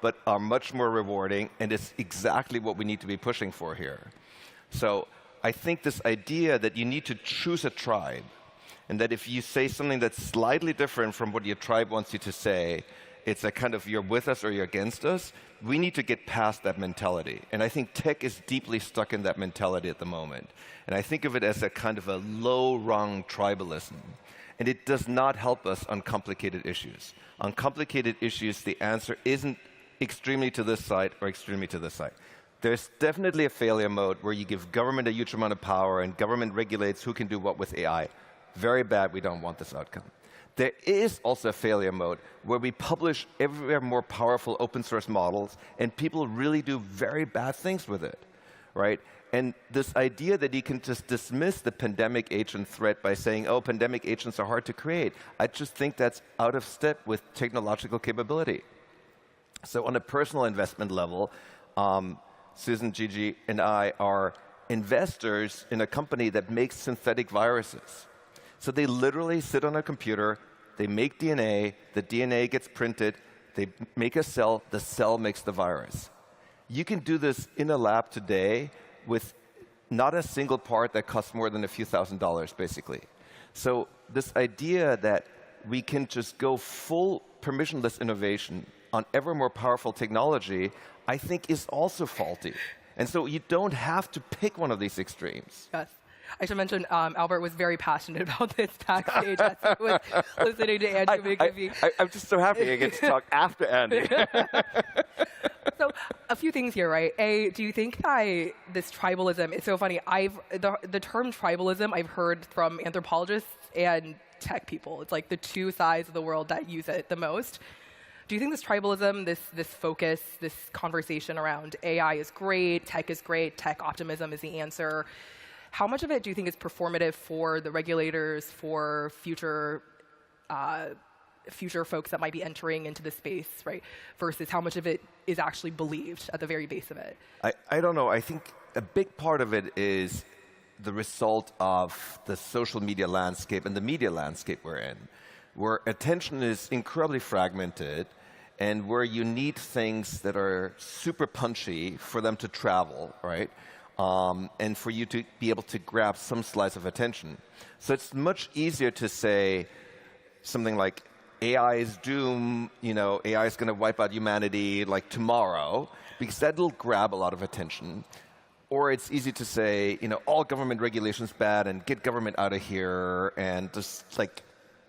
but are much more rewarding, and it's exactly what we need to be pushing for here. So I think this idea that you need to choose a tribe, and that if you say something that's slightly different from what your tribe wants you to say, it's a kind of you're with us or you're against us. We need to get past that mentality. And I think tech is deeply stuck in that mentality at the moment. And I think of it as a kind of a low-rung tribalism. And it does not help us on complicated issues. On complicated issues, the answer isn't extremely to this side or extremely to this side. There's definitely a failure mode where you give government a huge amount of power and government regulates who can do what with AI. Very bad, we don't want this outcome. There is also a failure mode where we publish ever more powerful open source models and people really do very bad things with it, right? And this idea that you can just dismiss the pandemic agent threat by saying, oh, pandemic agents are hard to create, I just think that's out of step with technological capability. So on a personal investment level, Susan, Gigi, and I are investors in a company that makes synthetic viruses. So they literally sit on a computer, they make DNA, the DNA gets printed, they make a cell, the cell makes the virus. You can do this in a lab today with not a single part that costs more than a few $1,000s, basically. So this idea that we can just go full permissionless innovation on ever more powerful technology, I think is also faulty. And so you don't have to pick one of these extremes. Yes. I should mention, Albert was very passionate about this backstage as he was listening to Andrew McGivey. I'm just so happy I get to talk after Andy. So a few things here, right? A, do you think that this tribalism, it's so funny, the term tribalism I've heard from anthropologists and tech people. It's like the two sides of the world that use it the most. Do you think this tribalism, this focus, this conversation around AI is great, tech optimism is the answer, how much of it do you think is performative for the regulators, for future folks that might be entering into the space, right? Versus how much of it is actually believed at the very base of it? I don't know. I think a big part of it is the result of the social media landscape and the media landscape we're in, where attention is incredibly fragmented and where you need things that are super punchy for them to travel, right? And for you to be able to grab some slice of attention. So it's much easier to say something like, AI is doom, AI is going to wipe out humanity like tomorrow, because that'll grab a lot of attention. Or it's easy to say, all government regulation's bad and get government out of here, and just like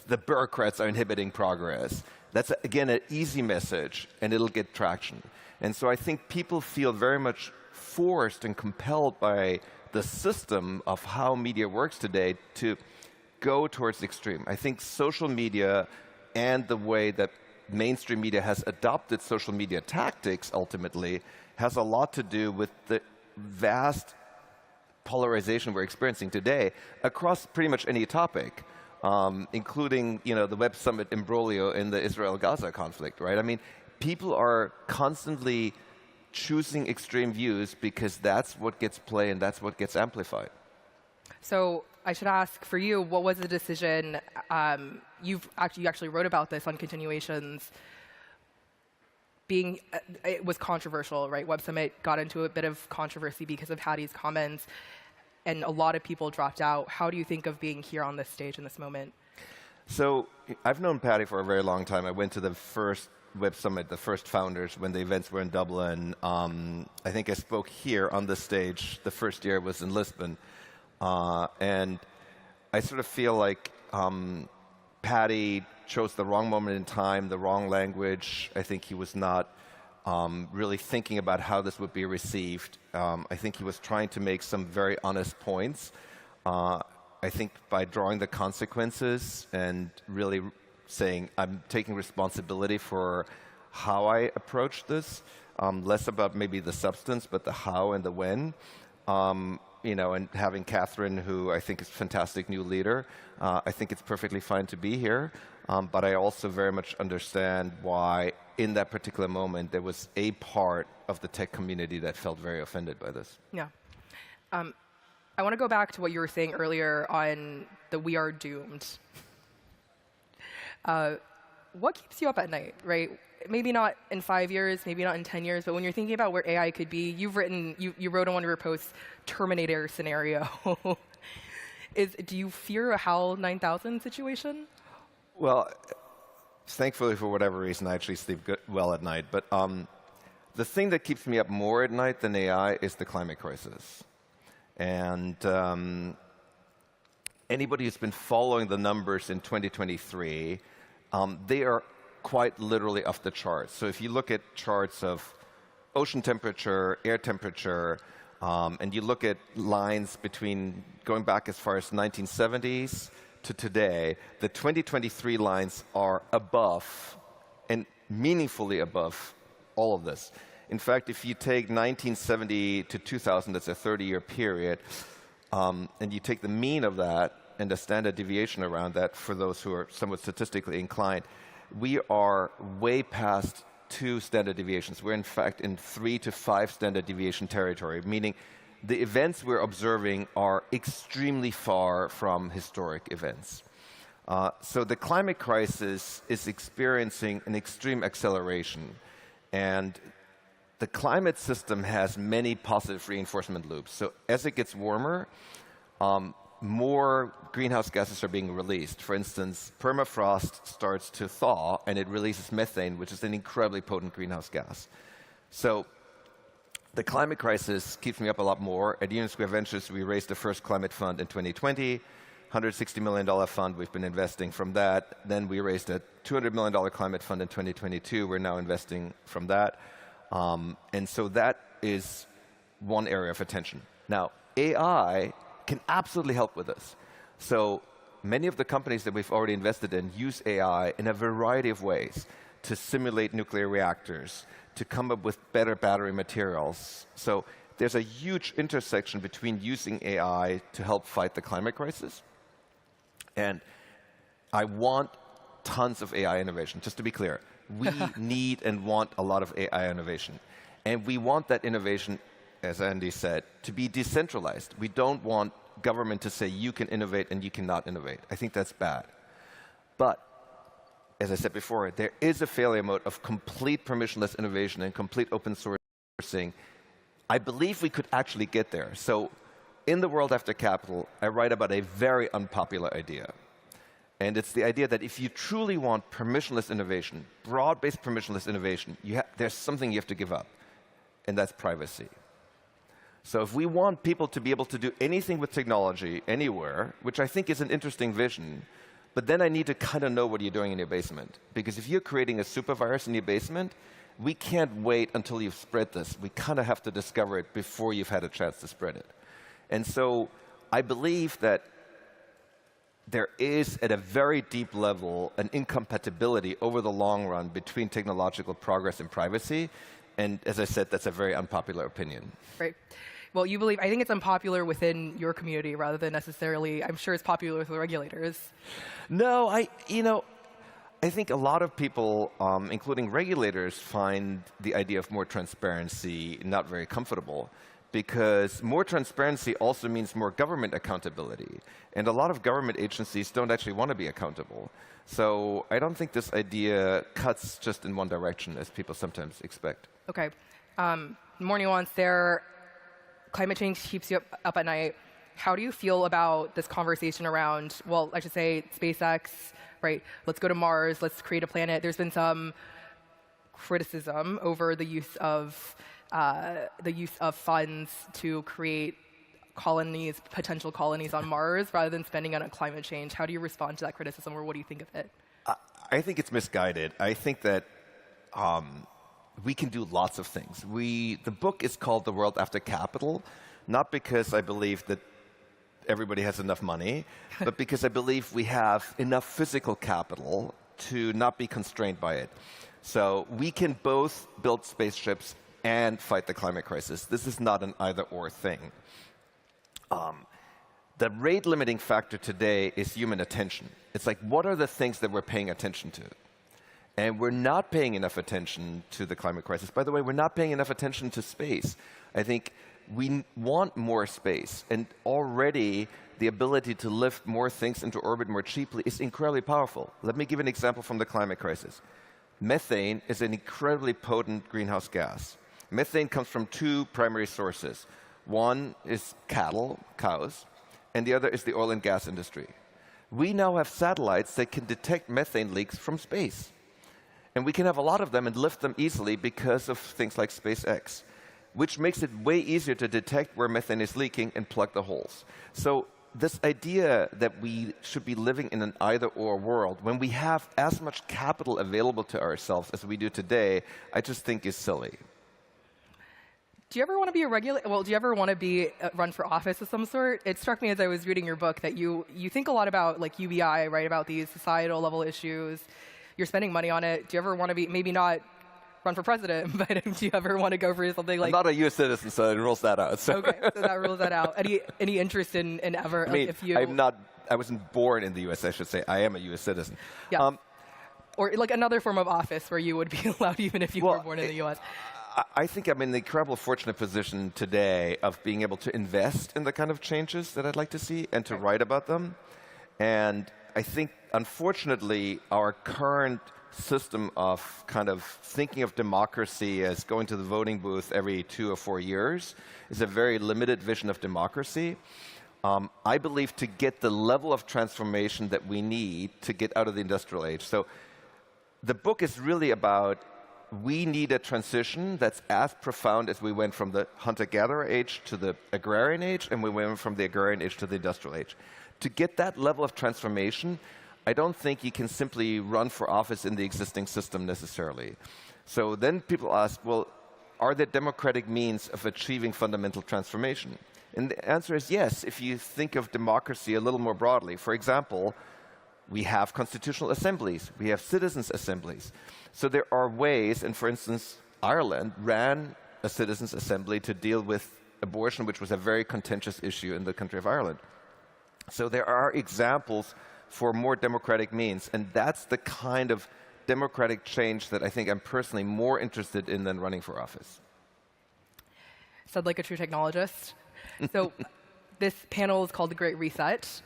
the bureaucrats are inhibiting progress. That's, again, an easy message, and it'll get traction. And so I think people feel very much forced and compelled by the system of how media works today to go towards the extreme. I think social media and the way that mainstream media has adopted social media tactics ultimately has a lot to do with the vast polarization we're experiencing today across pretty much any topic, including the Web Summit imbroglio in the Israel-Gaza conflict, right? I mean, people are constantly choosing extreme views because that's what gets play and that's what gets amplified. So I should ask for you, what was the decision? You actually wrote about this on Continuations. It was controversial, right? Web Summit got into a bit of controversy because of Hattie's comments, and a lot of people dropped out. How do you think of being here on this stage in this moment? So I've known Patty for a very long time. I went to the first Web Summit, the first founders, when the events were in Dublin. I think I spoke here on this stage. The first year was in Lisbon. And I sort of feel like Patty chose the wrong moment in time, the wrong language. I think he was not really thinking about how this would be received. I think he was trying to make some very honest points. I think by drawing the consequences and really saying, I'm taking responsibility for how I approach this, less about maybe the substance, but the how and the when. And having Catherine, who I think is a fantastic new leader, I think it's perfectly fine to be here. But I also very much understand why, in that particular moment, there was a part of the tech community that felt very offended by this. Yeah. I want to go back to what you were saying earlier on the we are doomed. what keeps you up at night, right? Maybe not in 5 years, maybe not in 10 years, but when you're thinking about where AI could be, you wrote on one of your posts, Terminator scenario. Do you fear a HAL 9000 situation? Well, thankfully, for whatever reason, I actually sleep well at night. But the thing that keeps me up more at night than AI is the climate crisis. And anybody who's been following the numbers in 2023, they are quite literally off the charts. So if you look at charts of ocean temperature, air temperature, and you look at lines between going back as far as 1970s to today, the 2023 lines are above, and meaningfully above, all of this. In fact, if you take 1970 to 2000, that's a 30-year period, and you take the mean of that and the standard deviation around that for those who are somewhat statistically inclined, we are way past 2 standard deviations. We're in fact in 3 to 5 standard deviation territory, meaning the events we're observing are extremely far from historic events. So the climate crisis is experiencing an extreme acceleration. And the climate system has many positive reinforcement loops. So as it gets warmer, more greenhouse gases are being released. For instance, permafrost starts to thaw, and it releases methane, which is an incredibly potent greenhouse gas. So the climate crisis keeps me up a lot more. At Union Square Ventures, we raised the first climate fund in 2020, $160 million fund. We've been investing from that. Then we raised a $200 million climate fund in 2022. We're now investing from that. And so that is one area of attention. Now, AI can absolutely help with this. So many of the companies that we've already invested in use AI in a variety of ways to simulate nuclear reactors, to come up with better battery materials. So there's a huge intersection between using AI to help fight the climate crisis. And I want tons of AI innovation, just to be clear. We need and want a lot of AI innovation. And we want that innovation, as Andy said, to be decentralized. We don't want government to say you can innovate and you cannot innovate. I think that's bad. But as I said before, there is a failure mode of complete permissionless innovation and complete open sourcing. I believe we could actually get there. So in The World After Capital, I write about a very unpopular idea. And it's the idea that if you truly want permissionless innovation, broad-based permissionless innovation, there's something you have to give up, and that's privacy. So if we want people to be able to do anything with technology anywhere, which I think is an interesting vision, but then I need to kind of know what you're doing in your basement. Because if you're creating a supervirus in your basement, we can't wait until you've spread this. We kind of have to discover it before you've had a chance to spread it. And so I believe that there is, at a very deep level, an incompatibility over the long run between technological progress and privacy. And as I said, that's a very unpopular opinion. Right. Well, you believe, I think it's unpopular within your community rather than necessarily, I'm sure it's popular with the regulators. No, I think a lot of people, including regulators, find the idea of more transparency not very comfortable. Because more transparency also means more government accountability. And a lot of government agencies don't actually want to be accountable. So I don't think this idea cuts just in one direction, as people sometimes expect. OK. More nuance there. Climate change keeps you up at night. How do you feel about this conversation around, well, I should say SpaceX, right? Let's go to Mars. Let's create a planet. There's been some criticism over the use of funds to create colonies, potential colonies on Mars, rather than spending on climate change. How do you respond to that criticism, or what do you think of it? I think it's misguided. I think that we can do lots of things. The book is called The World After Capital, not because I believe that everybody has enough money, but because I believe we have enough physical capital to not be constrained by it. So we can both build spaceships and fight the climate crisis. This is not an either-or thing. The rate-limiting factor today is human attention. It's like, what are the things that we're paying attention to? And we're not paying enough attention to the climate crisis. By the way, we're not paying enough attention to space. I think we want more space. And already the ability to lift more things into orbit more cheaply is incredibly powerful. Let me give an example from the climate crisis. Methane is an incredibly potent greenhouse gas. Methane comes from two primary sources. One is cattle, cows, and the other is the oil and gas industry. We now have satellites that can detect methane leaks from space. And we can have a lot of them and lift them easily because of things like SpaceX, which makes it way easier to detect where methane is leaking and plug the holes. So this idea that we should be living in an either-or world when we have as much capital available to ourselves as we do today, I just think is silly. Do you ever want to be do you ever want to be run for office of some sort? It struck me as I was reading your book that you think a lot about like UBI, right? About these societal level issues. You're spending money on it. Do you ever want to be, maybe not run for president, but do you ever want to go for something like? I'm not a U.S. citizen, so it rules that out. So. Okay, so that rules that out. Any interest in ever? I mean, like if you, I wasn't born in the U.S. I should say. I am a U.S. citizen. Yeah. Or like another form of office where you would be allowed even if you were born in the U.S. I think I'm in the incredible fortunate position today of being able to invest in the kind of changes that I'd like to see and to write about them. And I think, unfortunately, our current system of kind of thinking of democracy as going to the voting booth every 2 or 4 years is a very limited vision of democracy. I believe to get the level of transformation that we need to get out of the industrial age. So the book is really about we need a transition that's as profound as we went from the hunter-gatherer age to the agrarian age, and we went from the agrarian age to the industrial age. To get that level of transformation, I don't think you can simply run for office in the existing system necessarily. So then people ask, well, are there democratic means of achieving fundamental transformation? And the answer is yes, if you think of democracy a little more broadly. For example, we have constitutional assemblies, we have citizens' assemblies. So there are ways, and for instance, Ireland ran a citizens' assembly to deal with abortion, which was a very contentious issue in the country of Ireland. So there are examples for more democratic means, and that's the kind of democratic change that I think I'm personally more interested in than running for office. Sounds like a true technologist. So this panel is called The Great Reset.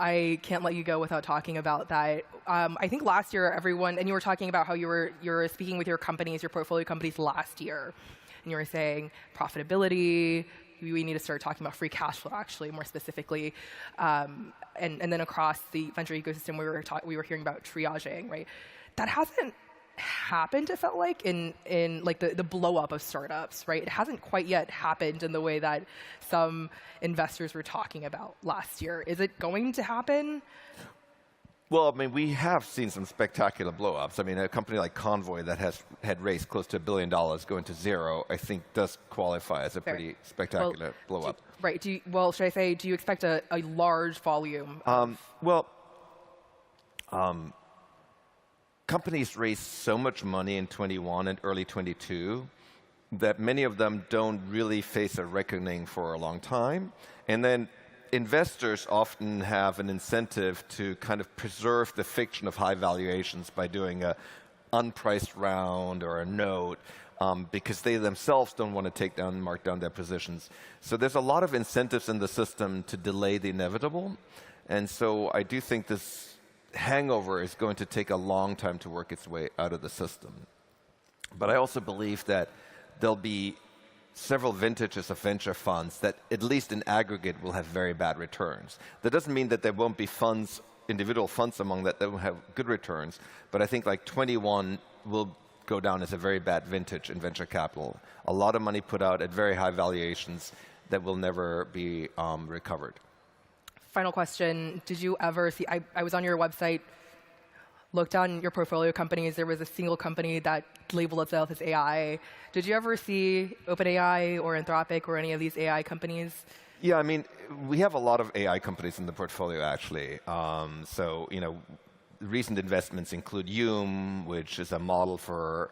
I can't let you go without talking about that. I think last year, everyone, and you were talking about how you were speaking with your companies, your portfolio companies last year, and you were saying profitability, we need to start talking about free cash flow, actually, more specifically. And then across the venture ecosystem, we were hearing about triaging, right? That hasn't happened, it felt like, in like the blow up of startups, right? It hasn't quite yet happened in the way that some investors were talking about last year. Is it going to happen? Well, I mean, we have seen some spectacular blow-ups. I mean, a company like Convoy that had raised close to $1 billion going to zero, I think does qualify as a pretty spectacular blow-up. Right. Should I say, do you expect a large volume? Companies raised so much money in 21 and early 22 that many of them don't really face a reckoning for a long time. And then investors often have an incentive to kind of preserve the fiction of high valuations by doing an unpriced round or a note because they themselves don't want to mark down their positions. So there's a lot of incentives in the system to delay the inevitable. And so I do think this hangover is going to take a long time to work its way out of the system. But I also believe that there'll be several vintages of venture funds that, at least in aggregate, will have very bad returns. That doesn't mean that there won't be funds, individual funds among that will have good returns, but I think like 21 will go down as a very bad vintage in venture capital. A lot of money put out at very high valuations that will never be recovered. Final question. Did you ever see, I was on your website, looked on your portfolio companies, there was a single company that labeled itself as AI. Did you ever see OpenAI or Anthropic or any of these AI companies? Yeah, I mean, we have a lot of AI companies in the portfolio, actually. So, recent investments include Hume, which is a model for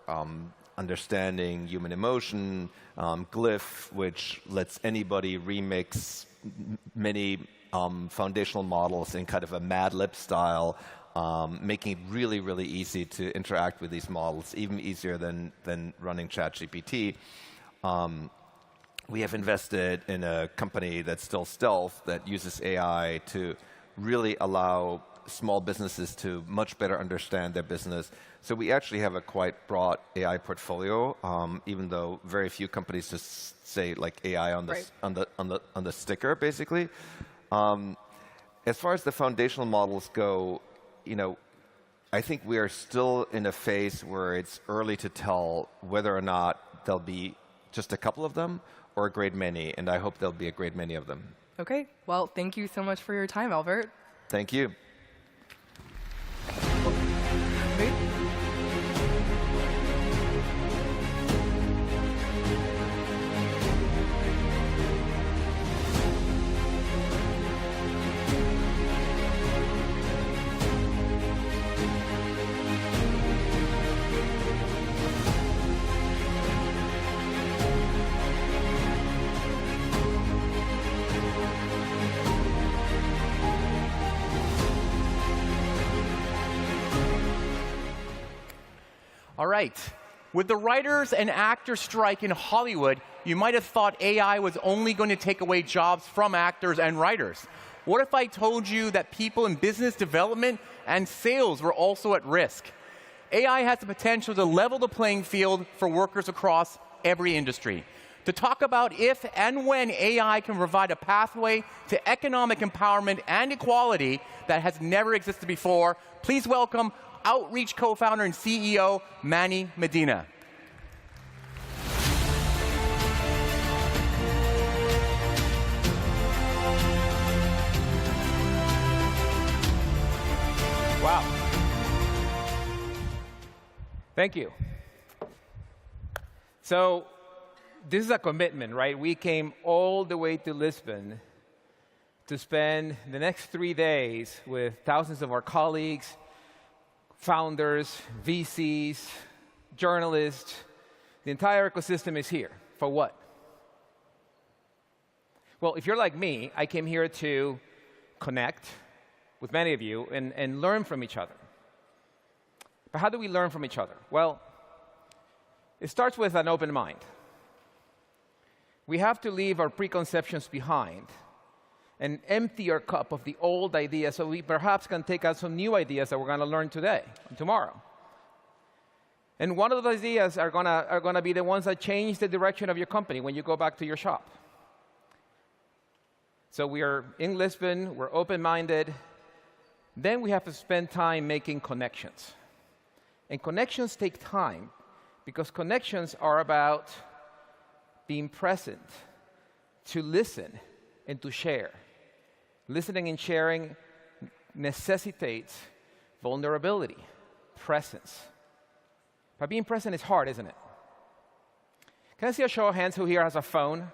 understanding human emotion, Glyph, which lets anybody remix many foundational models in kind of a Mad Lib style, making it really, really easy to interact with these models, even easier than running ChatGPT. We have invested in a company that's still stealth that uses AI to really allow small businesses to much better understand their business. So we actually have a quite broad AI portfolio, even though very few companies just say like AI on the Right. on the sticker, basically. As far as the foundational models go, I think we are still in a phase where it's early to tell whether or not there'll be just a couple of them or a great many, and I hope there'll be a great many of them. Okay. Well, thank you so much for your time, Albert. Thank you. Great. All right. With the writers and actors strike in Hollywood, you might have thought AI was only going to take away jobs from actors and writers. What if I told you that people in business development and sales were also at risk? AI has the potential to level the playing field for workers across every industry. To talk about if and when AI can provide a pathway to economic empowerment and equality that has never existed before, please welcome Outreach co-founder and CEO, Manny Medina. Wow. Thank you. So this is a commitment, right? We came all the way to Lisbon to spend the next 3 days with thousands of our colleagues, founders, VCs, journalists. The entire ecosystem is here. For what? Well, if you're like me, I came here to connect with many of you and learn from each other. But how do we learn from each other? Well, it starts with an open mind. We have to leave our preconceptions behind and empty our cup of the old ideas so we perhaps can take out some new ideas that we're going to learn today and tomorrow. And one of those ideas are going to be the ones that change the direction of your company when you go back to your shop. So we are in Lisbon, we're open-minded. Then we have to spend time making connections. And connections take time because connections are about being present, to listen, and to share. Listening and sharing necessitates vulnerability, presence. But being present is hard, isn't it? Can I see a show of hands who here has a phone?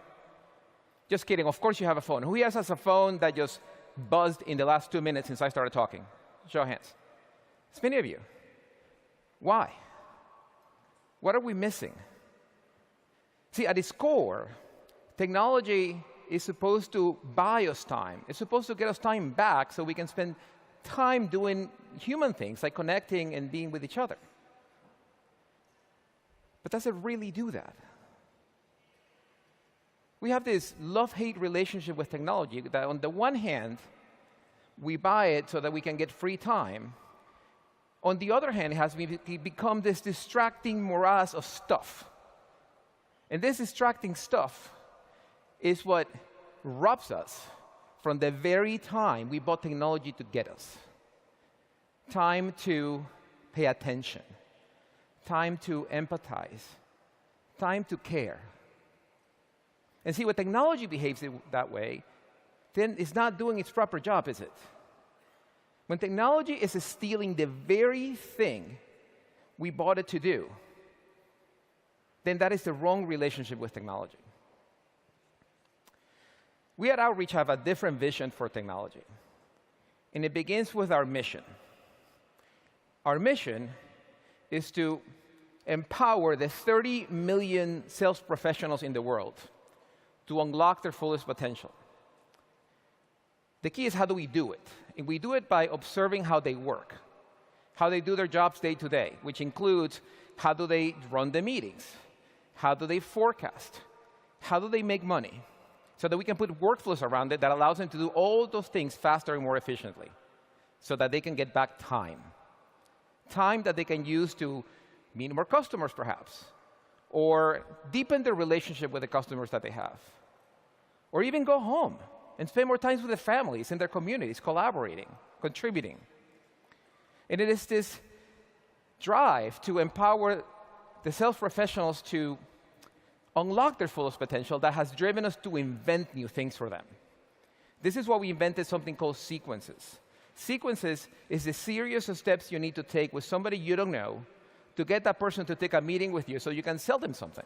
Just kidding, of course you have a phone. Who here has a phone that just buzzed in the last 2 minutes since I started talking? Show of hands. It's many of you. Why? What are we missing? See, at its core, technology is supposed to buy us time. It's supposed to get us time back so we can spend time doing human things like connecting and being with each other. But does it really do that? We have this love-hate relationship with technology that on the one hand, we buy it so that we can get free time. On the other hand, it has become this distracting morass of stuff. And this distracting stuff is what robs us from the very time we bought technology to get us. Time to pay attention, time to empathize, time to care. And see, when technology behaves that way, then it's not doing its proper job, is it? When technology is stealing the very thing we bought it to do, then that is the wrong relationship with technology. We at Outreach have a different vision for technology, and it begins with our mission. Our mission is to empower the 30 million sales professionals in the world to unlock their fullest potential. The key is, how do we do it? And we do it by observing how they work, how they do their jobs day to day, which includes how do they run the meetings, how do they forecast, how do they make money, so that we can put workflows around it that allows them to do all those things faster and more efficiently, so that they can get back time. Time that they can use to meet more customers, perhaps, or deepen their relationship with the customers that they have, or even go home and spend more time with their families and their communities, collaborating, contributing. And it is this drive to empower the sales professionals to unlock their fullest potential that has driven us to invent new things for them. This is why we invented something called sequences. Sequences is a series of steps you need to take with somebody you don't know to get that person to take a meeting with you so you can sell them something.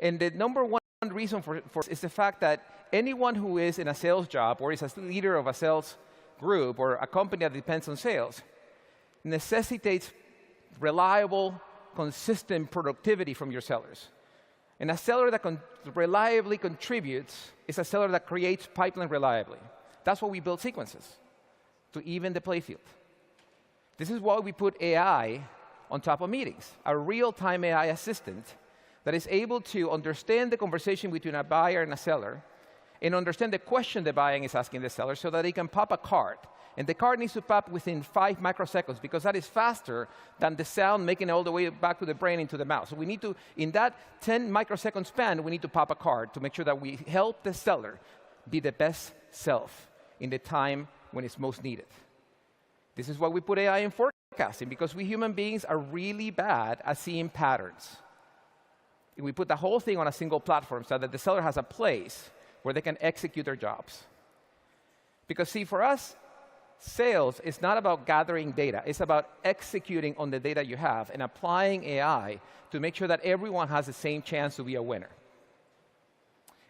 And the number one reason for is the fact that anyone who is in a sales job or is a leader of a sales group or a company that depends on sales necessitates reliable, consistent productivity from your sellers. And a seller that reliably contributes is a seller that creates pipeline reliably. That's why we build sequences, to even the playfield. This is why we put AI on top of meetings, a real-time AI assistant that is able to understand the conversation between a buyer and a seller and understand the question the buyer is asking the seller so that they can pop a card. And the card needs to pop within 5 microseconds because that is faster than the sound making it all the way back to the brain into the mouth. So we need to, in that 10 microsecond span, we need to pop a card to make sure that we help the seller be the best self in the time when it's most needed. This is why we put AI in forecasting, because we human beings are really bad at seeing patterns. And we put the whole thing on a single platform so that the seller has a place where they can execute their jobs. Because see, for us, sales is not about gathering data. It's about executing on the data you have and applying AI to make sure that everyone has the same chance to be a winner.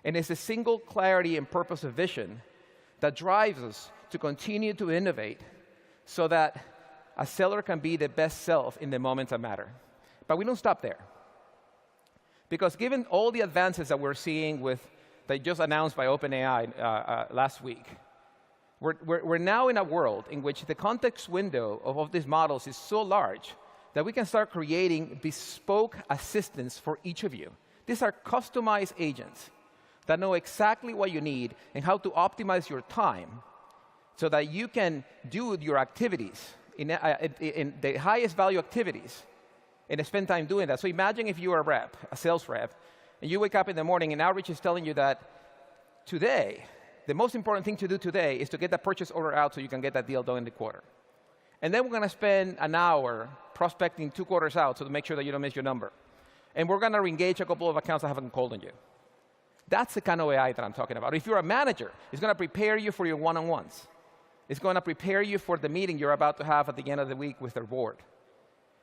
And it's a single clarity and purpose of vision that drives us to continue to innovate so that a seller can be the best self in the moments that matter. But we don't stop there. Because given all the advances that we're seeing that just announced by OpenAI last week, we're now in a world in which the context window of these models is so large that we can start creating bespoke assistants for each of you. These are customized agents that know exactly what you need and how to optimize your time so that you can do your activities in the highest value activities and spend time doing that. So imagine if you are a rep, a sales rep, and you wake up in the morning and Outreach is telling you that today, the most important thing to do today is to get that purchase order out so you can get that deal done in the quarter. And then we're going to spend an hour prospecting 2 quarters out so to make sure that you don't miss your number. And we're going to re-engage a couple of accounts that haven't called on you. That's the kind of AI that I'm talking about. If you're a manager, it's going to prepare you for your one-on-ones. It's going to prepare you for the meeting you're about to have at the end of the week with their board.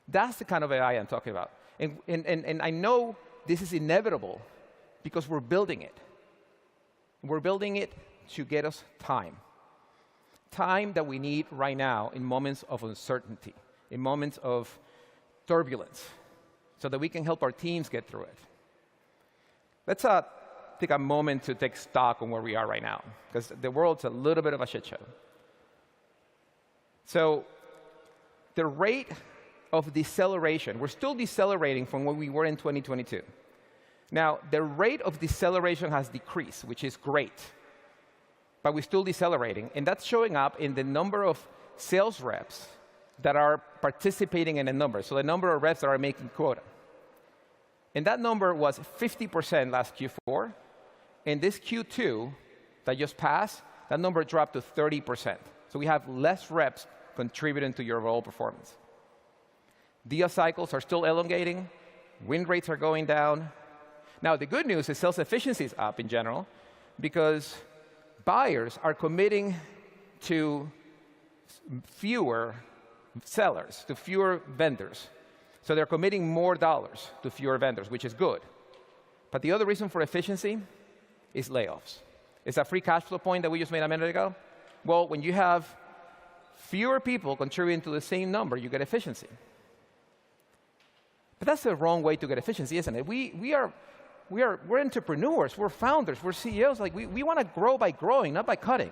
That's the kind of AI I'm talking about. And I know this is inevitable because we're building it. We're building it to get us time. Time that we need right now in moments of uncertainty, in moments of turbulence, so that we can help our teams get through it. Let's take a moment to take stock on where we are right now, because the world's a little bit of a shit show. So the rate of deceleration, we're still decelerating from where we were in 2022. Now, the rate of deceleration has decreased, which is great, but we're still decelerating, and that's showing up in the number of sales reps that are participating in a number, so the number of reps that are making quota. And that number was 50% last Q4, and this Q2 that just passed, that number dropped to 30%. So we have less reps contributing to your overall performance. Deal cycles are still elongating, win rates are going down. Now, the good news is sales efficiency is up in general because buyers are committing to fewer sellers, to fewer vendors. So they're committing more dollars to fewer vendors, which is good. But the other reason for efficiency is layoffs. It's a free cash flow point that we just made a minute ago. Well, when you have fewer people contributing to the same number, you get efficiency. But that's the wrong way to get efficiency, isn't it? We're entrepreneurs, we're founders, we're CEOs. Like we want to grow by growing, not by cutting.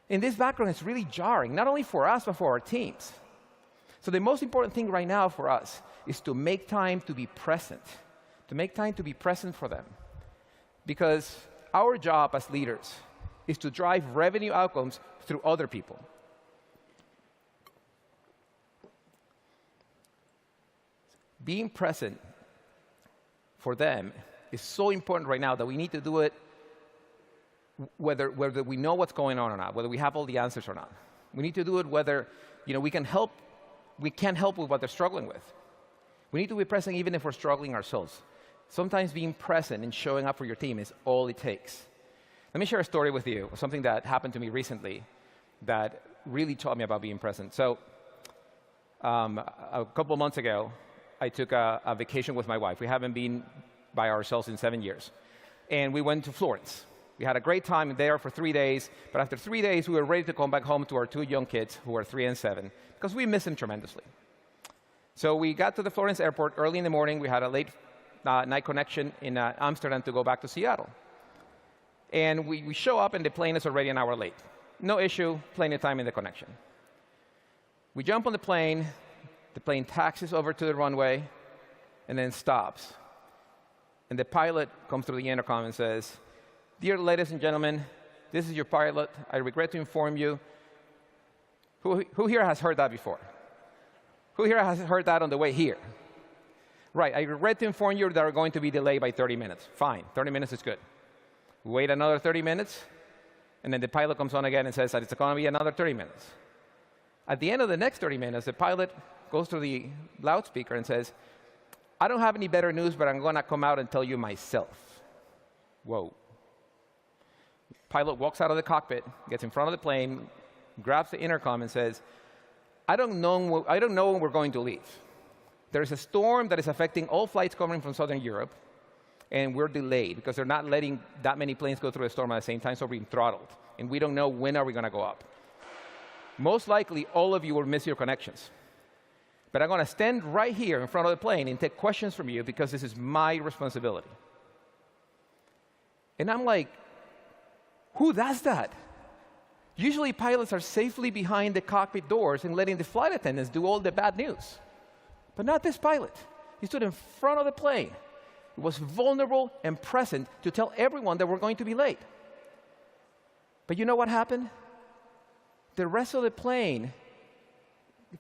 In this background, it's really jarring, not only for us, but for our teams. So the most important thing right now for us is to make time to be present, to make time to be present for them. Because our job as leaders is to drive revenue outcomes through other people. Being present for them is so important right now that we need to do it whether we know what's going on or not, whether we have all the answers or not. We need to do it whether we can't help with what they're struggling with. We need to be present even if we're struggling ourselves. Sometimes being present and showing up for your team is all it takes. Let me share a story with you, something that happened to me recently that really taught me about being present. So a couple of months ago, I took a vacation with my wife. We haven't been by ourselves in 7 years. And we went to Florence. We had a great time there for 3 days, but after 3 days, we were ready to come back home to our 2 young kids, who are 3 and 7, because we miss them tremendously. So we got to the Florence airport early in the morning. We had a late night connection in Amsterdam to go back to Seattle. And we show up, and the plane is already an hour late. No issue, plenty of time in the connection. We jump on the plane taxis over to the runway, and then stops. And the pilot comes through the intercom and says, "Dear ladies and gentlemen, this is your pilot. I regret to inform you." Who here has heard that before? Who here has heard that on the way here? Right, I regret to inform you that we're going to be delayed by 30 minutes. Fine, 30 minutes is good. We wait another 30 minutes, and then the pilot comes on again and says that it's going to be another 30 minutes. At the end of the next 30 minutes, the pilot goes to the loudspeaker and says, "I don't have any better news, but I'm going to come out and tell you myself." Whoa. Pilot walks out of the cockpit, gets in front of the plane, grabs the intercom and says, I don't know when we're going to leave. There's a storm that is affecting all flights coming from Southern Europe, and we're delayed because they're not letting that many planes go through the storm at the same time, so we're being throttled. And we don't know when are we going to go up. Most likely, all of you will miss your connections. But I'm going to stand right here in front of the plane and take questions from you because this is my responsibility. And I'm like, who does that? Usually pilots are safely behind the cockpit doors and letting the flight attendants do all the bad news. But not this pilot. He stood in front of the plane. He was vulnerable and present to tell everyone that we're going to be late. But you know what happened? The rest of the plane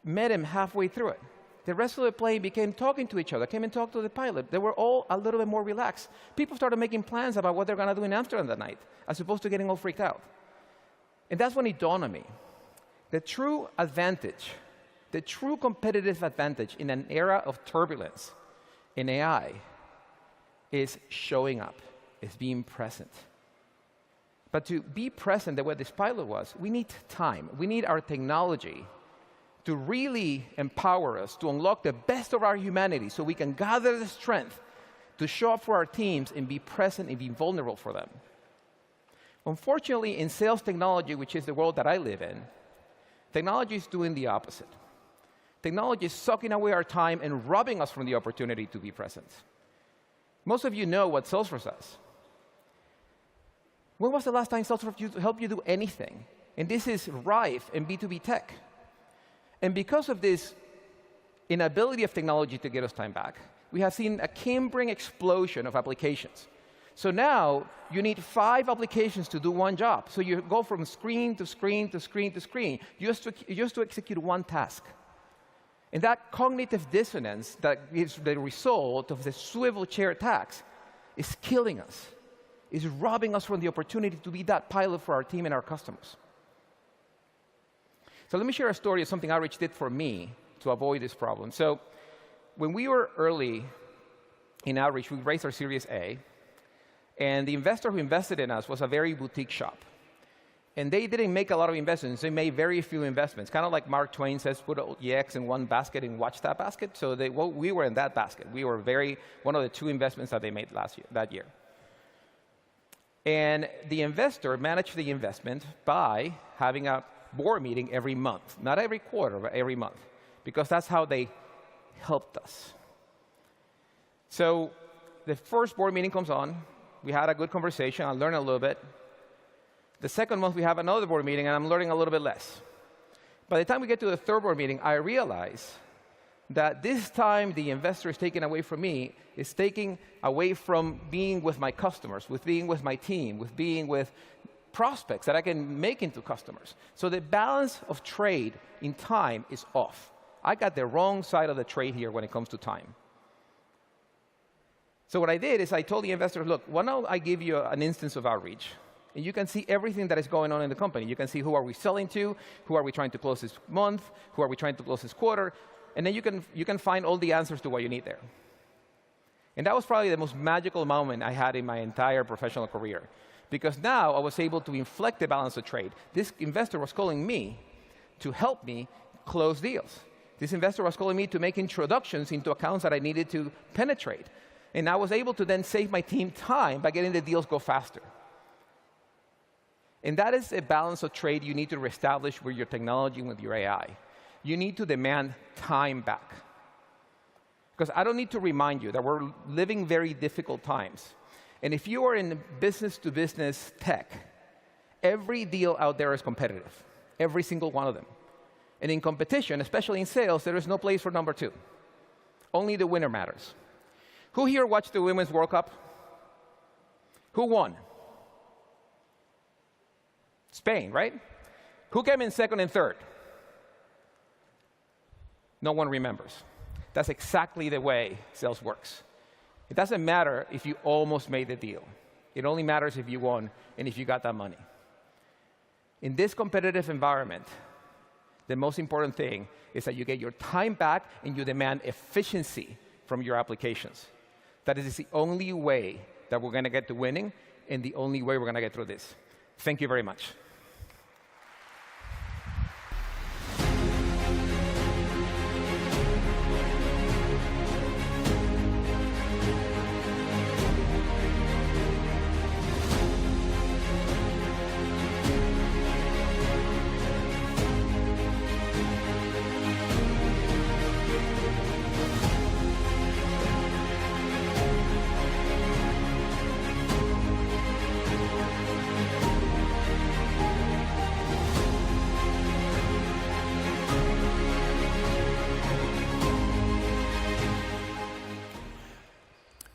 met him halfway through it. The rest of the plane began talking to each other, came and talked to the pilot. They were all a little bit more relaxed. People started making plans about what they're going to do in Amsterdam that night, as opposed to getting all freaked out. And that's when it dawned on me. The true advantage, the true competitive advantage in an era of turbulence in AI is showing up, is being present. But to be present the way this pilot was, we need time. We need our technology to really empower us to unlock the best of our humanity so we can gather the strength to show up for our teams and be present and be vulnerable for them. Unfortunately, in sales technology, which is the world that I live in, technology is doing the opposite. Technology is sucking away our time and robbing us from the opportunity to be present. Most of you know what Salesforce does. When was the last time Salesforce helped you do anything? And this is rife in B2B tech. And because of this inability of technology to get us time back, we have seen a Cambrian explosion of applications. So now you need 5 applications to do one job. So you go from screen to screen to screen to screen just to execute one task. And that cognitive dissonance that is the result of the swivel chair tax is killing us, is robbing us from the opportunity to be that pilot for our team and our customers. So let me share a story of something Outreach did for me to avoid this problem. So when we were early in Outreach, we raised our Series A, and the investor who invested in us was a very boutique shop. And they didn't make a lot of investments. They made very few investments, kind of like Mark Twain says, put all your eggs in one basket and watch that basket. So we were in that basket. We were one of the 2 investments that they made that year. And the investor managed the investment by having a board meeting every month. Not every quarter, but every month. Because that's how they helped us. So the first board meeting comes on. We had a good conversation. I learned a little bit. The second month, we have another board meeting, and I'm learning a little bit less. By the time we get to the third board meeting, I realize that this time the investor is taking away from me is taking away from being with my customers, with being with my team, with being with prospects that I can make into customers. So the balance of trade in time is off. I got the wrong side of the trade here when it comes to time. So what I did is I told the investors, look, why don't I give you an instance of outreach? And you can see everything that is going on in the company. You can see who are we selling to, who are we trying to close this month, who are we trying to close this quarter, and then you can find all the answers to what you need there. And that was probably the most magical moment I had in my entire professional career, because now I was able to inflect the balance of trade. This investor was calling me to help me close deals. This investor was calling me to make introductions into accounts that I needed to penetrate. And I was able to then save my team time by getting the deals go faster. And that is a balance of trade you need to reestablish with your technology and with your AI. You need to demand time back. Because I don't need to remind you that we're living very difficult times. And if you are in business-to-business tech, every deal out there is competitive, every single one of them. And in competition, especially in sales, there is no place for number two. Only the winner matters. Who here watched the Women's World Cup? Who won? Spain, right? Who came in second and third? No one remembers. That's exactly the way sales works. It doesn't matter if you almost made the deal. It only matters if you won and if you got that money. In this competitive environment, the most important thing is that you get your time back and you demand efficiency from your applications. That is the only way that we're going to get to winning and the only way we're going to get through this. Thank you very much.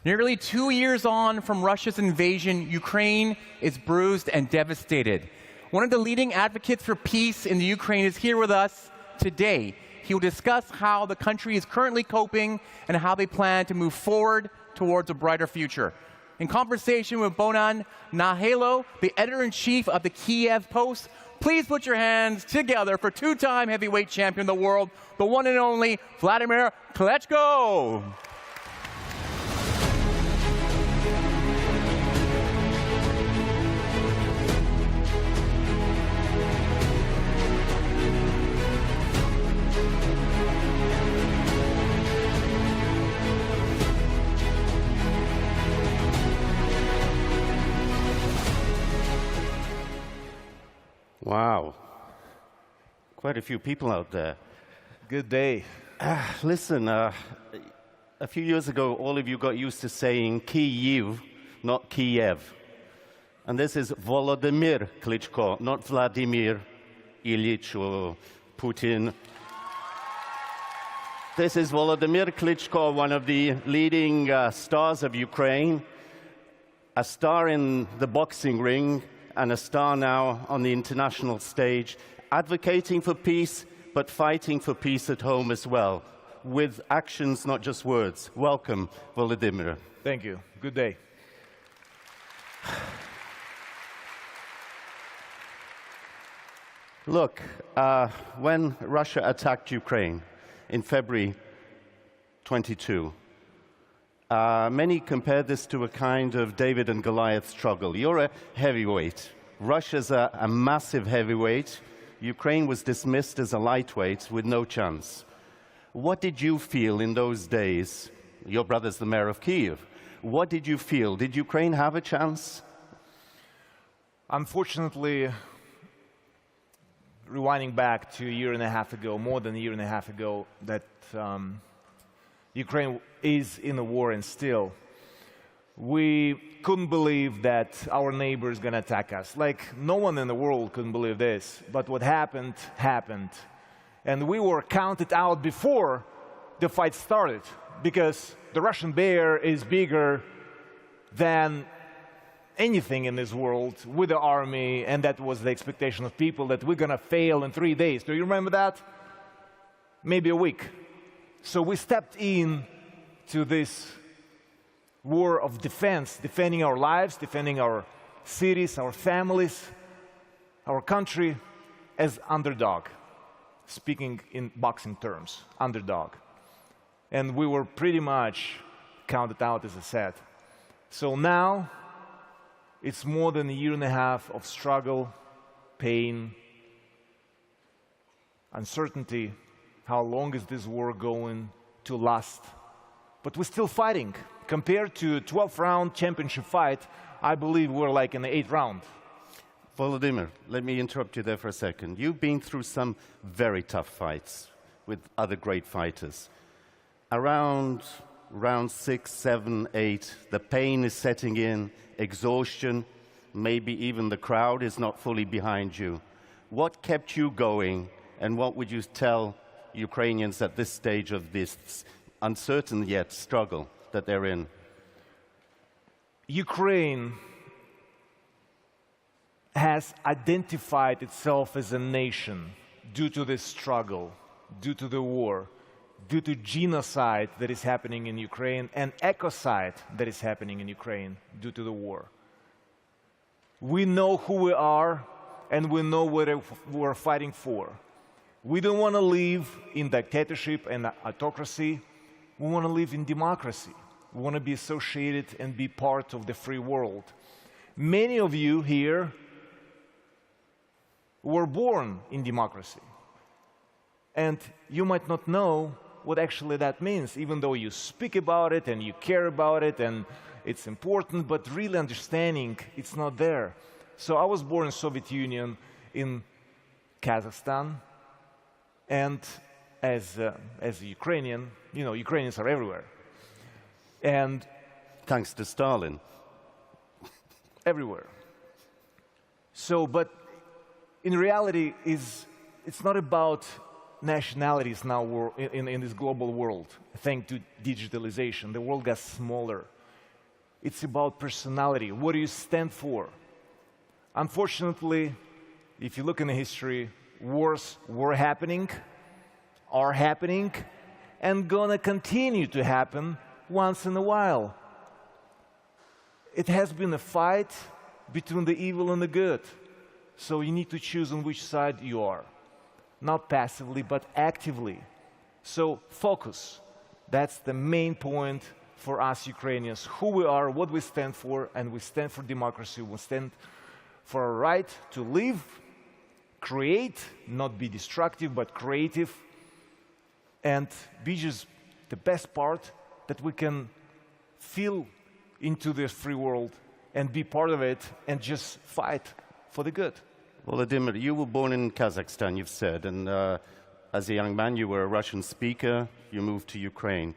Nearly 2 years on from Russia's invasion, Ukraine is bruised and devastated. One of the leading advocates for peace in the Ukraine is here with us today. He will discuss how the country is currently coping and how they plan to move forward towards a brighter future. In conversation with Bonan Nahelo, the editor-in-chief of the Kiev Post, please put your hands together for two-time heavyweight champion of the world, the one and only Vladimir Klitschko. Wow. Quite a few people out there. Good day. Listen, a few years ago, all of you got used to saying Kyiv, not Kiev. And this is Volodymyr Klitschko, not Vladimir Ilyich or Putin. This is Volodymyr Klitschko, one of the leading stars of Ukraine, a star in the boxing ring, and a star now on the international stage, advocating for peace, but fighting for peace at home as well, with actions, not just words. Welcome, Volodymyr. Thank you. Good day. Look, when Russia attacked Ukraine in February 22, many compared this to a kind of David and Goliath struggle. You're a heavyweight. Russia's a massive heavyweight. Ukraine was dismissed as a lightweight with no chance. What did you feel in those days? Your brother's the mayor of Kyiv. What did you feel? Did Ukraine have a chance? Unfortunately, rewinding back to a year and a half ago, more than a year and a half ago, that Ukraine is in a war, and still, we couldn't believe that our neighbor is going to attack us. Like, no one in the world couldn't believe this. But what happened, happened. And we were counted out before the fight started, because the Russian bear is bigger than anything in this world with the army, and that was the expectation of people, that we're going to fail in 3 days. Do you remember that? Maybe a week. So we stepped in to this war of defense, defending our lives, defending our cities, our families, our country, as underdog, speaking in boxing terms, underdog. And we were pretty much counted out, as I said. So now, it's more than a year and a half of struggle, pain, uncertainty. How long is this war going to last? But we're still fighting. Compared to a 12-round championship fight, I believe we're like in the 8th round. Volodymyr, let me interrupt you there for a second. You've been through some very tough fights with other great fighters. Around round 6, 7, 8, the pain is setting in, exhaustion, maybe even the crowd is not fully behind you. What kept you going, and what would you tell Ukrainians at this stage of this uncertain yet struggle that they're in? Ukraine has identified itself as a nation due to this struggle, due to the war, due to genocide that is happening in Ukraine and ecocide that is happening in Ukraine due to the war. We know who we are, and we know what we're fighting for. We don't want to live in dictatorship and autocracy. We want to live in democracy. We want to be associated and be part of the free world. Many of you here were born in democracy. And you might not know what actually that means, even though you speak about it and you care about it and it's important, but really understanding it's not there. So I was born in Soviet Union in Kazakhstan, and as a Ukrainian, you know, Ukrainians are everywhere. And thanks to Stalin. Everywhere. So, but in reality, it's not about nationalities now in this global world. Thanks to digitalization, the world got smaller. It's about personality. What do you stand for? Unfortunately, if you look in the history, wars were happening, are happening, and gonna continue to happen once in a while. It has been a fight between the evil and the good. So you need to choose on which side you are. Not passively, but actively. So focus. That's the main point for us Ukrainians. Who we are, what we stand for, and we stand for democracy. We stand for a right to live, create, not be destructive, but creative, and be just the best part that we can feel into this free world and be part of it and just fight for the good. Volodymyr, you were born in Kazakhstan, you've said, and as a young man you were a Russian speaker, you moved to Ukraine.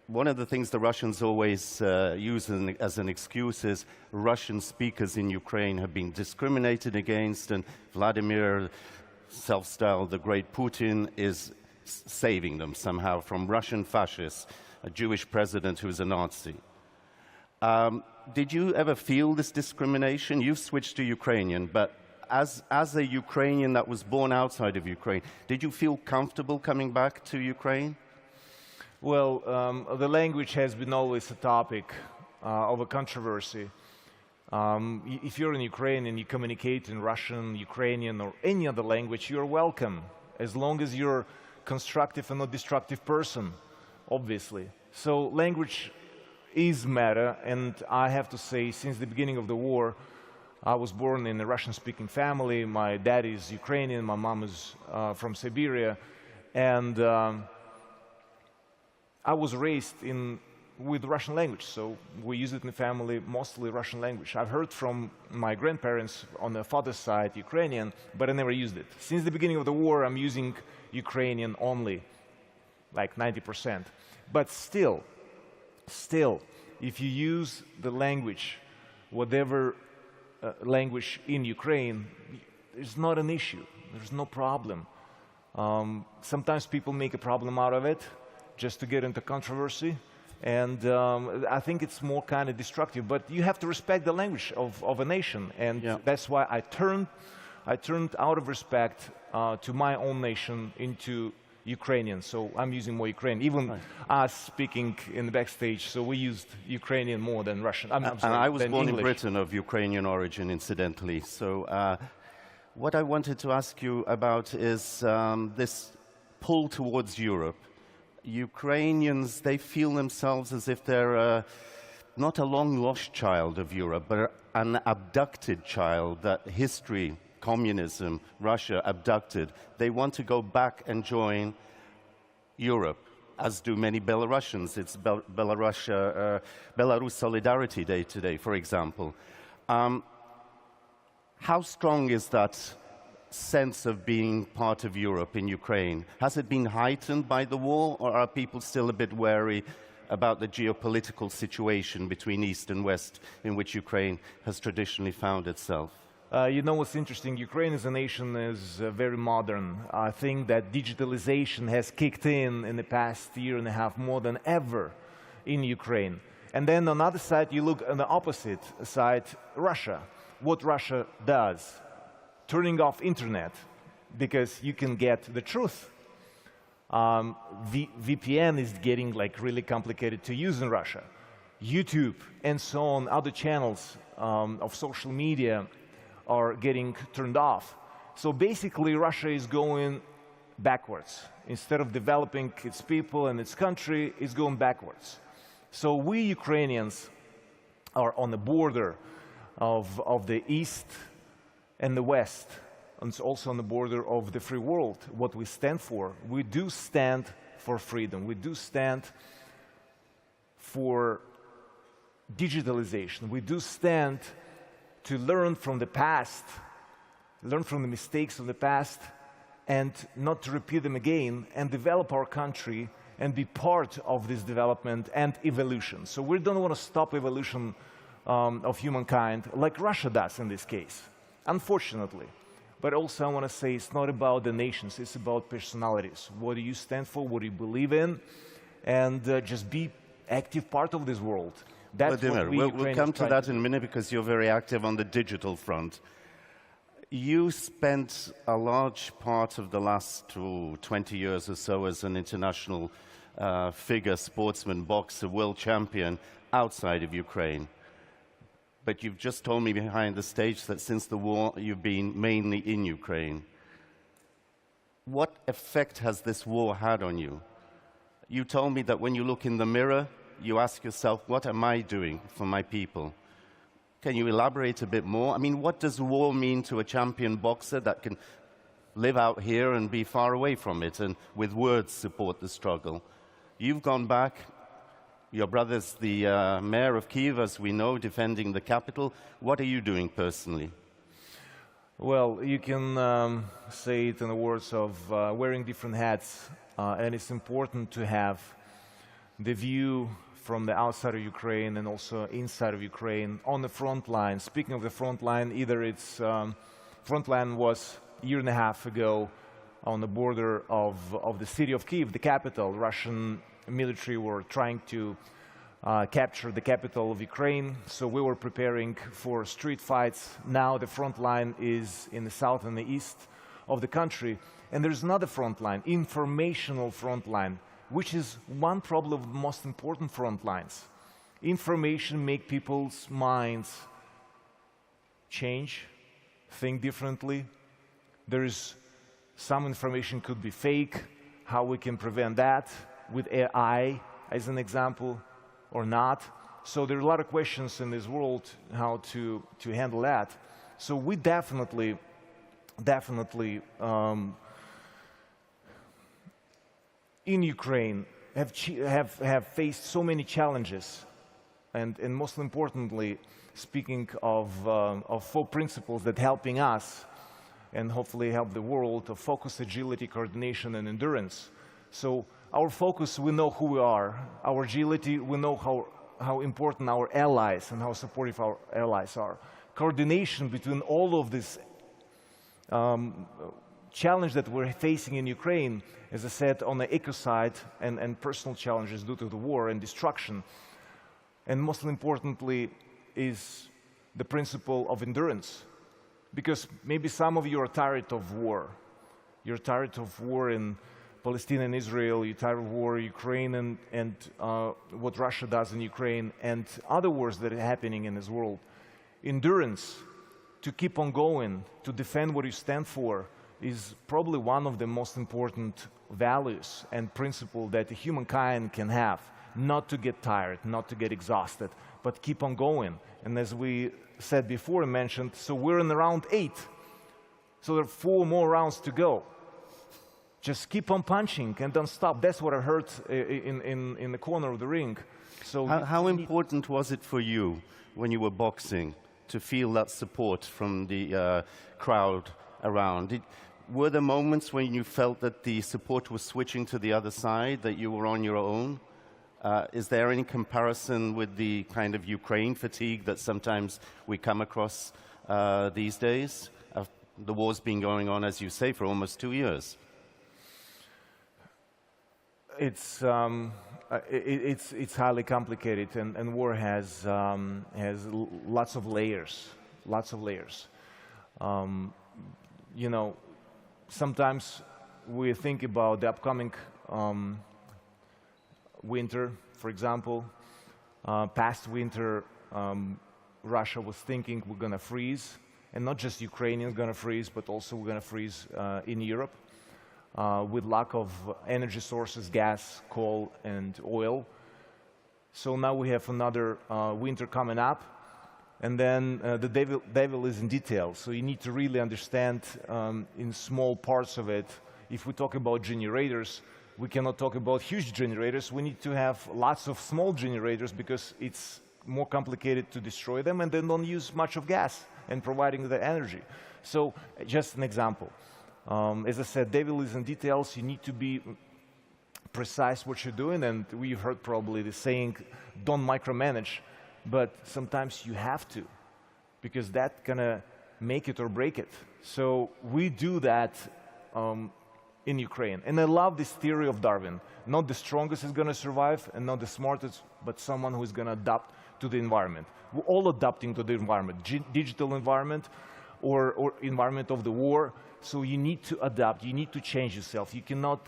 One of the things the Russians always use as an excuse is Russian speakers in Ukraine have been discriminated against, and Vladimir, self-styled the great Putin, is saving them somehow from Russian fascists, a Jewish president who is a Nazi. Did you ever feel this discrimination? You've switched to Ukrainian, but as a Ukrainian that was born outside of Ukraine, did you feel comfortable coming back to Ukraine? Well, the language has been always a topic of a controversy. If you're in Ukraine and you communicate in Russian, Ukrainian, or any other language, you're welcome, as long as you're a constructive and not destructive person, obviously. So language is matter, and I have to say, since the beginning of the war, I was born in a Russian-speaking family. My dad is Ukrainian, my mom is from Siberia, and I was raised with Russian language, so we use it in the family, mostly Russian language. I've heard from my grandparents on the father's side Ukrainian, but I never used it. Since the beginning of the war, I'm using Ukrainian only, like 90%. But still, if you use the language, whatever language in Ukraine, it's not an issue. There's no problem. Sometimes people make a problem out of it, just to get into controversy. And I think it's more kind of destructive. But you have to respect the language of a nation. And that's why I turned out of respect to my own nation into Ukrainian. So I'm using more Ukrainian. Even us speaking in the backstage, so we used Ukrainian more than Russian. I'm sorry, and I was born English. in Britain of Ukrainian origin, incidentally. So what I wanted to ask you about is this pull towards Europe. Ukrainians, they feel themselves as if they're not a long-lost child of Europe, but an abducted child that history, communism, Russia abducted. They want to go back and join Europe, as do many Belarusians. It's Belarus Solidarity Day today, for example. How strong is that sense of being part of Europe in Ukraine? Has it been heightened by the war, or are people still a bit wary about the geopolitical situation between East and West in which Ukraine has traditionally found itself? You know what's interesting? Ukraine as a nation is very modern. I think that digitalization has kicked in the past year and a half more than ever in Ukraine. And then on the other side, you look on the opposite side, Russia. What Russia does, turning off internet because you can get the truth. VPN is getting like really complicated to use in Russia. YouTube and so on, other channels of social media are getting turned off. So basically Russia is going backwards. Instead of developing its people and its country, it's going backwards. So we Ukrainians are on the border of the East and the West, and it's also on the border of the free world. What we stand for, we do stand for freedom. We do stand for digitalization. We do stand to learn from the past, learn from the mistakes of the past, and not to repeat them again, and develop our country and be part of this development and evolution. So we don't want to stop evolution of humankind like Russia does in this case, unfortunately. But also I want to say it's not about the nations, it's about personalities. What do you stand for, what do you believe in, and just be active part of this world. That's what we'll come to that in a minute because you're very active on the digital front. You spent a large part of the last 20 years or so as an international figure, sportsman, boxer, world champion outside of Ukraine. But you've just told me behind the stage that since the war you've been mainly in Ukraine. What effect has this war had on you? You told me that when you look in the mirror, you ask yourself, what am I doing for my people? Can you elaborate a bit more? I mean, what does war mean to a champion boxer that can live out here and be far away from it and with words support the struggle? You've gone back. Your brother's the mayor of Kyiv, as we know, defending the capital. What are you doing personally? Well, you can say it in the words of wearing different hats, and it's important to have the view from the outside of Ukraine and also inside of Ukraine on the front line. Speaking of the front line, either its front line was a year and a half ago on the border of the city of Kyiv, the capital. Russian military were trying to capture the capital of Ukraine, so we were preparing for street fights. Now the front line is in the south and the east of the country. And there's another front line, informational front line, which is one probably of the most important front lines. Information makes people's minds change, think differently. There is some information could be fake, how we can prevent that with AI as an example or not. So there are a lot of questions in this world how to handle that. So we definitely in Ukraine have faced so many challenges, and most importantly, speaking of 4 principles that helping us and hopefully help the world of focus, agility, coordination, and endurance. So our focus, we know who we are. Our agility, we know how important our allies and how supportive our allies are. Coordination between all of these challenge that we're facing in Ukraine, as I said, on the eco side and personal challenges due to the war and destruction, and most importantly, is the principle of endurance. Because maybe some of you are tired of war. You're tired of war in Palestine and Israel, you're tired of war in Ukraine and what Russia does in Ukraine and other wars that are happening in this world. Endurance, to keep on going, to defend what you stand for, is probably one of the most important values and principles that humankind can have. Not to get tired, not to get exhausted, but keep on going. And as we said before and mentioned, so we're in round 8. So there are 4 more rounds to go. Just keep on punching and don't stop. That's what I heard in the corner of the ring. So how important was it for you when you were boxing to feel that support from the crowd around? Were there moments when you felt that the support was switching to the other side, that you were on your own? Is there any comparison with the kind of Ukraine fatigue that sometimes we come across these days? The war's been going on, as you say, for almost 2 years. It's highly complicated, and war has lots of layers. You know, sometimes we think about the upcoming winter, for example. Past winter, Russia was thinking we're going to freeze, and not just Ukrainians going to freeze, but also we're going to freeze in Europe with lack of energy sources, gas, coal, and oil. So now we have another winter coming up, and then the devil is in detail. So you need to really understand in small parts of it. If we talk about generators, we cannot talk about huge generators. We need to have lots of small generators because it's more complicated to destroy them and then don't use much of gas and providing the energy. So just an example. As I said, devil is in details. You need to be precise what you're doing, and we've heard probably the saying, don't micromanage, but sometimes you have to, because that's gonna make it or break it. So we do that in Ukraine. And I love this theory of Darwin. Not the strongest is going to survive and not the smartest, but someone who is going to adapt to the environment. We're all adapting to the environment, digital environment or environment of the war. So you need to adapt, you need to change yourself. You cannot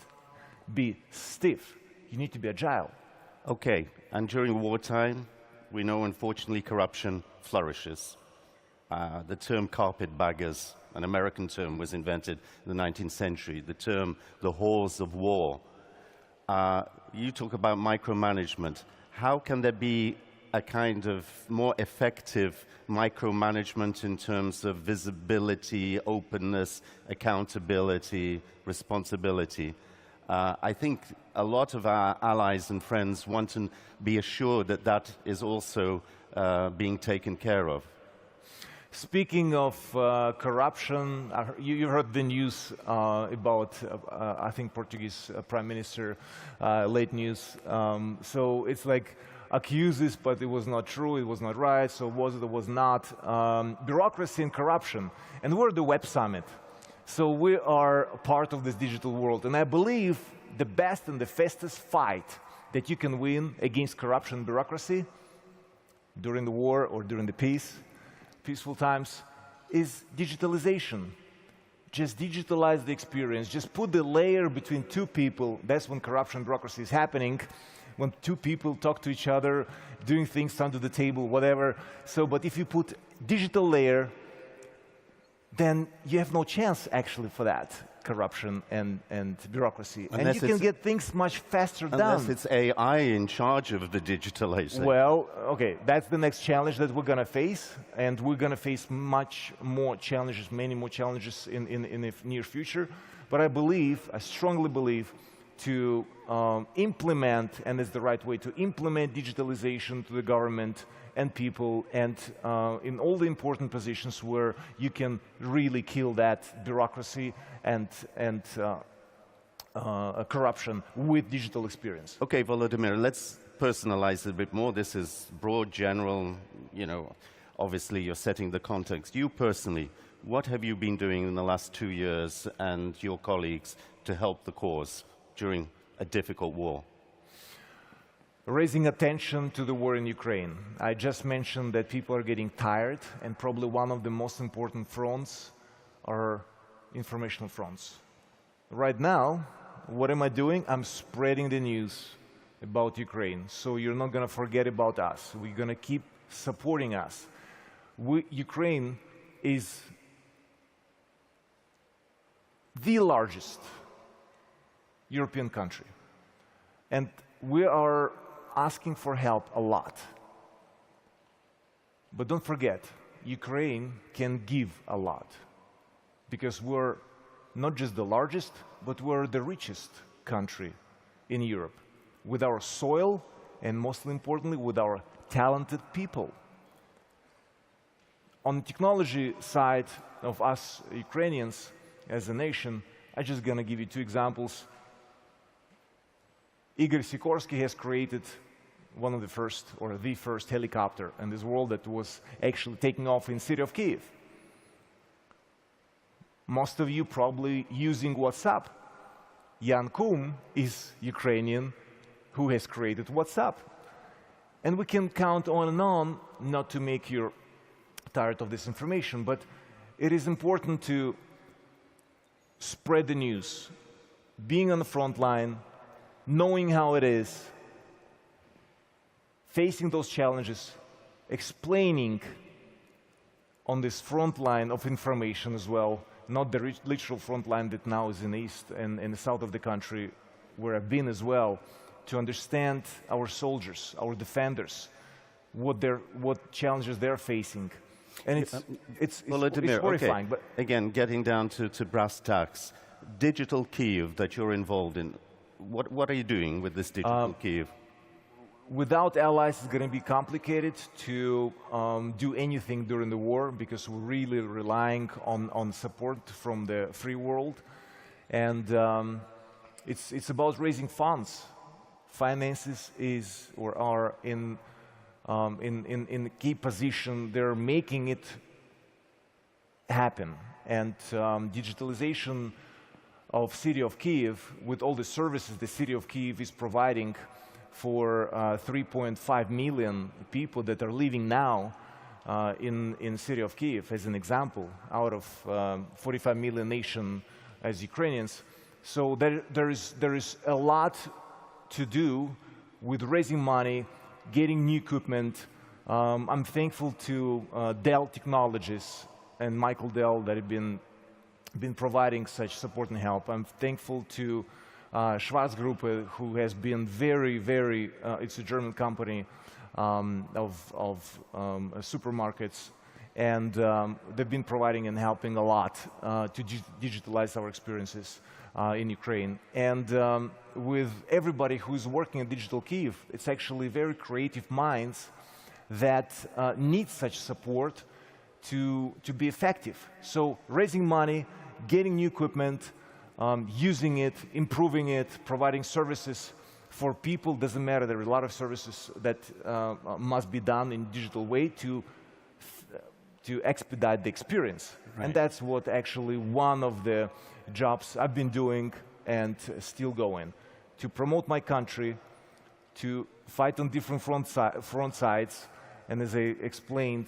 be stiff, you need to be agile. Okay, and during wartime, we know unfortunately corruption flourishes. The term carpetbaggers, an American term, was invented in the 19th century. The term the halls of war. You talk about micromanagement. How can there be a kind of more effective micromanagement in terms of visibility, openness, accountability, responsibility? I think a lot of our allies and friends want to be assured that that is also being taken care of. Speaking of corruption, you heard the news about, I think, Portuguese Prime Minister, late news. So it's like accuses, but it was not true, it was not right, so was it or was not. Bureaucracy and corruption. And we're the Web Summit. So we are part of this digital world. And I believe the best and the fastest fight that you can win against corruption and bureaucracy during the war or during the peaceful times, is digitalization. Just digitalize the experience. Just put the layer between two people. That's when corruption and bureaucracy is happening. When two people talk to each other, doing things under the table, whatever. So, but if you put digital layer, then you have no chance actually for that, corruption and bureaucracy. And you can get things much faster done. Unless it's AI in charge of the digitalization. Well, okay, that's the next challenge that we're going to face. And we're going to face much more challenges, many more challenges in the near future. But I strongly believe, to implement, and it's the right way to implement digitalization to the government and people, and in all the important positions where you can really kill that bureaucracy and corruption with digital experience. Okay, Volodymyr, let's personalize it a bit more. This is broad, general, you know, obviously you're setting the context. You personally, What have you been doing in the last 2 years and your colleagues to help the cause during a difficult war? Raising attention to the war in Ukraine. I just mentioned that people are getting tired, and probably one of the most important fronts are informational fronts. Right now, what am I doing? I'm spreading the news about Ukraine. So you're not going to forget about us. We're going to keep supporting us. Ukraine is the largest European country. And we are asking for help a lot. But don't forget, Ukraine can give a lot. Because we're not just the largest, but we're the richest country in Europe. With our soil, and most importantly, with our talented people. On the technology side of us Ukrainians, as a nation, I'm just going to give you two examples. Igor Sikorsky has created one of the first, or the first helicopter in this world that was actually taking off in the city of Kyiv. Most of you probably using WhatsApp. Jan Kum is Ukrainian who has created WhatsApp. And we can count on and on, not to make you tired of this information, but it is important to spread the news, being on the front line, knowing how it is, facing those challenges, explaining on this front line of information as well, not the literal front line that now is in the east and in the south of the country, where I've been as well, to understand our soldiers, our defenders, what challenges they're facing. And it's horrifying. Okay. But again, getting down to brass tacks, Digital Kyiv that you're involved in, what are you doing with this Digital Kyiv? Without allies, it's going to be complicated to do anything during the war, because we're really relying on support from the free world. And it's about raising funds. Finances are in a key position. They're making it happen. And digitalization of city of Kyiv, with all the services the city of Kyiv is providing for 3.5 million people that are living now in city of Kyiv, as an example, out of 45 million nation as Ukrainians. So there is a lot to do with raising money, getting new equipment. I'm thankful to Dell Technologies and Michael Dell that have been providing such support and help. I'm thankful to Schwarzgruppe, who has been very, it's a German company of supermarkets, and they've been providing and helping a lot to digitalize our experiences in Ukraine. And with everybody who's working at Digital Kyiv, it's actually very creative minds that need such support to be effective. So raising money, getting new equipment, using it, improving it, providing services for people, doesn't matter. There are a lot of services that must be done in a digital way to expedite the experience. Right. And that's what actually one of the jobs I've been doing and still going, to promote my country, to fight on different front sides, and as I explained,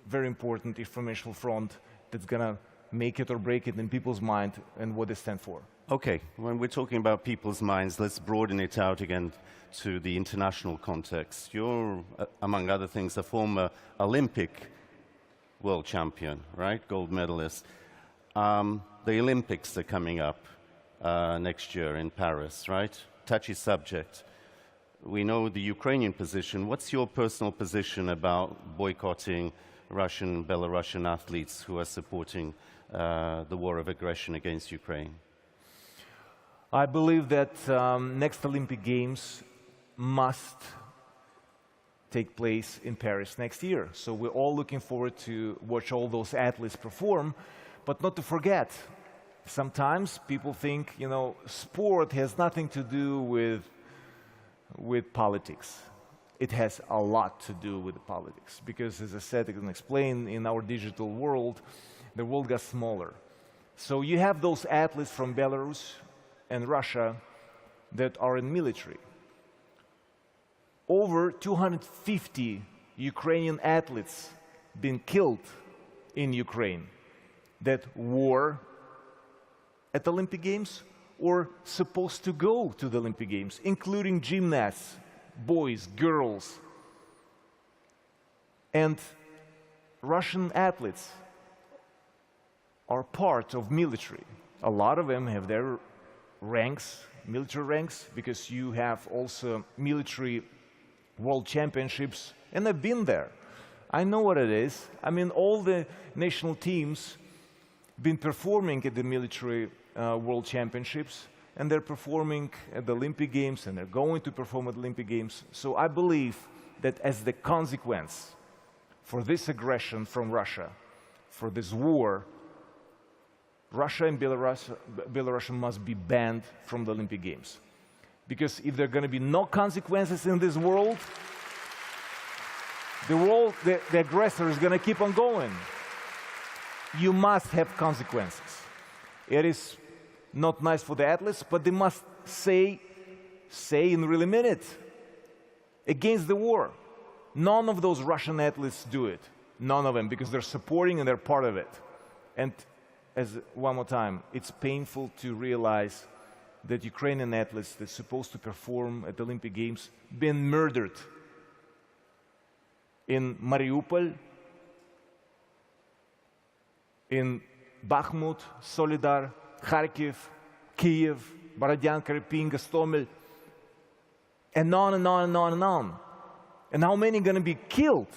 very important informational front that's going to make it or break it in people's mind and what they stand for. Okay, when we're talking about people's minds, let's broaden it out again to the international context. You're, among other things, a former Olympic world champion, right? Gold medalist. The Olympics are coming up next year in Paris, right? Touchy subject. We know the Ukrainian position. What's your personal position about boycotting Russian, Belarusian athletes who are supporting the war of aggression against Ukraine? I believe that next Olympic Games must take place in Paris next year. So we're all looking forward to watch all those athletes perform, but not to forget, sometimes people think, you know, sport has nothing to do with politics. It has a lot to do with politics, because as I said, I can explain, in our digital world, the world got smaller. So you have those athletes from Belarus and Russia that are in military. Over 250 Ukrainian athletes been killed in Ukraine that were at the Olympic Games or supposed to go to the Olympic Games, including gymnasts, boys, girls. And Russian athletes are part of military. A lot of them have their ranks, military ranks, because you have also military world championships, and I've been there. I know what it is. I mean, all the national teams been performing at the military world championships, and they're performing at the Olympic Games, and they're going to perform at the Olympic Games. So I believe that as the consequence for this aggression from Russia, for this war, Russia and Belarus must be banned from the Olympic Games. Because if there are going to be no consequences in this world, the aggressor is going to keep on going. You must have consequences. It is not nice for the athletes, but they must say and really mean it against the war. None of those Russian athletes do it. None of them, because they're supporting and they're part of it. And one more time, it's painful to realize that Ukrainian athletes that's supposed to perform at the Olympic Games been murdered in Mariupol, in Bakhmut, Solidar, Kharkiv, Kyiv, Borodyanka, Irpin, Gostomel, and on and on and on and on. And how many are going to be killed,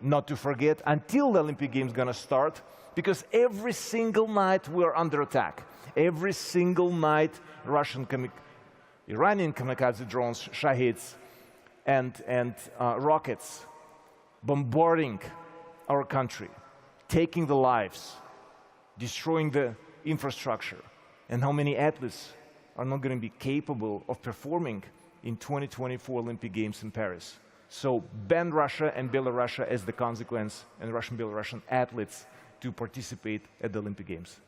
not to forget, until the Olympic Games going to start, because every single night we're under attack. Every single night, Iranian kamikaze drones, Shahids, and rockets bombarding our country, taking the lives, destroying the infrastructure. And how many athletes are not going to be capable of performing in 2024 Olympic Games in Paris? So ban Russia and Belarus as the consequence, and Russian Belarusian athletes to participate at the Olympic Games.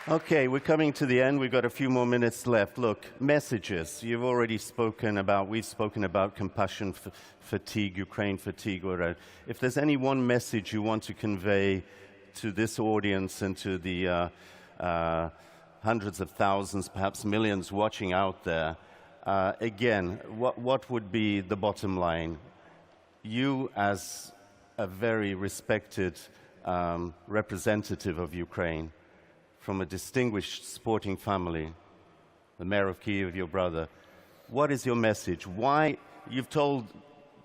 Okay, we're coming to the end. We've got a few more minutes left. Look, messages. You've already spoken about, we've spoken about compassion fatigue, Ukraine fatigue. Or, if there's any one message you want to convey to this audience and to the hundreds of thousands, perhaps millions watching out there, again, what would be the bottom line? You, as a very respected representative of Ukraine, from a distinguished sporting family, the mayor of Kyiv, your brother, what is your message? Why, you've told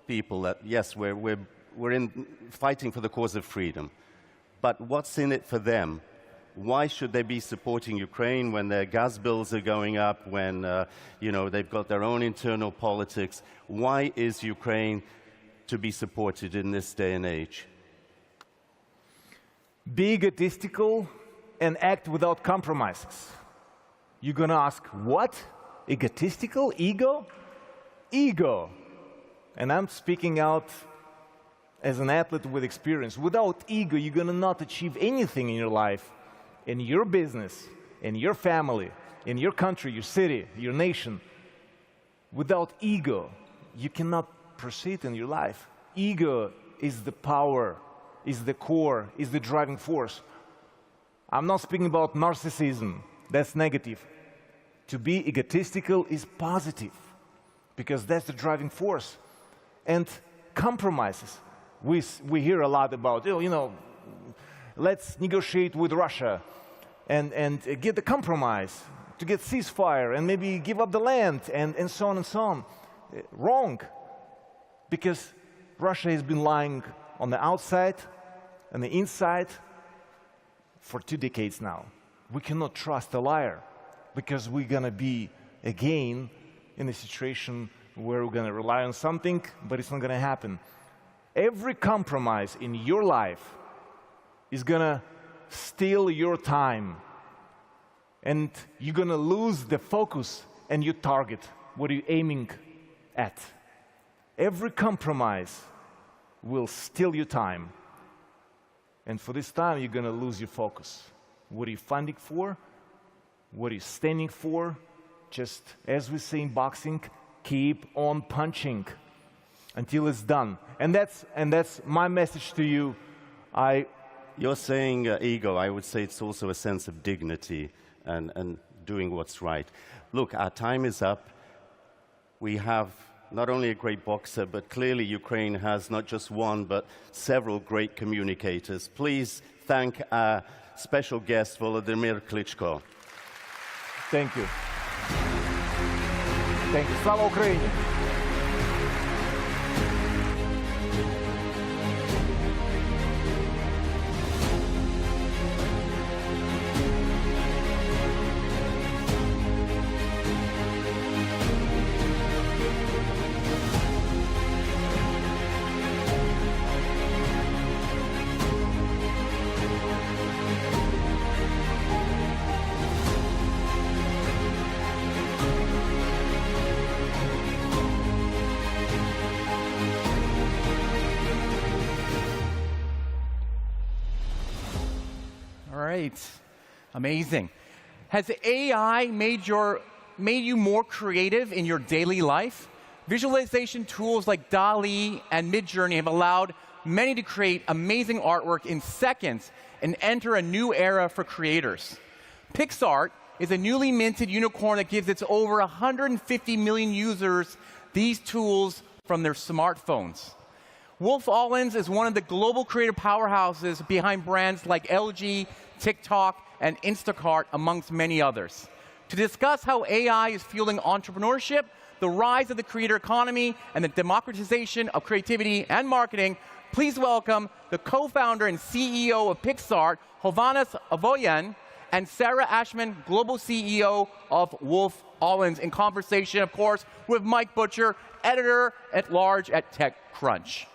people that, yes, we're fighting for the cause of freedom, but what's in it for them? Why should they be supporting Ukraine when their gas bills are going up, when they've got their own internal politics? Why is Ukraine to be supported in this day and age? Be egotistical and act without compromises. You're going to ask, what? Egotistical? Ego? Ego. And I'm speaking out as an athlete with experience. Without ego, you're going to not achieve anything in your life, in your business, in your family, in your country, your city, your nation. Without ego, you cannot proceed in your life. Ego is the power, is the core, is the driving force. I'm not speaking about narcissism. That's negative. To be egotistical is positive, because that's the driving force. And compromises. We hear a lot about, let's negotiate with Russia and get the compromise, to get ceasefire and maybe give up the land and so on and so on. Wrong. Because Russia has been lying on the outside and the inside for 2 decades now. We cannot trust a liar, because we're going to be, again, in a situation where we're going to rely on something, but it's not going to happen. Every compromise in your life is going to steal your time, and you're going to lose the focus and you target. What are you aiming at? Every compromise will steal your time. And for this time, you're going to lose your focus. What are you fighting for? What are you standing for? Just, as we say in boxing, keep on punching until it's done. And that's my message to you. You're saying ego. I would say it's also a sense of dignity and doing what's right. Look, our time is up. We have not only a great boxer, but clearly Ukraine has not just one, but several great communicators. Please thank our special guest, Volodymyr Klitschko. Thank you. Thank you. Slava Ukraini! Amazing. Has AI made you more creative in your daily life? Visualization tools like DALL-E and Midjourney have allowed many to create amazing artwork in seconds and enter a new era for creators. PixArt is a newly minted unicorn that gives its over 150 million users these tools from their smartphones. Wolf Allens is one of the global creative powerhouses behind brands like LG, TikTok, and Instacart, amongst many others. To discuss how AI is fueling entrepreneurship, the rise of the creator economy, and the democratization of creativity and marketing, please welcome the co-founder and CEO of PixArt, Hovhannes Avoyan, and Sarah Ashman, global CEO of Wolf Allens, in conversation, of course, with Mike Butcher, editor-at-large at TechCrunch.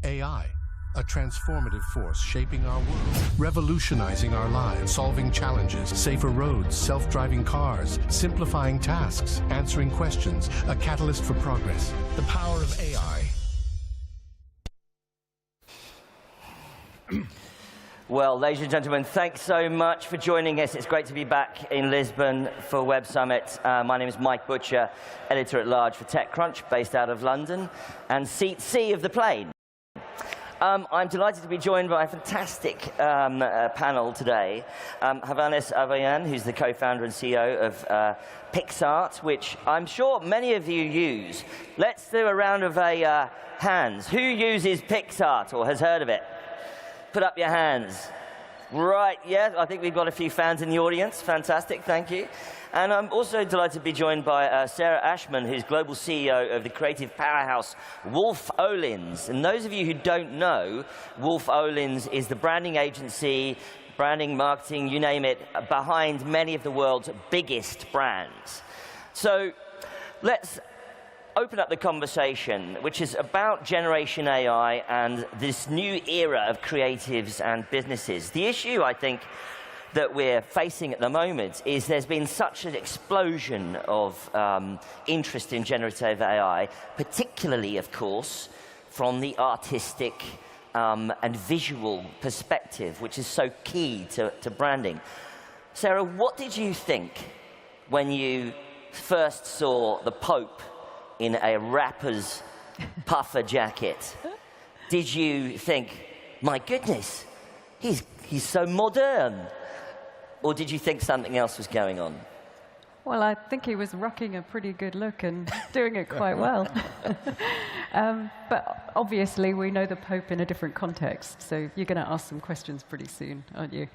AI, a transformative force shaping our world, revolutionizing our lives, solving challenges, safer roads, self-driving cars, simplifying tasks, answering questions, a catalyst for progress. The power of AI. Well, ladies and gentlemen, thanks so much for joining us. It's great to be back in Lisbon for Web Summit. My name is Mike Butcher, editor-at-large for TechCrunch, based out of London, and seat C of the plane. I'm delighted to be joined by a fantastic panel today. Hovhannes Avoyan, who's the co-founder and CEO of PixArt, which I'm sure many of you use. Let's do a round of hands. Who uses PixArt or has heard of it? Put up your hands. Right, yeah, I think we've got a few fans in the audience. Fantastic, thank you. And I'm also delighted to be joined by Sarah Ashman, who's global CEO of the creative powerhouse Wolf Allens. And those of you who don't know, Wolf Allens is the branding agency, branding, marketing, you name it, behind many of the world's biggest brands. So let's open up the conversation, which is about Generation AI and this new era of creatives and businesses. The issue, I think, that we're facing at the moment is there's been such an explosion of interest in generative AI, particularly, of course, from the artistic and visual perspective, which is so key to branding. Sarah, what did you think when you first saw the Pope in a rapper's puffer jacket? Did you think, my goodness, he's so modern? Or did you think something else was going on? Well, I think he was rocking a pretty good look and doing it quite well. But obviously, we know the Pope in a different context, so you're going to ask some questions pretty soon, aren't you?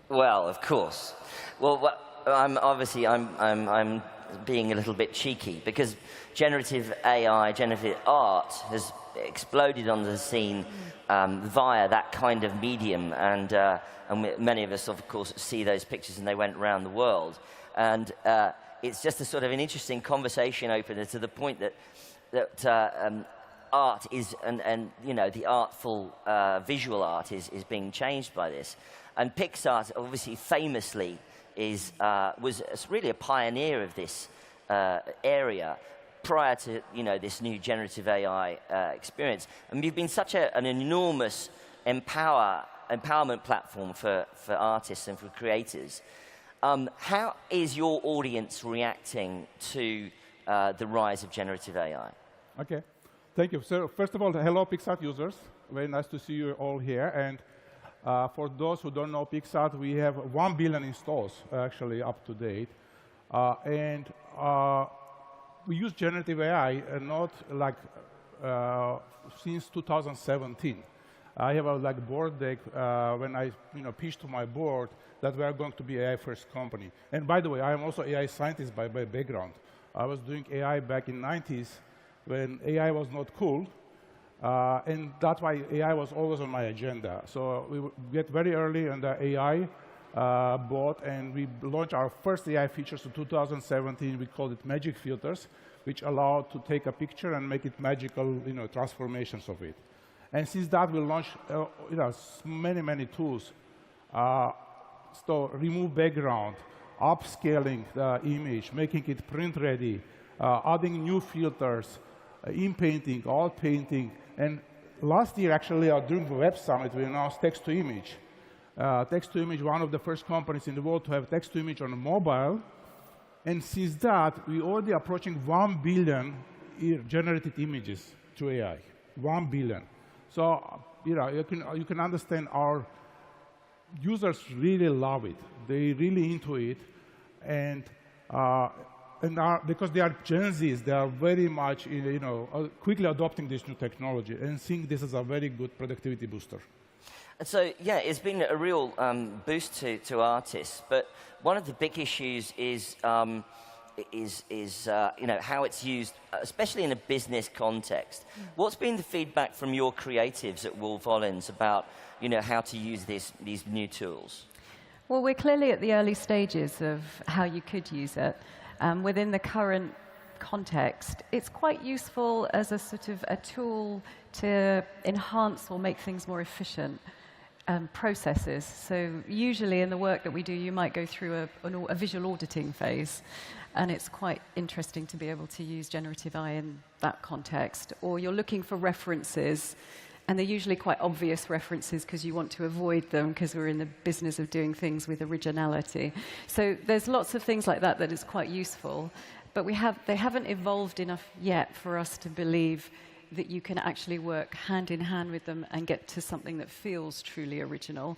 Well, of course. Well, I'm being a little bit cheeky, because generative AI, generative art, has exploded onto the scene via that kind of medium, and many of us, of course, see those pictures, and they went around the world. And it's just a sort of an interesting conversation opener, to the point that art is, and you know, the artful visual art is being changed by this. And Pixar, obviously, famously, was really a pioneer of this area prior to, you know, this new generative AI experience. And you've been such an enormous empowerment platform for artists and for creators. How is your audience reacting to the rise of generative AI? Okay, thank you. So first of all, hello Pixar users. Very nice to see you all here. And for those who don't know Pixar, we have 1 billion installs actually up to date. We use generative AI not like since 2017. I have a board deck when I pitched to my board that we are going to be AI first company. And by the way, I am also AI scientist by background. I was doing AI back in the 90s when AI was not cool. And that's why AI was always on my agenda. So we get very early on the AI boat, and we launched our first AI features in 2017. We called it magic filters, which allowed to take a picture and make it magical, transformations of it. And since that, we launched many tools. So remove background, upscaling the image, making it print ready, adding new filters, in-painting, alt-painting. And last year, actually, during the Web Summit, we announced text-to-image. Text-to-image, one of the first companies in the world to have text-to-image on mobile. And since that, we're already approaching 1 billion generated images through AI. 1 billion. So you can understand our users really love it. They're really into it. And because they are Gen Zs, they are very much quickly adopting this new technology and seeing this as a very good productivity booster. And so, yeah, it's been a real boost to artists. But one of the big issues is how it's used, especially in a business context. What's been the feedback from your creatives at Wolf Ollins about how to use these new tools? Well, we're clearly at the early stages of how you could use it. Within the current context, it's quite useful as a sort of a tool to enhance or make things more efficient. Processes. So usually in the work that we do, you might go through a visual auditing phase, and it's quite interesting to be able to use generative AI in that context. Or you're looking for references, and they're usually quite obvious references because you want to avoid them because we're in the business of doing things with originality. So there's lots of things like that is quite useful, but they haven't evolved enough yet for us to believe that you can actually work hand in hand with them and get to something that feels truly original.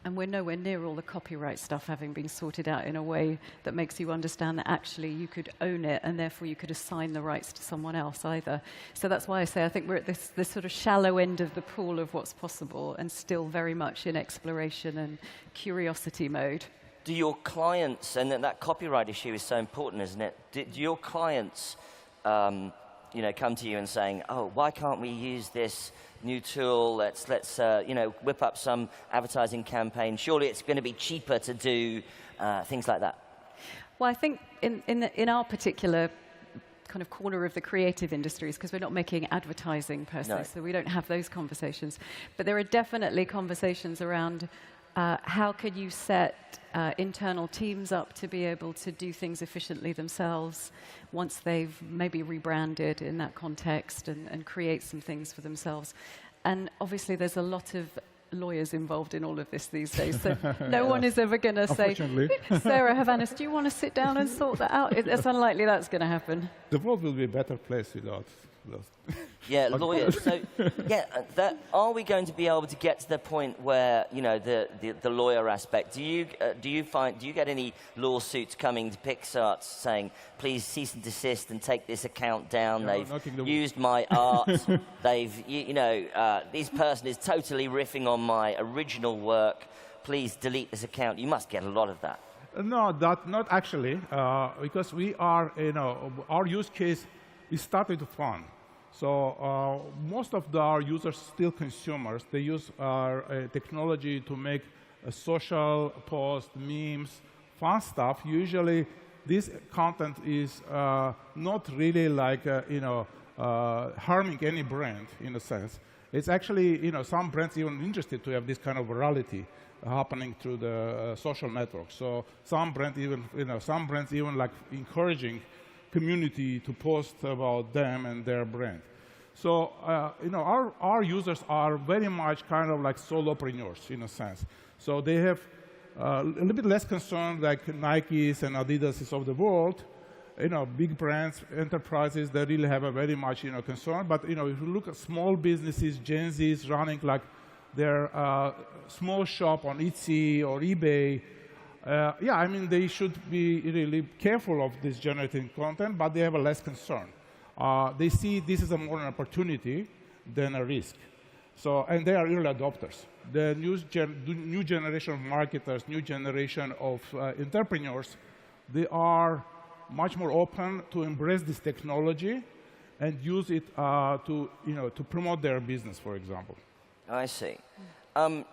And we're nowhere near all the copyright stuff having been sorted out in a way that makes you understand that actually you could own it and therefore you could assign the rights to someone else either. So that's why I say I think we're at this sort of shallow end of the pool of what's possible and still very much in exploration and curiosity mode. Do your clients, and that copyright issue is so important, isn't it? Do your clients come to you and saying, oh, why can't we use this new tool? Let's whip up some advertising campaign. Surely it's going to be cheaper to do things like that. Well, I think in our particular kind of corner of the creative industries, because we're not making advertising per se, so we don't have those conversations. But there are definitely conversations around how could you set internal teams up to be able to do things efficiently themselves once they've maybe rebranded in that context and create some things for themselves. And obviously there's a lot of lawyers involved in all of this these days, so no one is ever going to say, Sarah Havanis, do you want to sit down and sort that out? It's unlikely that's going to happen. The world will be a better place without those. Yeah, lawyers. So, are we going to be able to get to the point where the lawyer aspect? Do you get any lawsuits coming to Pixar saying, please cease and desist and take this account down? They've used my art. This person is totally riffing on my original work. Please delete this account. You must get a lot of that. No, not actually, because we are, our use case is started with fun. So most of our users still consumers. They use our technology to make a social posts, memes, fun stuff. Usually, this content is not really like harming any brand in a sense. It's actually, some brands even interested to have this kind of virality happening through the social network. So some brands even like encouraging community to post about them and their brand. So our users are very much kind of like solopreneurs in a sense. So they have a little bit less concern like Nikes and Adidas of the world. Big brands, enterprises, they really have a very much concern. But if you look at small businesses, Gen Zs running like their small shop on Etsy or eBay, yeah, I mean they should be really careful of this generating content, but they have a less concern. They see this is more an opportunity than a risk. So, and they are early adopters. The new generation of marketers, new generation of entrepreneurs, they are much more open to embrace this technology and use it to promote their business, for example. I see. Do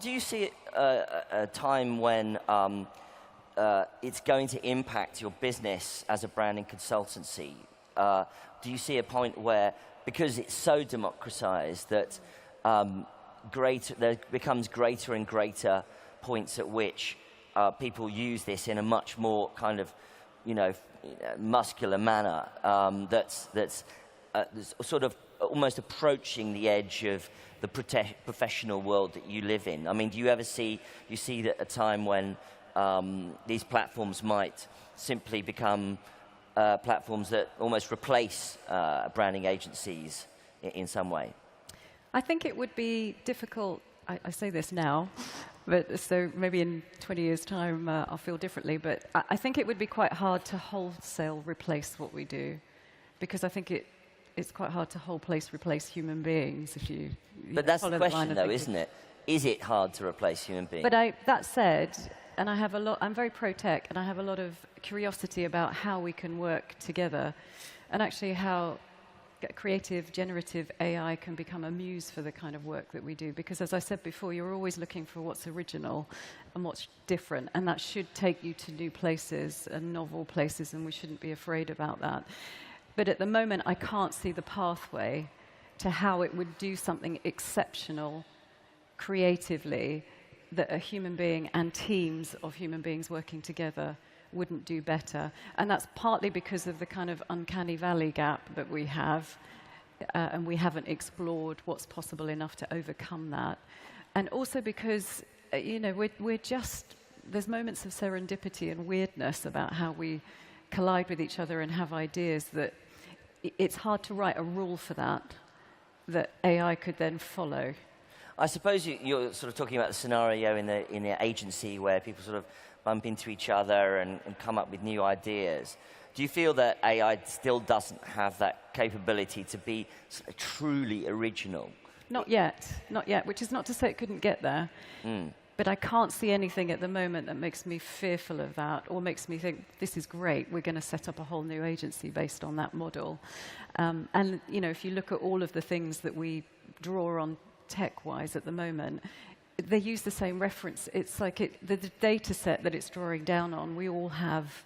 you see a time when it's going to impact your business as a branding consultancy? Do you see a point where, because it's so democratized, that there becomes greater and greater points at which people use this in a much more kind of, muscular manner that's sort of almost approaching the edge of the professional world that you live in? I mean, do you see that a time when these platforms might simply become platforms that almost replace branding agencies in some way? I think it would be difficult. I say this now, but so maybe in 20 years' time I'll feel differently. But I think it would be quite hard to wholesale replace what we do, because I think it's quite hard to replace human beings if you. But that's the question, though, isn't it? Is it hard to replace human beings? But that said, and I'm very pro-tech, and I have a lot of curiosity about how we can work together, and actually how creative, generative AI can become a muse for the kind of work that we do. Because as I said before, you're always looking for what's original and what's different, and that should take you to new places and novel places, and we shouldn't be afraid about that. But at the moment, I can't see the pathway to how it would do something exceptional creatively that a human being and teams of human beings working together wouldn't do better. And that's partly because of the kind of uncanny valley gap that we have, and we haven't explored what's possible enough to overcome that. And also because, there's moments of serendipity and weirdness about how we collide with each other and have ideas that it's hard to write a rule for that AI could then follow. I suppose you're sort of talking about the scenario in the agency where people sort of bump into each other and come up with new ideas. Do you feel that AI still doesn't have that capability to be sort of truly original? Not yet, which is not to say it couldn't get there. But I can't see anything at the moment that makes me fearful of that, or makes me think, this is great, we're going to set up a whole new agency based on that model. And if you look at all of the things that we draw on tech-wise at the moment, they use the same reference. It's like the data set that it's drawing down on, we all have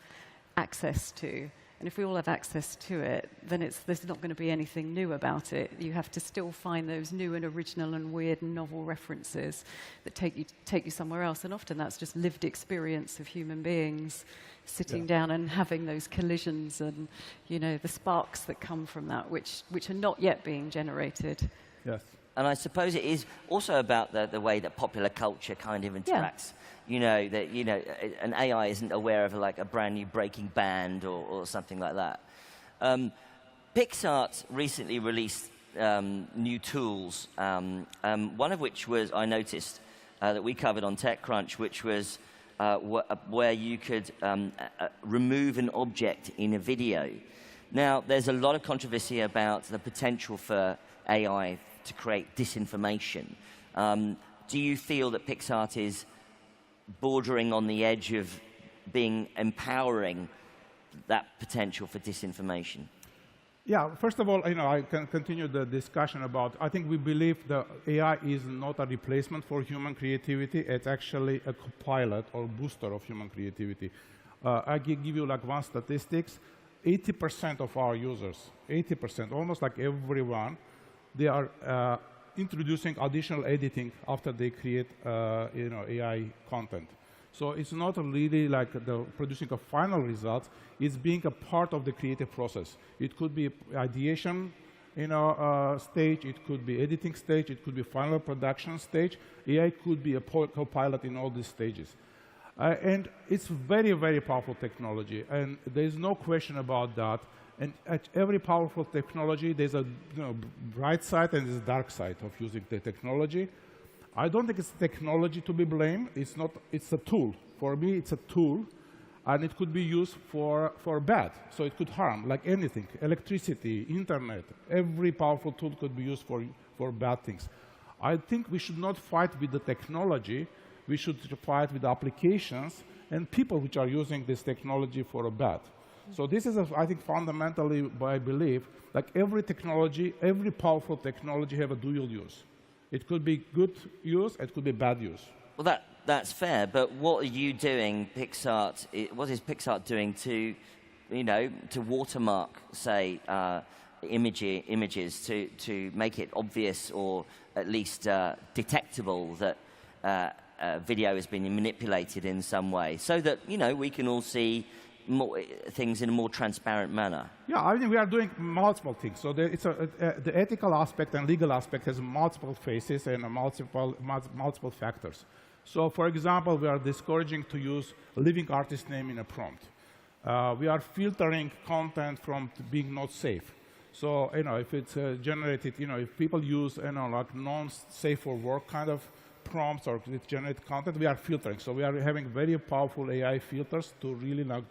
access to. And if we all have access to it, then there's not going to be anything new about it. You have to still find those new and original and weird and novel references that take you somewhere else. And often that's just lived experience of human beings sitting down and having those collisions and, the sparks that come from that, which are not yet being generated. Yes. And I suppose it is also about the way that popular culture kind of interacts. An AI isn't aware of like a brand new breaking band or something like that. PixArt recently released new tools, one of which was, I noticed, that we covered on TechCrunch, which was where you could remove an object in a video. Now, there's a lot of controversy about the potential for AI to create disinformation. Do you feel that PixArt is bordering on the edge of being empowering that potential for disinformation? Yeah, first of all, I can continue the discussion about, I think we believe the AI is not a replacement for human creativity. It's actually a copilot or booster of human creativity. I give you like one statistics. 80% of our users, 80%, almost like everyone, they are introducing additional editing after they create AI content. So it's not really like the producing a final result, it's being a part of the creative process. It could be ideation stage, it could be editing stage, it could be final production stage. AI could be a co-pilot in all these stages. And it's very, very powerful technology, and there's no question about that. And at every powerful technology, there's a bright side and there's a dark side of using the technology. I don't think it's technology to be blamed. It's not. It's a tool. For me, it's a tool, and it could be used for bad. So it could harm, like anything. Electricity, internet, every powerful tool could be used for bad things. I think we should not fight with the technology. We should fight with the applications and people which are using this technology for a bad. So this is, I think, fundamentally, I believe, like every technology, every powerful technology have a dual use. It could be good use, it could be bad use. Well, that's fair, but what are you doing, Pixart? What is Pixart doing to, to watermark, say, images to make it obvious or at least detectable that video has been manipulated in some way, so that we can all see things in a more transparent manner? Yeah, I think we are doing multiple things. So the ethical aspect and legal aspect has multiple phases and multiple factors. So, for example, we are discouraging to use living artist name in a prompt. We are filtering content from being not safe. So, if it's generated, if people use, like non-safe for work kind of prompts or it generate content, we are filtering. So we are having very powerful AI filters to really not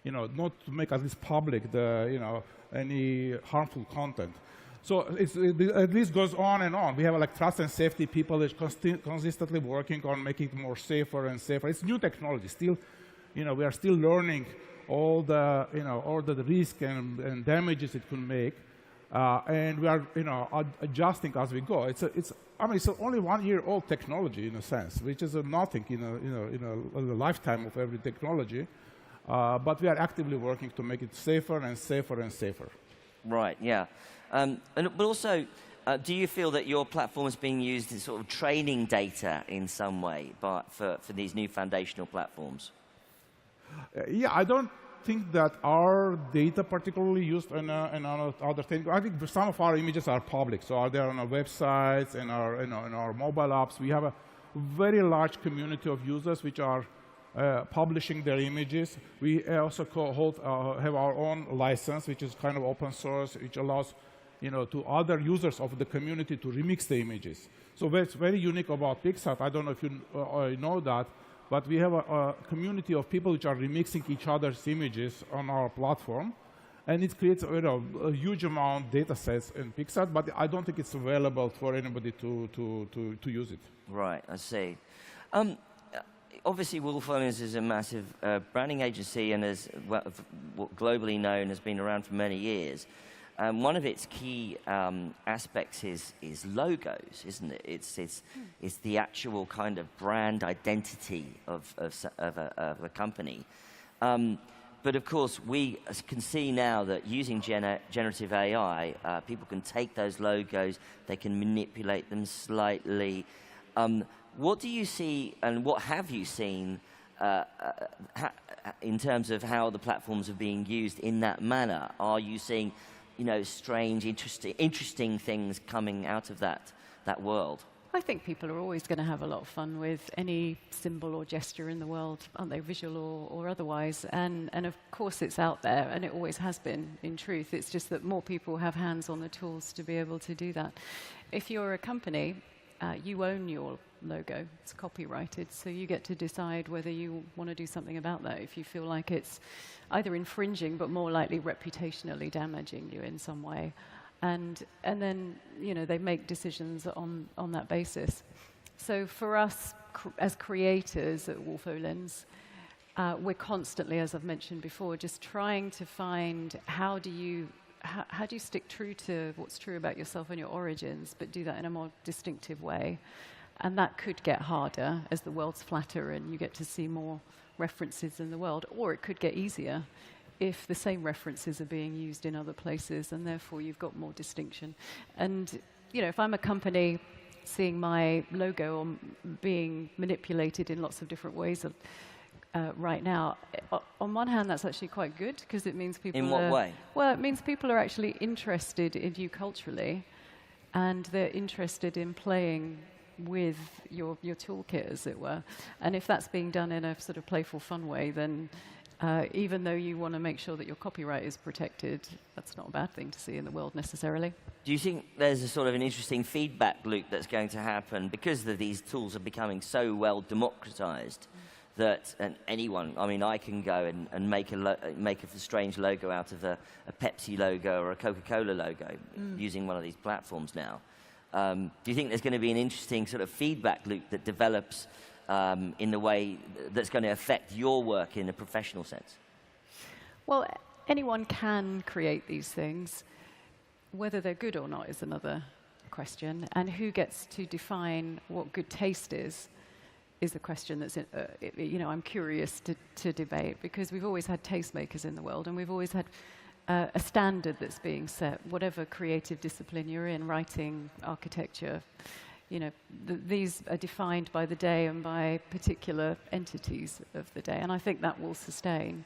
to make at least public any harmful content. So it at least goes on and on. We have like trust and safety people that consistently working on making it more safer and safer. It's new technology. Still, we are still learning all the risk and damages it can make. And we are, adjusting as we go. It's only 1 year old technology in a sense, which is nothing in a lifetime of every technology. But we are actively working to make it safer and safer and safer. Right. Yeah. But also, do you feel that your platform is being used as sort of training data in some way, for these new foundational platforms? Yeah, I don't think that our data particularly used in other things. I think some of our images are public, so are there on our websites and in our mobile apps. We have a very large community of users which are publishing their images. We also have our own license, which is kind of open source, which allows to other users of the community to remix the images. So what's very unique about Pixart, I don't know if you know that, but we have a community of people which are remixing each other's images on our platform, and it creates a huge amount of data sets in Pixart, but I don't think it's available for anybody to use it. Right, I see. Obviously, Wolf Olins is a massive branding agency and is globally known, has been around for many years. One of its key aspects is logos, isn't it? It's the actual kind of brand identity of a company. But of course, we can see now that using generative AI, people can take those logos, they can manipulate them slightly. What do you see, and what have you seen in terms of how the platforms are being used in that manner? Are you seeing strange, interesting things coming out of that world? I think people are always going to have a lot of fun with any symbol or gesture in the world, aren't they, visual or otherwise? And of course it's out there, and it always has been, in truth. It's just that more people have hands on the tools to be able to do that. If you're a company, you own your logo. It's copyrighted, so you get to decide whether you want to do something about that if you feel like it's either infringing but more likely reputationally damaging you in some way. And then they make decisions on that basis. So for us as creators at Wolf Olins, we're constantly, as I've mentioned before, just trying to find how do you stick true to what's true about yourself and your origins, but do that in a more distinctive way. And that could get harder as the world's flatter and you get to see more references in the world, or it could get easier if the same references are being used in other places, and therefore you've got more distinction. And if I'm a company seeing my logo being manipulated in lots of different ways right now, on one hand, that's actually quite good, because it means people In what way? Well, it means people are actually interested in you culturally, and they're interested in playing with your toolkit, as it were. And if that's being done in a sort of playful, fun way, then even though you want to make sure that your copyright is protected, that's not a bad thing to see in the world necessarily. Do you think there's a sort of an interesting feedback loop that's going to happen because these tools are becoming so well democratized that anyone, I mean, I can go and make a strange logo out of a Pepsi logo or a Coca-Cola logo using one of these platforms now. Do you think there's going to be an interesting sort of feedback loop that develops in the way that's going to affect your work in a professional sense? Well, anyone can create these things. Whether they're good or not is another question. And who gets to define what good taste is the question that's, I'm curious to debate, because we've always had tastemakers in the world, and we've always had a standard that's being set, whatever creative discipline you're in, writing, architecture. These are defined by the day and by particular entities of the day, and I think that will sustain.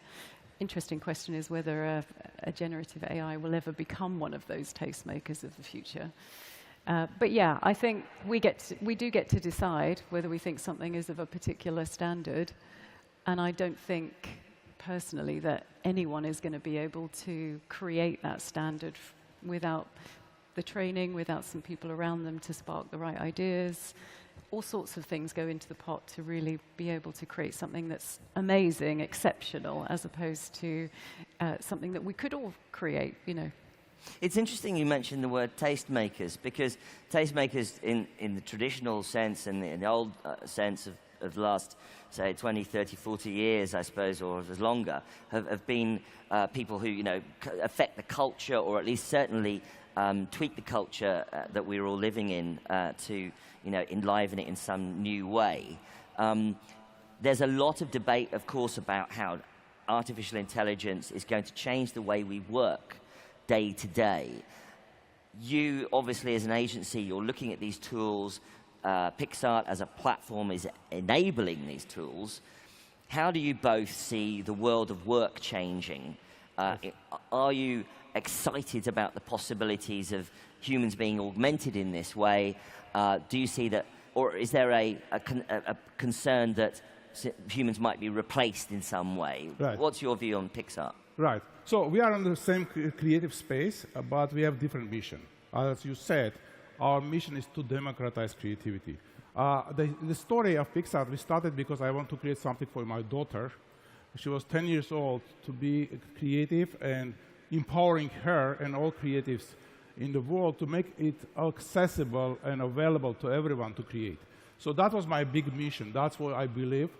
Interesting question is whether a generative AI will ever become one of those tastemakers of the future. But yeah, I think we do get to decide whether we think something is of a particular standard, and I don't think personally that anyone is going to be able to create that standard without the training, without some people around them to spark the right ideas. All sorts of things go into the pot to really be able to create something that's amazing, exceptional, as opposed to something that we could all create, It's interesting you mentioned the word tastemakers, because tastemakers in the traditional sense and in the old sense of the last, say, 20, 30, 40 years, I suppose, or as longer, have been people who, affect the culture, or at least certainly tweak the culture that we're all living in to, enliven it in some new way. There's a lot of debate, of course, about how artificial intelligence is going to change the way we work day to day. You, obviously, as an agency, you're looking at these tools. Pixart as a platform is enabling these tools. How do you both see the world of work changing? Are you excited about the possibilities of humans being augmented in this way? Do you see that, or is there a concern that humans might be replaced in some way? Right. What's your view on Pixar? Right. So we are in the same creative space, but we have different mission. As you said, our mission is to democratize creativity. The story of Pixar, we started because I want to create something for my daughter. She was 10 years old, to be creative and empowering her and all creatives in the world to make it accessible and available to everyone to create. So that was my big mission. That's what I believe.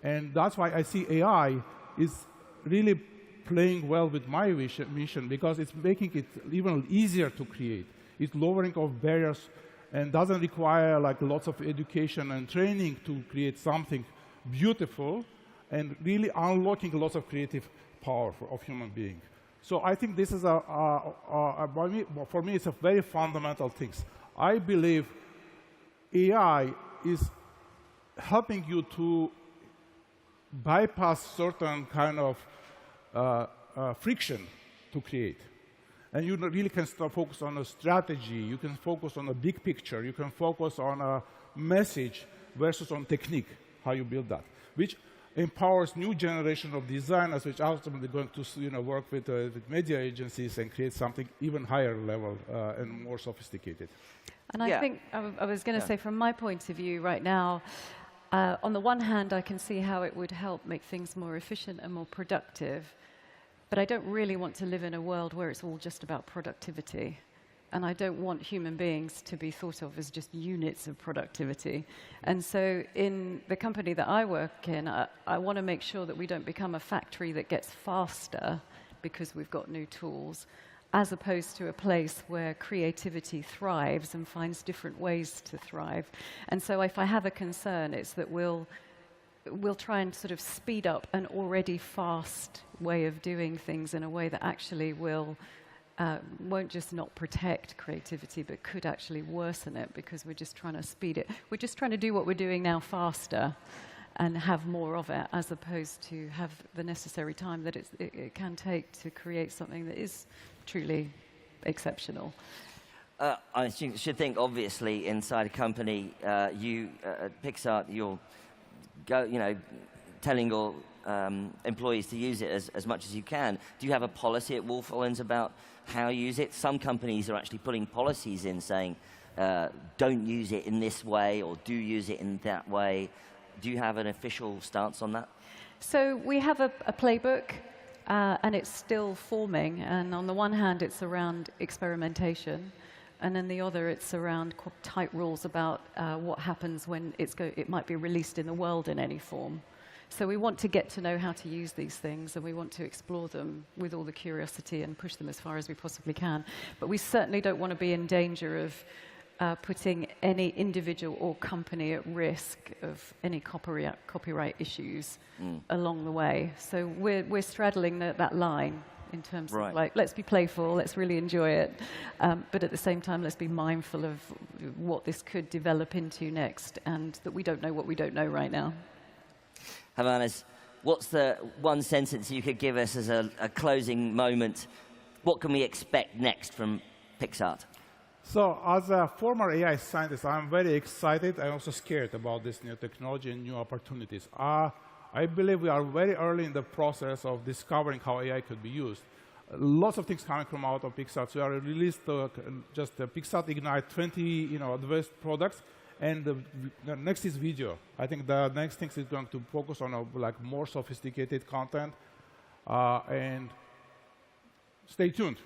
And that's why I see AI is really playing well with my mission, because it's making it even easier to create. It's lowering of barriers and doesn't require lots of education and training to create something beautiful, and really unlocking lots of creative power of human beings. So I think this is for me, it's a very fundamental thing. I believe AI is helping you to bypass certain kind of friction to create. And you really can focus on a strategy, you can focus on a big picture, you can focus on a message versus on technique, how you build that, which empowers new generation of designers, which ultimately going to work with media agencies and create something even higher level and more sophisticated. And I think, I was going to say, from my point of view right now, on the one hand, I can see how it would help make things more efficient and more productive. But I don't really want to live in a world where it's all just about productivity. And I don't want human beings to be thought of as just units of productivity. And so in the company that I work in, I want to make sure that we don't become a factory that gets faster because we've got new tools, as opposed to a place where creativity thrives and finds different ways to thrive. And so if I have a concern, it's that we'll we'll try and sort of speed up an already fast way of doing things in a way that actually won't just not protect creativity, but could actually worsen it, because we're just trying to speed it. We're just trying to do what we're doing now faster and have more of it, as opposed to have the necessary time that it can take to create something that is truly exceptional. I should think, obviously, inside a company, you at Pixar, you're telling your employees to use it as much as you can. Do you have a policy at Wolf Owens about how you use it? Some companies are actually putting policies in saying, don't use it in this way, or do use it in that way. Do you have an official stance on that? So we have a playbook, and it's still forming. And on the one hand, it's around experimentation. And then the other, it's around tight rules about what happens when it might be released in the world in any form. So we want to get to know how to use these things, and we want to explore them with all the curiosity and push them as far as we possibly can. But we certainly don't want to be in danger of putting any individual or company at risk of any copyright issues along the way. So we're straddling that line in terms of, like, let's be playful, let's really enjoy it, but at the same time, let's be mindful of what this could develop into next, and that we don't know what we don't know right now. Hovhannes, what's the one sentence you could give us as a closing moment? What can we expect next from Pixar? So, as a former AI scientist, I'm very excited. I'm also scared about this new technology and new opportunities. I believe we are very early in the process of discovering how AI could be used. Lots of things coming from out of Pixar. So we are released just Pixar Ignite 20 advanced products, and the next is video. I think the next thing is going to focus on like more sophisticated content, and stay tuned.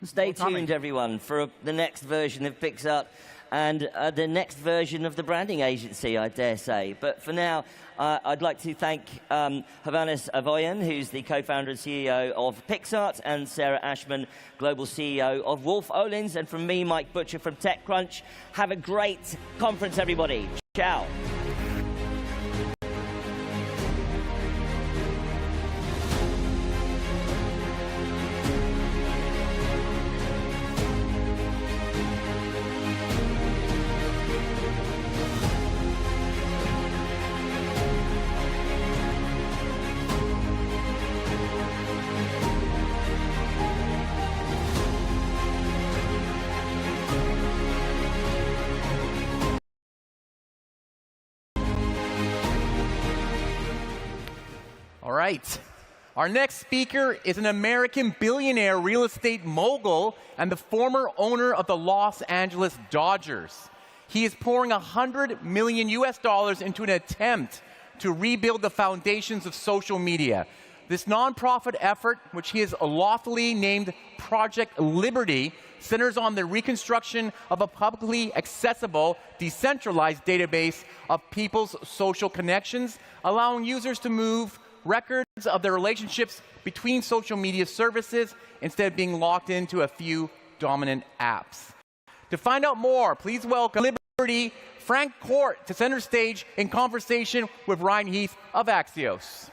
Stay tuned, everyone, for the next version of Pixar and the next version of the branding agency, I dare say. But for now, I'd like to thank Hovhannes Avoyan, who's the co-founder and CEO of Pixar, and Sarah Ashman, global CEO of Wolf Owens, and from me, Mike Butcher from TechCrunch. Have a great conference, everybody. Ciao. All right. Our next speaker is an American billionaire real estate mogul and the former owner of the Los Angeles Dodgers. He is pouring $100 million into an attempt to rebuild the foundations of social media. This nonprofit effort, which he has lawfully named Project Liberty, centers on the reconstruction of a publicly accessible, decentralized database of people's social connections, allowing users to move records of their relationships between social media services instead of being locked into a few dominant apps. To find out more, please welcome Liberty Frank Court to center stage in conversation with Ryan Heath of Axios.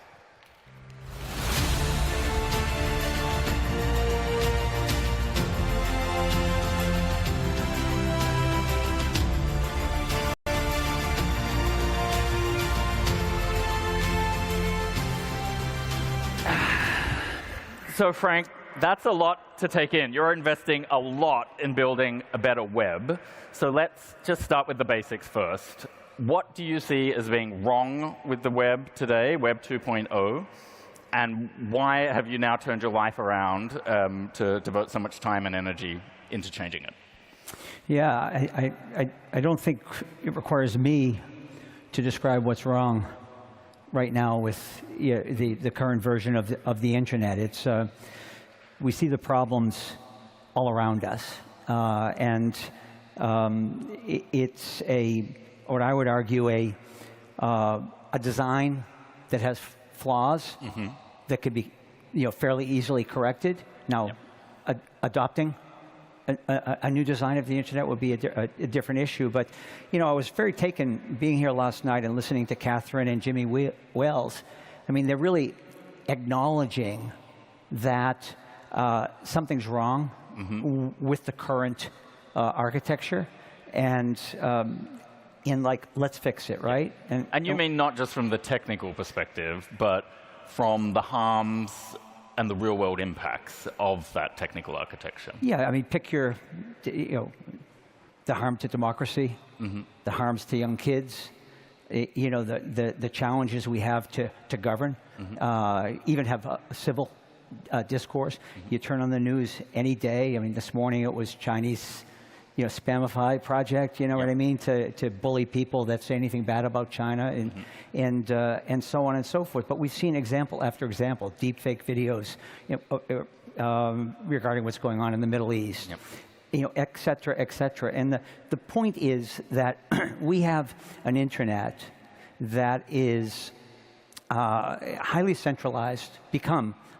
So Frank, that's a lot to take in. You're investing a lot in building a better web. So let's just start with the basics first. What do you see as being wrong with the web today, Web 2.0? And why have you now turned your life around to devote so much time and energy into changing it? Yeah, I don't think it requires me to describe what's wrong right now with the current version of the internet. It's we see the problems all around us, and it's what I would argue a design that has flaws that could be fairly easily corrected. Now, adopting a new design of the internet would be a different issue. But I was very taken being here last night and listening to Catherine and Jimmy Wales. I mean, they're really acknowledging that something's wrong with the current architecture, and let's fix it, right? And you mean not just from the technical perspective, but from the harms and the real-world impacts of that technical architecture. Yeah, I mean, pick the harm to democracy, the harms to young kids, the challenges we have to govern, even have a civil discourse. You turn on the news any day. I mean, this morning it was Chinese, spamify project. What I mean, to bully people that say anything bad about China, and so on and so forth. But we've seen example after example, deepfake videos, regarding what's going on in the Middle East. Et cetera, et cetera. And the point is that we have an internet that is highly centralized,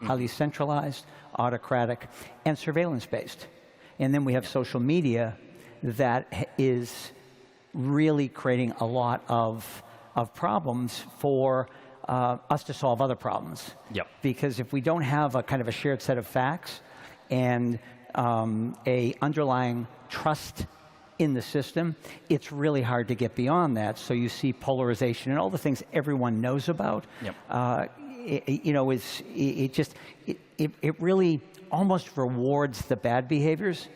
highly centralized, autocratic, and surveillance-based. And then we have social media that is really creating a lot of problems for us to solve other problems. Because if we don't have a kind of a shared set of facts and a underlying trust in the system, it's really hard to get beyond that. So you see polarization and all the things everyone knows about. It really almost rewards the bad behaviors,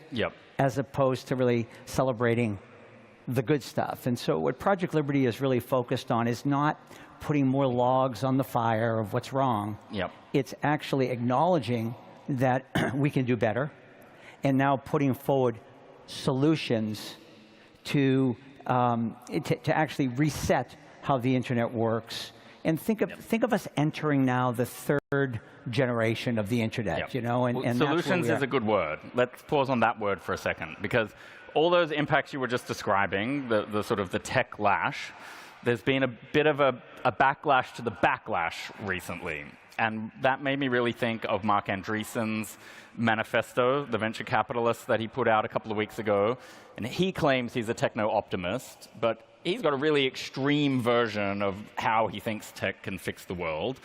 as opposed to really celebrating the good stuff. And so what Project Liberty is really focused on is not putting more logs on the fire of what's wrong. It's actually acknowledging that we can do better, and now putting forward solutions to actually reset how the internet works. And think of us entering now the third generation of the internet, and solutions is a good word. Let's pause on that word for a second, because all those impacts you were just describing, the sort of the tech lash, there's been a bit of a backlash to the backlash recently. And that made me really think of Mark Andreessen's manifesto, the venture capitalist that he put out a couple of weeks ago. And he claims he's a techno-optimist, but he's got a really extreme version of how he thinks tech can fix the world.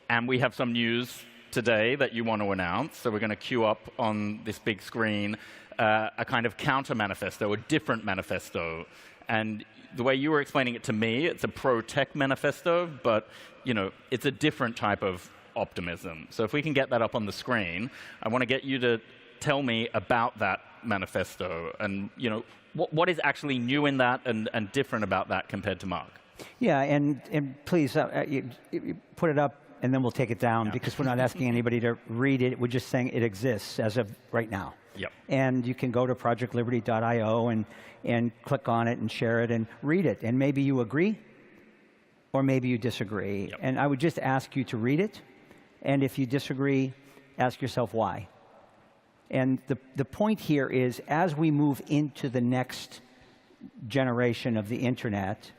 And we have some news today that you want to announce. So we're going to queue up on this big screen a kind of counter-manifesto, a different manifesto. And the way you were explaining it to me, it's a pro-tech manifesto, but it's a different type of optimism. So if we can get that up on the screen, I want to get you to tell me about that manifesto and what is actually new in that and different about that compared to Mark. Yeah, and please you put it up and then we'll take it down, because we're not asking anybody to read it. We're just saying it exists as of right now. And you can go to projectliberty.io and click on it and share it and read it. And maybe you agree, or maybe you disagree. And I would just ask you to read it. And if you disagree, ask yourself why. And the point here is, as we move into the next generation of the internet,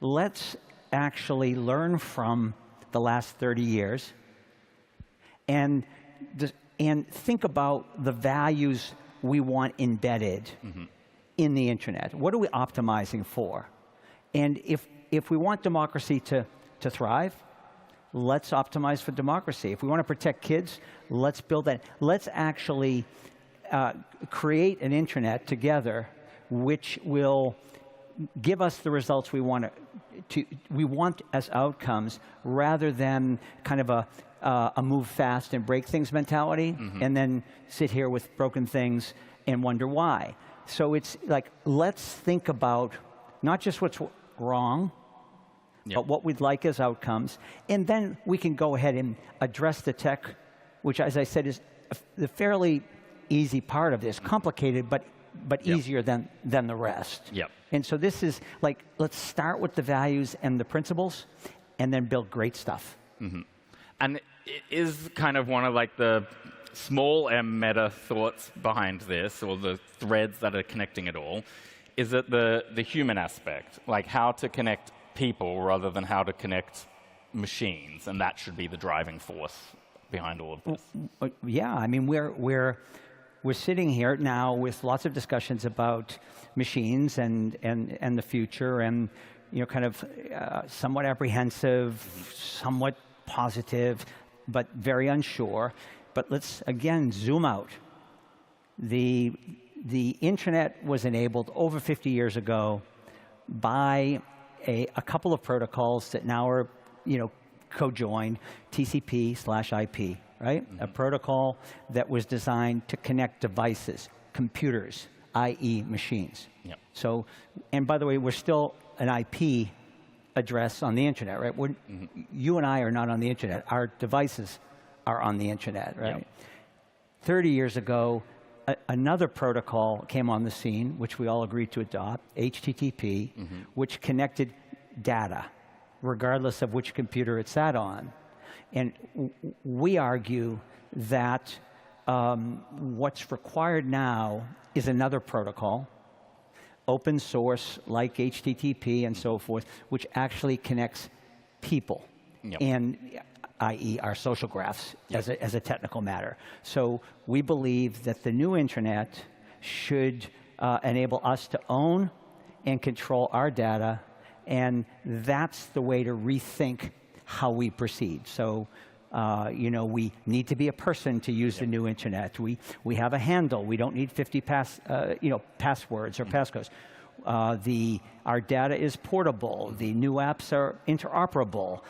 let's actually learn from the last 30 years and think about the values we want embedded in the internet. What are we optimizing for? And if we want democracy to thrive, let's optimize for democracy. If we want to protect kids, let's build that. Let's actually create an internet together which will give us the results we want as outcomes, rather than kind of a move fast and break things mentality, and then sit here with broken things and wonder why. So it's like, let's think about not just what's wrong, but what we'd like as outcomes. And then we can go ahead and address the tech, which, as I said, is the fairly easy part of this. Complicated, but easier than the rest. And so this is like, let's start with the values and the principles, and then build great stuff. And it is kind of one of like the small m meta thoughts behind this, or the threads that are connecting it all, is that the human aspect, like how to connect people rather than how to connect machines, and that should be the driving force behind all of this. Yeah, I mean, we're we're sitting here now with lots of discussions about machines and the future, and kind of somewhat apprehensive, somewhat positive, but very unsure. But let's again zoom out. The internet was enabled over 50 years ago by a couple of protocols that now are co-joined, TCP/IP, right? A protocol that was designed to connect devices, computers, i.e. machines. Yep. So, and by the way, we're still an IP address on the internet, right? You and I are not on the internet. Our devices are on the internet, right? Yep. 30 years ago, another protocol came on the scene, which we all agreed to adopt, HTTP, which connected data, regardless of which computer it sat on. And we argue that what's required now is another protocol, open source, like HTTP and so forth, which actually connects people, and i.e. our social graphs as a technical matter. So we believe that the new internet should enable us to own and control our data, and that's the way to rethink how we proceed. So we need to be a person to use the new internet. We have a handle. We don't need 50 passwords or passcodes. Our data is portable. The new apps are interoperable.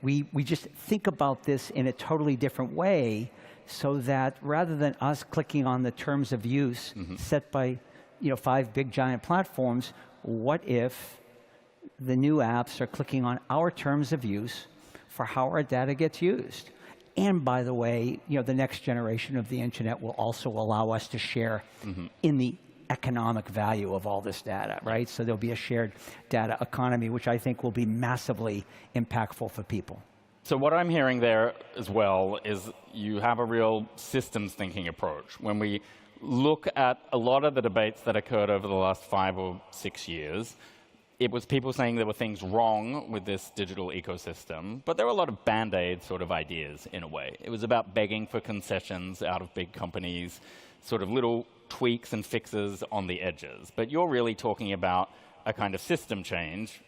We just think about this in a totally different way, so that rather than us clicking on the terms of use set by 5 big giant platforms, what if the new apps are clicking on our terms of use for how our data gets used? And by the way, the next generation of the internet will also allow us to share in the economic value of all this data, right? So there'll be a shared data economy, which I think will be massively impactful for people. So what I'm hearing there as well is you have a real systems thinking approach. When we look at a lot of the debates that occurred over the last 5 or 6 years, it was people saying there were things wrong with this digital ecosystem, but there were a lot of Band-Aid sort of ideas in a way. It was about begging for concessions out of big companies, sort of little tweaks and fixes on the edges. But you're really talking about a kind of system change,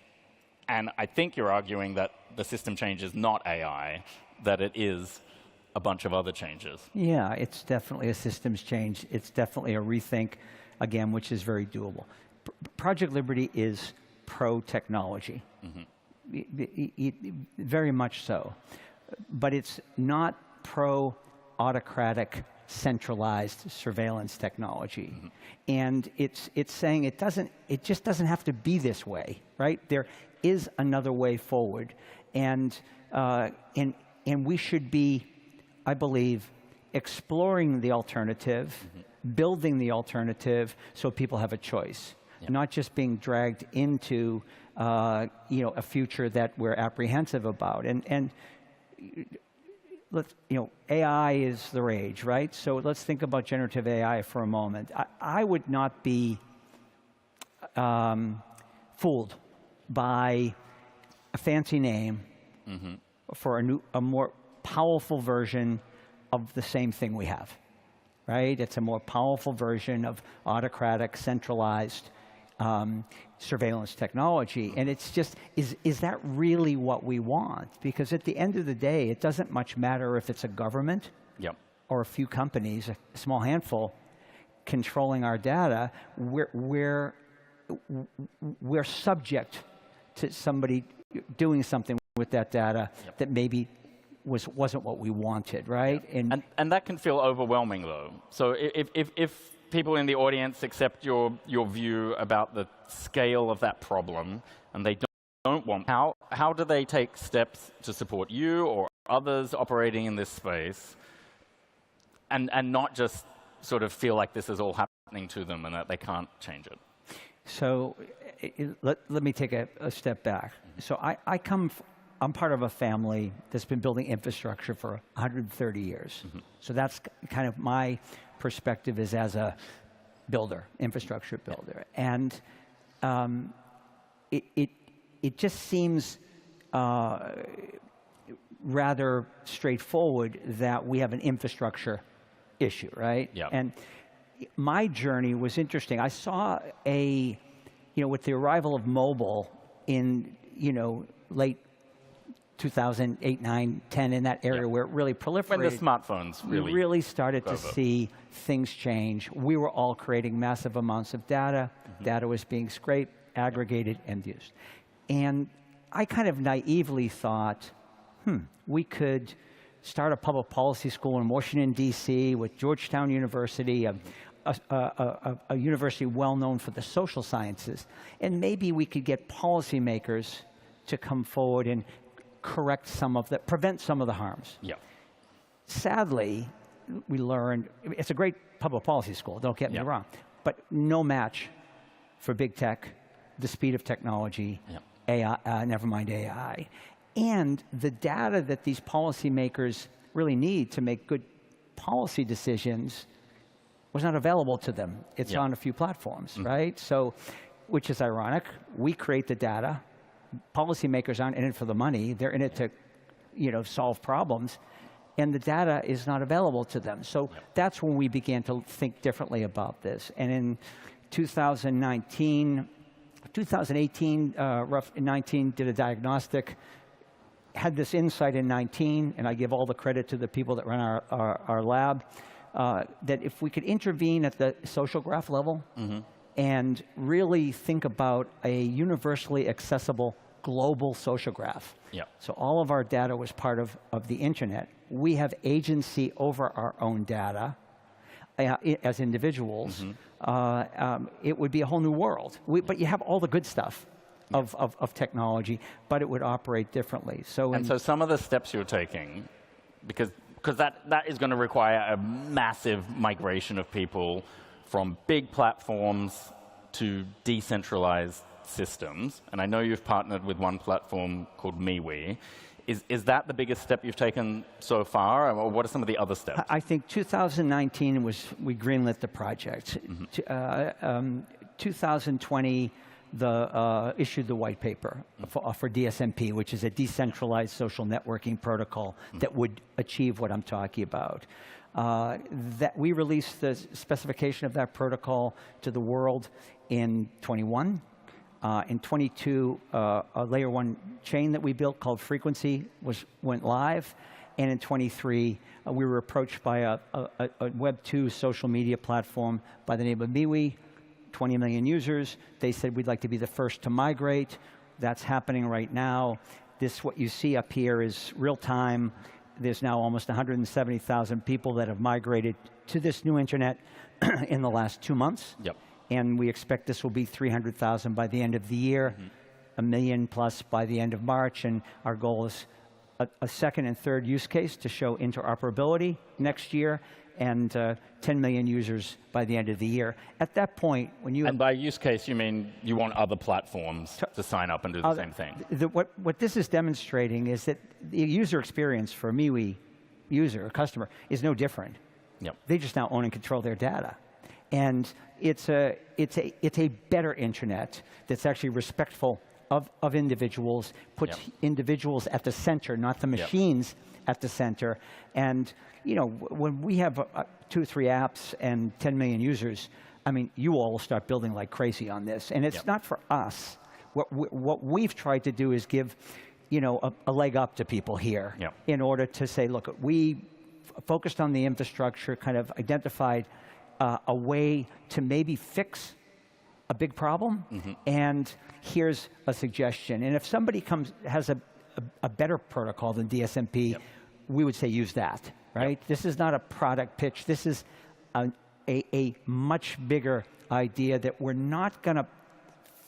and I think you're arguing that the system change is not AI, that it is a bunch of other changes. Yeah, it's definitely a systems change. It's definitely a rethink, again, which is very doable. Project Liberty is pro-technology, very much so. But it's not pro-autocratic, centralized surveillance technology. And it's saying it just doesn't have to be this way, right? There is another way forward. And we should be, I believe, exploring the alternative, building the alternative so people have a choice. Not just being dragged into a future that we're apprehensive about. And AI is the rage, right? So let's think about generative AI for a moment. I would not be fooled by a fancy name for a more powerful version of the same thing we have, right? It's a more powerful version of autocratic, centralized surveillance technology. And it's just, is that really what we want? Because at the end of the day, it doesn't much matter if it's a government or a few companies, a small handful, controlling our data. We're subject to somebody doing something with that data that maybe wasn't what we wanted, right? And that can feel overwhelming, though. So if people in the audience accept your view about the scale of that problem, and they don't want, how do they take steps to support you or others operating in this space, and not just sort of feel like this is all happening to them and that they can't change it? So let me take a step back. So I'm part of a family that's been building infrastructure for 130 years. So that's kind of my perspective is as a builder, infrastructure builder. And it just seems rather straightforward that we have an infrastructure issue, right? Yeah. And my journey was interesting. I saw with the arrival of mobile in, late 2008, 9, 10, in that area where it really proliferated. When the smartphones really, we really started to see things change. We were all creating massive amounts of data. Data was being scraped, aggregated, and used. And I kind of naively thought, we could start a public policy school in Washington, D.C. with Georgetown University, a university well known for the social sciences, and maybe we could get policymakers to come forward and prevent some of the harms. Yeah. Sadly, we learned, it's a great public policy school, don't get me wrong, but no match for big tech, the speed of technology, AI, never mind AI, and the data that these policymakers really need to make good policy decisions was not available to them. It's on a few platforms, right? So, which is ironic. We create the data. Policymakers aren't in it for the money. They're in it to, solve problems. And the data is not available to them. So that's when we began to think differently about this. And in 2018, 19 did a diagnostic, had this insight in 19, and I give all the credit to the people that run our lab, that if we could intervene at the social graph level and really think about a universally accessible global social graph. So all of our data was part of the internet. We have agency over our own data as individuals. It would be a whole new world. But you have all the good stuff of technology, but it would operate differently. So some of the steps you're taking, because that is going to require a massive migration of people from big platforms to decentralized systems, and I know you've partnered with one platform called MeWe. Is that the biggest step you've taken so far, or what are some of the other steps? I think 2019 we greenlit the project. 2020, issued the white paper for DSMP, which is a decentralized social networking protocol that would achieve what I'm talking about. That we released the specification of that protocol to the world in 21. In 22, a layer 1 chain that we built called Frequency went live. And in 23, we were approached by a Web 2 social media platform by the name of MeWe, 20 million users. They said, we'd like to be the first to migrate. That's happening right now. What you see up here is real time. There's now almost 170,000 people that have migrated to this new internet in the last 2 months. And we expect this will be 300,000 by the end of the year, 1 million plus by the end of March, and our goal is a second and third use case to show interoperability next year, and 10 million users by the end of the year. At that point, when you... And by use case, you mean you want other platforms to sign up and do the same thing? What this is demonstrating is that the user experience for a MeWe user, a customer, is no different. They just now own and control their data. And it's a better internet that's actually respectful of individuals, puts individuals at the center, not the machines at the center. And when we have 2 or 3 apps and 10 million users, I mean, you all will start building like crazy on this. And it's not for us. What we've tried to do is give a leg up to people here in order to say, look, we focused on the infrastructure, kind of identified a way to maybe fix a big problem, and here's a suggestion. And if somebody has a better protocol than DSMP, we would say use that, right? This is not a product pitch. This is a much bigger idea that we're not going to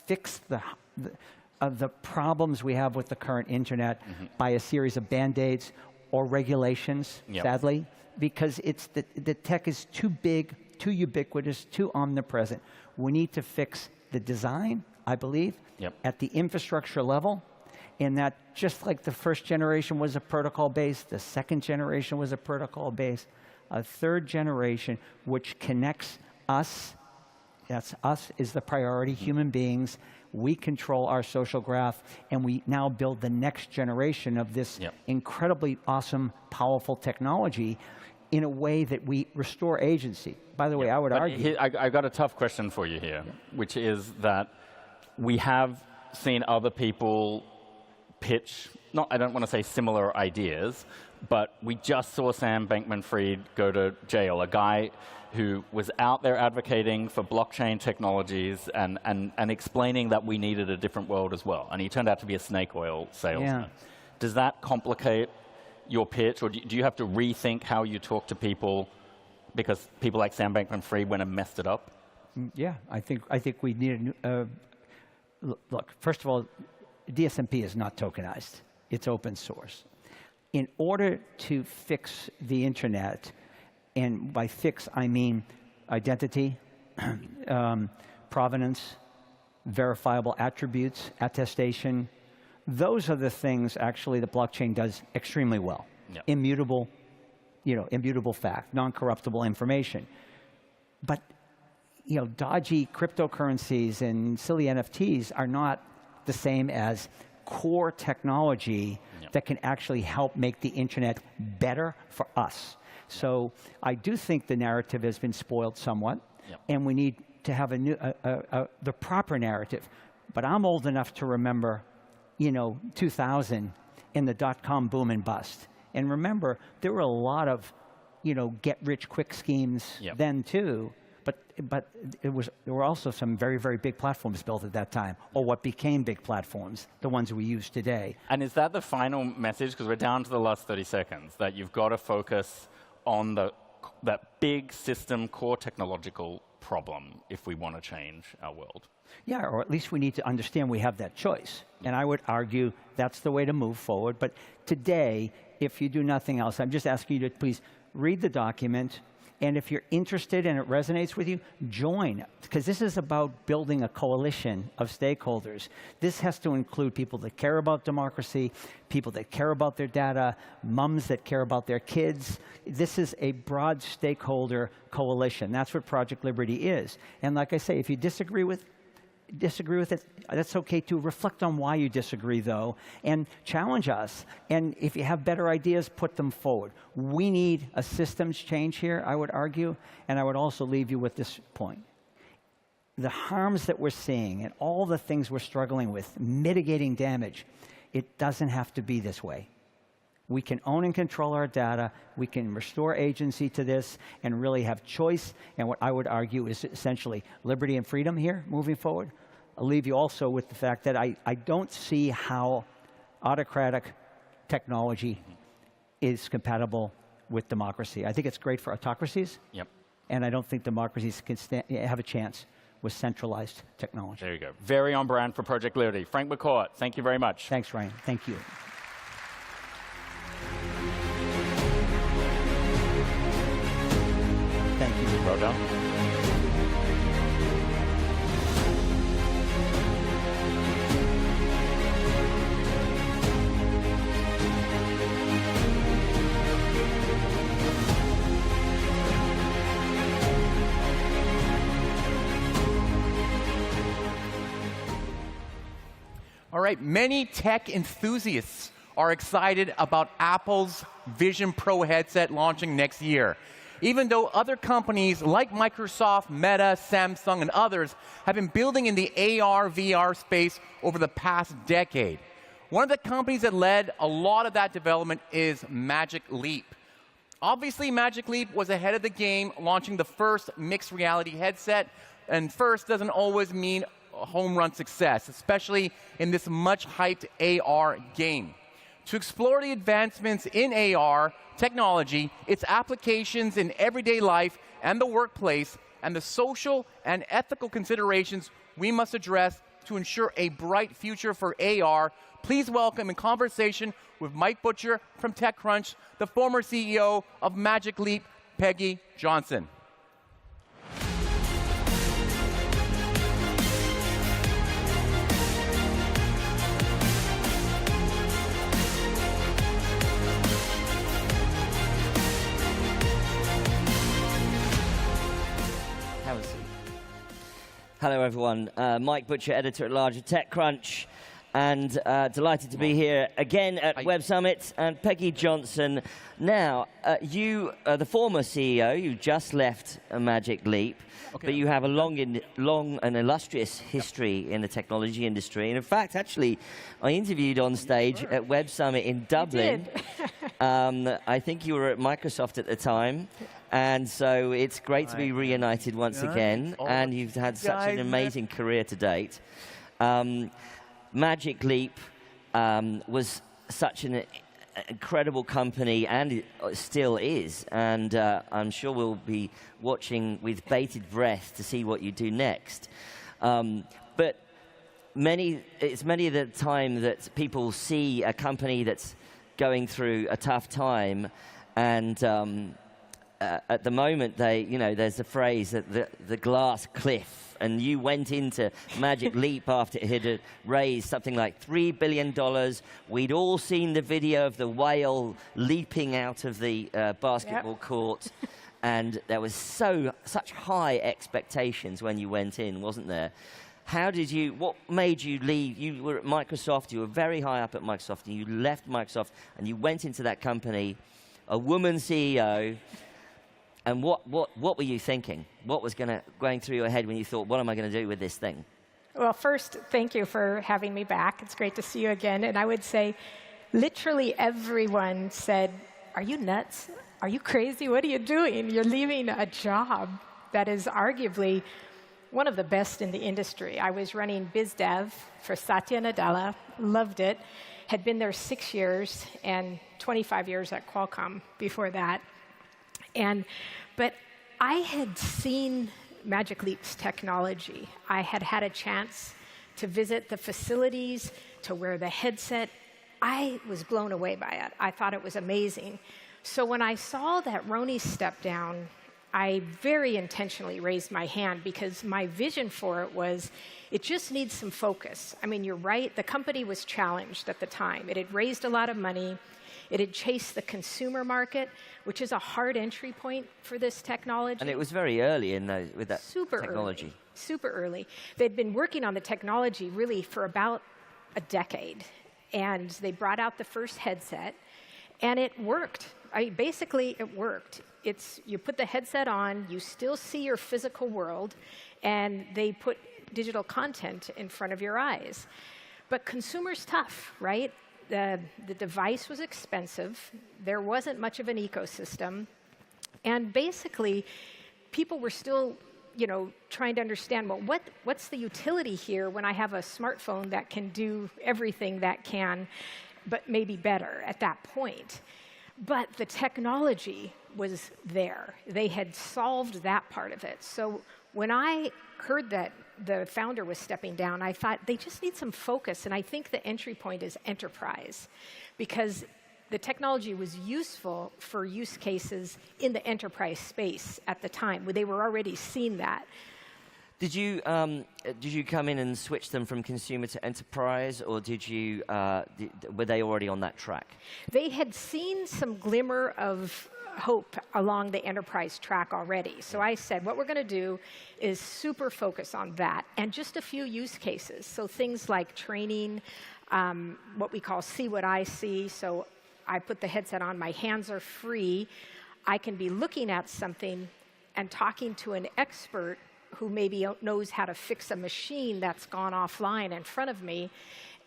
fix the problems we have with the current internet by a series of Band-Aids or regulations, sadly, because the tech is too big, too ubiquitous, too omnipresent. We need to fix the design, I believe, at the infrastructure level, and that just like the first generation was a protocol base, the second generation was a protocol base, a third generation which connects us, that's us is the priority, human beings, we control our social graph, and we now build the next generation of this incredibly awesome, powerful technology. in a way that we restore agency. By the way, I would argue. I got a tough question for you here, which is that we have seen other people pitch, I don't want to say similar ideas, but we just saw Sam Bankman-Fried go to jail, a guy who was out there advocating for blockchain technologies and explaining that we needed a different world as well. And he turned out to be a snake oil salesman. Yeah. Does that complicate your pitch, or do you have to rethink how you talk to people because people like Sam Bankman-Fried went and messed it up? Yeah, I think we need a new, look, first of all, DSMP is not tokenized. It's open source. In order to fix the internet, and by fix I mean identity, provenance, verifiable attributes, attestation, those are the things actually the blockchain does extremely well. Yep. Immutable, immutable fact, non-corruptible information. But dodgy cryptocurrencies and silly NFTs are not the same as core technology that can actually help make the internet better for us. So I do think the narrative has been spoiled somewhat, and we need to have the proper narrative. But I'm old enough to remember 2000 in the dot-com boom and bust. And remember, there were a lot of, get-rich-quick schemes then too. But there were also some very, very big platforms built at that time, or what became big platforms, the ones we use today. And is that the final message? Because we're down to the last 30 seconds, that you've got to focus on that big system core technological problem if we want to change our world. Yeah, or at least we need to understand we have that choice. And I would argue that's the way to move forward. But today, if you do nothing else, I'm just asking you to please read the document. And if you're interested and it resonates with you, join. Because this is about building a coalition of stakeholders. This has to include people that care about democracy, people that care about their data, moms that care about their kids. This is a broad stakeholder coalition. That's what Project Liberty is. And like I say, if you disagree with it, that's okay too. Reflect on why you disagree, though, and challenge us. And if you have better ideas, put them forward. We need a systems change here, I would argue, and I would also leave you with this point. The harms that we're seeing and all the things we're struggling with, mitigating damage, it doesn't have to be this way. We can own and control our data. We can restore agency to this and really have choice. And what I would argue is essentially liberty and freedom here moving forward. I'll leave you also with the fact that I don't see how autocratic technology is compatible with democracy. I think it's great for autocracies. Yep. And I don't think democracies can have a chance with centralized technology. There you go. Very on brand for Project Liberty. Frank McCourt, thank you very much. Thanks, Ryan. Thank you. Thank you. Well done. All right, many tech enthusiasts are excited about Apple's Vision Pro headset launching next year, even though other companies like Microsoft, Meta, Samsung, and others have been building in the AR, VR space over the past decade. One of the companies that led a lot of that development is Magic Leap. Obviously, Magic Leap was ahead of the game, launching the first mixed reality headset, and first doesn't always mean a home run success, especially in this much hyped AR game. To explore the advancements in AR technology, its applications in everyday life and the workplace, and the social and ethical considerations we must address to ensure a bright future for AR, please welcome in conversation with Mike Butcher from TechCrunch, the former CEO of Magic Leap, Peggy Johnson. Hello, everyone. Mike Butcher, editor-at-large of TechCrunch. and delighted to be here again at Web Summit. And Peggy Johnson, now, you are the former CEO. You just left Magic Leap, but you have a long and illustrious history in the technology industry. And in fact, actually, I interviewed on stage at Web Summit in Dublin. I think you were at Microsoft at the time. And so it's great to be reunited once again. And you've had such an amazing career to date. Magic Leap was such an incredible company, and it still is. And I'm sure we'll be watching with bated breath to see what you do next. But it's many of the time that people see a company that's going through a tough time, and at the moment, there's a phrase that the glass cliff, and you went into Magic Leap after it had raised something like $3 billion. We'd all seen the video of the whale leaping out of the basketball court, and there was such high expectations when you went in, wasn't there? What made you leave? You were at Microsoft, you were very high up at Microsoft, and you left Microsoft, and you went into that company, a woman CEO. And what were you thinking? What was going through your head when you thought, what am I going to do with this thing? Well, first, thank you for having me back. It's great to see you again. And I would say, literally everyone said, are you nuts? Are you crazy? What are you doing? You're leaving a job that is arguably one of the best in the industry. I was running biz dev for Satya Nadella, loved it, had been there 6 years and 25 years at Qualcomm before that. But I had seen Magic Leap's technology. I had had a chance to visit the facilities, to wear the headset. I was blown away by it. I thought it was amazing. So when I saw that Roni stepped down, I very intentionally raised my hand because my vision for it was, it just needs some focus. I mean, you're right, the company was challenged at the time. It had raised a lot of money. It had chased the consumer market, which is a hard entry point for this technology. And it was very early with that technology. Early, super early. They'd been working on the technology really for about a decade. And they brought out the first headset, and it worked. Basically, it worked. You put the headset on, you still see your physical world, and they put digital content in front of your eyes. But consumer's tough, right? The device was expensive. There wasn't much of an ecosystem. And basically, people were still trying to understand, well, what's the utility here when I have a smartphone that can do everything that can, but maybe better at that point? But the technology was there. They had solved that part of it. So when I heard that the founder was stepping down, I thought they just need some focus. And I think the entry point is enterprise, because the technology was useful for use cases in the enterprise space at the time. They were already seeing that. Did you come in and switch them from consumer to enterprise, or were they already on that track? They had seen some glimmer of hope along the enterprise track already. So I said, what we're going to do is super focus on that and just a few use cases. So things like training, what we call see what I see. So I put the headset on, my hands are free. I can be looking at something and talking to an expert who maybe knows how to fix a machine that's gone offline in front of me.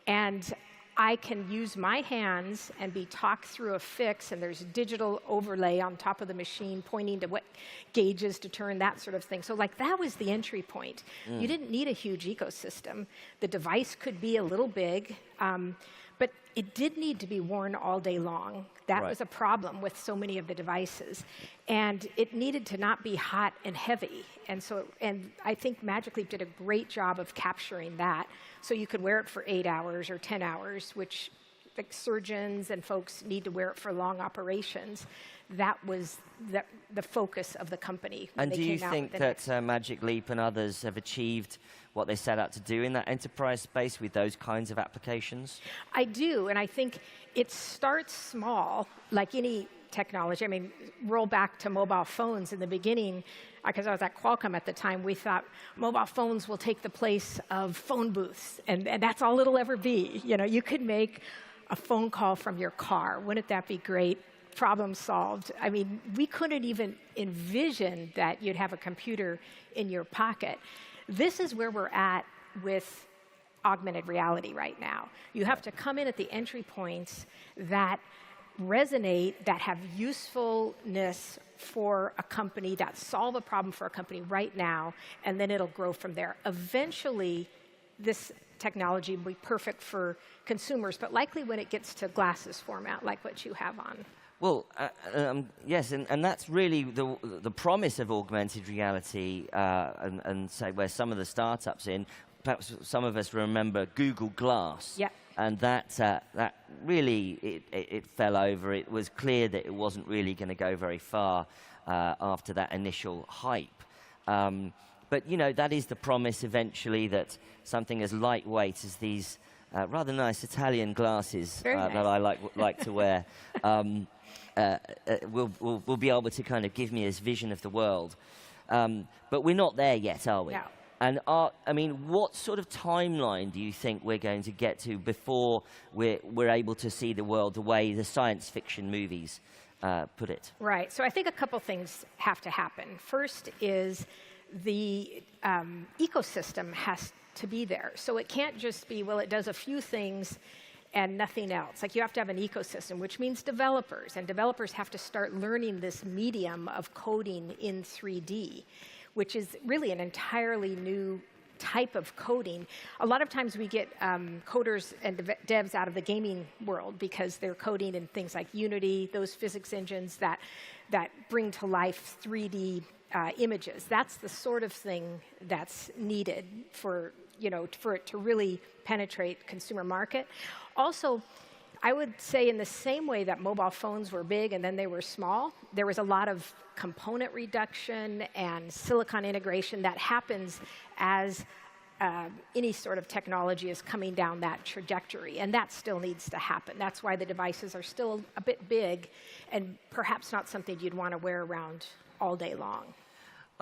And I can use my hands and be talked through a fix, and there's digital overlay on top of the machine pointing to what gauges to turn, that sort of thing. So that was the entry point. You didn't need a huge ecosystem. The device could be a little big, but it did need to be worn all day long. That was a problem with so many of the devices. And it needed to not be hot and heavy. And I think Magic Leap did a great job of capturing that. So you could wear it for 8 hours or 10 hours, which surgeons and folks need to wear it for long operations. That was the focus of the company. And do you think that Magic Leap and others have achieved what they set out to do in that enterprise space with those kinds of applications? I do, and I think it starts small, like any technology. I mean, roll back to mobile phones in the beginning, because I was at Qualcomm at the time, we thought mobile phones will take the place of phone booths, and that's all it'll ever be. You know, you could make a phone call from your car. Wouldn't that be great? Problem solved. I mean, we couldn't even envision that you'd have a computer in your pocket. This is where we're at with augmented reality right now. You have to come in at the entry points that resonate, that have usefulness for a company, that solve a problem for a company right now, and then it'll grow from there. Eventually, this technology will be perfect for consumers, but likely when it gets to glasses format, like what you have on. Well, yes, and that's really the promise of augmented reality, and say where some of the startups in, perhaps some of us remember Google Glass. Yeah. And that really, it fell over. It was clear that it wasn't really going to go very far after that initial hype. But, you know, that is the promise eventually, that something as lightweight as these rather nice Italian glasses nice. that I like to wear will be able to kind of give me this vision of the world. But we're not there yet, are we? No. And I mean, what sort of timeline do you think we're going to get to before we're able to see the world the way the science fiction movies put it? Right. So I think a couple things have to happen. First is the ecosystem has to be there. So it can't just be, well, it does a few things and nothing else. Like, you have to have an ecosystem, which means developers. And developers have to start learning this medium of coding in 3D, which is really an entirely new type of coding. A lot of times we get coders and devs out of the gaming world because they're coding in things like Unity, those physics engines that bring to life 3D images. That's the sort of thing that's needed for it to really penetrate consumer market. Also, I would say in the same way that mobile phones were big and then they were small, there was a lot of component reduction and silicon integration that happens as any sort of technology is coming down that trajectory, and that still needs to happen. That's why the devices are still a bit big and perhaps not something you'd want to wear around all day long.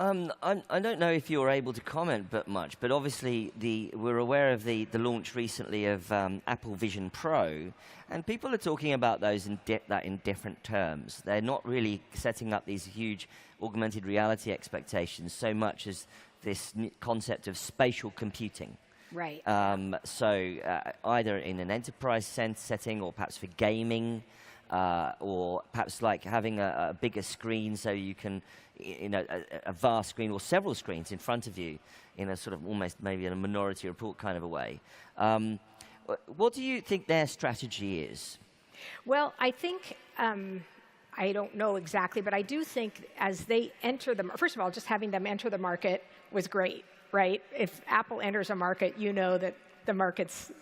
I don't know if you're able to comment much, but obviously we're aware of the launch recently of Apple Vision Pro, and people are talking about those in different terms. They're not really setting up these huge augmented reality expectations so much as this concept of spatial computing. Right. So either in an enterprise setting, or perhaps for gaming, or perhaps like having a bigger screen so you can, a vast screen or several screens in front of you in a sort of almost maybe in a Minority Report kind of a way. What do you think their strategy is? Well, I think, I don't know exactly, but I do think as they enter first of all, just having them enter the market was great, right? If Apple enters a market, you know that the market's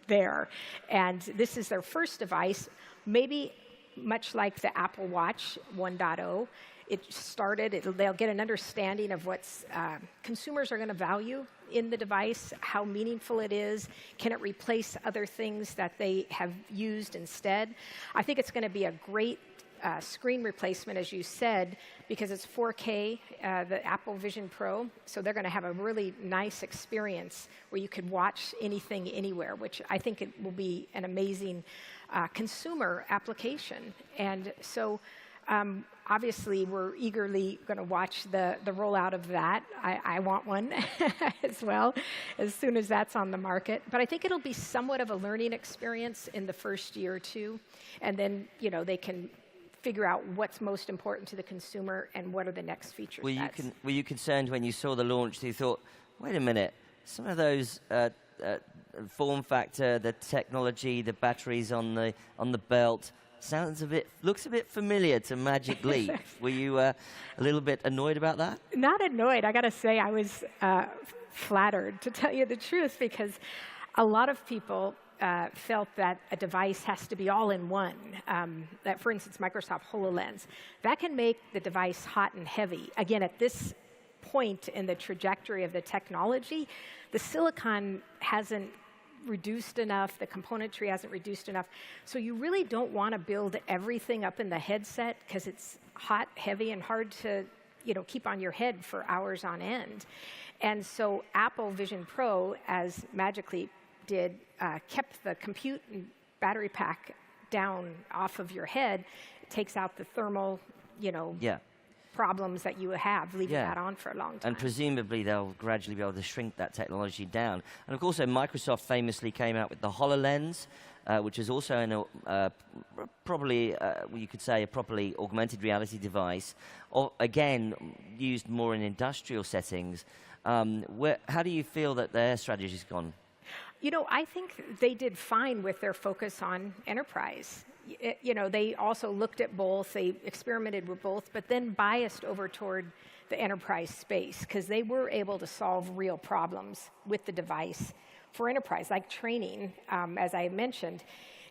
there. And this is their first device, maybe much like the Apple Watch 1.0. They'll get an understanding of what consumers are going to value in the device, how meaningful it is, can it replace other things that they have used instead. I think it's going to be a great screen replacement, as you said, because it's 4K, the Apple Vision Pro, so they're going to have a really nice experience where you could watch anything anywhere, which I think it will be an amazing consumer application. And so obviously we're eagerly going to watch the rollout of that. I want one as well, as soon as that's on the market. But I think it'll be somewhat of a learning experience in the first year or two, and then they can figure out what's most important to the consumer and what are the next features. Were you concerned when you saw the launch that you thought, wait a minute, some of those form factor, the technology, the batteries on the belt looks a bit familiar to Magic Leap? Were you a little bit annoyed about that? Not annoyed. I got to say, I was flattered, to tell you the truth, because a lot of people felt that a device has to be all in one. That, for instance, Microsoft HoloLens, that can make the device hot and heavy. Again, at this point in the trajectory of the technology, the silicon hasn't reduced enough, the componentry hasn't reduced enough. So you really don't want to build everything up in the headset because it's hot, heavy, and hard to keep on your head for hours on end. And so Apple Vision Pro, as Magic Leap did, kept the compute and battery pack down off of your head. It takes out the thermal, problems that you have leaving that on for a long time. And presumably they'll gradually be able to shrink that technology down. And of course, Microsoft famously came out with the HoloLens, which is also probably, you could say, a properly augmented reality device, or again, used more in industrial settings. How do you feel that their strategy's gone? I think they did fine with their focus on enterprise. They also looked at both, they experimented with both, but then biased over toward the enterprise space because they were able to solve real problems with the device for enterprise, like training, as I mentioned.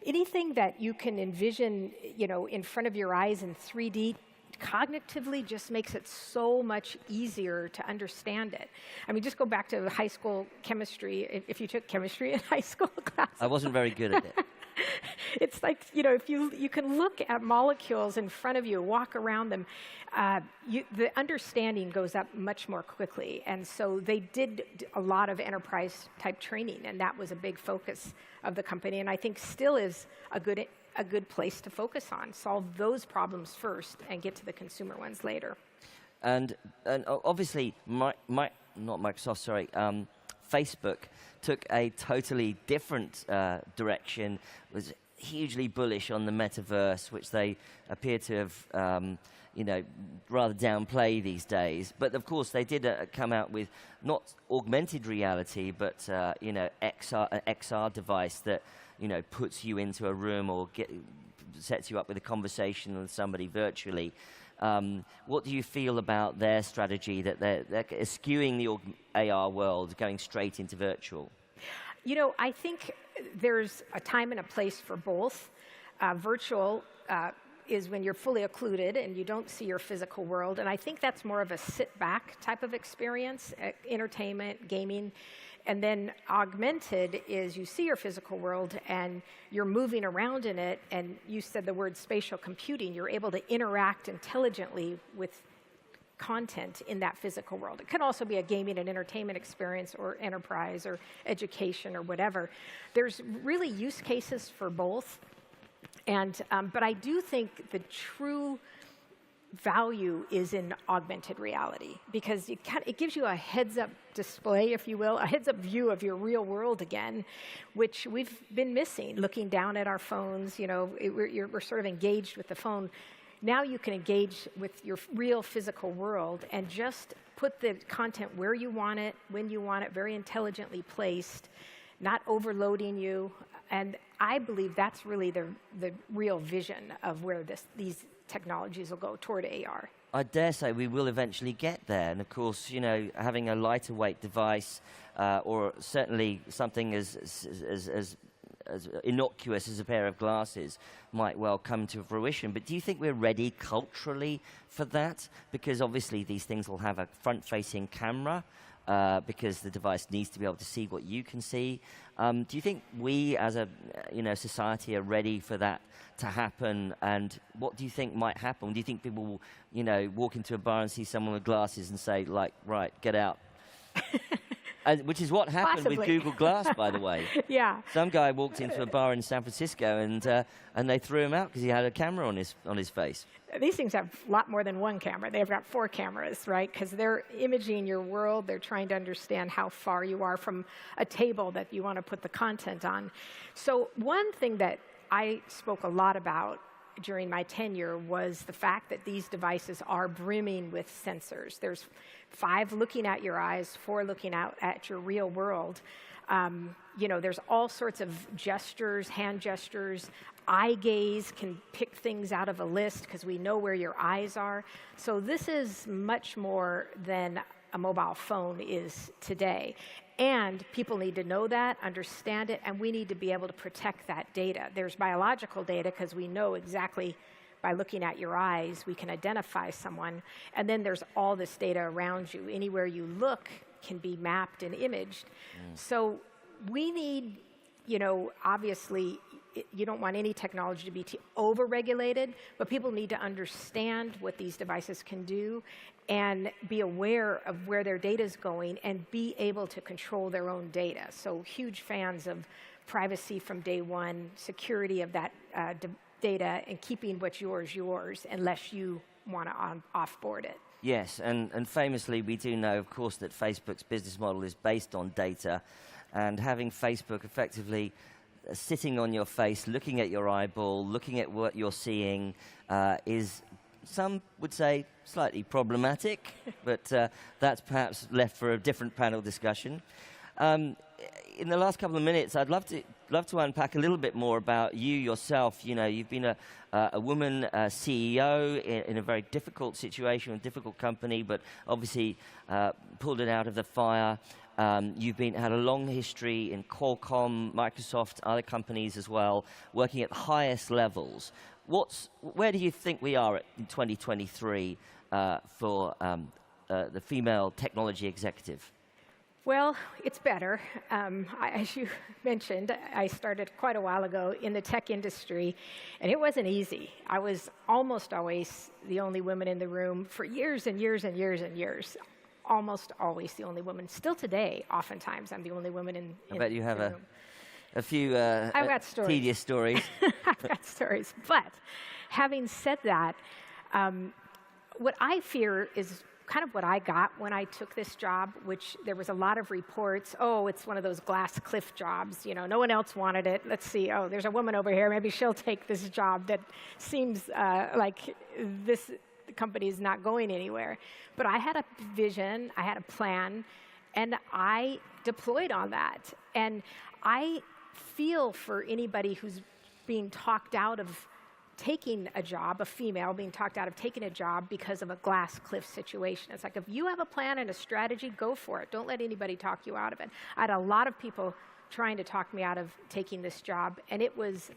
Anything that you can envision, in front of your eyes in 3D, cognitively just makes it so much easier to understand it. I mean, just go back to high school chemistry, if you took chemistry in high school class. I wasn't very good at it. It's like, if you can look at molecules in front of you, walk around them, the understanding goes up much more quickly. And so they did a lot of enterprise-type training, and that was a big focus of the company, and I think still is a good place to focus on. Solve those problems first and get to the consumer ones later. And obviously, not Microsoft, sorry, Facebook took a totally different direction, was hugely bullish on the metaverse, which they appear to have, rather downplay these days. But of course, they did come out with not augmented reality, but an XR device that puts you into a room or sets you up with a conversation with somebody virtually. What do you feel about their strategy that they're eschewing the AR world, going straight into virtual? I think there's a time and a place for both. Virtual is when you're fully occluded and you don't see your physical world, and I think that's more of a sit-back type of experience, entertainment, gaming. And then augmented is you see your physical world and you're moving around in it, and you said the word spatial computing. You're able to interact intelligently with content in that physical world. It can also be a gaming and entertainment experience or enterprise or education or whatever. There's really use cases for both. And but I do think the true value is in augmented reality, because it gives you a heads-up display, if you will, a heads-up view of your real world again, which we've been missing, looking down at our phones. We're sort of engaged with the phone. Now you can engage with your real physical world and just put the content where you want it, when you want it, very intelligently placed, not overloading you. And I believe that's really the real vision of where these technologies will go toward AR. I dare say we will eventually get there. And of course, having a lighter weight device, or certainly something as innocuous as a pair of glasses might well come to fruition. But do you think we're ready culturally for that? Because obviously these things will have a front-facing camera, because the device needs to be able to see what you can see. Do you think we as a society are ready for that to happen? And what do you think might happen? Do you think people will walk into a bar and see someone with glasses and say, like, right, get out? Which is what happened with Google Glass, by the way. Yeah. Some guy walked into a bar in San Francisco and they threw him out because he had a camera on his face. These things have a lot more than one camera. They've got 4 cameras, right? Because they're imaging your world. They're trying to understand how far you are from a table that you want to put the content on. So one thing that I spoke a lot about during my tenure was the fact that these devices are brimming with sensors. There's 5 looking at your eyes, 4 looking out at your real world. There's all sorts of gestures, hand gestures. Eye gaze can pick things out of a list because we know where your eyes are. So this is much more than a mobile phone is today. And people need to know that, understand it, and we need to be able to protect that data. There's biological data because we know exactly by looking at your eyes, we can identify someone. And then there's all this data around you. Anywhere you look can be mapped and imaged. So we need obviously, you don't want any technology to be over-regulated, but people need to understand what these devices can do and be aware of where their data is going and be able to control their own data. So huge fans of privacy from day one, security of that data, and keeping what's yours, unless you want to offboard it. Yes, and famously, we do know, of course, that Facebook's business model is based on data, and having Facebook effectively sitting on your face, looking at your eyeball, looking at what you're seeing, is, some would say, slightly problematic, but that's perhaps left for a different panel discussion. In the last couple of minutes, I'd love to unpack a little bit more about you yourself. You've been a woman CEO in a very difficult situation, a difficult company, but obviously pulled it out of the fire. You've had a long history in Qualcomm, Microsoft, other companies as well, working at the highest levels. Where do you think we are in 2023 for the female technology executive? Well, it's better. As you mentioned, I started quite a while ago in the tech industry, and it wasn't easy. I was almost always the only woman in the room for years and years and years and years. Almost always the only woman. Still today, oftentimes, I'm the only woman in the room. I bet you have a few I've got stories. tedious stories. I've got stories. But having said that, what I fear is kind of what I got when I took this job, which there was a lot of reports, it's one of those glass cliff jobs, no one else wanted it. Let's see, there's a woman over here, maybe she'll take this job that seems like this company is not going anywhere. But I had a vision, I had a plan, and I deployed on that. And I feel for anybody who's being talked out of taking a job, a female being talked out of taking a job because of a glass cliff situation. It's like, if you have a plan and a strategy, go for it. Don't let anybody talk you out of it. I had a lot of people trying to talk me out of taking this job, and it was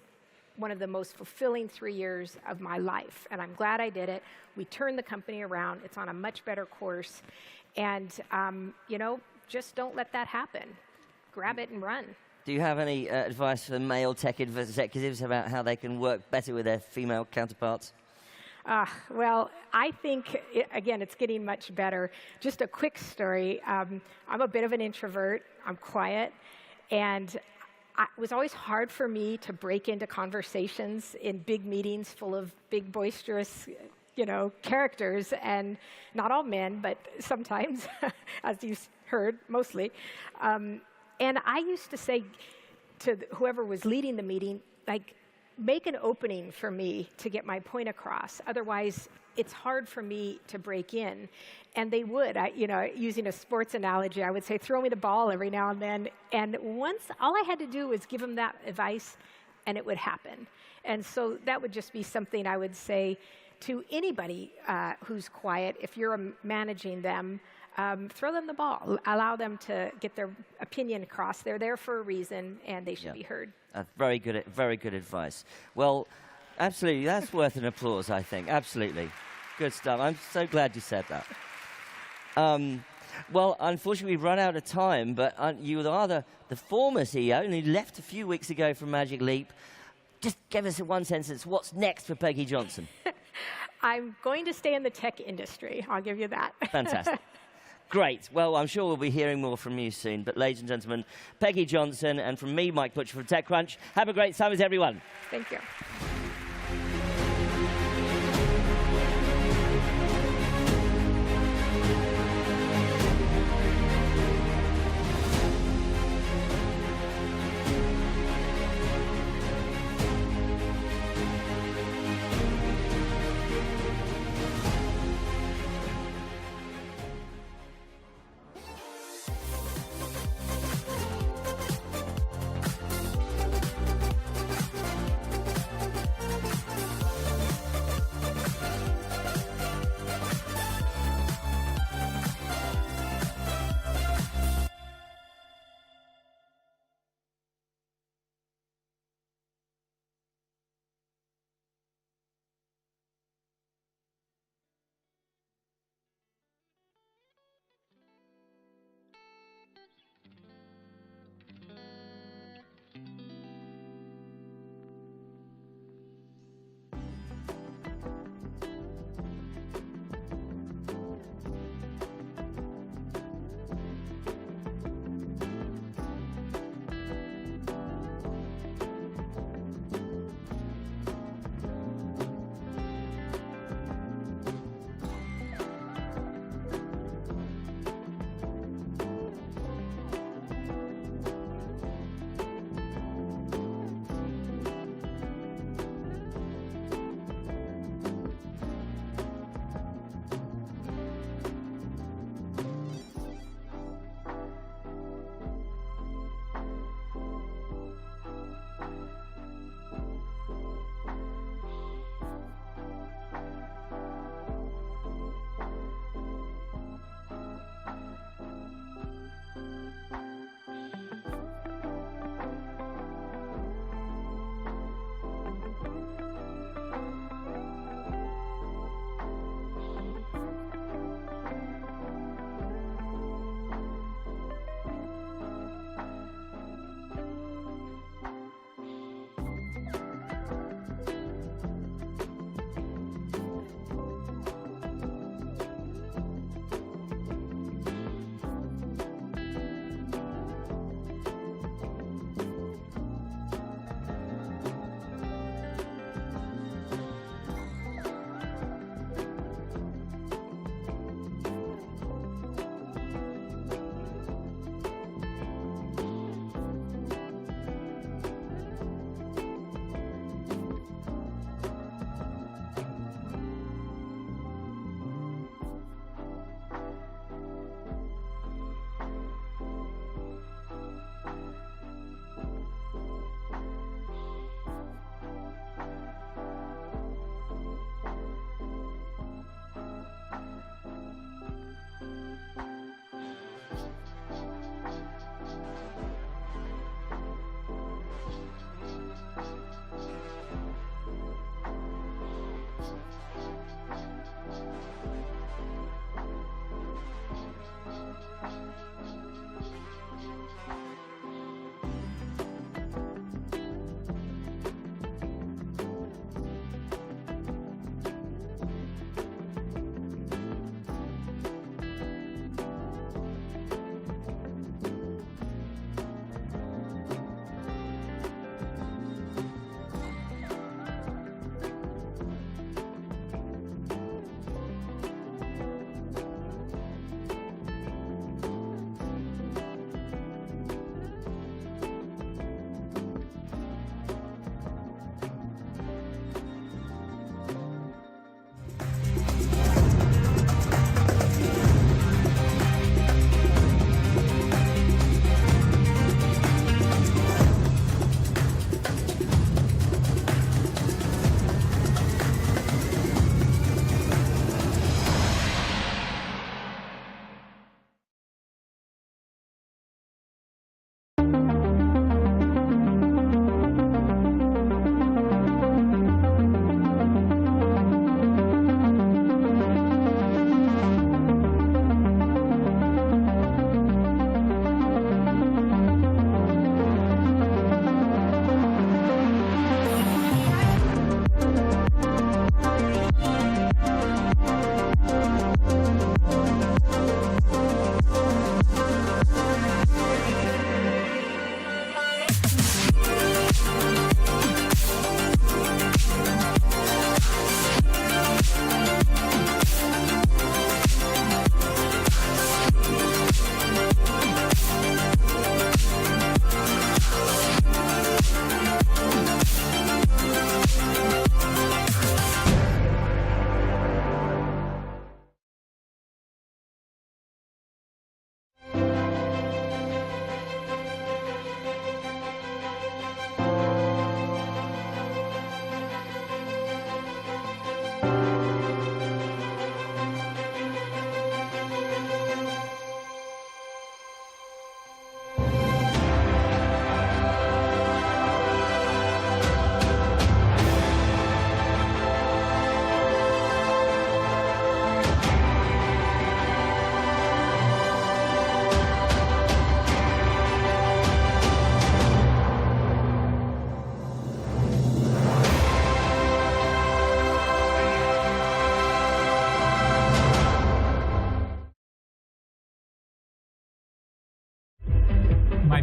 one of the most fulfilling 3 years of my life, and I'm glad I did it. We turned the company around. It's on a much better course, and just don't let that happen. Grab it and run. Do you have any advice for male tech executives about how they can work better with their female counterparts? Well, I think, again, it's getting much better. Just a quick story. I'm a bit of an introvert. I'm quiet, and it was always hard for me to break into conversations in big meetings full of big, boisterous, characters, and not all men, but sometimes, as you heard, mostly. And I used to say to whoever was leading the meeting, make an opening for me to get my point across. Otherwise, it's hard for me to break in. And they would, using a sports analogy, I would say, throw me the ball every now and then. And once, all I had to do was give them that advice, and it would happen. And so that would just be something I would say to anybody who's quiet. If you're managing them, throw them the ball. Allow them to get their opinion across. They're there for a reason, and they should be heard. Very good advice. Well, absolutely, that's worth an applause, I think. Absolutely. Good stuff. I'm so glad you said that. Well, unfortunately, we've run out of time, but you are the former CEO, and you left a few weeks ago from Magic Leap. Just give us one sentence. What's next for Peggy Johnson? I'm going to stay in the tech industry. I'll give you that. Fantastic. Great. Well, I'm sure we'll be hearing more from you soon. But ladies and gentlemen, Peggy Johnson, and from me, Mike Butcher from TechCrunch, have a great summit, everyone. Thank you.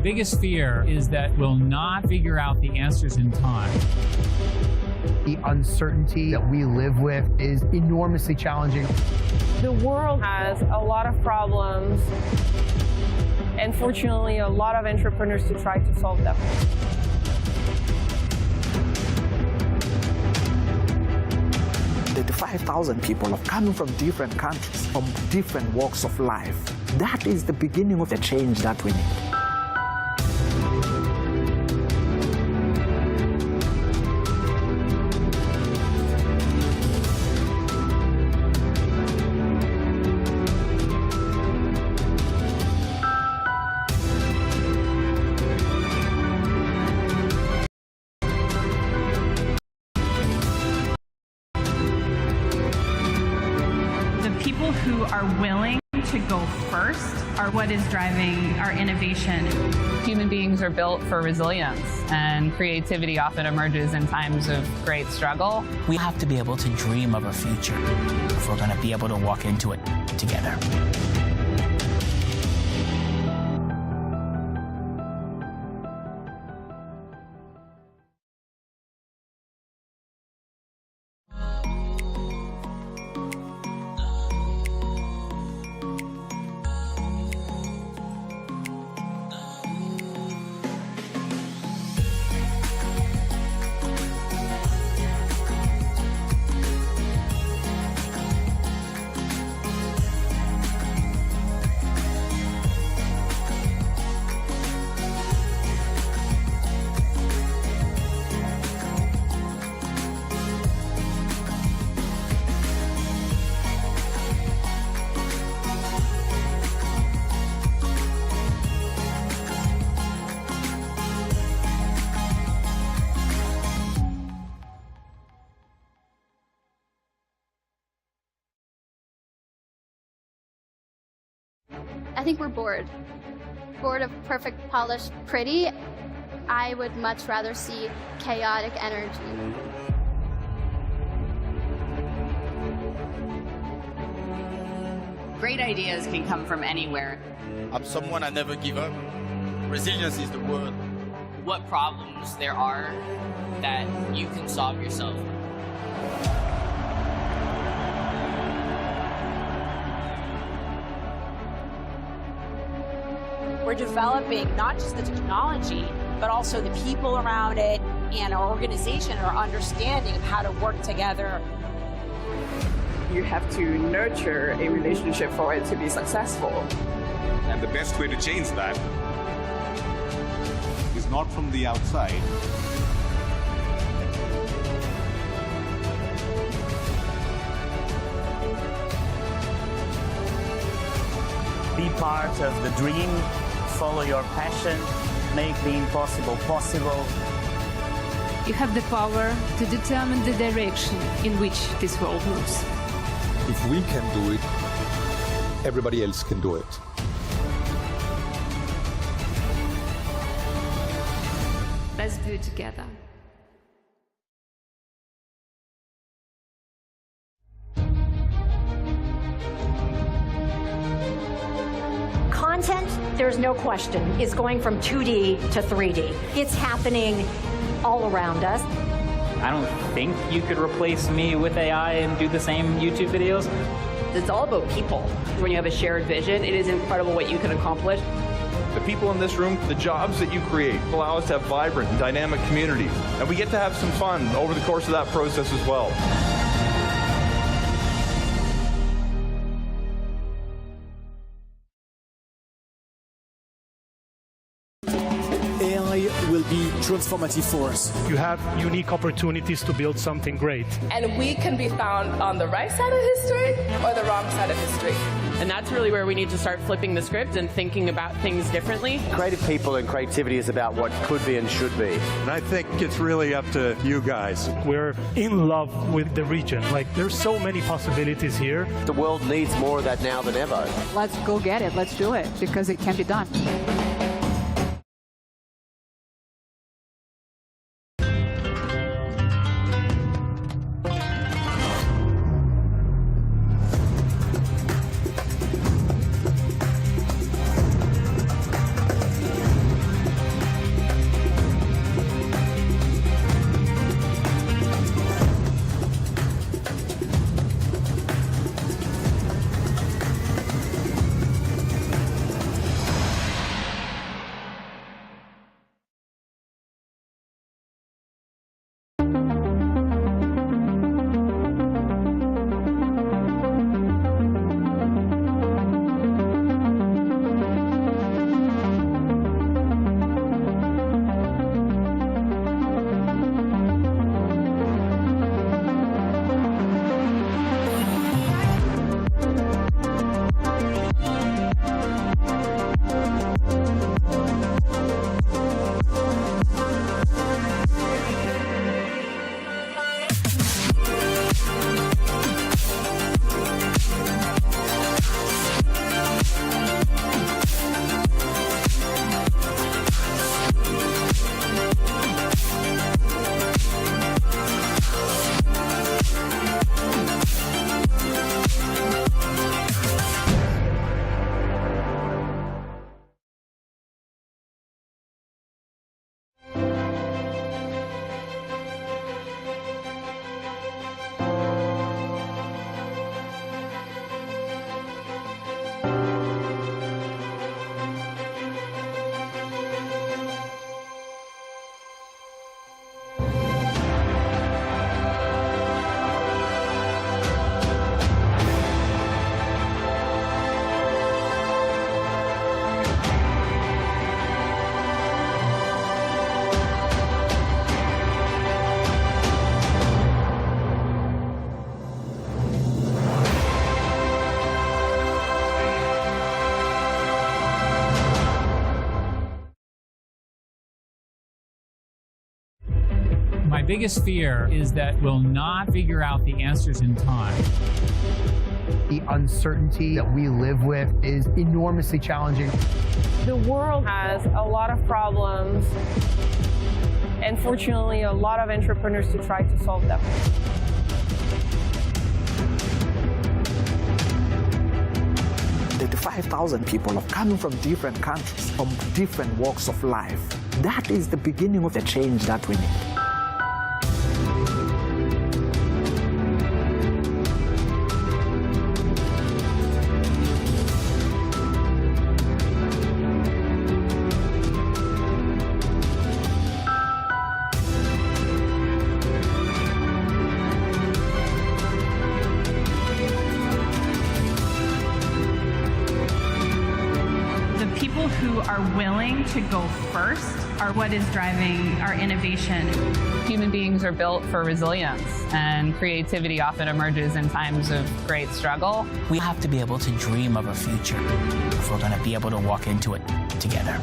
biggest fear is that we'll not figure out the answers in time. The uncertainty that we live with is enormously challenging. The world has a lot of problems, and fortunately, a lot of entrepreneurs to try to solve them. The 5,000 people are coming from different countries, from different walks of life. That is the beginning of the change that we need. People who are willing to go first are what is driving our innovation. Human beings are built for resilience, and creativity often emerges in times of great struggle. We have to be able to dream of a future if we're going to be able to walk into it together. I think we're bored. Bored of perfect, polished, pretty. I would much rather see chaotic energy. Great ideas can come from anywhere. I'm someone I never give up. Resilience is the word. What problems there are that you can solve yourself. We're developing not just the technology, but also the people around it, and our organization, our understanding of how to work together. You have to nurture a relationship for it to be successful. And the best way to change that is not from the outside. Be part of the dream, follow your passion, make the impossible possible. You have the power to determine the direction in which this world moves. If we can do it, everybody else can do it. Let's do it together. Content, there's no question, is going from 2D to 3D. It's happening all around us. I don't think you could replace me with AI and do the same YouTube videos. It's all about people. When you have a shared vision, it is incredible what you can accomplish. The people in this room, the jobs that you create allow us to have vibrant and dynamic communities. And we get to have some fun over the course of that process as well. Will be transformative for us. You have unique opportunities to build something great. And we can be found on the right side of history or the wrong side of history. And that's really where we need to start flipping the script and thinking about things differently. Creative people and creativity is about what could be and should be. And I think it's really up to you guys. We're in love with the region. Like, there's so many possibilities here. The world needs more of that now than ever. Let's go get it. Let's do it, because it can be done. biggest fear is that we'll not figure out the answers in time. The uncertainty that we live with is enormously challenging. The world has a lot of problems, and fortunately, a lot of entrepreneurs to try to solve them. The 5,000 people are coming from different countries, from different walks of life. That is the beginning of the change that we need. People who are willing to go first are what is driving our innovation. Human beings are built for resilience, and creativity often emerges in times of great struggle. We have to be able to dream of a future if we're going to be able to walk into it together.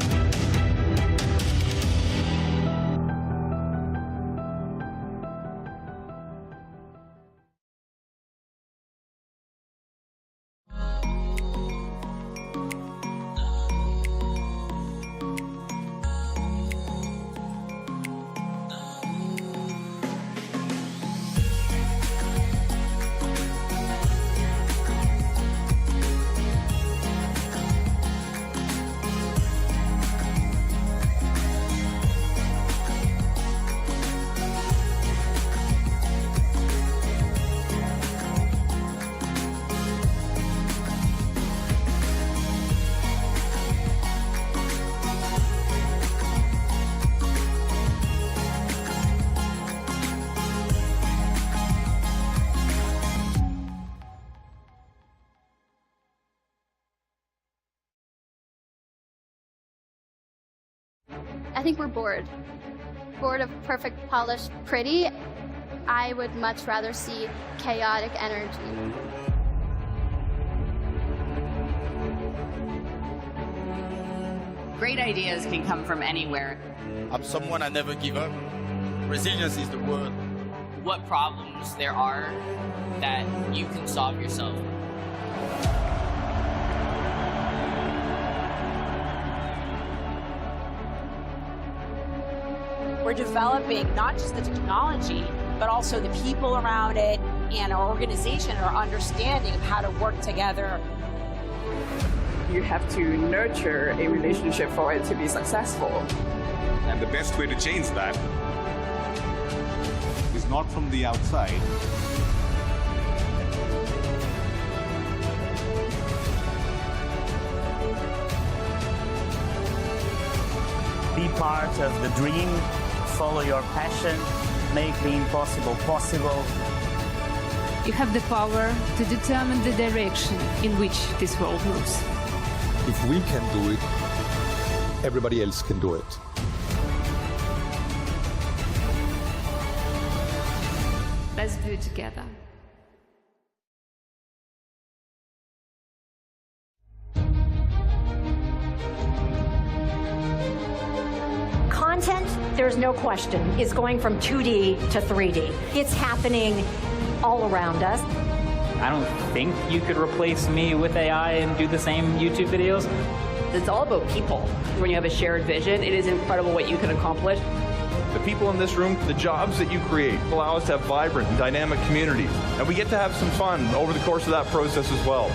I think we're bored. Bored of perfect, polished, pretty. I would much rather see chaotic energy. Great ideas can come from anywhere. I'm someone I never give up. Resilience is the word. What problems there are that you can solve yourself. We're developing not just the technology, but also the people around it and our organization, our understanding of how to work together. You have to nurture a relationship for it to be successful. And the best way to change that is not from the outside. Be part of the dream, follow your passion, make the impossible possible. You have the power to determine the direction in which this world moves. If we can do it, everybody else can do it. Let's do it together. Content, there's no question, is going from 2D to 3D. It's happening all around us. I don't think you could replace me with AI and do the same YouTube videos. It's all about people. When you have a shared vision, it is incredible what you can accomplish. The people in this room, the jobs that you create allow us to have vibrant and dynamic communities. And we get to have some fun over the course of that process as well.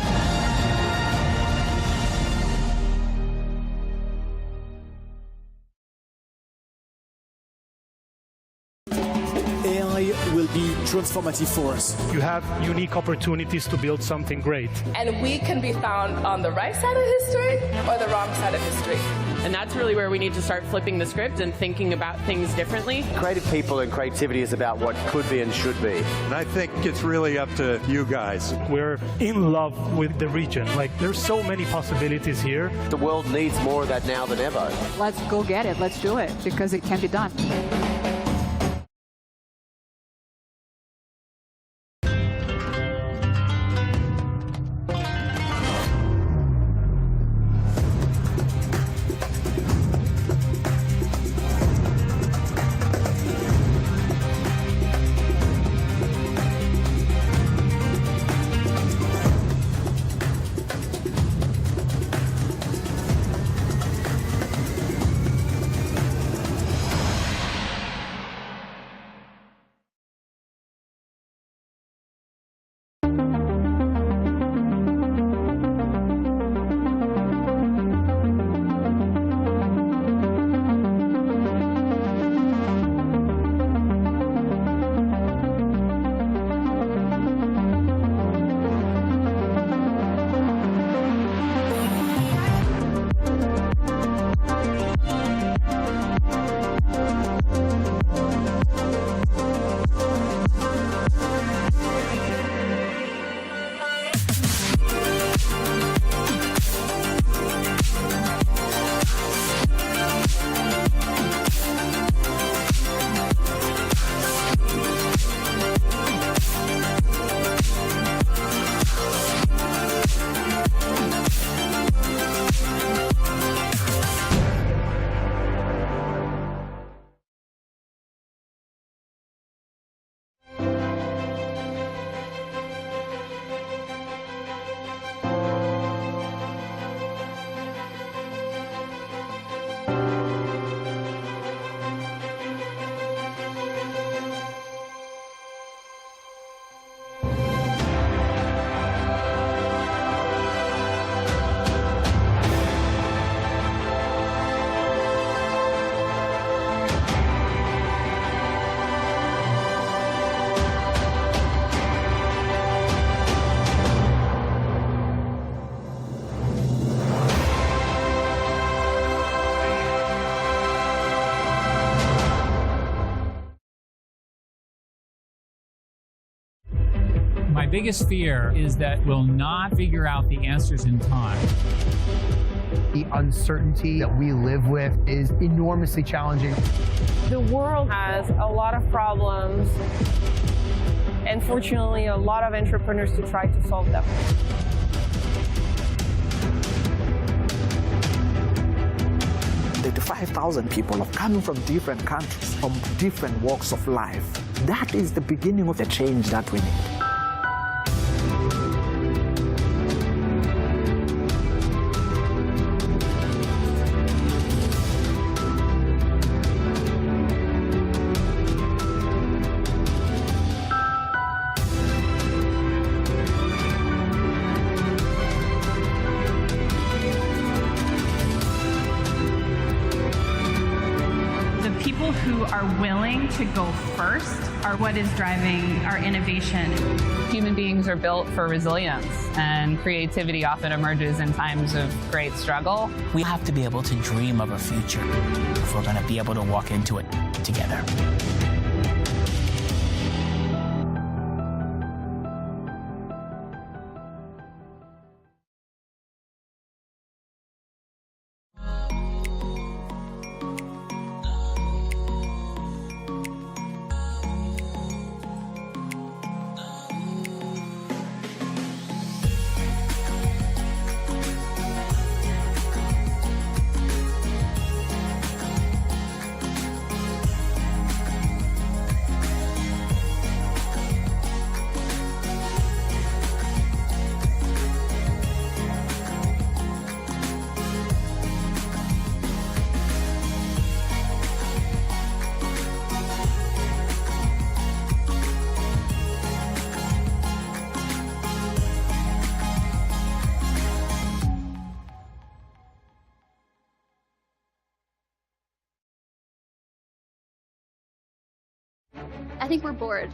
AI will be transformative for us. You have unique opportunities to build something great. And we can be found on the right side of history or the wrong side of history. And that's really where we need to start flipping the script and thinking about things differently. Creative people and creativity is about what could be and should be. And I think it's really up to you guys. We're in love with the region. Like, there's so many possibilities here. The world needs more of that now than ever. Let's go get it. Let's do it because it can be done. biggest fear is that we'll not figure out the answers in time. The uncertainty that we live with is enormously challenging. The world has a lot of problems, and fortunately, a lot of entrepreneurs to try to solve them. The 5,000 people are coming from different countries, from different walks of life. That is the beginning of the change that we need. People who are willing to go first are what is driving our innovation. Human beings are built for resilience, and creativity often emerges in times of great struggle. We have to be able to dream of a future if we're going to be able to walk into it together. I think we're bored.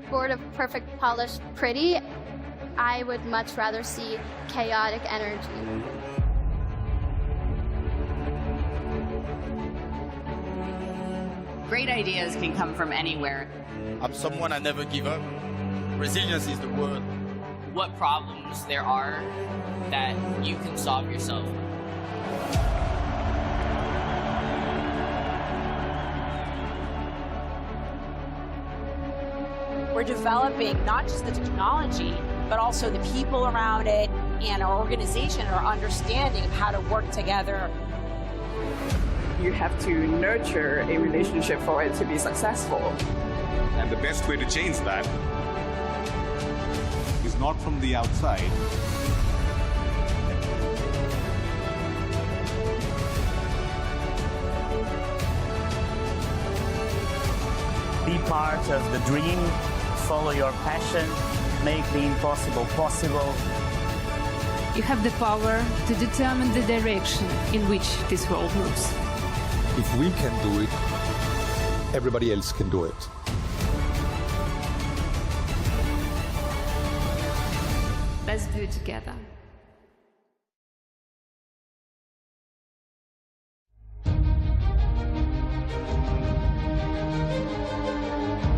Bored of perfect, polished, pretty. I would much rather see chaotic energy. Great ideas can come from anywhere. I'm someone I never give up. Resilience is the word. What problems there are that you can solve yourself. We're developing not just the technology, but also the people around it and our organization, our understanding of how to work together. You have to nurture a relationship for it to be successful. And the best way to change that is not from the outside. Be part of the dream, follow your passion, make the impossible possible. You have the power to determine the direction in which this world moves. If we can do it, everybody else can do it. Let's do it together.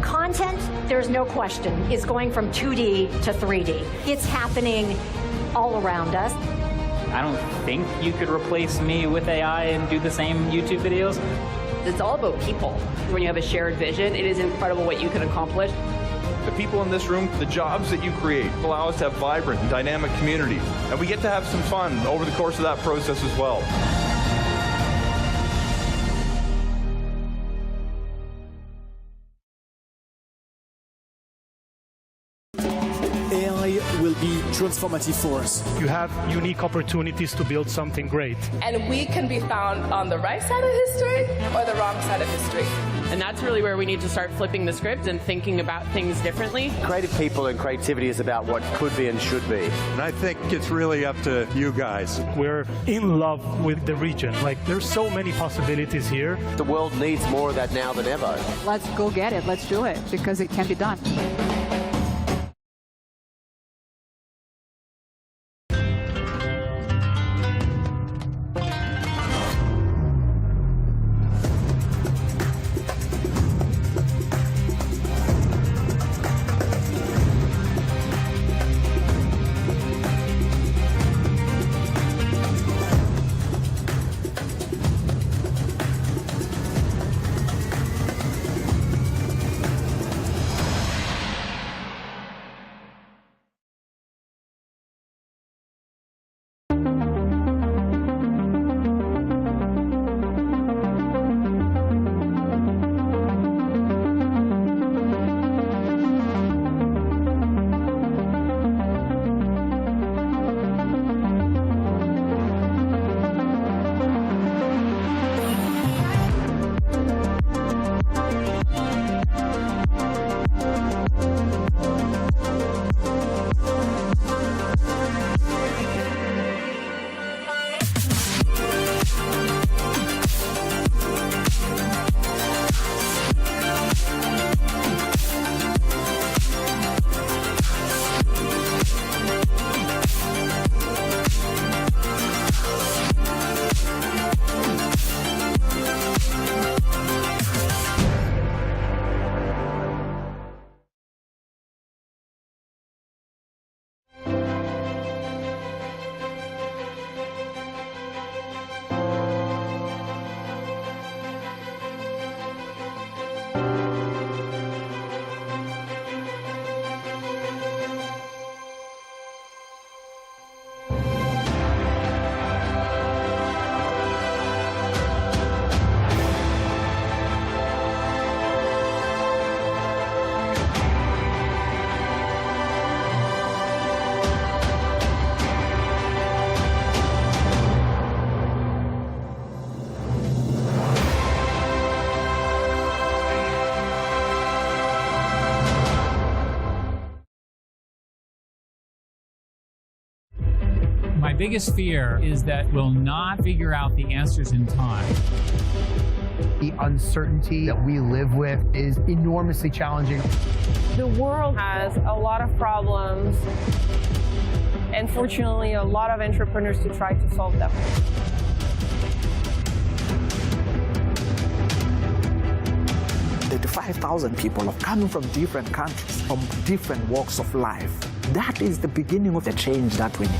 Content, there's no question, is going from 2D to 3D. It's happening all around us. I don't think you could replace me with AI and do the same YouTube videos. It's all about people. When you have a shared vision, it is incredible what you can accomplish. The people in this room, the jobs that you create allow us to have vibrant and dynamic communities. And we get to have some fun over the course of that process as well. AI will be transformative for us. You have unique opportunities to build something great. And we can be found on the right side of history or the wrong side of history. And that's really where we need to start flipping the script and thinking about things differently. Creative people and creativity is about what could be and should be. And I think it's really up to you guys. We're in love with the region. Like, there's so many possibilities here. The world needs more of that now than ever. Let's go get it. Let's do it because it can be done. biggest fear is that we'll not figure out the answers in time. The uncertainty that we live with is enormously challenging. The world has a lot of problems, and fortunately, a lot of entrepreneurs to try to solve them. The 5,000 people are coming from different countries, from different walks of life. That is the beginning of the change that we need.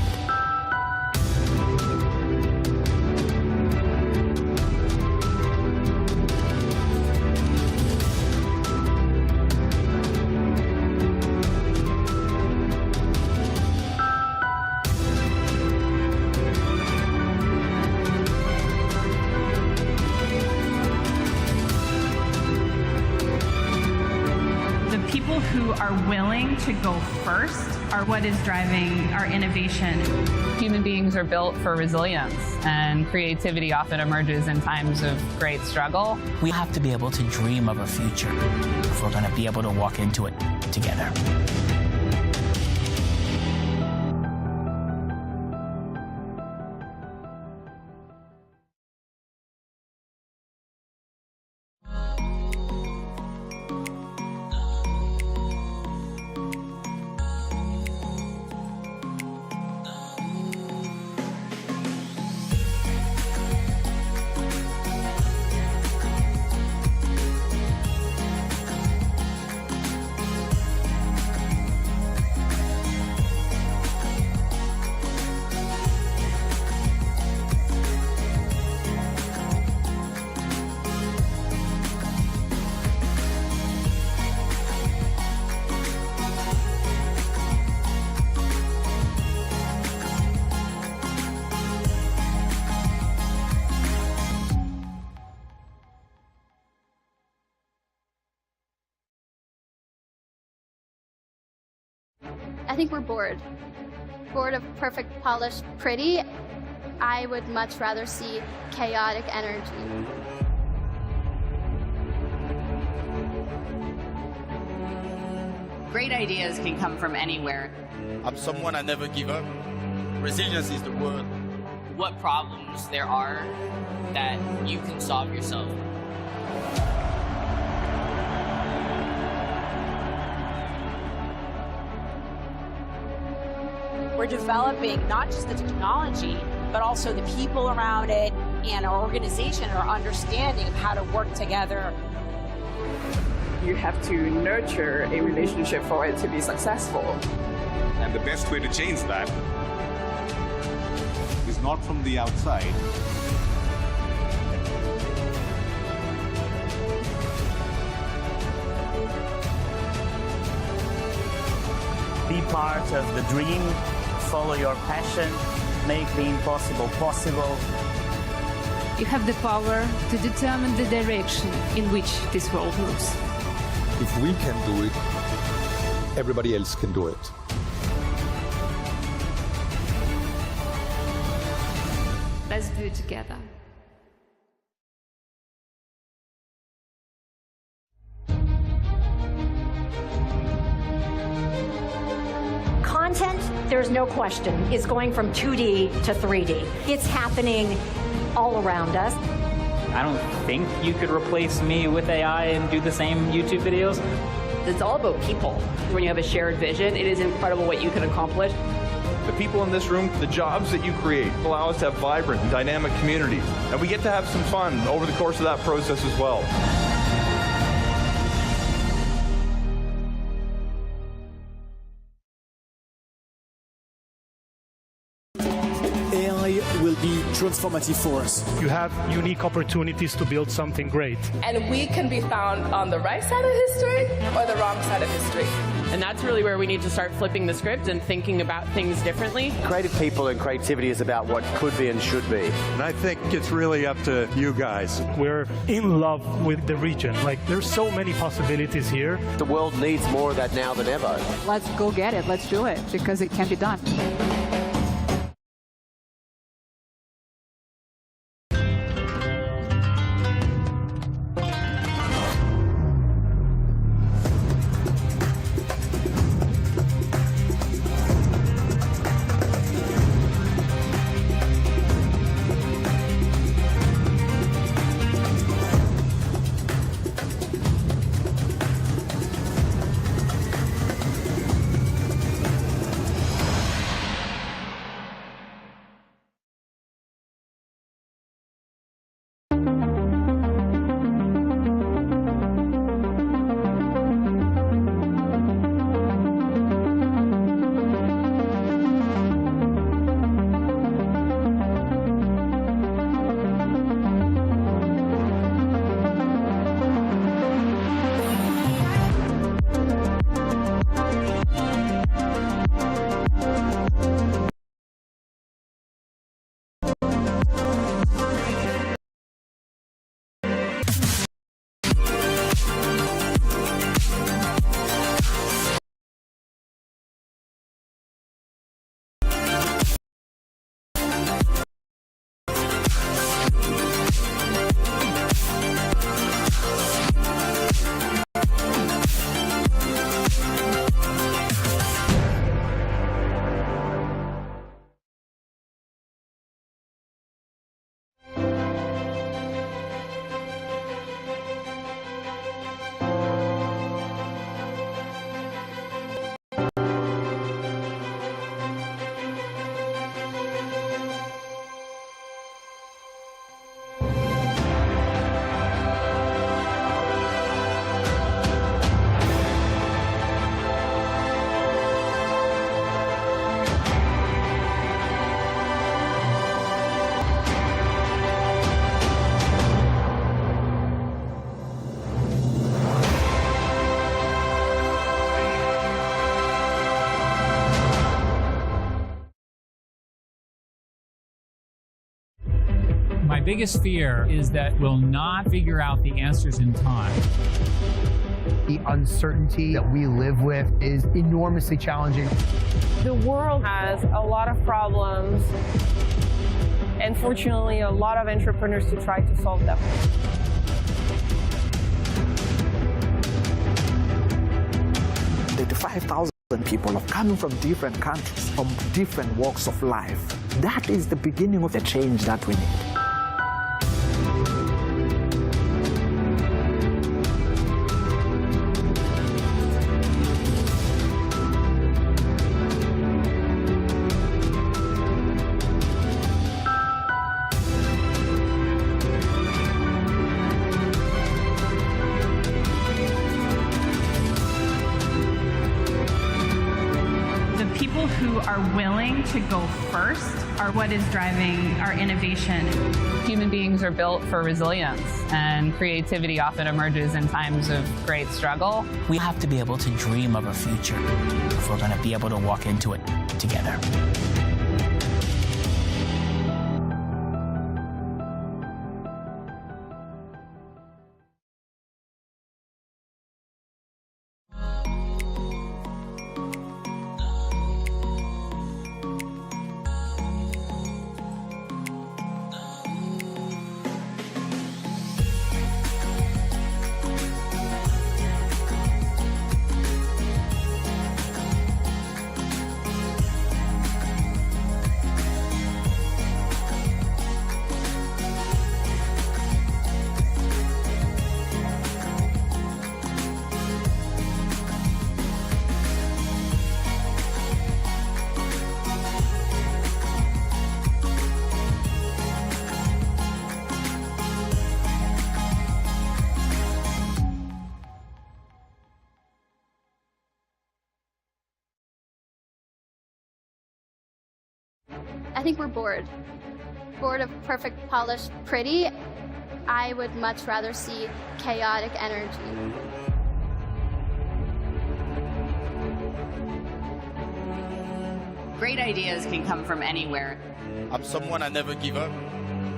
People who are willing to go first are what is driving our innovation. Human beings are built for resilience, and creativity often emerges in times of great struggle. We have to be able to dream of a future if we're going to be able to walk into it together. I think we're bored. Bored of perfect, polished, pretty. I would much rather see chaotic energy. Great ideas can come from anywhere. I'm someone I never give up. Resilience is the word. What problems there are that you can solve yourself. We're developing not just the technology, but also the people around it and our organization, our understanding of how to work together. You have to nurture a relationship for it to be successful. And the best way to change that is not from the outside. Be part of the dream, follow your passion, make the impossible possible. You have the power to determine the direction in which this world moves. If we can do it, everybody else can do it. Let's do it together. Content, there's no question, is going from 2D to 3D. It's happening all around us. I don't think you could replace me with AI and do the same YouTube videos. It's all about people. When you have a shared vision, it is incredible what you can accomplish. The people in this room, the jobs that you create allow us to have vibrant and dynamic communities. And we get to have some fun over the course of that process as well. AI will be transformative for us. You have unique opportunities to build something great. And we can be found on the right side of history or the wrong side of history. And that's really where we need to start flipping the script and thinking about things differently. Creative people and creativity is about what could be and should be. And I think it's really up to you guys. We're in love with the region. Like, there's so many possibilities here. The world needs more of that now than ever. Let's go get it. Let's do it because it can be done. biggest fear is that we'll not figure out the answers in time. The uncertainty that we live with is enormously challenging. The world has a lot of problems, and fortunately, a lot of entrepreneurs to try to solve them. The 5,000 people are coming from different countries, from different walks of life. That is the beginning of the change that we need. People who are willing to go first are what is driving our innovation. Human beings are built for resilience, and creativity often emerges in times of great struggle. We have to be able to dream of a future if we're going to be able to walk into it together. I think we're bored. Bored of perfect, polished, pretty. I would much rather see chaotic energy. Great ideas can come from anywhere. I'm someone I never give up.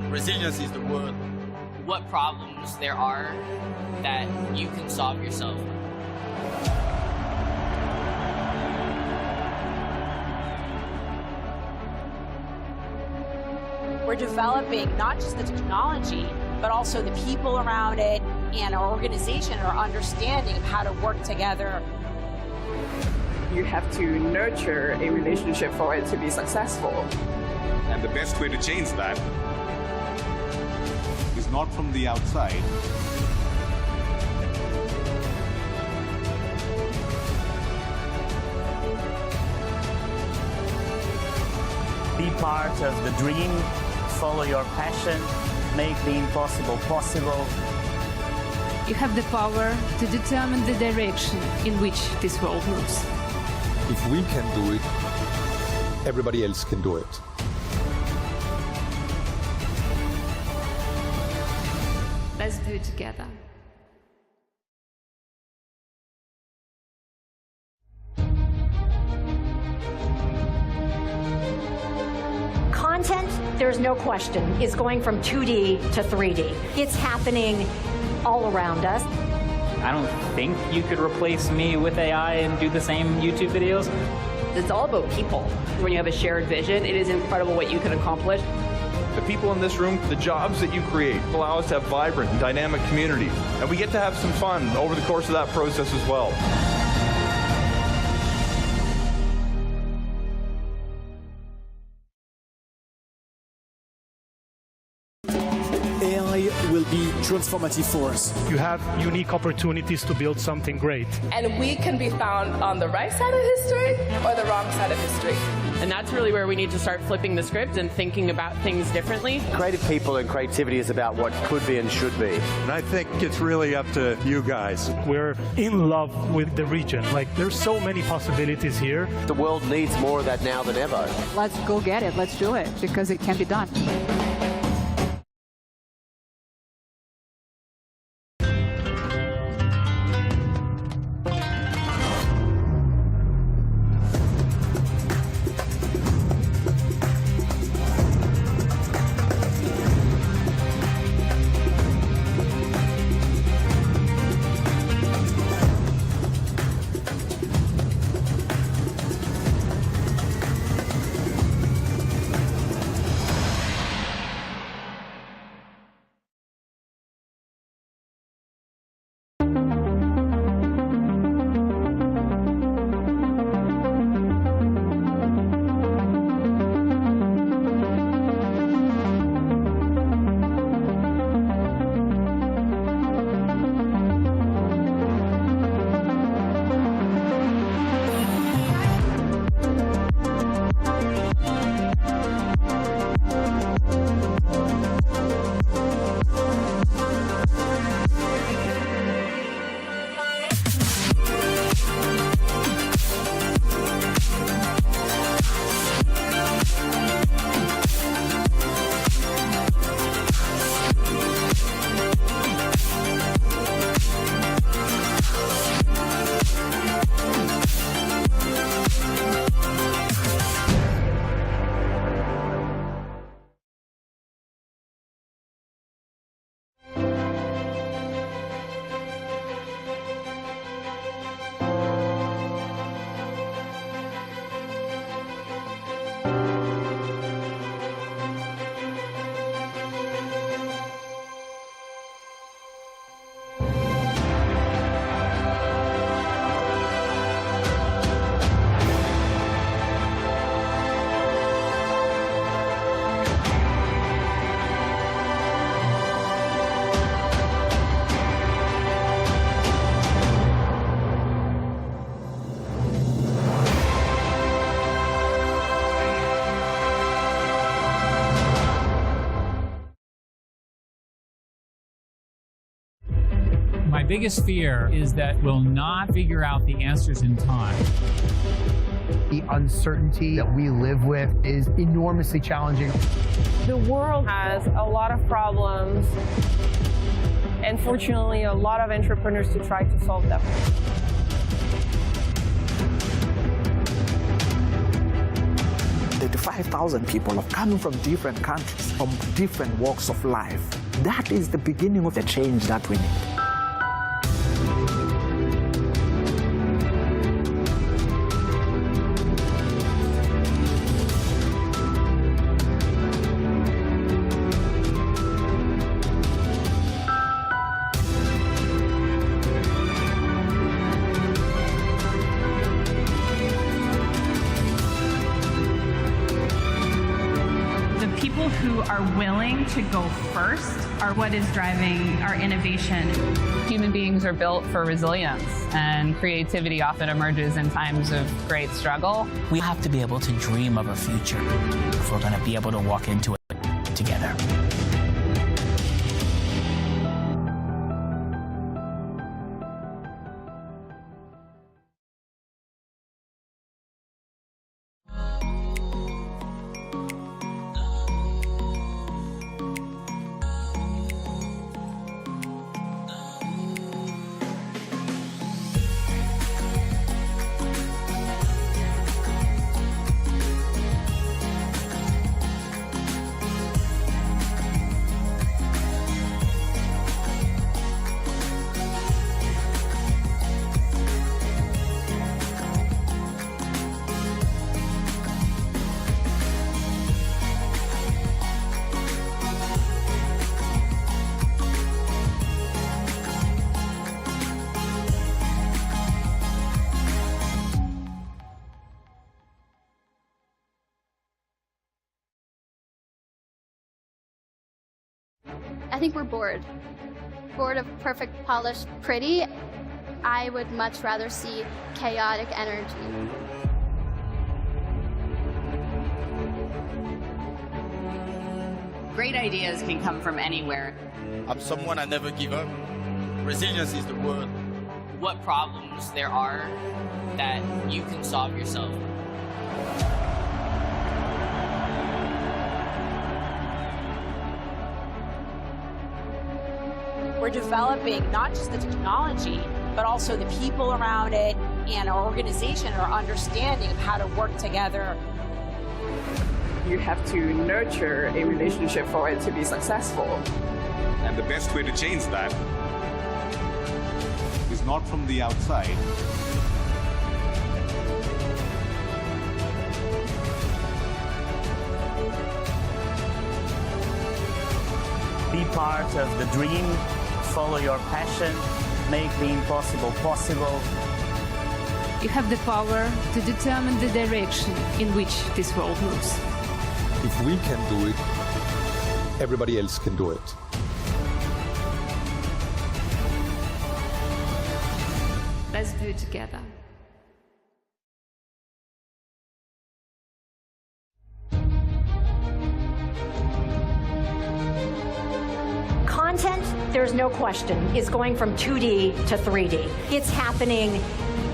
Resilience is the word. What problems there are that you can solve yourself. We're developing not just the technology, but also the people around it and our organization, our understanding of how to work together. You have to nurture a relationship for it to be successful. And the best way to change that is not from the outside. Be part of the dream, follow your passion, make the impossible possible. You have the power to determine the direction in which this world moves. If we can do it, everybody else can do it. Let's do it together. Content, there's no question, is going from 2D to 3D. It's happening all around us. I don't think you could replace me with AI and do the same YouTube videos. It's all about people. When you have a shared vision, it is incredible what you can accomplish. The people in this room, the jobs that you create allow us to have vibrant and dynamic communities. And we get to have some fun over the course of that process as well. AI will be transformative for us. You have unique opportunities to build something great. And we can be found on the right side of history or the wrong side of history. And that's really where we need to start flipping the script and thinking about things differently. Creative people and creativity is about what could be and should be. And I think it's really up to you guys. We're in love with the region. Like, there's so many possibilities here. The world needs more of that now than ever. Let's go get it. Let's do it because it can be done. biggest fear is that we'll not figure out the answers in time. The uncertainty that we live with is enormously challenging. The world has a lot of problems, and fortunately, a lot of entrepreneurs to try to solve them. The 5,000 people have come from different countries, from different walks of life. That is the beginning of the change that we need. People who are willing to go first are what is driving our innovation. Human beings are built for resilience, and creativity often emerges in times of great struggle. We have to be able to dream of a future if we're going to be able to walk into it together. I think we're bored. Bored of perfect, polished, pretty. I would much rather see chaotic energy. Great ideas can come from anywhere. I'm someone I never give up. Resilience is the word. What problems there are that you can solve yourself. We're developing not just the technology, but also the people around it and our organization, our understanding of how to work together. You have to nurture a relationship for it to be successful. And the best way to change that is not from the outside. Be part of the dream, follow your passion, make the impossible possible. You have the power to determine the direction in which this world moves. If we can do it, everybody else can do it. Let's do it together. Content, there's no question, is going from 2D to 3D. It's happening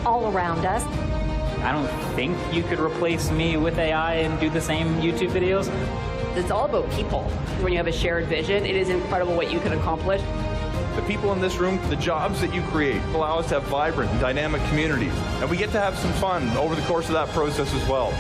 all around us. I don't think you could replace me with AI and do the same YouTube videos. It's all about people. When you have a shared vision, it is incredible what you can accomplish. The people in this room, the jobs that you create allow us to have vibrant and dynamic communities. And we get to have some fun over the course of that process as well.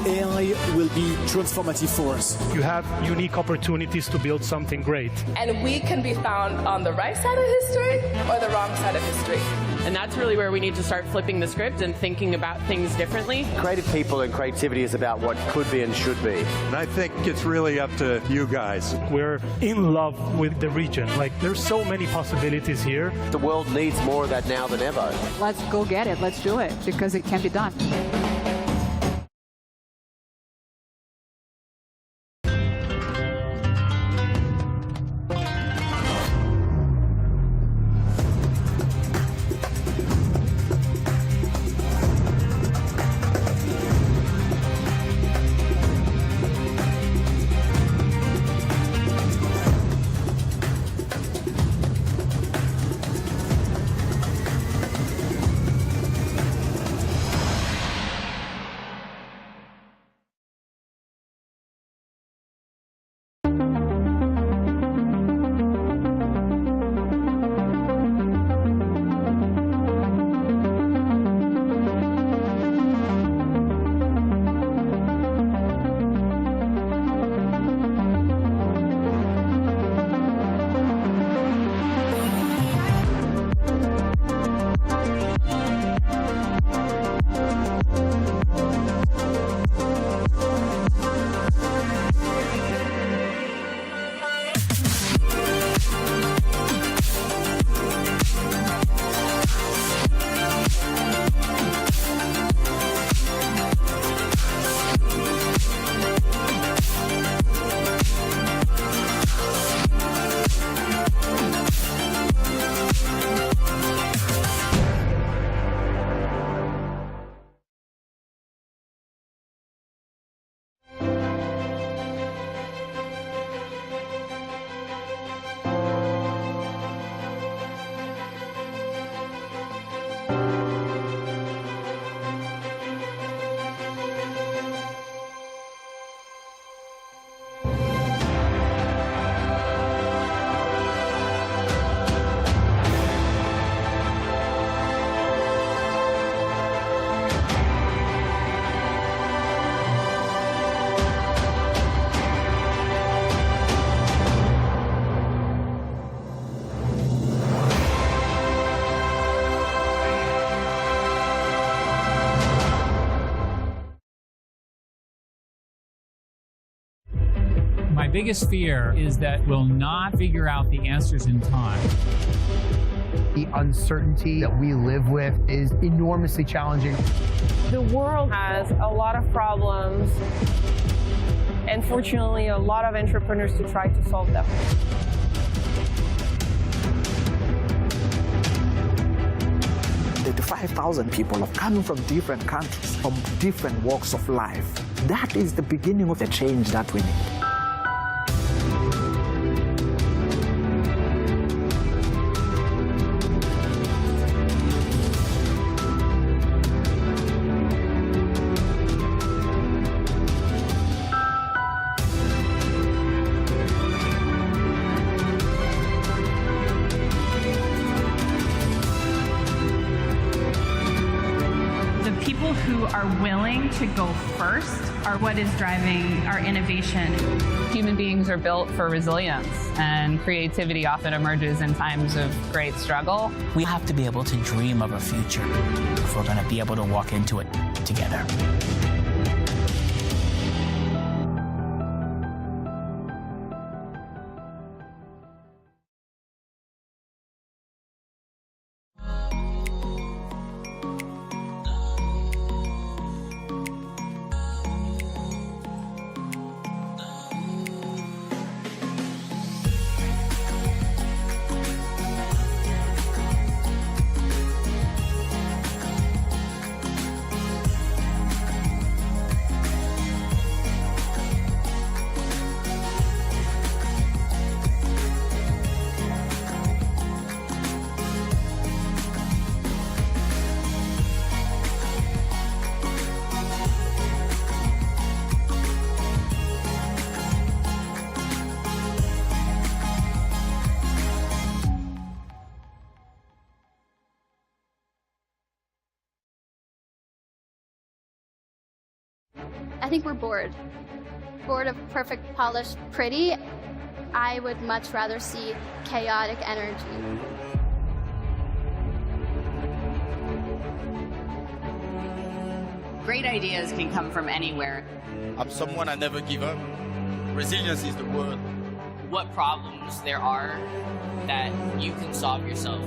AI will be transformative for us. You have unique opportunities to build something great. And we can be found on the right side of history or the wrong side of history. And that's really where we need to start flipping the script and thinking about things differently. Creative people and creativity is about what could be and should be. And I think it's really up to you guys. We're in love with the region. Like, there's so many possibilities here. The world needs more of that now than ever. Let's go get it. Let's do it because it can be done. biggest fear is that we'll not figure out the answers in time. The uncertainty that we live with is enormously challenging. The world has a lot of problems, and fortunately, a lot of entrepreneurs to try to solve them. The 5,000 people have come from different countries, from different walks of life. That is the beginning of the change that we need. People who are willing to go first are what is driving our innovation. Human beings are built for resilience, and creativity often emerges in times of great struggle. We have to be able to dream of a future if we're going to be able to walk into it together. I think we're bored. Bored of perfect, polished, pretty. I would much rather see chaotic energy. Great ideas can come from anywhere. I'm someone I never give up. Resilience is the word. What problems there are that you can solve yourself.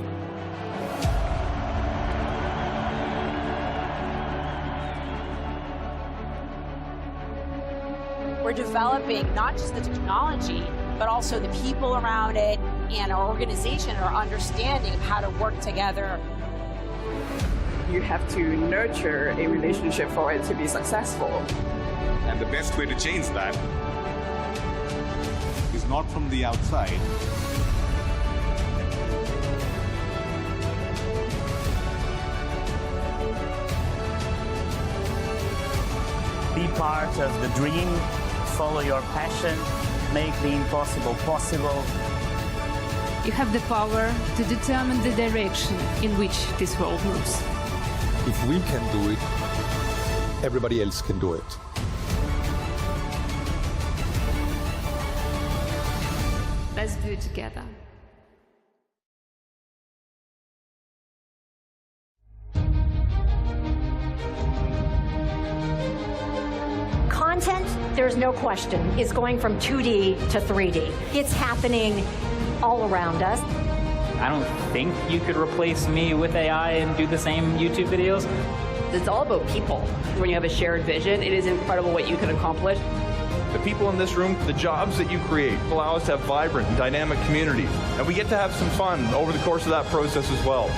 We're developing not just the technology, but also the people around it and our organization, our understanding of how to work together. You have to nurture a relationship for it to be successful. And the best way to change that is not from the outside. Be part of the dream, follow your passion, make the impossible possible. You have the power to determine the direction in which this world moves. If we can do it, everybody else can do it. Let's do it together. Content, there's no question, is going from 2D to 3D. It's happening all around us. I don't think you could replace me with AI and do the same YouTube videos. It's all about people. When you have a shared vision, it is incredible what you can accomplish. The people in this room, the jobs that you create allow us to have vibrant and dynamic communities. And we get to have some fun over the course of that process as well.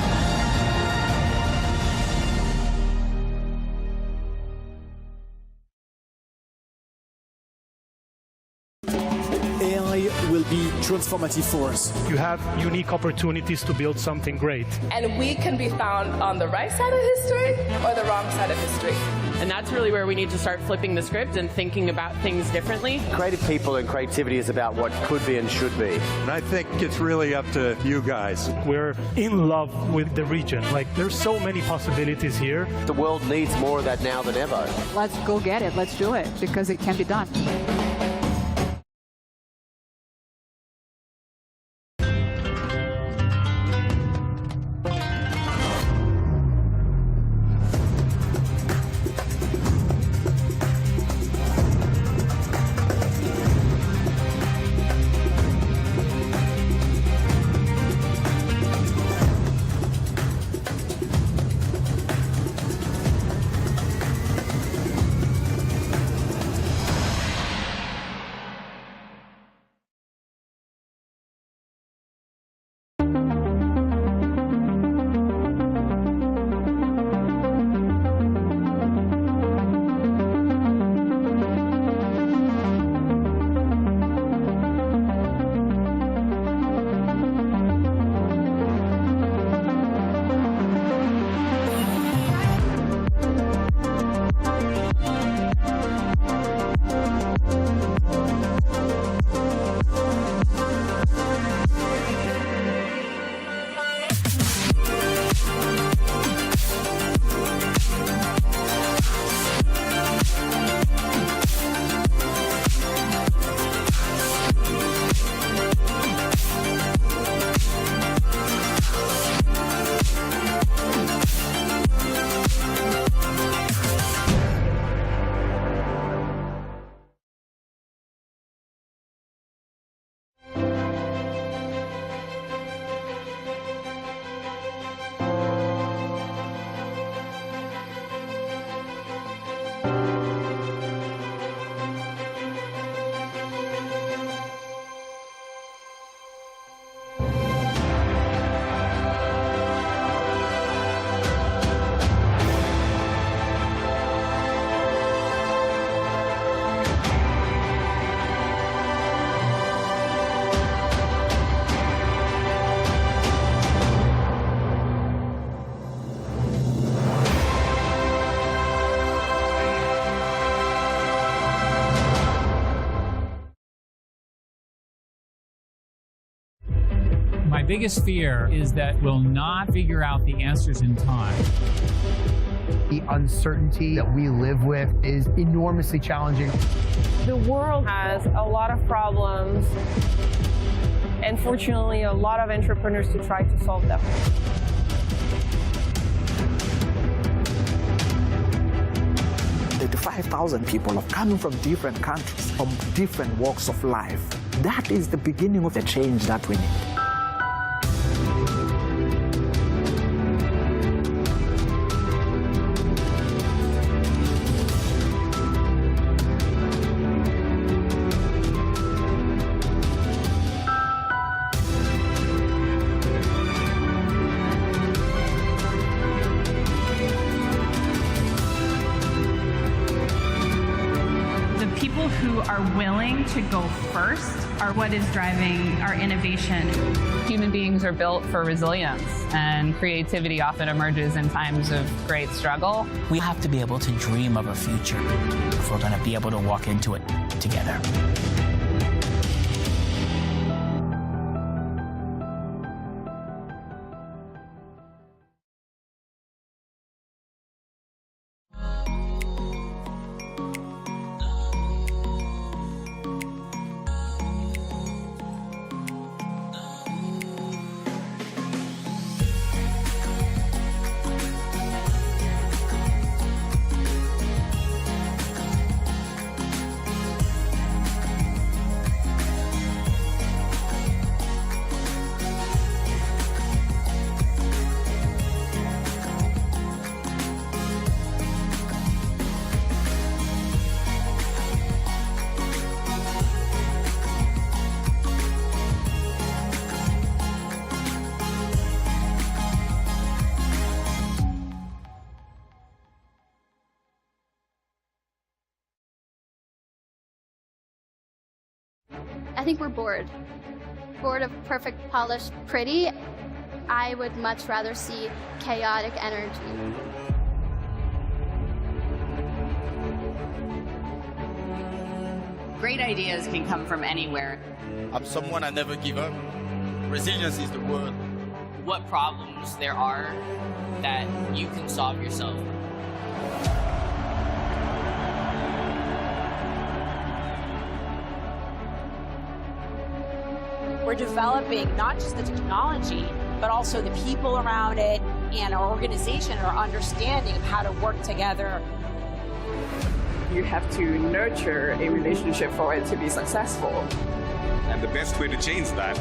AI will be transformative for us. You have unique opportunities to build something great. And we can be found on the right side of history or the wrong side of history. And that's really where we need to start flipping the script and thinking about things differently. Creative people and creativity is about what could be and should be. And I think it's really up to you guys. We're in love with the region. Like, there's so many possibilities here. The world needs more of that now than ever. Let's go get it. Let's do it because it can be done. biggest fear is that we'll not figure out the answers in time. The uncertainty that we live with is enormously challenging. The world has a lot of problems, and fortunately, a lot of entrepreneurs to try to solve them. The 5,000 people are coming from different countries, from different walks of life. That is the beginning of the change that we need. People who are willing to go first are what is driving our innovation. Human beings are built for resilience, and creativity often emerges in times of great struggle. We have to be able to dream of a future if we're going to be able to walk into it together. I think we're bored. Bored of perfect, polished, pretty. I would much rather see chaotic energy. Great ideas can come from anywhere. I'm someone I never give up. Resilience is the word. What problems there are that you can solve yourself. We're developing not just the technology, but also the people around it and our organization, our understanding of how to work together. You have to nurture a relationship for it to be successful. And the best way to change that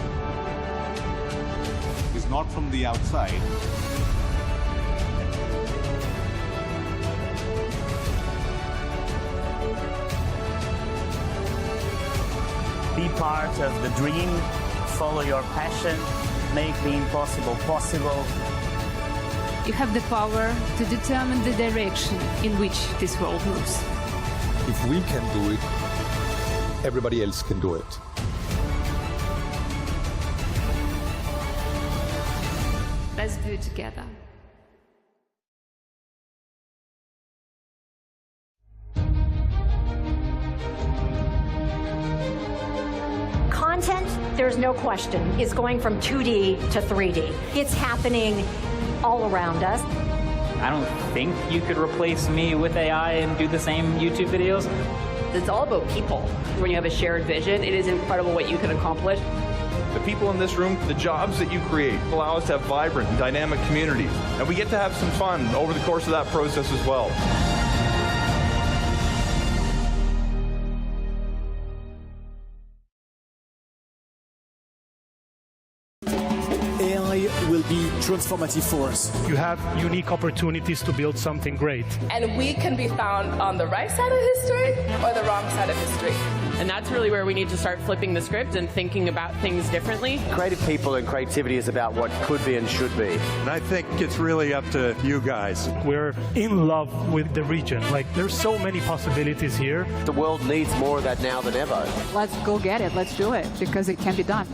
is not from the outside. Be part of the dream, follow your passion, make the impossible possible. You have the power to determine the direction in which this world moves. If we can do it, everybody else can do it. Let's do it together. Content, there's no question, is going from 2D to 3D. It's happening all around us. I don't think you could replace me with AI and do the same YouTube videos. It's all about people. When you have a shared vision, it is incredible what you can accomplish. The people in this room, the jobs that you create allow us to have vibrant and dynamic communities. And we get to have some fun over the course of that process as well. AI will be transformative for us. You have unique opportunities to build something great. And we can be found on the right side of history or the wrong side of history. And that's really where we need to start flipping the script and thinking about things differently. Creative people and creativity is about what could be and should be. And I think it's really up to you guys. We're in love with the region. Like, there's so many possibilities here. The world needs more of that now than ever. Let's go get it. Let's do it because it can be done.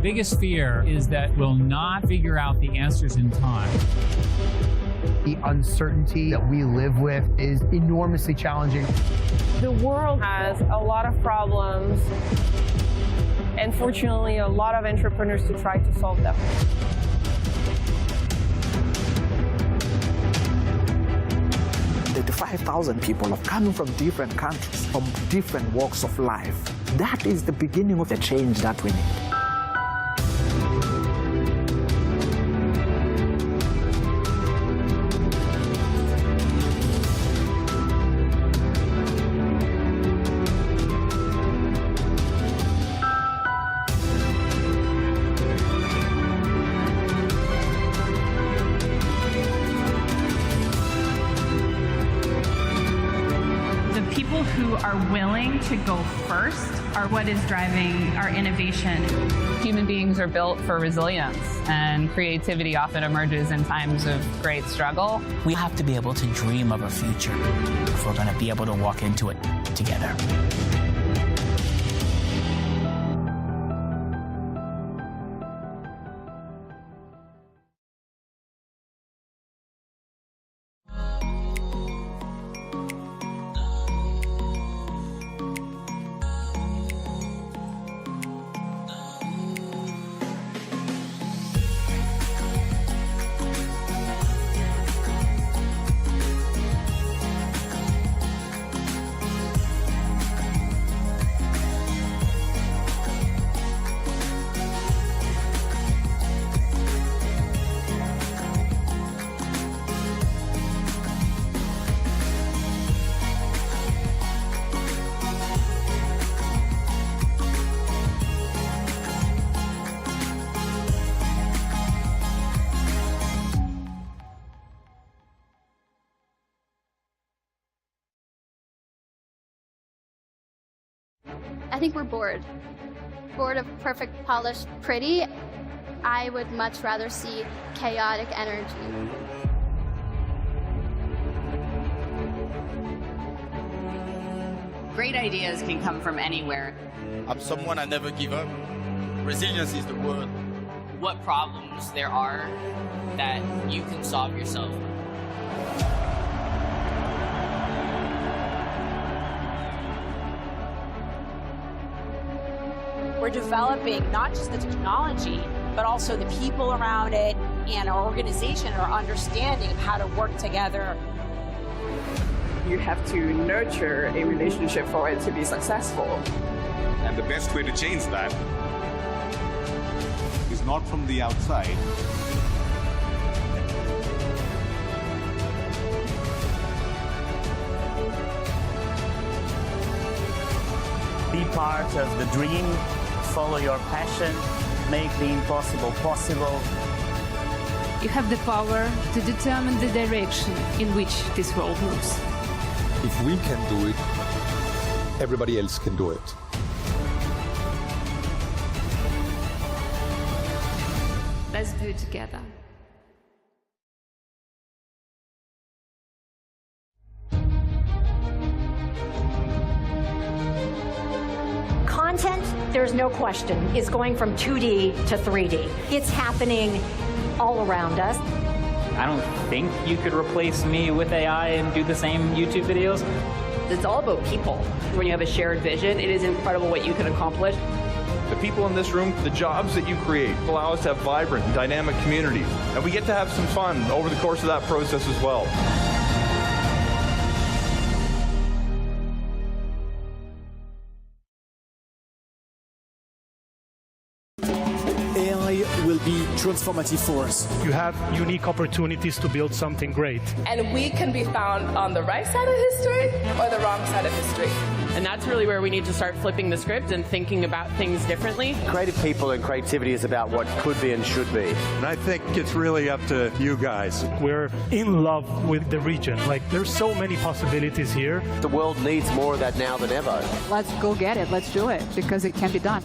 biggest fear is that we'll not figure out the answers in time. The uncertainty that we live with is enormously challenging. The world has a lot of problems, and fortunately, a lot of entrepreneurs to try to solve them. The 5,000 people have come from different countries, from different walks of life. That is the beginning of the change that we need. People who are willing to go first are what is driving our innovation. Human beings are built for resilience, and creativity often emerges in times of great struggle. We have to be able to dream of a future if we're going to be able to walk into it together. I think we're bored. Bored of perfect, polished, pretty. I would much rather see chaotic energy. Great ideas can come from anywhere. I'm someone I never give up. Resilience is the word. What problems there are that you can solve yourself. We're developing not just the technology, but also the people around it and our organization, our understanding of how to work together. You have to nurture a relationship for it to be successful. And the best way to change that is not from the outside. Be part of the dream, follow your passion, make the impossible possible. You have the power to determine the direction in which this world moves. If we can do it, everybody else can do it. Let's do it together. Content, there's no question, is going from 2D to 3D. It's happening all around us. I don't think you could replace me with AI and do the same YouTube videos. It's all about people. When you have a shared vision, it is incredible what you can accomplish. The people in this room, the jobs that you create allow us to have vibrant, dynamic communities. And we get to have some fun over the course of that process as well. AI will be transformative for us. You have unique opportunities to build something great. And we can be found on the right side of history or the wrong side of history. And that's really where we need to start flipping the script and thinking about things differently. Creative people and creativity is about what could be and should be. And I think it's really up to you guys. We're in love with the region. Like, there's so many possibilities here. The world needs more of that now than ever. Let's go get it. Let's do it because it can be done.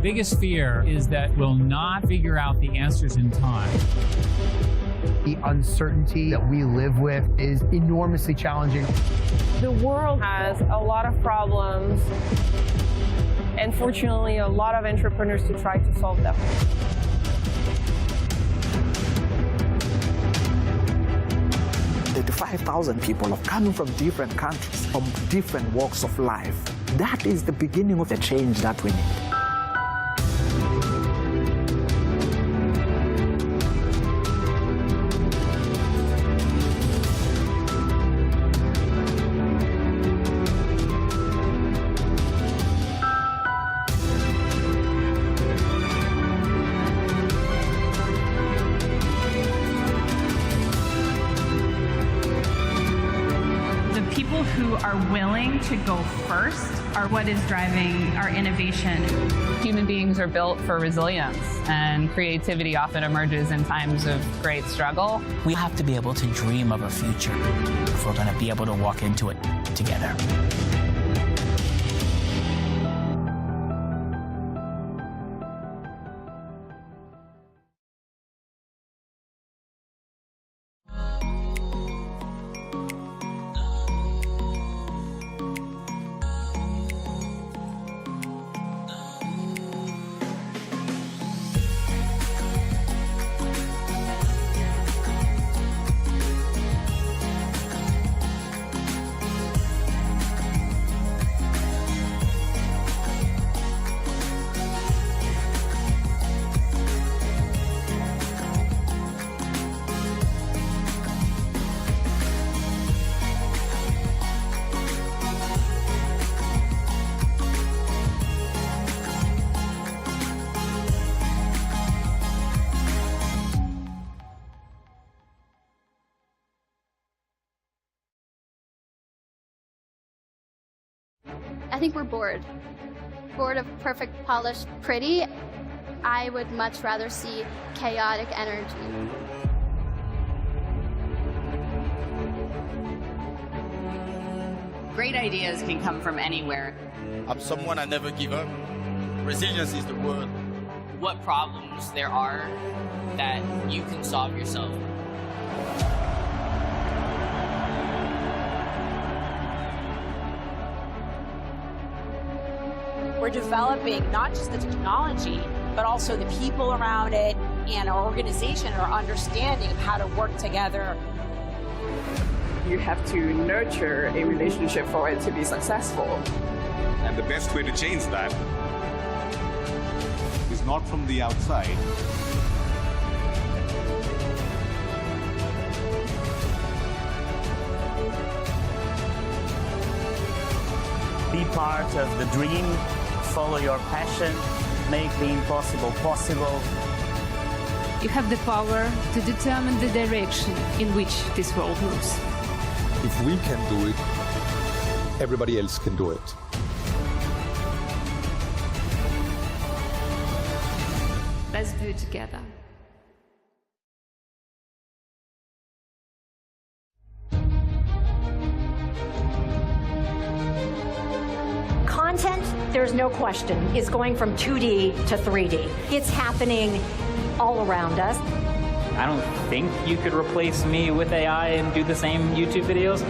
biggest fear is that we'll not figure out the answers in time. The uncertainty that we live with is enormously challenging. The world has a lot of problems, and fortunately, a lot of entrepreneurs to try to solve them. The 5,000 people are coming from different countries, from different walks of life. That is the beginning of the change that we need. People who are willing to go first are what is driving our innovation. Human beings are built for resilience, and creativity often emerges in times of great struggle. We have to be able to dream of a future if we're going to be able to walk into it together. I think we're bored. Bored of perfect, polished, pretty. I would much rather see chaotic energy. Great ideas can come from anywhere. I'm someone I never give up. Resilience is the word. What problems there are that you can solve yourself. We're developing not just the technology, but also the people around it and our organization, our understanding of how to work together. You have to nurture a relationship for it to be successful. And the best way to change that is not from the outside. Be part of the dream, follow your passion, make the impossible possible. You have the power to determine the direction in which this world moves. If we can do it, everybody else can do it. Let's do it together. Content, there's no question, is going from 2D to 3D. It's happening all around us. I don't think you could replace me with AI and do the same YouTube videos.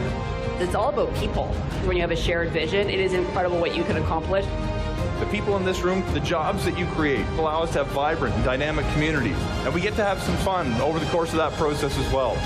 It's all about people. When you have a shared vision, it is incredible what you can accomplish. The people in this room, the jobs that you create allow us to have vibrant and dynamic communities. And we get to have some fun over the course of that process as well.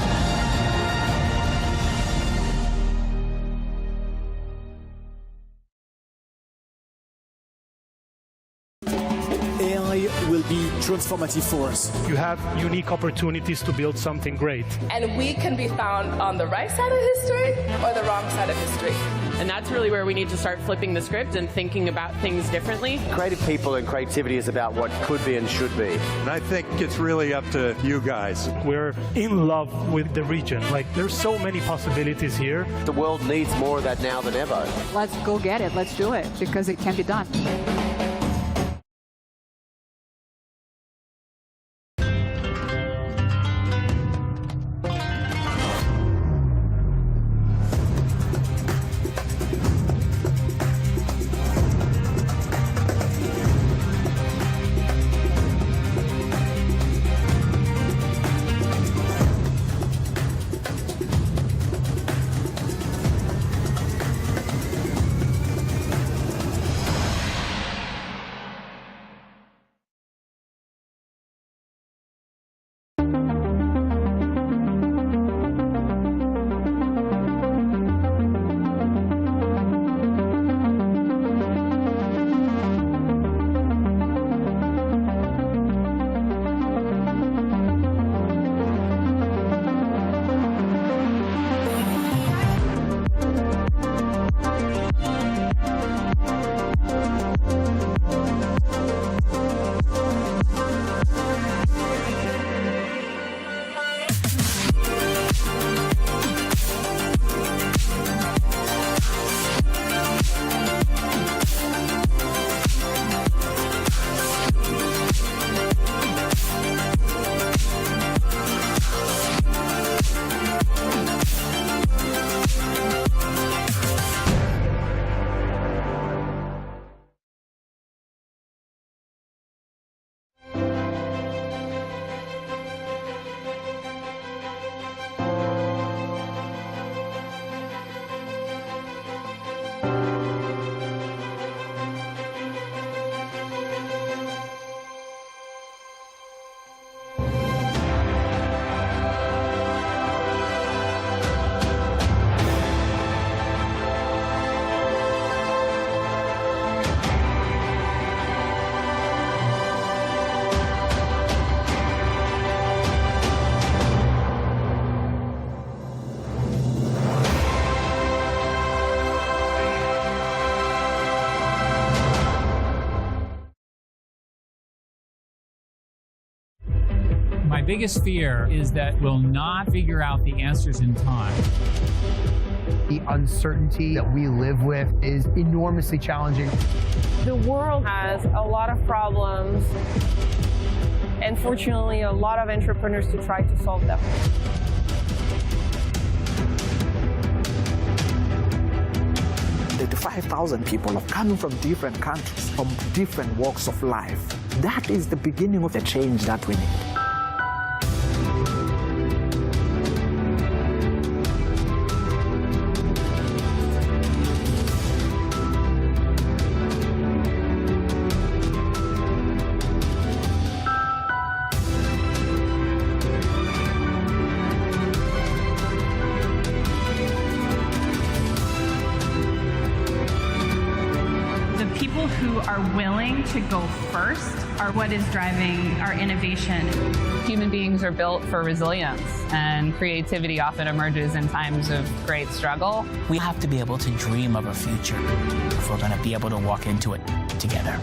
AI will be transformative for us. You have unique opportunities to build something great. And we can be found on the right side of history or the wrong side of history. And that's really where we need to start flipping the script and thinking about things differently. Creative people and creativity is about what could be and should be. And I think it's really up to you guys. We're in love with the region. Like, there's so many possibilities here. The world needs more of that now than ever. Let's go get it. Let's do it because it can be done. biggest fear is that we'll not figure out the answers in time. The uncertainty that we live with is enormously challenging. The world has a lot of problems, and fortunately, a lot of entrepreneurs to try to solve them. The 5,000 people have come from different countries, from different walks of life. That is the beginning of the change that we need. Who are willing to go first are what is driving our innovation. Human beings are built for resilience, and creativity often emerges in times of great struggle. We have to be able to dream of a future if we're going to be able to walk into it together.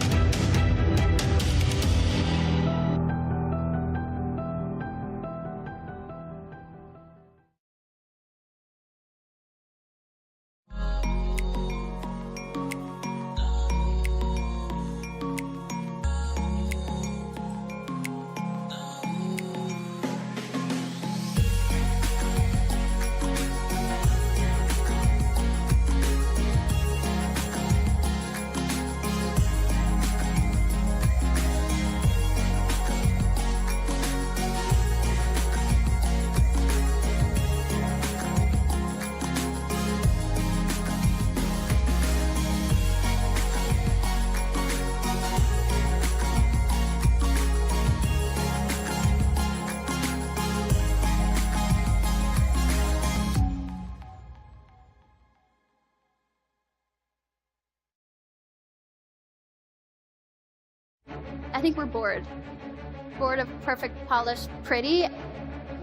I think we're bored. Bored of perfect, polished, pretty.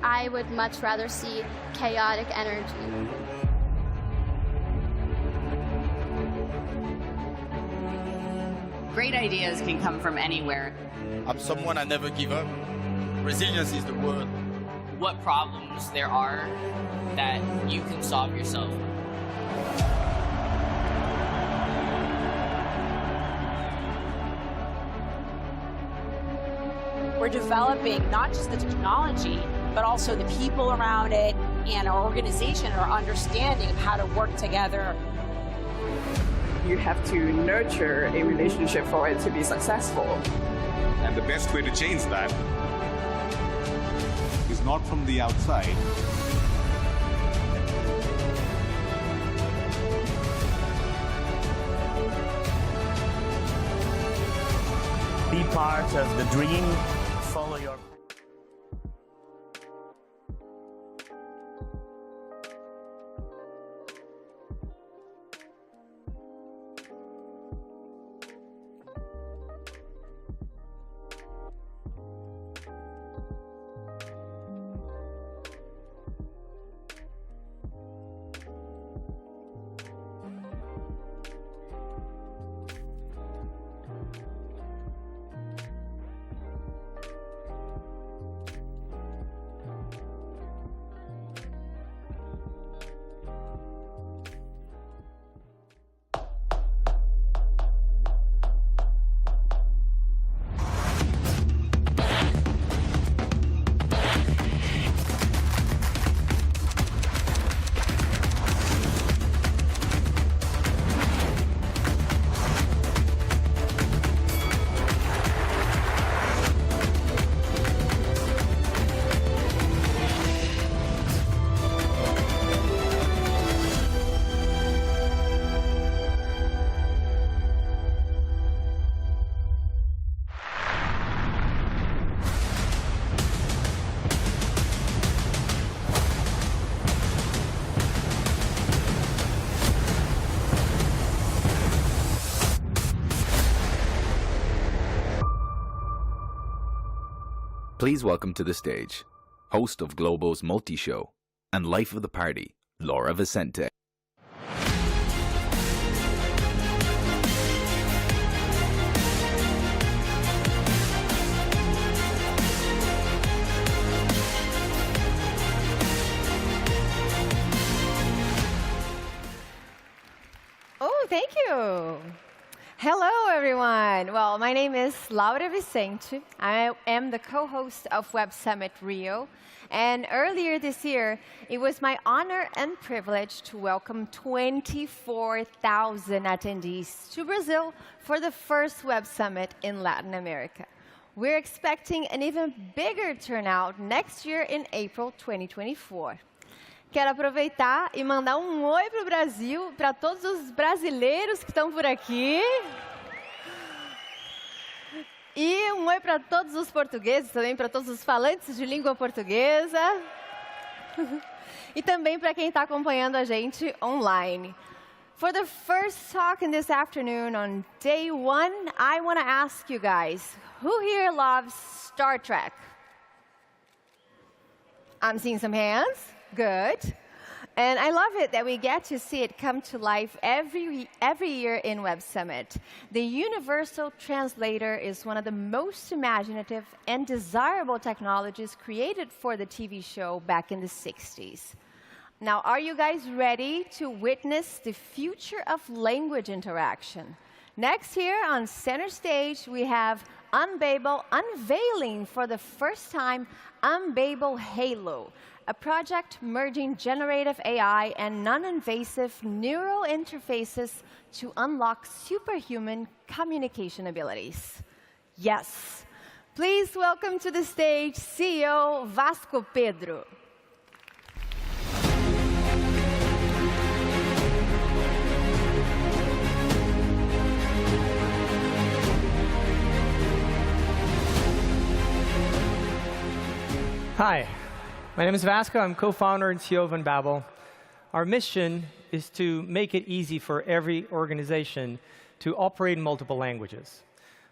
I would much rather see chaotic energy. Great ideas can come from anywhere. I'm someone I never give up. Resilience is the word. What problems there are that you can solve yourself. We're developing not just the technology, but also the people around it and our organization, our understanding of how to work together. You have to nurture a relationship for it to be successful. And the best way to change that is not from the outside. Be part of the dream. Follow your Please welcome to the stage, host of Globo's multi-show and life of the party, Laura Vicente. you. Hello, everyone. Well, my name is Laura Vicente. I am the co-host of Web Summit Rio. And earlier this year, it was my honor and privilege to welcome 24,000 attendees to Brazil for the first Web Summit in Latin America. We're expecting an even bigger turnout next year in April 2024. Quero aproveitar e mandar oi para o Brasil, para todos os brasileiros que estão por aqui. E oi para todos os portugueses, também para todos os falantes de língua portuguesa. E também para quem está acompanhando a gente online. For the first talk in this afternoon, on day one, I want to ask you guys, who here loves Star Trek? I'm seeing some hands. Good. And I love it that we get to see it come to life every year in Web Summit. The Universal Translator is one of the most imaginative and desirable technologies created for the TV show back in the 60s. Now, are you guys ready to witness the future of language interaction? Next here on center stage, we have Unbabel unveiling for the first time Unbabel Halo, a project merging generative AI and non-invasive neural interfaces to unlock superhuman communication abilities. Yes. Please welcome to the stage CEO Vasco Pedro. Hi, my name is Vasco. I'm co-founder and CEO of Unbabel. Our mission is to make it easy for every organization to operate in multiple languages.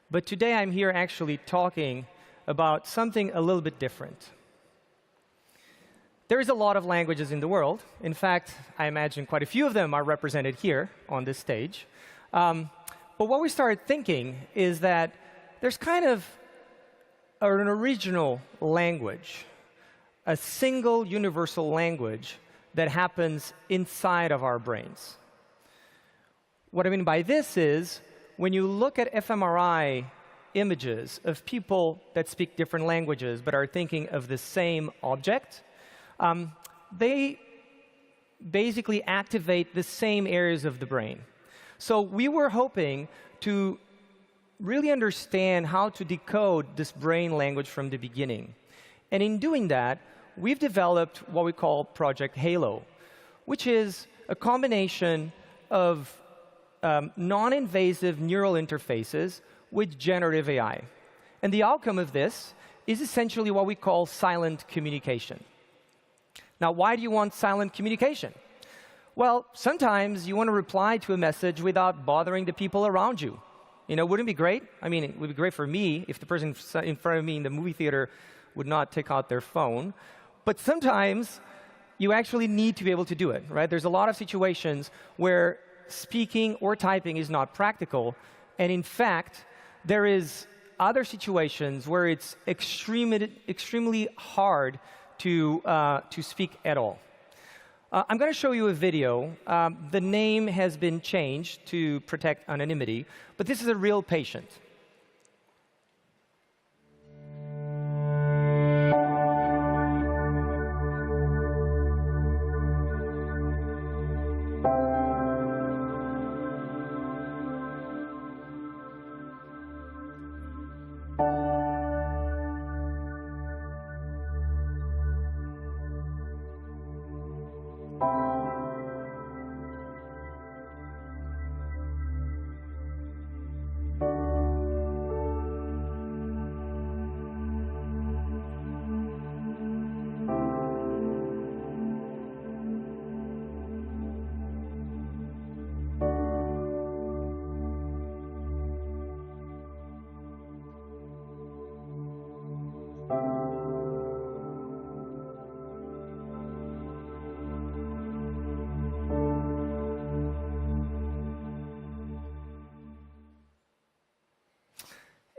But today I'm here actually talking about something a little bit different. There is a lot of languages in the world. In fact, I imagine quite a few of them are represented here on this stage. But what we started thinking is that there's kind of an original language, a single universal language that happens inside of our brains. What I mean by this is, when you look at fMRI images of people that speak different languages but are thinking of the same object, they basically activate the same areas of the brain. So we were hoping to really understand how to decode this brain language from the beginning. And in doing that, we've developed what we call Project Halo, which is a combination of non-invasive neural interfaces with generative AI. And the outcome of this is essentially what we call silent communication. Now, why do you want silent communication? Well, sometimes you want to reply to a message without bothering the people around you. You know, wouldn't it be great? I mean, it would be great for me if the person in front of me in the movie theater would not take out their phone. But sometimes you actually need to be able to do it, right? There's a lot of situations where speaking or typing is not practical. And in fact, there is other situations where it's extremely hard to speak at all. I'm going to show you a video. The name has been changed to protect anonymity, but this is a real patient.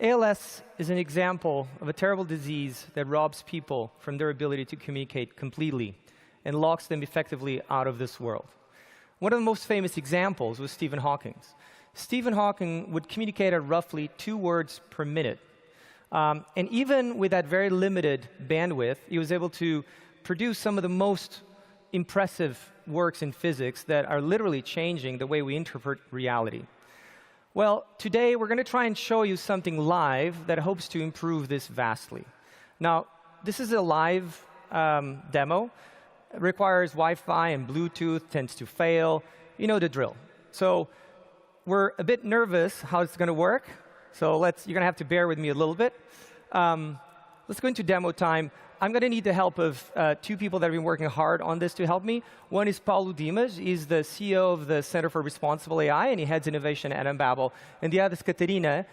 ALS is an example of a terrible disease that robs people from their ability to communicate completely and locks them effectively out of this world. One of the most famous examples was Stephen Hawking's. Stephen Hawking would communicate at roughly 2 words per minute. And even with that very limited bandwidth, he was able to produce some of the most impressive works in physics that are literally changing the way we interpret reality. Well, today we're going to try and show you something live that hopes to improve this vastly. Now, this is a live demo. It requires Wi-Fi and Bluetooth, tends to fail. You know the drill. So we're a bit nervous how it's going to work. So you're going to have to bear with me a little bit. Let's go into demo time. I'm going to need the help of 2 people that have been working hard on this to help me. One is Paulo Dimas. He's the CEO of the Center for Responsible AI, and he heads innovation at Babel. And the other is Katerina.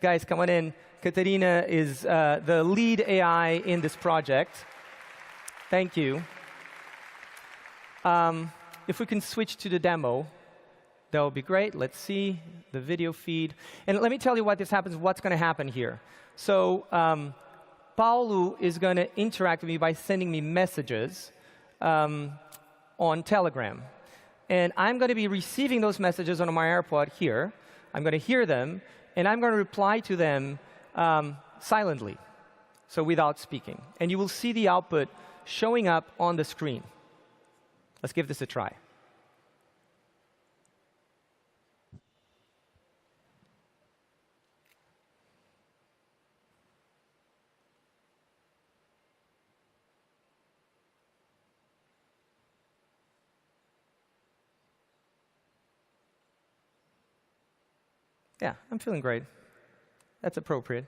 Guys, come on in. Katerina is the lead AI in this project. Thank you. If we can switch to the demo, that would be great. Let's see the video feed. And let me tell you what this happens, what's going to happen here. So Paulo is going to interact with me by sending me messages on Telegram. And I'm going to be receiving those messages on my AirPod here. I'm going to hear them, and I'm going to reply to them silently, so without speaking. And you will see the output showing up on the screen. Let's give this a try. Yeah, I'm feeling great. That's appropriate.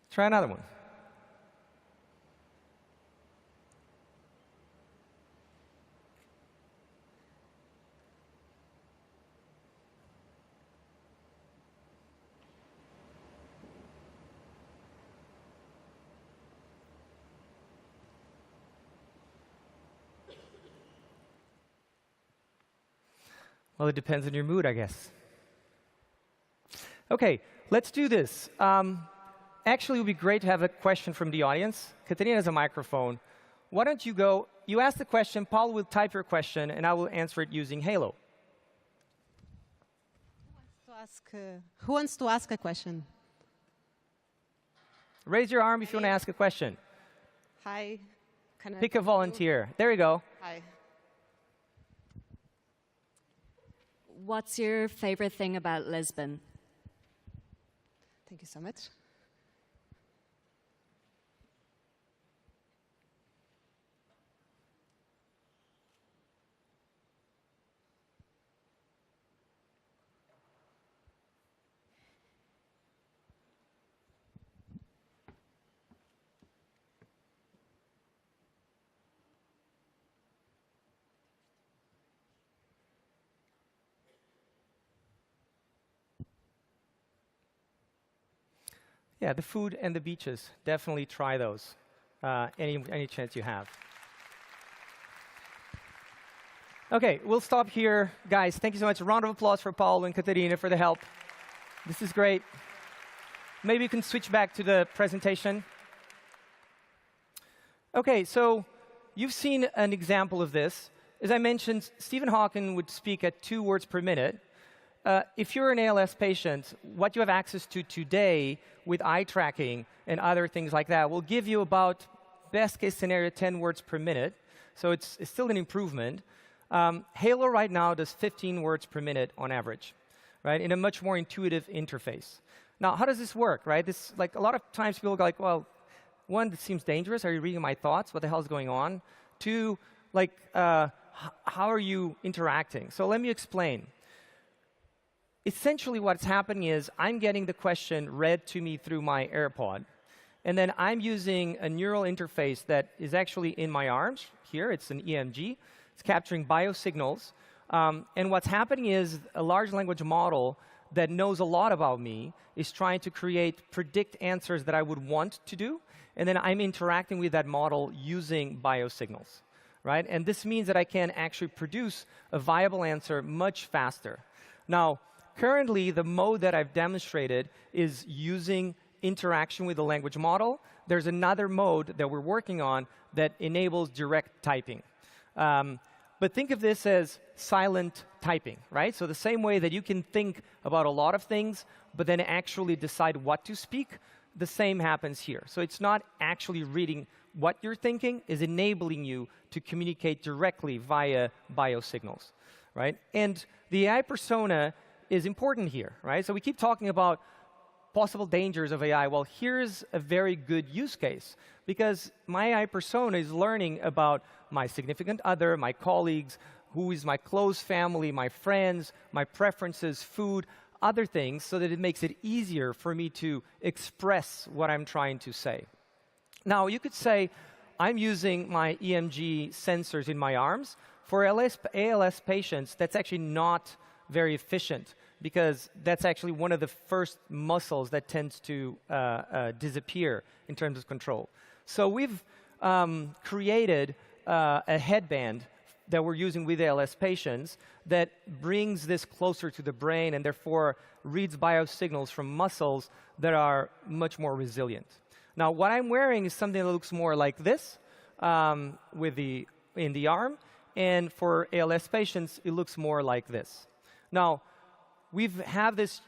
Try another one. Well, it depends on your mood, I guess. OK, let's do this. Actually, it would be great to have a question from the audience. Katerina has a microphone. Why don't you go? You ask the question, Paul will type your question, and I will answer it using Halo. Who wants to ask a question? Raise your arm if you want to ask a question. Hi. Pick a volunteer. There you go. Hi. What's your favorite thing about Lisbon? Thank you so much. Yeah, the food and the beaches. Definitely try those any chance you have. OK, we'll stop here. Guys, thank you so much. A round of applause for Paul and Katerina for the help. This is great. Maybe you can switch back to the presentation. OK, so you've seen an example of this. As I mentioned, Stephen Hawking would speak at 2 words per minute. If you're an ALS patient, what you have access to today with eye tracking and other things like that will give you about, best case scenario, 10 words per minute. So it's still an improvement. Halo right now does 15 words per minute on average, right, in a much more intuitive interface. Now, how does this work, right? This, like, a lot of times people go like, well, 1, this seems dangerous. Are you reading my thoughts? What the hell is going on? 2, like, how are you interacting? So let me explain. Essentially, what's happening is I'm getting the question read to me through my AirPod. And then I'm using a neural interface that is actually in my arms. Here, it's an EMG. It's capturing biosignals. And what's happening is a large language model that knows a lot about me is trying to predict answers that I would want to do. And then I'm interacting with that model using biosignals, right? And this means that I can actually produce a viable answer much faster. Now, currently, the mode that I've demonstrated is using interaction with the language model. There's another mode that we're working on that enables direct typing. But But think of this as silent typing, right? So the same way that you can think about a lot of things, but then actually decide what to speak, the same happens here. So it's not actually reading what you're thinking, is enabling you to communicate directly via biosignals, right? And the AI persona is important here, right? So we keep talking about possible dangers of AI. Well, here's a very good use case, because my AI persona is learning about my significant other, my colleagues, who is my close family, my friends, my preferences, food, other things, so that it makes it easier for me to express what I'm trying to say. Now, you could say, I'm using my EMG sensors in my arms. For ALS patients, that's actually not very efficient, because that's actually one of the first muscles that tends to disappear in terms of control. So we've created a headband that we're using with ALS patients that brings this closer to the brain and therefore reads biosignals from muscles that are much more resilient. Now, what I'm wearing is something that looks more like this in the arm, and for ALS patients, it looks more like this. Now, we have this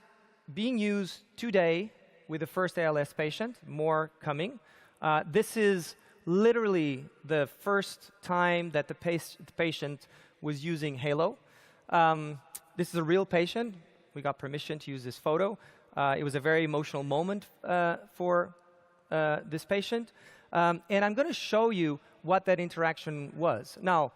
being used today with the first ALS patient, more coming. This is literally the first time that the patient was using Halo. This is a real patient. We got permission to use this photo. It was a very emotional moment for this patient. And I'm going to show you what that interaction was. Now,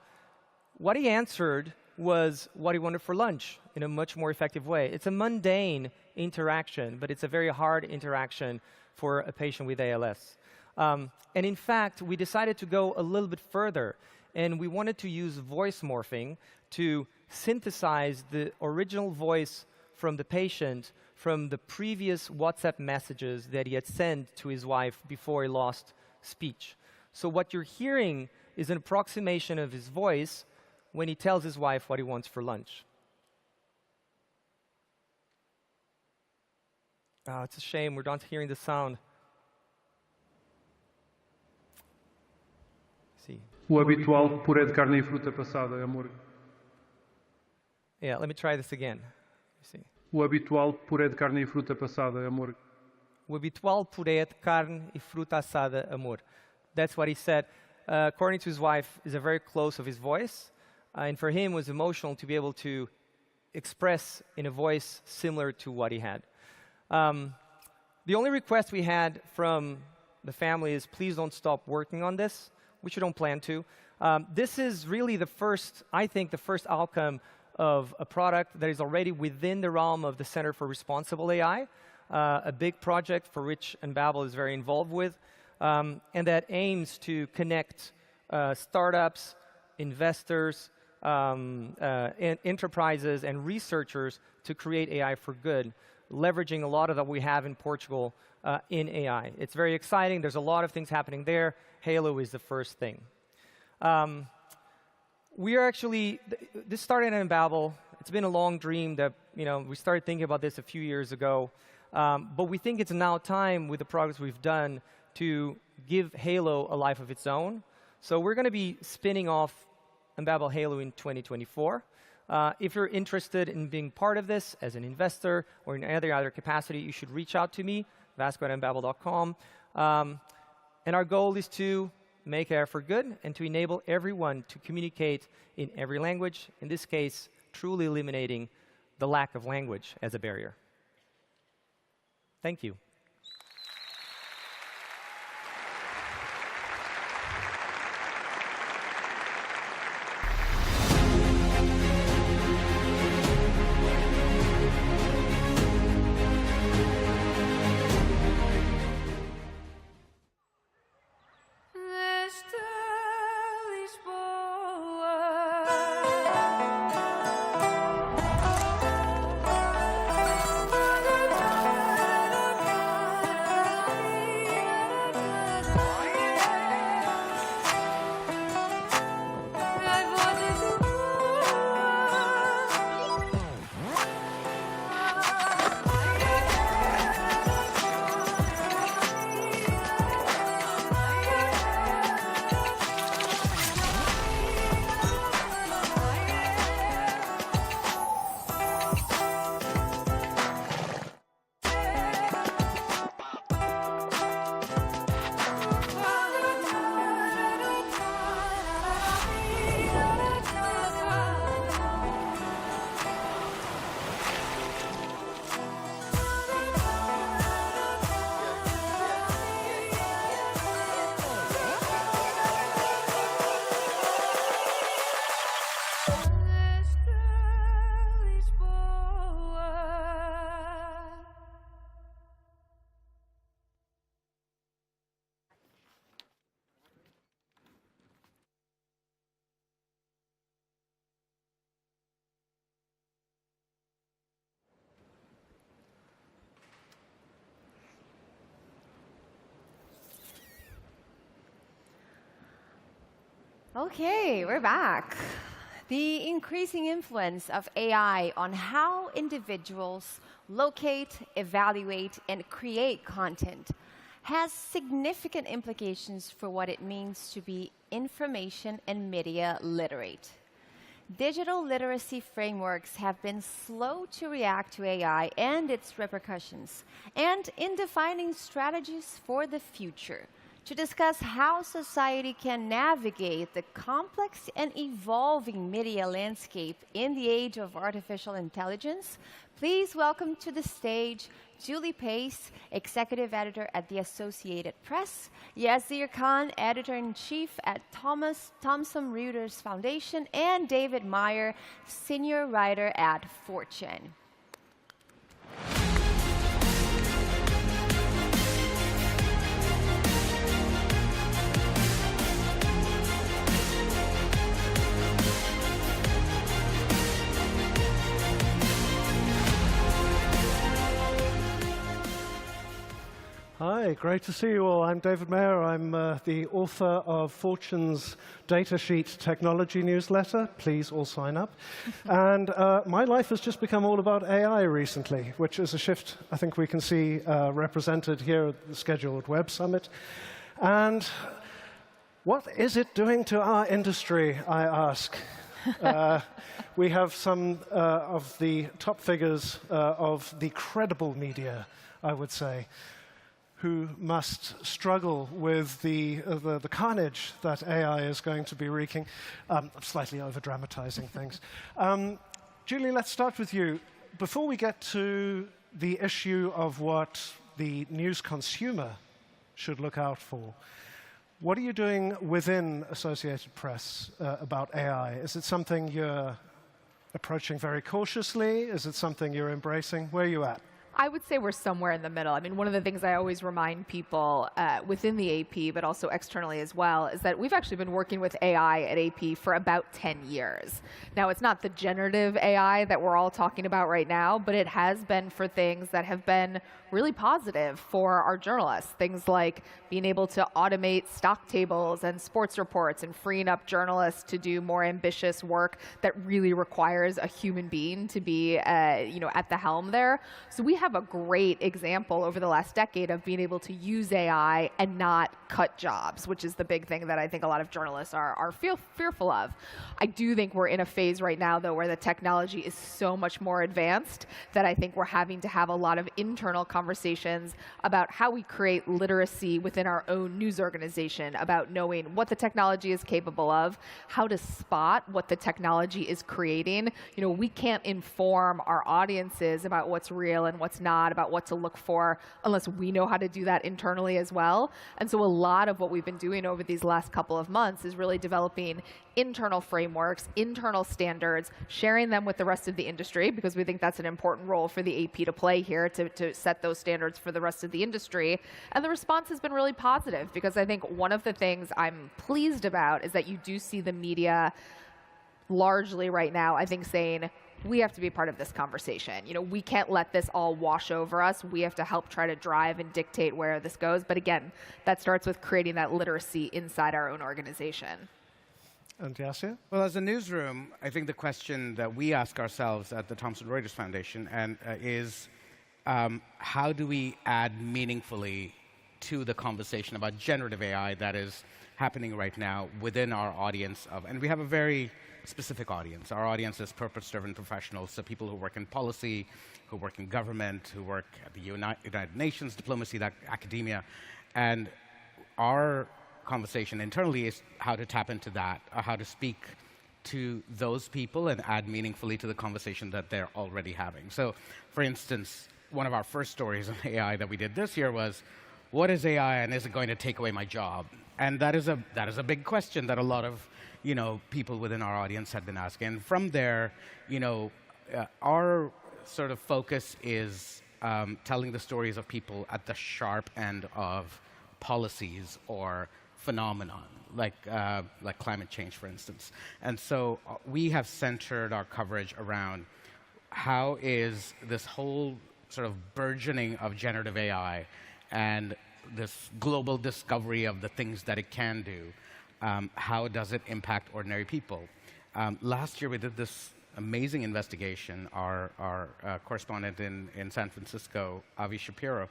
what he answered was what he wanted for lunch in a much more effective way. It's a mundane interaction, but it's a very hard interaction for a patient with ALS. And in fact, we decided to go a little bit further, and we wanted to use voice morphing to synthesize the original voice from the patient from the previous WhatsApp messages that he had sent to his wife before he lost speech. So what you're hearing is an approximation of his voice when he tells his wife what he wants for lunch. Oh, it's a shame we're not hearing the sound. See. O habitual puré de carne e fruta passada, amor. Yeah, let me try this again. See. O habitual puré de carne e fruta passada, amor. O habitual puré de carne e fruta assada, amor. That's what he said. According to his wife, is a very close of his voice. And for him, it was emotional to be able to express in a voice similar to what he had. The only request we had from the family is, please don't stop working on this, which you don't plan to. This is really the first, I think, the first outcome of a product that is already within the realm of the Center for Responsible AI, a big project for which Babel is very involved with, and that aims to connect startups, investors, enterprises, and researchers to create AI for good, leveraging a lot of that we have in Portugal in AI. It's very exciting. There's a lot of things happening there. Halo is the first thing. We are actually, this started in Babel. It's been a long dream that, we started thinking about this a few years ago. But we think it's now time, with the progress we've done, to give Halo a life of its own. So we're going to be spinning off Babel Halo in 2024. If you're interested in being part of this as an investor or in any other capacity, you should reach out to me, vasco@mbabel.com. And our goal is to make AI for good and to enable everyone to communicate in every language, in this case, truly eliminating the lack of language as a barrier. Thank you. Okay, we're back. The increasing influence of AI on how individuals locate, evaluate, and create content has significant implications for what it means to be information and media literate. Digital literacy frameworks have been slow to react to AI and its repercussions, and in defining strategies for the future. To discuss how society can navigate the complex and evolving media landscape in the age of artificial intelligence, please welcome to the stage Julie Pace, Executive Editor at the Associated Press, Yazir Khan, Editor-in-Chief at Thomson Reuters Foundation, and David Meyer, Senior Writer at Fortune. Hi, great to see you all. I'm David Mayer. I'm the author of Fortune's Datasheet Technology newsletter. Please all sign up. And my life has just become all about AI recently, which is a shift I think we can see represented here at the scheduled Web Summit. And what is it doing to our industry, I ask? We have some of the top figures of the credible media, I would say, who must struggle with the carnage that AI is going to be wreaking. I'm slightly over-dramatizing things. Julie, let's start with you. Before we get to the issue of what the news consumer should look out for, what are you doing within Associated Press about AI? Is it something you're approaching very cautiously? Is it something you're embracing? Where are you at? I would say we're somewhere in the middle. I mean, one of the things I always remind people within the AP, but also externally as well, is that we've actually been working with AI at AP for about 10 years. Now, it's not the generative AI that we're all talking about right now, but it has been for things that have been really positive for our journalists. Things like being able to automate stock tables and sports reports and freeing up journalists to do more ambitious work that really requires a human being to be at the helm there. So we have a great example over the last decade of being able to use AI and not cut jobs, which is the big thing that I think a lot of journalists are fearful of. I do think we're in a phase right now, though, where the technology is so much more advanced that I think we're having to have a lot of internal conversations about how we create literacy within our own news organization, about knowing what the technology is capable of, how to spot what the technology is creating. You know, we can't inform our audiences about what's real and what's not, about what to look for, unless we know how to do that internally as well. And so a lot of what we've been doing over these last couple of months is really developing internal frameworks, internal standards, sharing them with the rest of the industry, because we think that's an important role for the AP to play here, to set those standards for the rest of the industry. And the response has been really positive, because I think one of the things I'm pleased about is that you do see the media largely right now, I think, saying, we have to be part of this conversation. You know, we can't let this all wash over us. We have to help try to drive and dictate where this goes. But again, that starts with creating that literacy inside our own organization. And Yasir? Well, as a newsroom, I think the question that we ask ourselves at the Thomson Reuters Foundation is how do we add meaningfully to the conversation about generative AI that is happening right now within our audience of, and we have a very specific audience. Our audience is purpose-driven professionals, so people who work in policy, who work in government, who work at the United Nations, diplomacy, academia. And our conversation internally is how to tap into that, or how to speak to those people and add meaningfully to the conversation that they're already having. So, for instance, one of our first stories on AI that we did this year was, what is AI and is it going to take away my job? And that is a big question that a lot of people within our audience had been asking. And from there, our sort of focus is telling the stories of people at the sharp end of policies or phenomenon, like climate change, for instance. And so we have centered our coverage around how is this whole sort of burgeoning of generative AI and this global discovery of the things that it can do how does it impact ordinary people? Last year we did this amazing investigation, our correspondent in San Francisco, Avi Shapiro,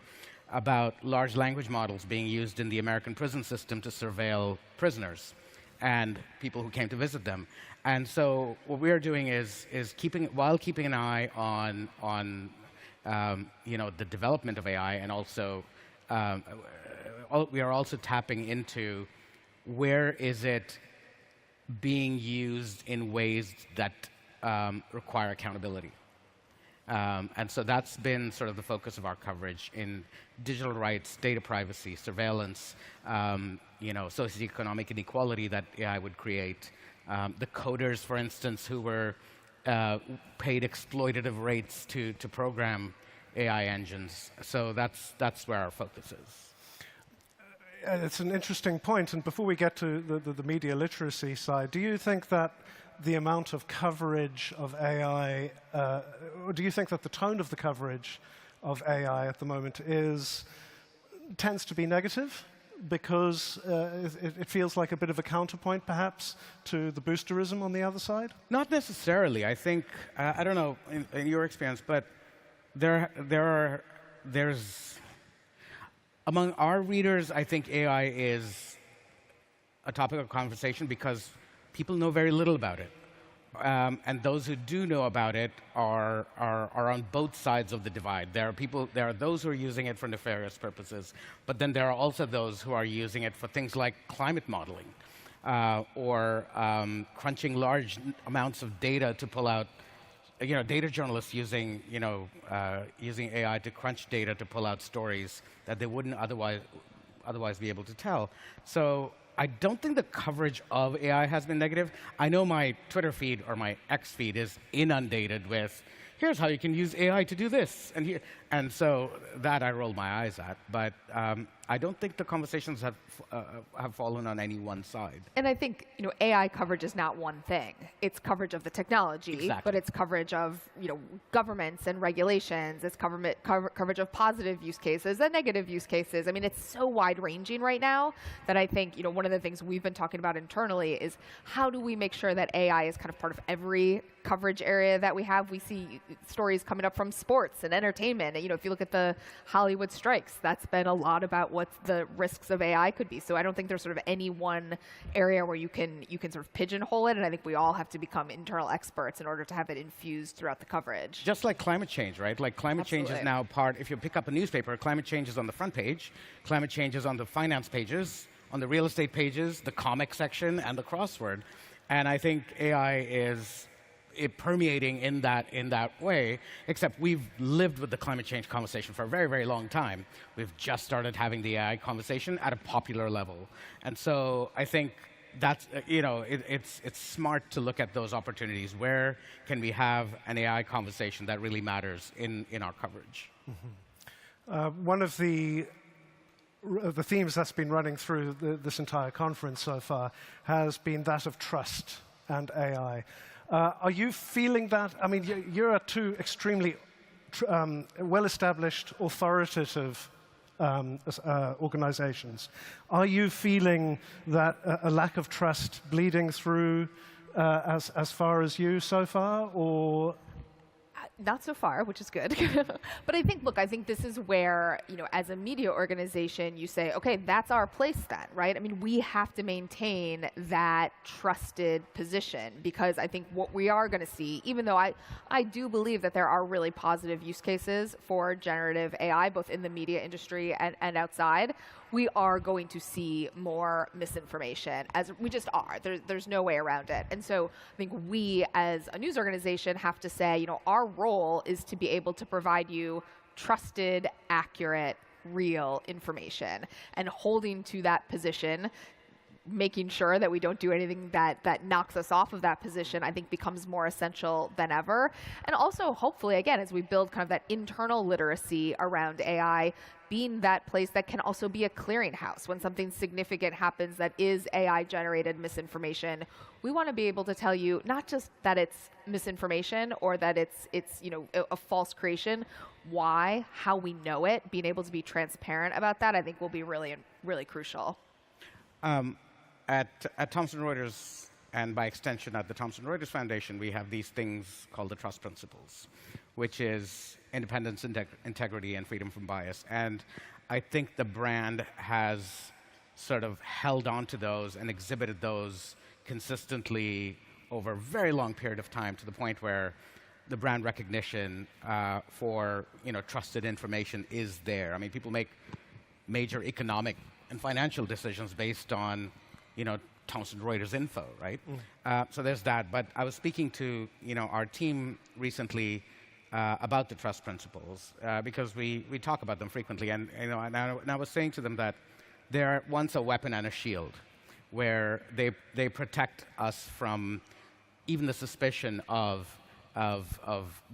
about large language models being used in the American prison system to surveil prisoners and people who came to visit them. And so what we're doing is keeping an eye on the development of AI, and also we are also tapping into where is it being used in ways that require accountability. And so that's been sort of the focus of our coverage in digital rights, data privacy, surveillance, socioeconomic inequality that AI would create. The coders, for instance, who were paid exploitative rates to program AI engines. So that's where our focus is. It's an interesting point. And before we get to the media literacy side, do you think that the amount of coverage of AI, or do you think that the tone of the coverage of AI at the moment tends to be negative? Because it feels like a bit of a counterpoint, perhaps, to the boosterism on the other side? Not necessarily. I think, I don't know in your experience, but there's among our readers, I think AI is a topic of conversation because people know very little about it. And those who do know about it are on both sides of the divide. There are those who are using it for nefarious purposes, but then there are also those who are using it for things like climate modeling, or crunching large amounts of data to pull out, data journalists using AI to crunch data to pull out stories that they wouldn't otherwise be able to tell. So I don't think the coverage of AI has been negative. I know my Twitter feed or my X feed is inundated with, here's how you can use AI to do this. And so that I roll my eyes at. But I don't think the conversations have fallen on any one side. And I think AI coverage is not one thing. It's coverage of the technology, but it's coverage of governments and regulations. It's coverage of positive use cases and negative use cases. I mean, it's so wide-ranging right now that I think one of the things we've been talking about internally is how do we make sure that AI is kind of part of every coverage area that we have. We see stories coming up from sports and entertainment. If you look at the Hollywood strikes, that's been a lot about what the risks of AI could be. So I don't think there's sort of any one area where you can sort of pigeonhole it, and I think we all have to become internal experts in order to have it infused throughout the coverage. Just like climate change, right? Like climate change is now if you pick up a newspaper, climate change is on the front page, climate change is on the finance pages, on the real estate pages, the comic section, and the crossword. And I think AI is permeating in that way, except we've lived with the climate change conversation for a very, very long time. We've just started having the AI conversation at a popular level. And so I think that's, it's smart to look at those opportunities. Where can we have an AI conversation that really matters in our coverage? Mm-hmm. One of the themes that's been running through this entire conference so far has been that of trust and AI. Are you feeling that? I mean, you're two extremely well-established, authoritative organizations. Are you feeling that a lack of trust bleeding through as far as you so far, or? Not so far, which is good. But I think this is where, as a media organization, you say, okay, that's our place then, right? I mean, we have to maintain that trusted position, because I think what we are going to see, even though I do believe that there are really positive use cases for generative AI, both in the media industry and outside, we are going to see more misinformation, as we just are. There's no way around it. And so I think we, as a news organization, have to say, our role is to be able to provide you trusted, accurate, real information. And holding to that position, making sure that we don't do anything that knocks us off of that position, I think becomes more essential than ever. And also, hopefully, again, as we build kind of that internal literacy around AI, being that place that can also be a clearinghouse. When something significant happens that is AI-generated misinformation, we want to be able to tell you not just that it's misinformation or that it's a false creation, why, how we know it, being able to be transparent about that, I think will be really, really crucial. at Thomson Reuters, and by extension at the Thomson Reuters Foundation, we have these things called the trust principles, which is independence, integrity, and freedom from bias. And I think the brand has sort of held on to those and exhibited those consistently over a very long period of time, to the point where the brand recognition for trusted information is there. I mean, people make major economic and financial decisions based on Thomson Reuters info, right? So there's that. But I was speaking to our team recently about the trust principles because we talk about them frequently, and I was saying to them that they're once a weapon and a shield, where they protect us from even the suspicion of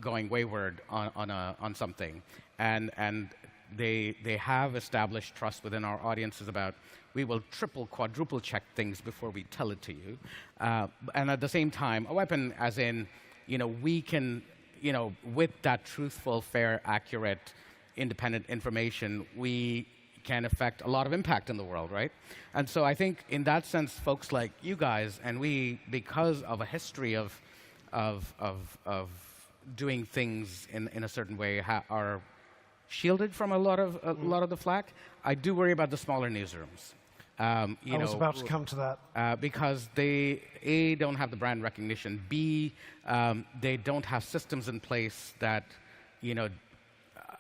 going wayward on something, and they have established trust within our audiences about we will triple, quadruple check things before we tell it to you, and at the same time, a weapon as in we can with that truthful, fair, accurate, independent information, we can affect a lot of impact in the world, right? And so I think in that sense, folks like you guys and we, because of a history of doing things in a certain way, are shielded from a lot of the flack. I do worry about the smaller newsrooms. I was about to come to that. Because they, A, don't have the brand recognition, B, they don't have systems in place that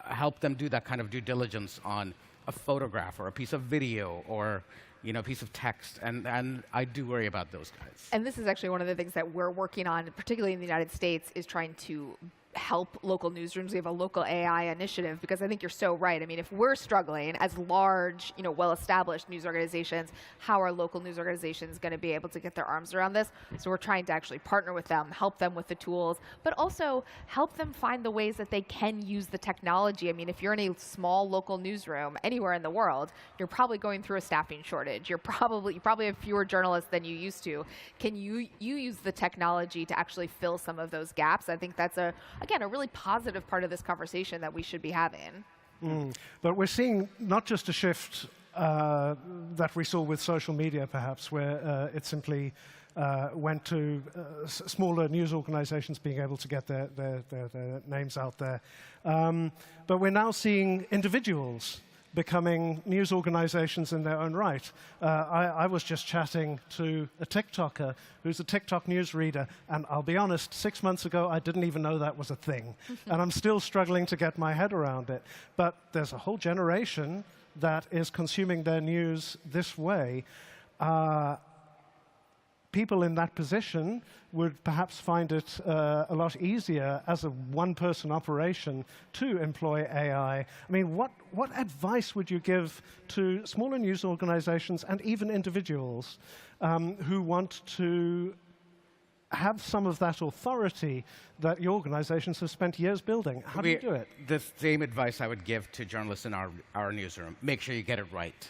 help them do that kind of due diligence on a photograph or a piece of video or a piece of text, and I do worry about those guys. And this is actually one of the things that we're working on, particularly in the United States, is trying to help local newsrooms. We have a local AI initiative, because I think you're so right. I mean, if we're struggling as large, well-established news organizations, how are local news organizations going to be able to get their arms around this? So we're trying to actually partner with them, help them with the tools, but also help them find the ways that they can use the technology. I mean, if you're in a small local newsroom anywhere in the world, you're probably going through a staffing shortage. You probably have fewer journalists than you used to. Can you use the technology to actually fill some of those gaps? I think that's again, a really positive part of this conversation that we should be having. But we're seeing not just a shift that we saw with social media, perhaps, where it simply went to smaller news organizations being able to get their names out there. But we're now seeing individuals becoming news organizations in their own right. I was just chatting to a TikToker who's a TikTok newsreader, and I'll be honest, 6 months ago, I didn't even know that was a thing. And I'm still struggling to get my head around it. But there's a whole generation that is consuming their news this way. People in that position would perhaps find it a lot easier as a one-person operation to employ AI. I mean, what advice would you give to smaller news organizations and even individuals who want to have some of that authority that your organizations have spent years building? How do you do it? The same advice I would give to journalists in our newsroom. Make sure you get it right.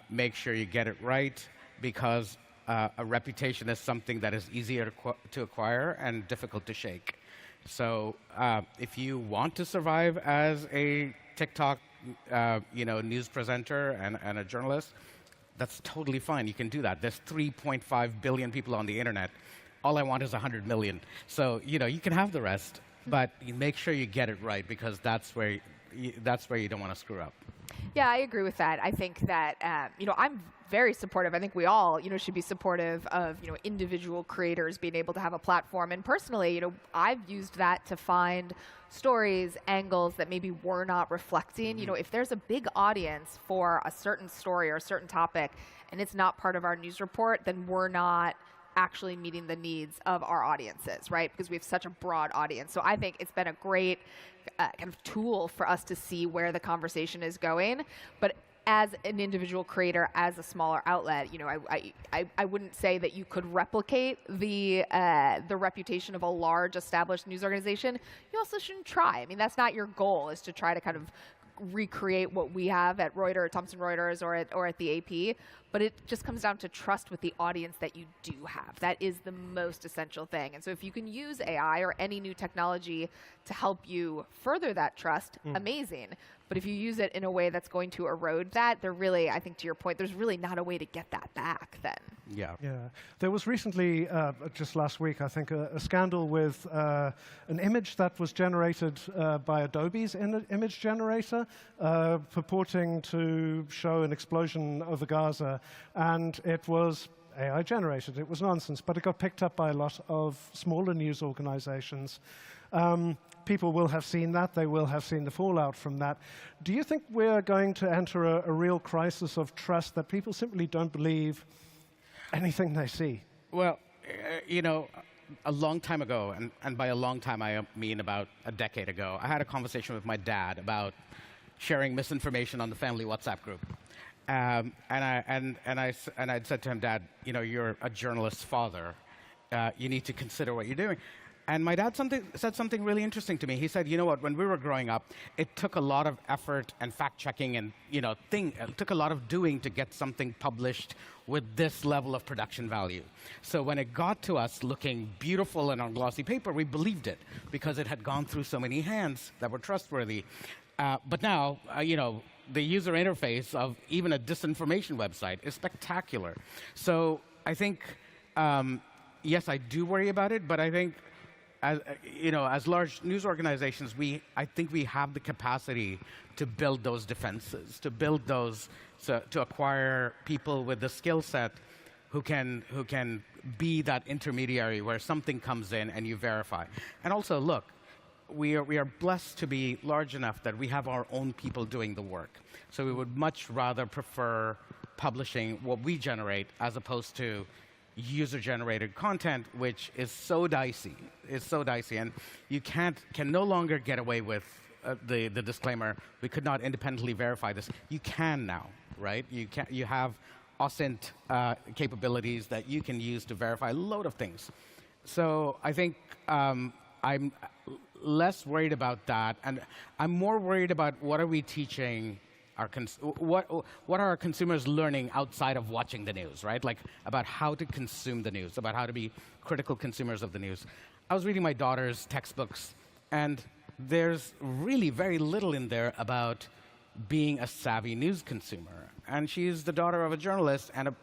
Make sure you get it right, because a reputation is something that is easier to acquire and difficult to shake. So if you want to survive as a TikTok news presenter and a journalist, that's totally fine. You can do that. There's 3.5 billion people on the internet. All I want is 100 million. So you can have the rest, but you make sure you get it right, because that's where you don't want to screw up. Yeah, I agree with that. I think that I'm very supportive. I think we all should be supportive of individual creators being able to have a platform. And personally, I've used that to find stories, angles that maybe we're not reflecting. If there's a big audience for a certain story or a certain topic and it's not part of our news report, then we're not actually meeting the needs of our audiences, right? Because we have such a broad audience. So I think it's been a great kind of tool for us to see where the conversation is going. But as an individual creator, as a smaller outlet, I wouldn't say that you could replicate the reputation of a large established news organization. You also shouldn't try. I mean, that's not your goal, is to try to kind of recreate what we have at Reuters, Thomson Reuters, or at the AP. But it just comes down to trust with the audience that you do have. That is the most essential thing. And so if you can use AI or any new technology to help you further that trust, amazing. But if you use it in a way that's going to erode that, they're really, I think to your point, there's really not a way to get that back then. Yeah. Yeah. There was recently, just last week, I think, a scandal with an image that was generated by Adobe's image generator, purporting to show an explosion over Gaza, and it was AI generated. It was nonsense, but it got picked up by a lot of smaller news organizations. People will have seen that. They will have seen the fallout from that. Do you think we're going to enter a real crisis of trust, that people simply don't believe anything they see? Well, you know, a long time ago, and by a long time I mean about a decade ago, I had a conversation with my dad about sharing misinformation on the family WhatsApp group. And I'd said to him, Dad, you know, you're a journalist's father. You need to consider what you're doing. And my dad said something really interesting to me. He said, you know what, when we were growing up, it took a lot of effort and fact-checking and, you know, it took a lot of doing to get something published with this level of production value. So when it got to us looking beautiful and on glossy paper, we believed it because it had gone through so many hands that were trustworthy. But now, you know, the user interface of even a disinformation website is spectacular. So I think, yes, I do worry about it, but I think, you know, as large news organizations, I think we have the capacity to build those defenses, to build those, to acquire people with the skill set who can be that intermediary where something comes in and you verify. And also, look, we are blessed to be large enough that we have our own people doing the work. So we would much rather prefer publishing what we generate as opposed to user-generated content, which is so dicey. It's so dicey, and you can no longer get away with the disclaimer, we could not independently verify this. You can now, right? You have OSINT capabilities that you can use to verify a load of things. So I think I'm less worried about that, and I'm more worried about what are we teaching what are our consumers learning outside of watching the news, right? Like about how to consume the news, about how to be critical consumers of the news. I was reading my daughter's textbooks, and there's really very little in there about being a savvy news consumer. And she's the daughter of a journalist and a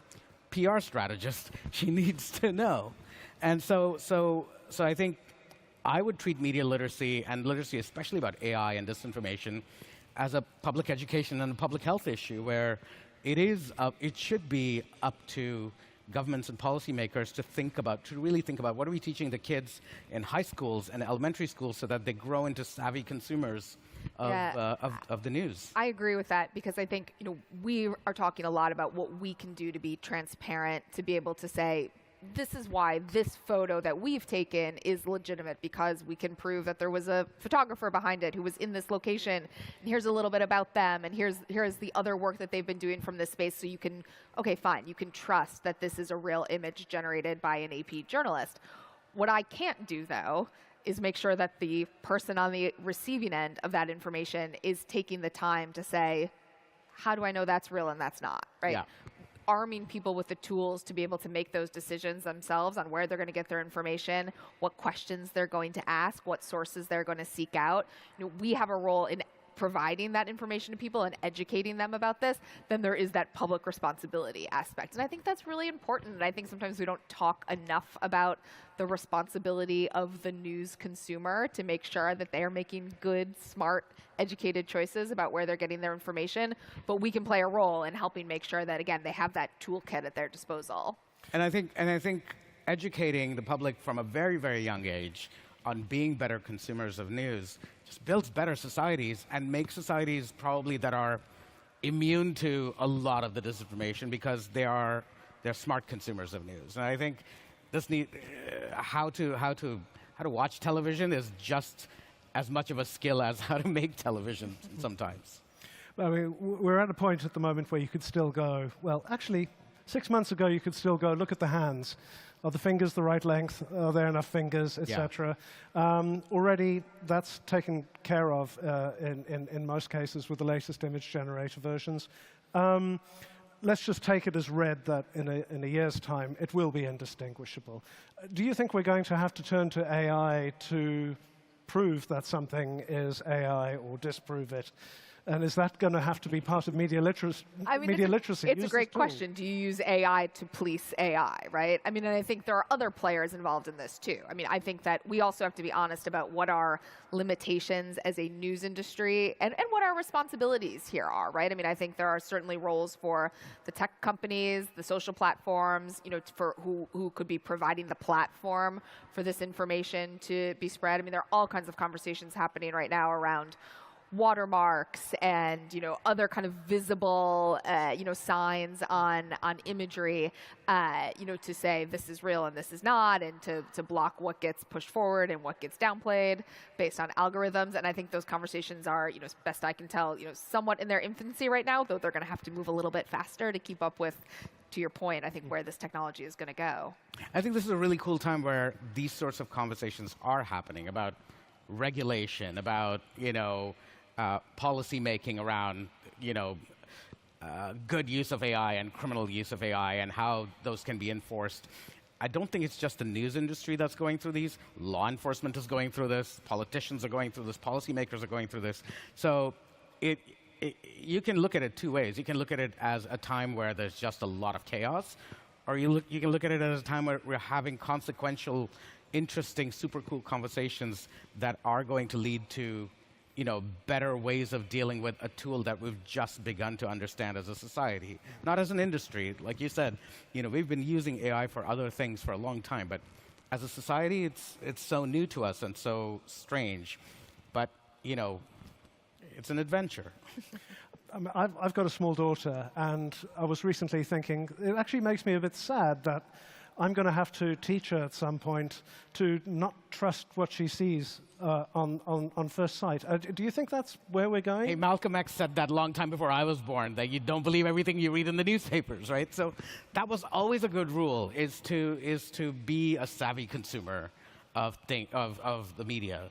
PR strategist. She needs to know. And so I think I would treat media literacy, and literacy especially about AI and disinformation, as a public education and a public health issue, where it should be up to governments and policymakers to really think about what are we teaching the kids in high schools and elementary schools so that they grow into savvy consumers of the news. I agree with that, because I think, you know, we are talking a lot about what we can do to be transparent, to be able to say, this is why this photo that we've taken is legitimate, because we can prove that there was a photographer behind it who was in this location, and here's a little bit about them, and here's the other work that they've been doing from this space, so you can, okay, fine, you can trust that this is a real image generated by an AP journalist. What I can't do, though, is make sure that the person on the receiving end of that information is taking the time to say, how do I know that's real and that's not, right? Yeah. Arming people with the tools to be able to make those decisions themselves on where they're going to get their information, what questions they're going to ask, what sources they're going to seek out. You know, we have a role in providing that information to people and educating them about this. Then there is that public responsibility aspect. And I think that's really important. And I think sometimes we don't talk enough about the responsibility of the news consumer to make sure that they are making good, smart, educated choices about where they're getting their information. But we can play a role in helping make sure that, again, they have that toolkit at their disposal. And I think educating the public from a very, very young age on being better consumers of news just builds better societies and makes societies probably that are immune to a lot of the disinformation because they're smart consumers of news. And I think this how to watch television is just as much of a skill as how to make television sometimes. I mean, we're at a point at the moment where you could still go, well, actually, 6 months ago, you could still go, look at the hands. Are the fingers the right length? Are there enough fingers, etc.? Already, that's taken care of in most cases with the latest image generator versions. Let's just take it as read that in a year's time, it will be indistinguishable. Do you think we're going to have to turn to AI to prove that something is AI or disprove it? And is that going to have to be part of media literacy? It's a great question. Do you use AI to police AI, right? I mean, and I think there are other players involved in this too. I mean, I think that we also have to be honest about what our limitations as a news industry and what our responsibilities here are, right? I mean, I think there are certainly roles for the tech companies, the social platforms, you know, for who could be providing the platform for this information to be spread. I mean, there are all kinds of conversations happening right now around watermarks and, you know, other kind of visible, you know, signs on imagery, you know, to say this is real and this is not, and to block what gets pushed forward and what gets downplayed based on algorithms. And I think those conversations are, you know, as best I can tell, you know, somewhat in their infancy right now, though they're going to have to move a little bit faster to keep up with, to your point, I think where this technology is going to go. I think this is a really cool time where these sorts of conversations are happening about regulation, about, you know, policy making around, you know, good use of AI and criminal use of AI and how those can be enforced. I don't think it's just the news industry that's going through these. Law enforcement is going through this. Politicians are going through this. Policymakers are going through this. So you can look at it two ways. You can look at it as a time where there's just a lot of chaos, or you can look at it as a time where we're having consequential, interesting, super cool conversations that are going to lead to, you know, better ways of dealing with a tool that we've just begun to understand as a society, not as an industry. Like you said, you know, we've been using AI for other things for a long time, but as a society, it's so new to us and so strange. But, you know, it's an adventure. I've got a small daughter, and I was recently thinking, it actually makes me a bit sad that I'm going to have to teach her at some point to not trust what she sees on first sight. Do you think that's where we're going? Hey, Malcolm X said that a long time before I was born, that you don't believe everything you read in the newspapers, right? So that was always a good rule, is to be a savvy consumer of the media.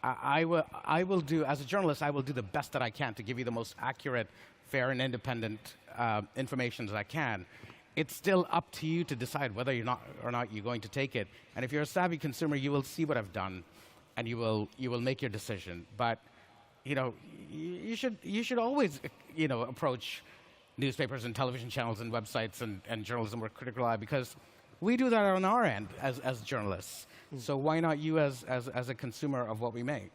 I will do, as a journalist, I will do the best that I can to give you the most accurate, fair, and independent information that I can. It's still up to you to decide whether or not you're going to take it. And if you're a savvy consumer, you will see what I've done, and you will make your decision. But, you know, you should always, you know, approach newspapers and television channels and websites and journalism with critical eye, because we do that on our end as journalists. So why not you as a consumer of what we make?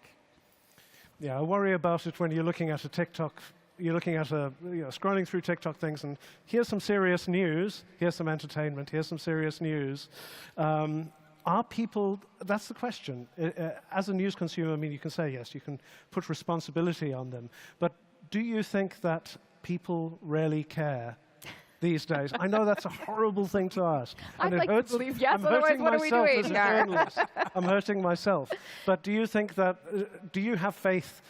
Yeah, I worry about it when you're looking at a TikTok. You're looking at scrolling through TikTok things, and here's some serious news, here's some entertainment, here's some serious news. Are people, that's the question. As a news consumer, I mean, you can say yes, you can put responsibility on them, but do you think that people really care these days? I know that's a horrible thing to ask. I'd like to believe yes, otherwise what are we doing here? I'm hurting myself. But do you think that, do you have faith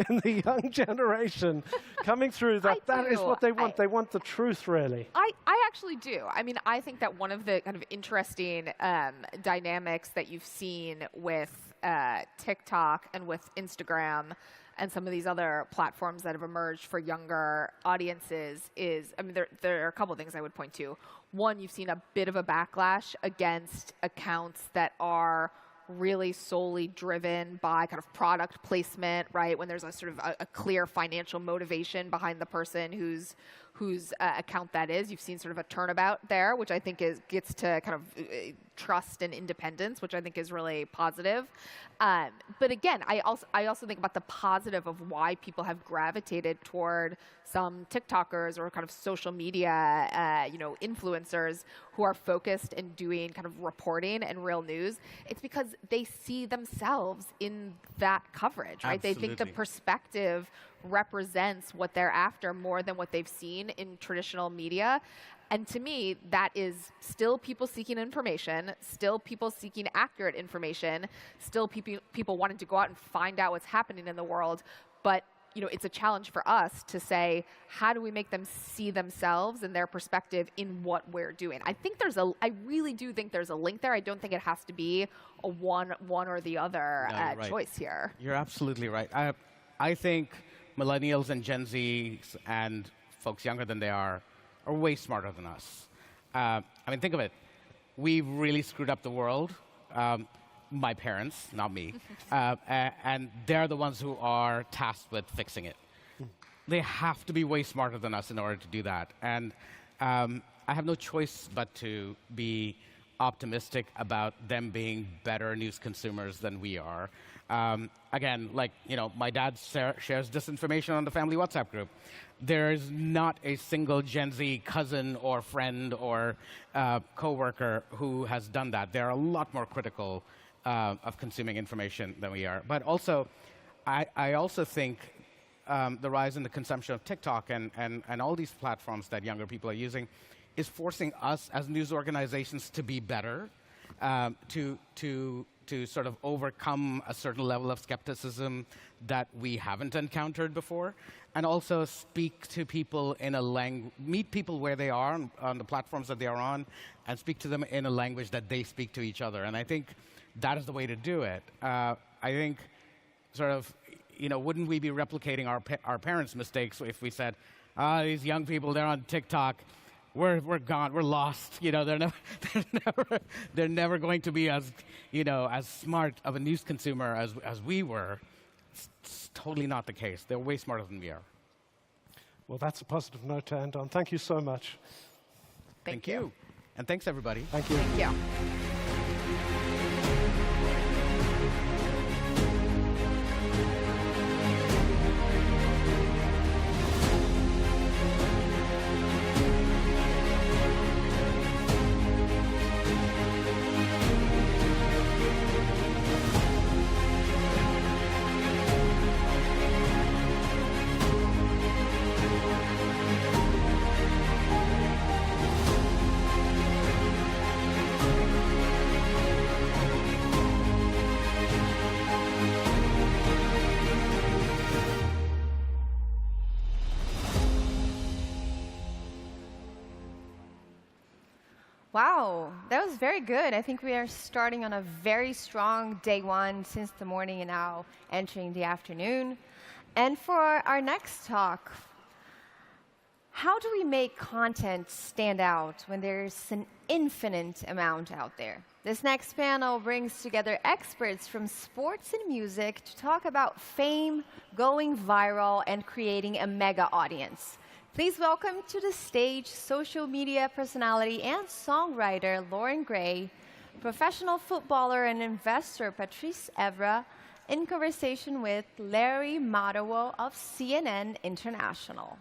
in the young generation coming through that that is what they want? They want the truth, really. I actually do. I mean, I think that one of the kind of interesting dynamics that you've seen with TikTok and with Instagram and some of these other platforms that have emerged for younger audiences is, I mean, there are a couple of things I would point to. One, you've seen a bit of a backlash against accounts that are really solely driven by kind of product placement, right? When there's a sort of a clear financial motivation behind the person whose account that is. You've seen sort of a turnabout there, which I think gets to kind of trust and independence, which I think is really positive. But again, I also think about the positive of why people have gravitated toward some TikTokers or kind of social media, you know, influencers who are focused and doing kind of reporting and real news. It's because they see themselves in that coverage, right? Absolutely. They think the perspective represents what they're after more than what they've seen in traditional media. And to me, that is still people seeking information, still people seeking accurate information, still people wanting to go out and find out what's happening in the world. But you know, it's a challenge for us to say, how do we make them see themselves and their perspective in what we're doing? I really do think there's a link there. I don't think it has to be a one or the other choice here. You're absolutely right. I think millennials and Gen Zs and folks younger than they are way smarter than us. I mean, think of it. We've really screwed up the world. My parents, not me. And they're the ones who are tasked with fixing it. they have to be way smarter than us in order to do that. And I have no choice but to be optimistic about them being better news consumers than we are. Again, like, my dad shares disinformation on the family WhatsApp group. There's not a single Gen Z cousin or friend or coworker who has done that. They're a lot more critical of consuming information than we are. But also, I also think the rise in the consumption of TikTok and all these platforms that younger people are using is forcing us as news organizations to be better, to sort of overcome a certain level of skepticism that we haven't encountered before, and also speak to people in a meet people where they are on the platforms that they are on, and speak to them in a language that they speak to each other. And I think that is the way to do it. I think sort of, wouldn't we be replicating our parents' mistakes if we said, these young people, they're on TikTok, we're gone, we're lost. They're never going to be as smart of a news consumer as we were. It's totally not the case. They're way smarter than we are. Well, that's a positive note to end on. Thank you so much. Thank you. And thanks, everybody. Thank you. Thank you. Wow, that was very good. I think we are starting on a very strong day one since the morning and now entering the afternoon. And for our next talk, how do we make content stand out when there's an infinite amount out there? This next panel brings together experts from sports and music to talk about fame, going viral, and creating a mega audience. Please welcome to the stage social media personality and songwriter Lauren Gray, professional footballer and investor Patrice Evra, in conversation with Larry Madowo of CNN International.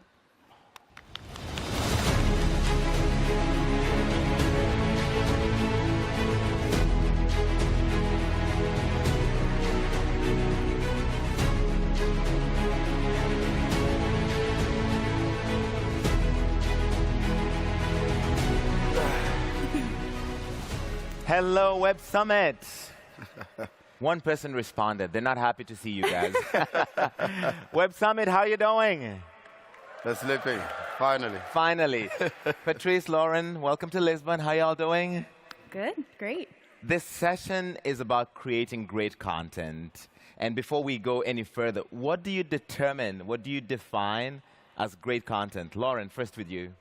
Hello, Web Summit. One person responded. They're not happy to see you guys. Web Summit, how you doing? They're sleeping, finally. Finally. Patrice, Lauren, welcome to Lisbon. How y'all doing? Good, great. This session is about creating great content. And before we go any further, what do you determine, what do you define as great content? Lauren, first with you.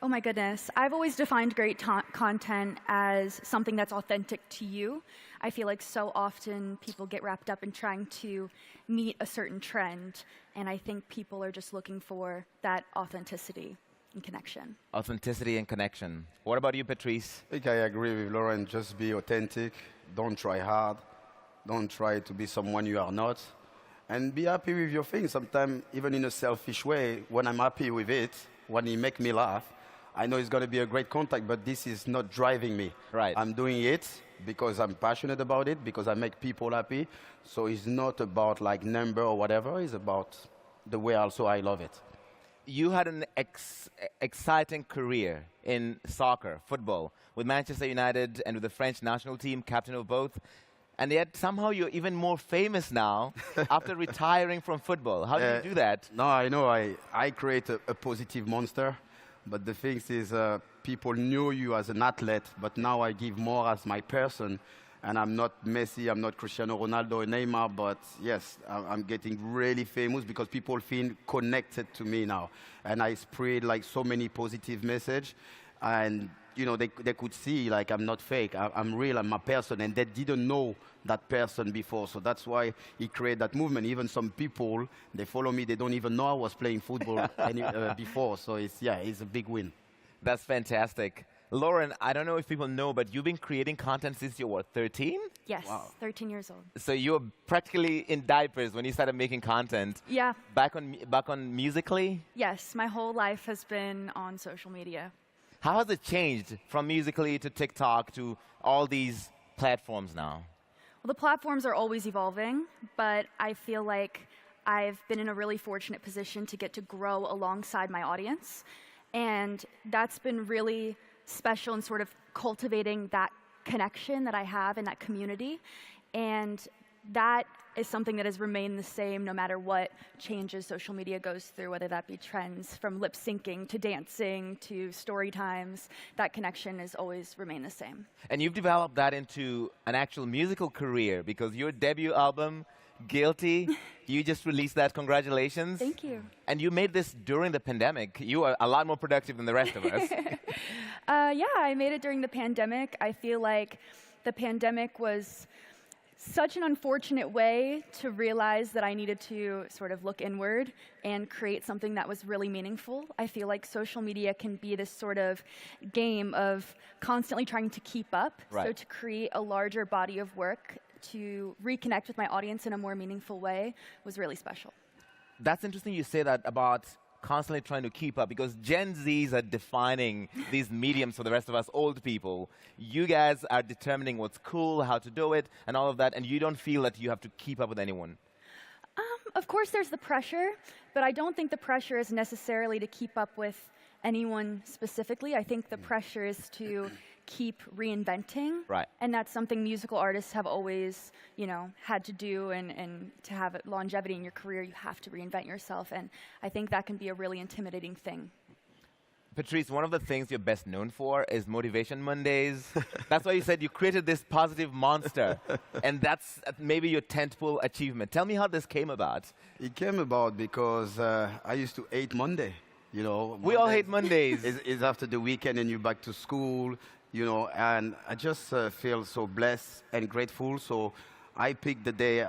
Oh my goodness. I've always defined great content as something that's authentic to you. I feel like so often people get wrapped up in trying to meet a certain trend, and I think people are just looking for that authenticity and connection. Authenticity and connection. What about you, Patrice? I think I agree with Lauren. Just be authentic. Don't try hard. Don't try to be someone you are not. And be happy with your thing. Sometimes, even in a selfish way, when I'm happy with it, when it makes me laugh, I know it's going to be a great contact, but this is not driving me. Right. I'm doing it because I'm passionate about it, because I make people happy. So it's not about like number or whatever. It's about the way also I love it. You had an exciting career in soccer, football, with Manchester United and with the French national team, captain of both. And yet somehow you're even more famous now after retiring from football. How did you do that? No, I know. I create a positive monster. But the thing is, people knew you as an athlete, but now I give more as my person. And I'm not Messi, I'm not Cristiano Ronaldo or Neymar, but yes, I'm getting really famous because people feel connected to me now. And I spread like so many positive messages. And you know, they could see like I'm not fake, I'm real, I'm a person, and they didn't know that person before. So that's why he created that movement. Even some people, they follow me, they don't even know I was playing football before. So it's a big win. That's fantastic. Lauren, I don't know if people know, but you've been creating content since you were 13? Yes, 13 years old. So you were practically in diapers when you started making content. Yeah. Back on Musical.ly? Yes, my whole life has been on social media. How has it changed from Musical.ly to TikTok to all these platforms now? Well, the platforms are always evolving, but I feel like I've been in a really fortunate position to get to grow alongside my audience. And that's been really special in sort of cultivating that connection that I have in that community. And that is something that has remained the same no matter what changes social media goes through, whether that be trends from lip syncing to dancing to story times. That connection has always remained the same. And you've developed that into an actual musical career because your debut album, Guilty, you just released that. Congratulations. Thank you. And you made this during the pandemic. You are a lot more productive than the rest of us. Yeah, I made it during the pandemic. I feel like the pandemic was such an unfortunate way to realize that I needed to sort of look inward and create something that was really meaningful. I feel like social media can be this sort of game of constantly trying to keep up. Right. So to create a larger body of work to reconnect with my audience in a more meaningful way was really special. That's interesting you say that about constantly trying to keep up, because Gen Zs are defining these mediums for the rest of us old people. You guys are determining what's cool, how to do it, and all of that, and you don't feel that you have to keep up with anyone. Of course there's the pressure, but I don't think the pressure is necessarily to keep up with anyone specifically. I think the pressure is to keep reinventing. Right. And that's something musical artists have always, had to do, and to have longevity in your career, you have to reinvent yourself, and I think that can be a really intimidating thing. Patrice, one of the things you're best known for is Motivation Mondays. That's why you said you created this positive monster, and that's maybe your tentpole achievement. Tell me how this came about. It came about because I used to hate Monday. We all hate Mondays. It's after the weekend and you're back to school, and I just feel so blessed and grateful. So I picked the day,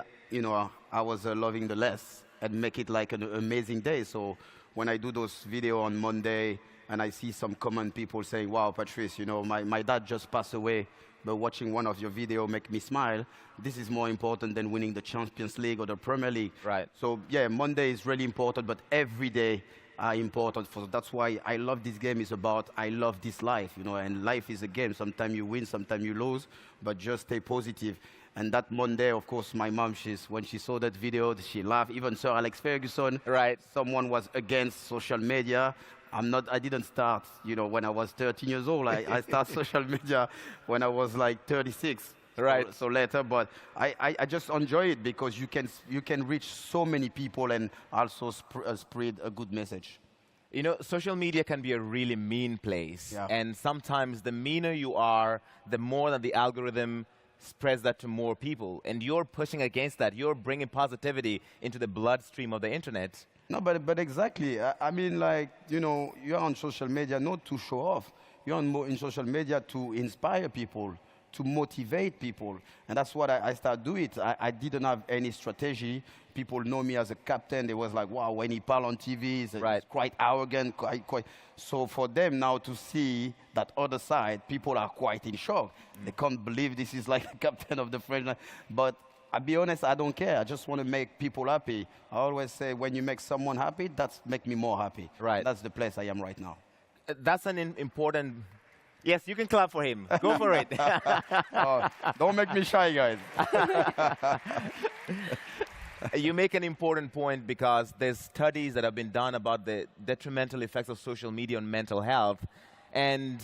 I was loving the less and make it like an amazing day. So when I do those videos on Monday and I see some common people saying, wow, Patrice, my dad just passed away, but watching one of your videos make me smile. This is more important than winning the Champions League or the Premier League. Right. So yeah, Monday is really important, but every day are important. That's why I love this game. Is about I love this life, and life is a game. Sometimes you win, sometimes you lose, but just stay positive. And that Monday, of course, my mom, when she saw that video, she laughed. Even Sir Alex Ferguson, right? Someone was against social media. I didn't start, when I was 13 years old. I started social media when I was like 36. Right. So later, but I just enjoy it because you can reach so many people and also spread a good message. Social media can be a really mean place. Yeah. And sometimes the meaner you are, the more that the algorithm spreads that to more people. And you're pushing against that. You're bringing positivity into the bloodstream of the internet. No, but exactly. I mean, you're on social media not to show off. You're in social media to inspire people, to motivate people. And that's what I started doing. I didn't have any strategy. People know me as a captain. They was like, wow, when he parles on TV, he's quite arrogant. Quite. So for them now to see that other side, people are quite in shock. They can't believe this is like the captain of the French. But I'll be honest, I don't care. I just want to make people happy. I always say, when you make someone happy, that's make me more happy. Right. That's the place I am right now. That's an important... Yes, you can clap for him. Go for it. Oh, don't make me shy, guys. You make an important point because there's studies that have been done about the detrimental effects of social media on mental health. And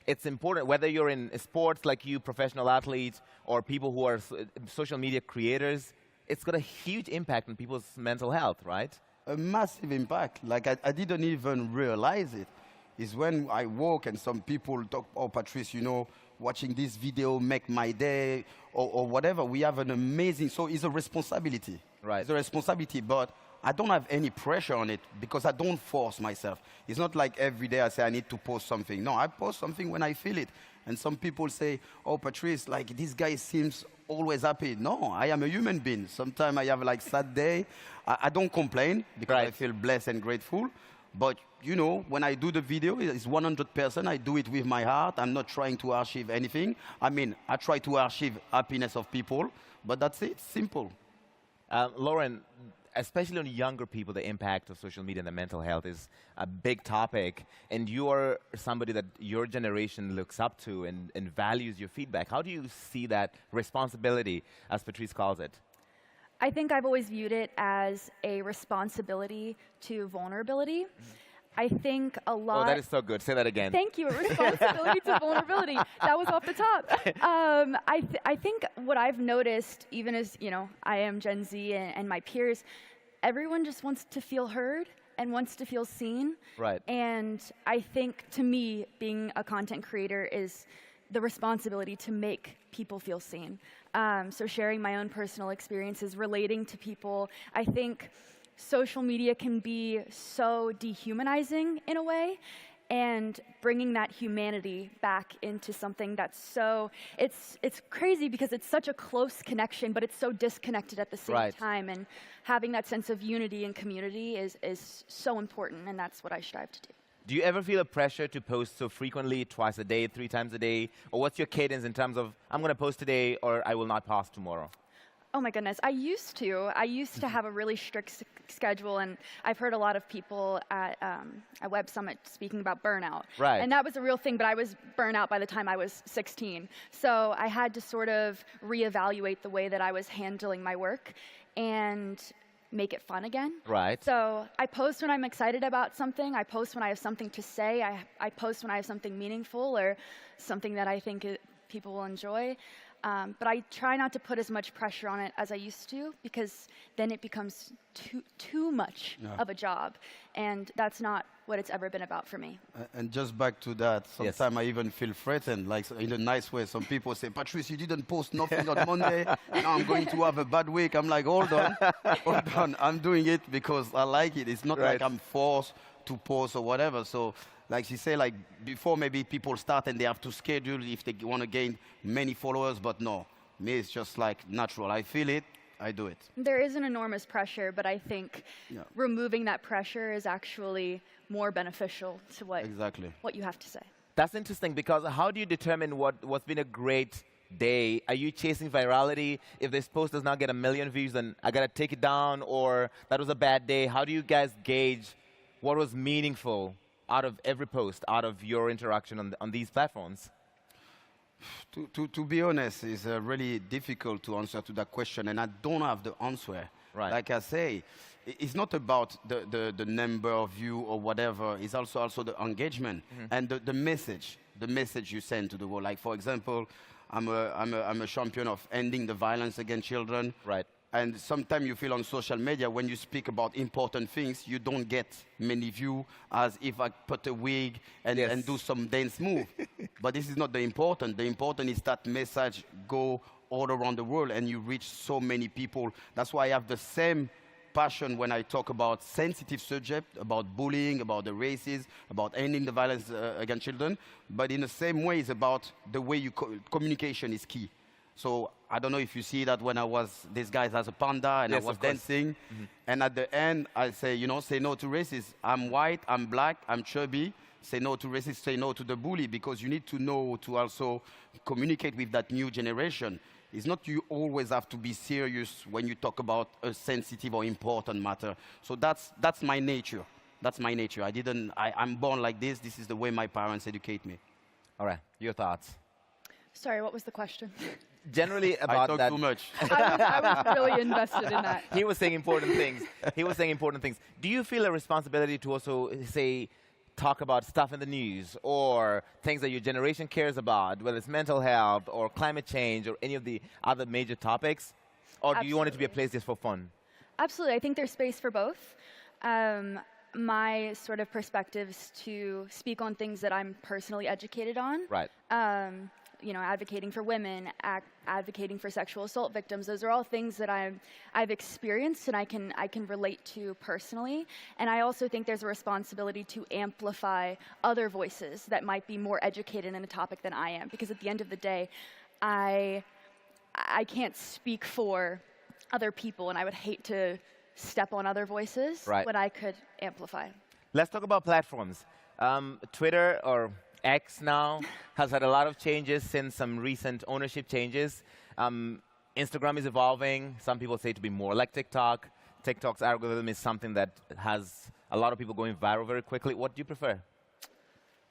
it's important, whether you're in sports like you, professional athletes, or people who are social media creators, it's got a huge impact on people's mental health, right? A massive impact. Like, I didn't even realize it. Is when I walk and some people talk, oh, Patrice, watching this video make my day, or whatever. We have an amazing, so it's a responsibility. Right. It's a responsibility, but I don't have any pressure on it because I don't force myself. It's not like every day I say I need to post something. No, I post something when I feel it. And some people say, oh, Patrice, like this guy seems always happy. No, I am a human being. Sometimes I have like sad day. I don't complain because I feel blessed and grateful. But, you know, when I do the video, it's 100%. I do it with my heart. I'm not trying to archive anything. I mean, I try to archive happiness of people, but that's it. Simple. Lauren, especially on younger people, the impact of social media and the mental health is a big topic. And you are somebody that your generation looks up to and values your feedback. How do you see that responsibility, as Patrice calls it? I think I've always viewed it as a responsibility to vulnerability. I think a lot... Oh, that is so good. Say that again. Thank you. A responsibility to vulnerability. That was off the top. I think what I've noticed, even as, you know, I am Gen Z and my peers, everyone just wants to feel heard and wants to feel seen. Right. And I think, to me, being a content creator is the responsibility to make people feel seen. So sharing my own personal experiences, relating to people, I think social media can be so dehumanizing in a way, and bringing that humanity back into something that's so, it's crazy because it's such a close connection, but it's so disconnected at the same time, and having that sense of unity and community is so important, and that's what I strive to do. Do you ever feel a pressure to post so frequently, twice a day, 3 times a day? Or what's your cadence in terms of, I'm going to post today or I will not post tomorrow? Oh my goodness, I used to have a really strict schedule, and I've heard a lot of people at Web Summit speaking about burnout. Right. And that was a real thing, but I was burnt out by the time I was 16. So I had to sort of reevaluate the way that I was handling my work and make it fun again. Right. So I post when I'm excited about something. I post when I have something to say. I post when I have something meaningful or something that I think people will enjoy. But I try not to put as much pressure on it as I used to, because then it becomes too much of a job. And that's not what it's ever been about for me. And just back to that, sometimes I even feel threatened, like in a nice way. Some people say, Patrice, you didn't post nothing on Monday. Now I'm going to have a bad week. I'm like, hold on, hold on. I'm doing it because I like it. It's not like I'm forced to post or whatever. So, like she said, like before maybe people start and they have to schedule if they want to gain many followers, but no. Me, it's just like natural. I feel it, I do it. There is an enormous pressure, but I think removing that pressure is actually more beneficial to what you have to say. That's interesting, because how do you determine what's been a great day? Are you chasing virality? If this post does not get 1 million views, then I got to take it down, or that was a bad day? How do you guys gauge what was meaningful out of every post, out of your interaction on these platforms? To be honest, it's really difficult to answer to that question, and I don't have the answer. Right. Like I say, it's not about the number of view or whatever. It's also the engagement and the message you send to the world. Like, for example, I'm a champion of ending the violence against children. Right. And sometimes you feel on social media, when you speak about important things, you don't get many views as if I put a wig and do some dance move. But this is not the important. The important is that message go all around the world and you reach so many people. That's why I have the same passion when I talk about sensitive subject, about bullying, about the racism, about ending the violence against children. But in the same way, it's about the way you communication is key. So I don't know if you see that when I was this guy as a panda and I was dancing, and at the end I say, you know, say no to racism. I'm white, I'm black, I'm chubby. Say no to racism, say no to the bully, because you need to know to also communicate with that new generation. It's not you always have to be serious when you talk about a sensitive or important matter. So that's my nature. That's my nature. I'm born like this. This is the way my parents educate me. All right, your thoughts? Sorry, what was the question? Generally about I talk too much. I was really invested in that. He was saying important things. He was saying important things. Do you feel a responsibility to also, say, talk about stuff in the news or things that your generation cares about, whether it's mental health or climate change or any of the other major topics? Or do you want it to be a place just for fun? Absolutely. I think there's space for both. My sort of perspective is to speak on things that I'm personally educated on. Right. advocating for women, advocating for sexual assault victims. Those are all things that I've experienced and I can relate to personally. And I also think there's a responsibility to amplify other voices that might be more educated in a topic than I am. Because at the end of the day, I can't speak for other people, and I would hate to step on other voices when I could amplify. Let's talk about platforms. Twitter, or X now, has had a lot of changes since some recent ownership changes. Instagram is evolving. Some people say to be more like TikTok. TikTok's algorithm is something that has a lot of people going viral very quickly. What do you prefer?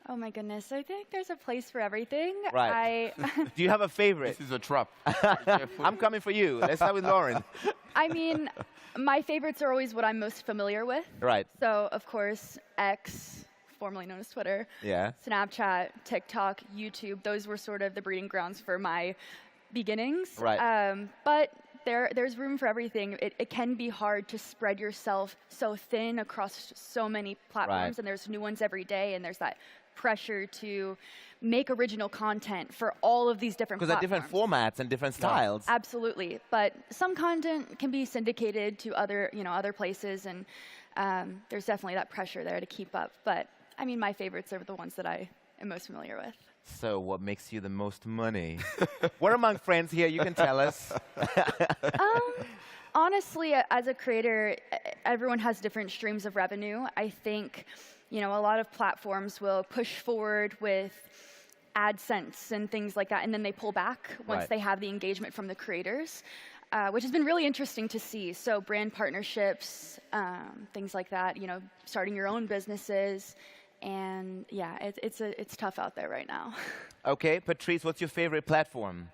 Oh my goodness, I think there's a place for everything. Right. Do you have a favorite? This is a trap. I'm coming for you. Let's start with Lauren. I mean, my favorites are always what I'm most familiar with. Right. So, of course, X, formerly known as Twitter, Snapchat, TikTok, YouTube. Those were sort of the breeding grounds for my beginnings. Right. But there's room for everything. It can be hard to spread yourself so thin across so many platforms, and there's new ones every day, and there's that pressure to make original content for all of these different platforms. Because they're different formats and different styles. Absolutely. But some content can be syndicated to other places, and there's definitely that pressure there to keep up. But I mean, my favorites are the ones that I am most familiar with. So what makes you the most money? We're among friends here. You can tell us. Honestly, as a creator, everyone has different streams of revenue. I think, a lot of platforms will push forward with AdSense and things like that, and then they pull back once they have the engagement from the creators, which has been really interesting to see. So brand partnerships, things like that, starting your own businesses. And yeah, it's tough out there right now. Okay, Patrice, what's your favorite platform?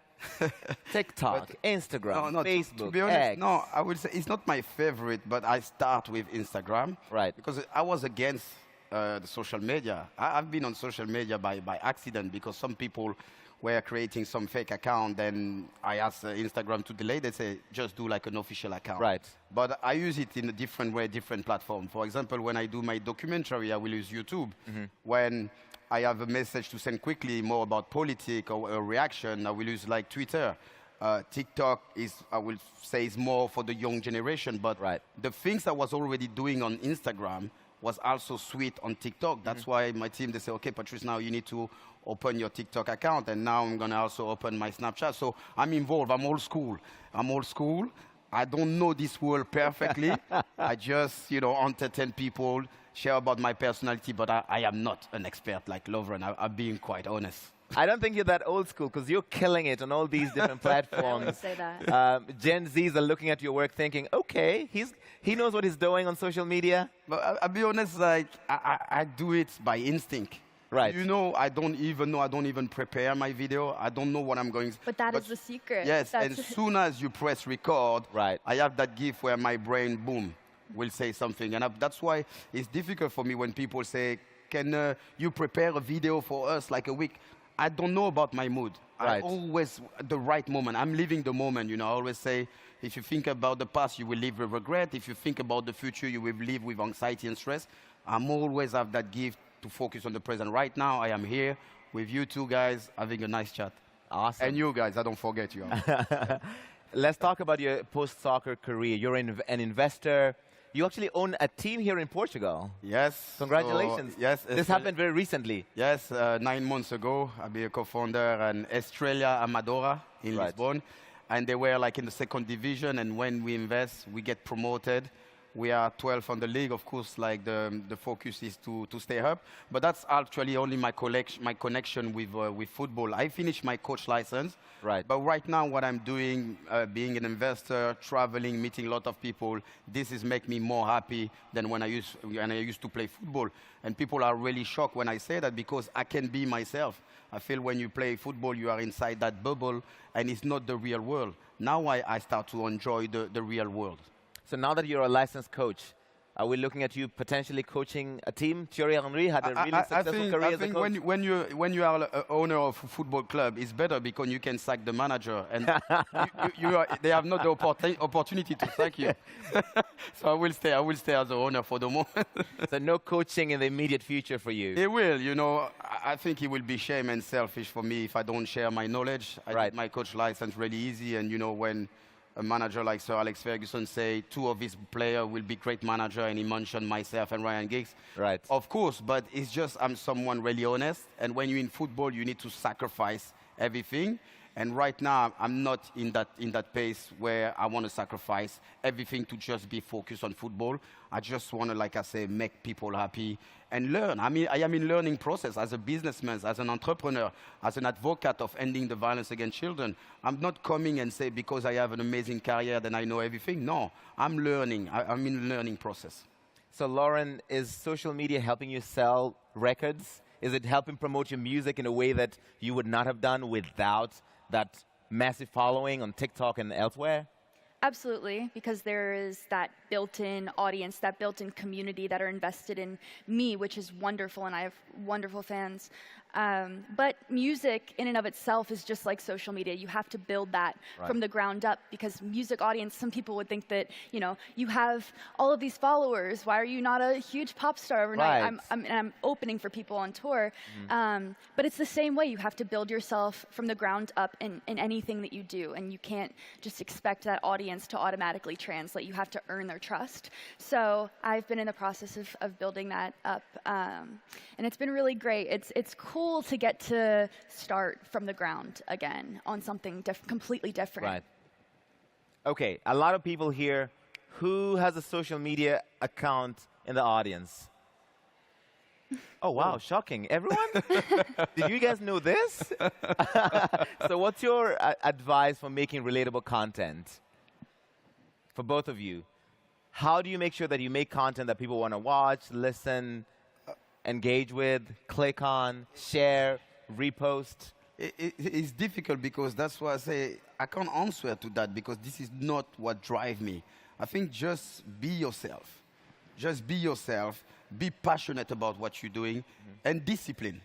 TikTok, Instagram, Facebook, to be honest, X. No, I would say it's not my favorite, but I start with Instagram. Right. Because I was against the social media. I've been on social media by accident because some people were creating some fake account. Then I asked Instagram to delay. They say, just do like an official account. Right. But I use it in a different way, different platform. For example, when I do my documentary, I will use YouTube. When I have a message to send quickly more about politics or a reaction, I will use like Twitter. TikTok is, I will say, is more for the young generation. But the things I was already doing on Instagram was also sweet on TikTok. That's why my team, they say, okay, Patrice, now you need to open your TikTok account. And now I'm going to also open my Snapchat. So I'm involved. I'm old school. I don't know this world perfectly. I just, entertain people, share about my personality, but I am not an expert like Lovren. I'm being quite honest. I don't think you're that old school because you're killing it on all these different platforms. I would say that. Gen Zs are looking at your work thinking, okay, he knows what he's doing on social media. But I'll be honest, like, I do it by instinct. Right. I don't even prepare my video. I don't know what I'm going to. But that is the secret. Yes, and as soon as you press record, I have that gift where my brain, boom, will say something. And that's why it's difficult for me when people say, can you prepare a video for us like a week? I don't know about my mood. I always, the right moment. I'm living the moment, I always say, if you think about the past, you will live with regret. If you think about the future, you will live with anxiety and stress. I'm always have that gift to focus on the present. Right now, I am here with you two guys having a nice chat. Awesome. And you guys, I don't forget you. Let's talk about your post-soccer career. You're an investor. You actually own a team here in Portugal. Yes. Congratulations. So, yes. This happened very recently. Yes, 9 months ago. I be a co-founder in Estrella Amadora in Lisbon. And they were like in the second division. And when we invest, we get promoted. We are 12th on the league. Of course, like the focus is to stay up. But that's actually only my connection with football. I finished my coach license. Right. But right now, what I'm doing, being an investor, traveling, meeting a lot of people, this is make me more happy than when I used to play football. And people are really shocked when I say that because I can be myself. I feel when you play football, you are inside that bubble, and it's not the real world. Now I start to enjoy the real world. So now that you're a licensed coach, Are we looking at you potentially coaching a team? Thierry Henry had a really successful career I as a think coach. when you are an owner of a football club, it's better because you can sack the manager, and they have not the opportunity to sack you. So I will stay as the owner for the moment. So no coaching in the immediate future for you. It will, you know. I think it will be shame and selfish for me if I don't share my knowledge. I did my coach license really easy, and you know, when a manager like Sir Alex Ferguson say 2 of his players will be great manager, and he mentioned myself and Ryan Giggs. Right. Of course, but it's just I'm someone really honest, and when you're in football, you need to sacrifice everything. And right now, I'm not in that pace where I want to sacrifice everything to just be focused on football. I just want to, like I say, make people happy and learn. I mean, I am in learning process as a businessman, as an entrepreneur, as an advocate of ending the violence against children. I'm not coming and say because I have an amazing career, then I know everything. No, I'm learning. I'm in learning process. So Lauren, is social media helping you sell records? Is it helping promote your music in a way that you would not have done without that massive following on TikTok and elsewhere? Absolutely, because there is that built-in audience, that built-in community that are invested in me, which is wonderful, and I have wonderful fans. But music in and of itself is just like social media. You have to build that from the ground up, because music audience, some people would think that, you know, you have all of these followers. Why are you not a huge pop star overnight? I'm opening for people on tour. But it's the same way. You have to build yourself from the ground up in anything that you do, and you can't just expect that audience to automatically translate. You have to earn their trust. So I've been in the process of building that up, and it's been really great. It's cool to get to start from the ground again on something completely different. Right. Okay, a lot of people here. Who has a social media account in the audience? Oh, wow, shocking. Everyone? Did you guys know this? So what's your advice for making relatable content? For both of you. How do you make sure that you make content that people want to watch, listen, engage with, click on, share, repost? It's difficult because that's why I say I can't answer to that, because this is not what drives me. I think just be yourself. Just be yourself. Be passionate about what you're doing, and discipline.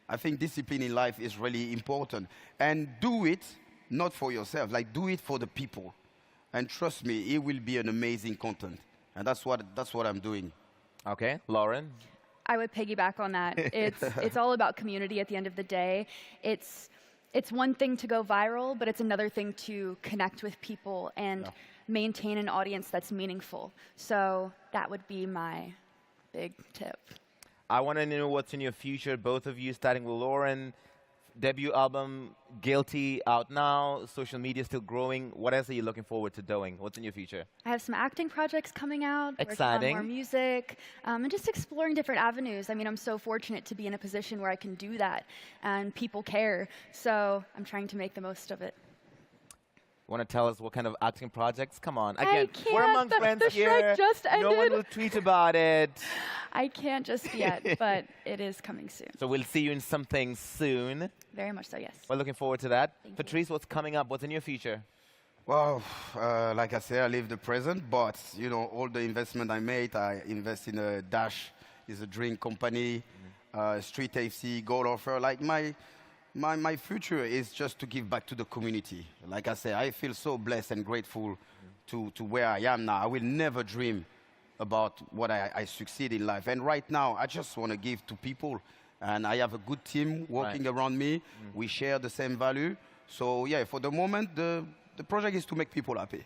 I think discipline in life is really important. And do it not for yourself, like do it for the people. And trust me, it will be an amazing content. And that's what I'm doing. Okay, Lauren? I would piggyback on that. It's all about community at the end of the day. It's one thing to go viral, but it's another thing to connect with people and maintain an audience that's meaningful. So that would be my big tip. I want to know what's in your future, both of you, starting with Lauren. Debut album, Guilty, out now. Social media still growing. What else are you looking forward to doing? What's in your future? I have some acting projects coming out. Exciting. Working on more music, and just exploring different avenues. I mean, I'm so fortunate to be in a position where I can do that, and people care. So I'm trying to make the most of it. Want to tell us what kind of acting projects? Come on. Again, can't. we're among friends the here. Shrek just ended. No one will tweet about it. I can't just yet, but it is coming soon. So we'll see you in something soon. Very much so, yes. We're looking forward to that. Patrice, what's coming up? What's in your future? Well, like I said, I live the present, but you know, all the investment I made, I invest in a Dash, is a drink company, Street AFC, Goal Offer. Like my future is just to give back to the community. Like I say, I feel so blessed and grateful to where I am now. I will never dream about what I succeed in life. And right now, I just want to give to people. And I have a good team working around me. We share the same value. So yeah, for the moment, the project is to make people happy.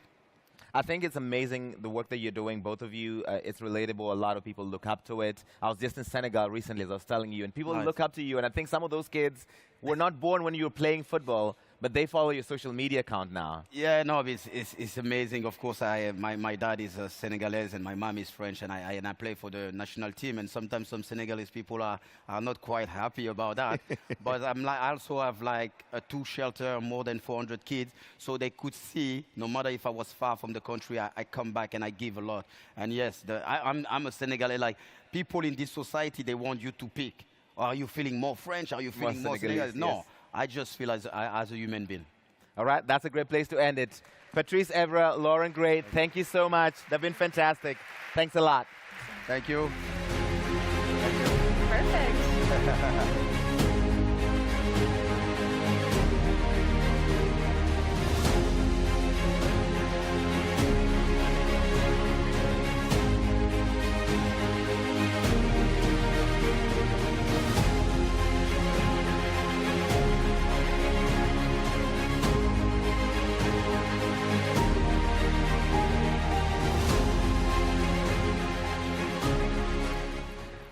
I think it's amazing the work that you're doing, both of you. It's relatable. A lot of people look up to it. I was just in Senegal recently, as I was telling you, and people look up to you. And I think some of those kids were not born when you were playing football, but they follow your social media account now. Yeah, no, it's amazing. Of course, my dad is Senegalese and my mom is French, and I play for the national team. And sometimes some Senegalese people are not quite happy about that. But I also have like a 2 shelter, more than 400 kids, so they could see, no matter if I was far from the country, I come back and I give a lot. And yes, I'm a Senegalese. Like, people in this society, they want you to pick. Are you feeling more French? Are you feeling more Senegalese? No. Yes. I just feel as a human being. All right, that's a great place to end it. Patrice Evra, Lauren Gray, thank you so much. They've been fantastic. Thanks a lot. Thank you. Perfect.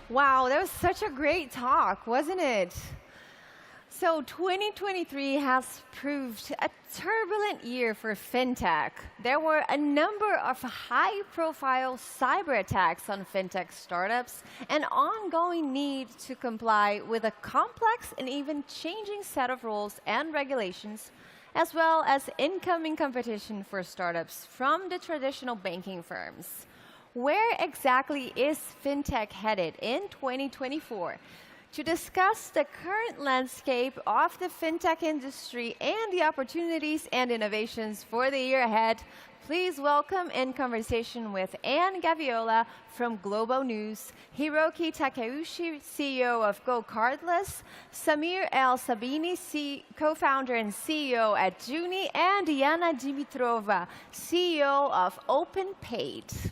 Wow, that was such a great talk, wasn't it? So 2023 has proved a turbulent year for fintech. There were a number of high-profile cyber attacks on fintech startups, an ongoing need to comply with a complex and even changing set of rules and regulations, as well as incoming competition for startups from the traditional banking firms. Where exactly is fintech headed in 2024? To discuss the current landscape of the fintech industry and the opportunities and innovations for the year ahead, please welcome in conversation with Anne Gaviola from Globo News, Hiroki Takeuchi, CEO of Go Cardless, Samir El Sabini, co-founder and CEO at Juni, and Yana Dimitrova, CEO of OpenPaid.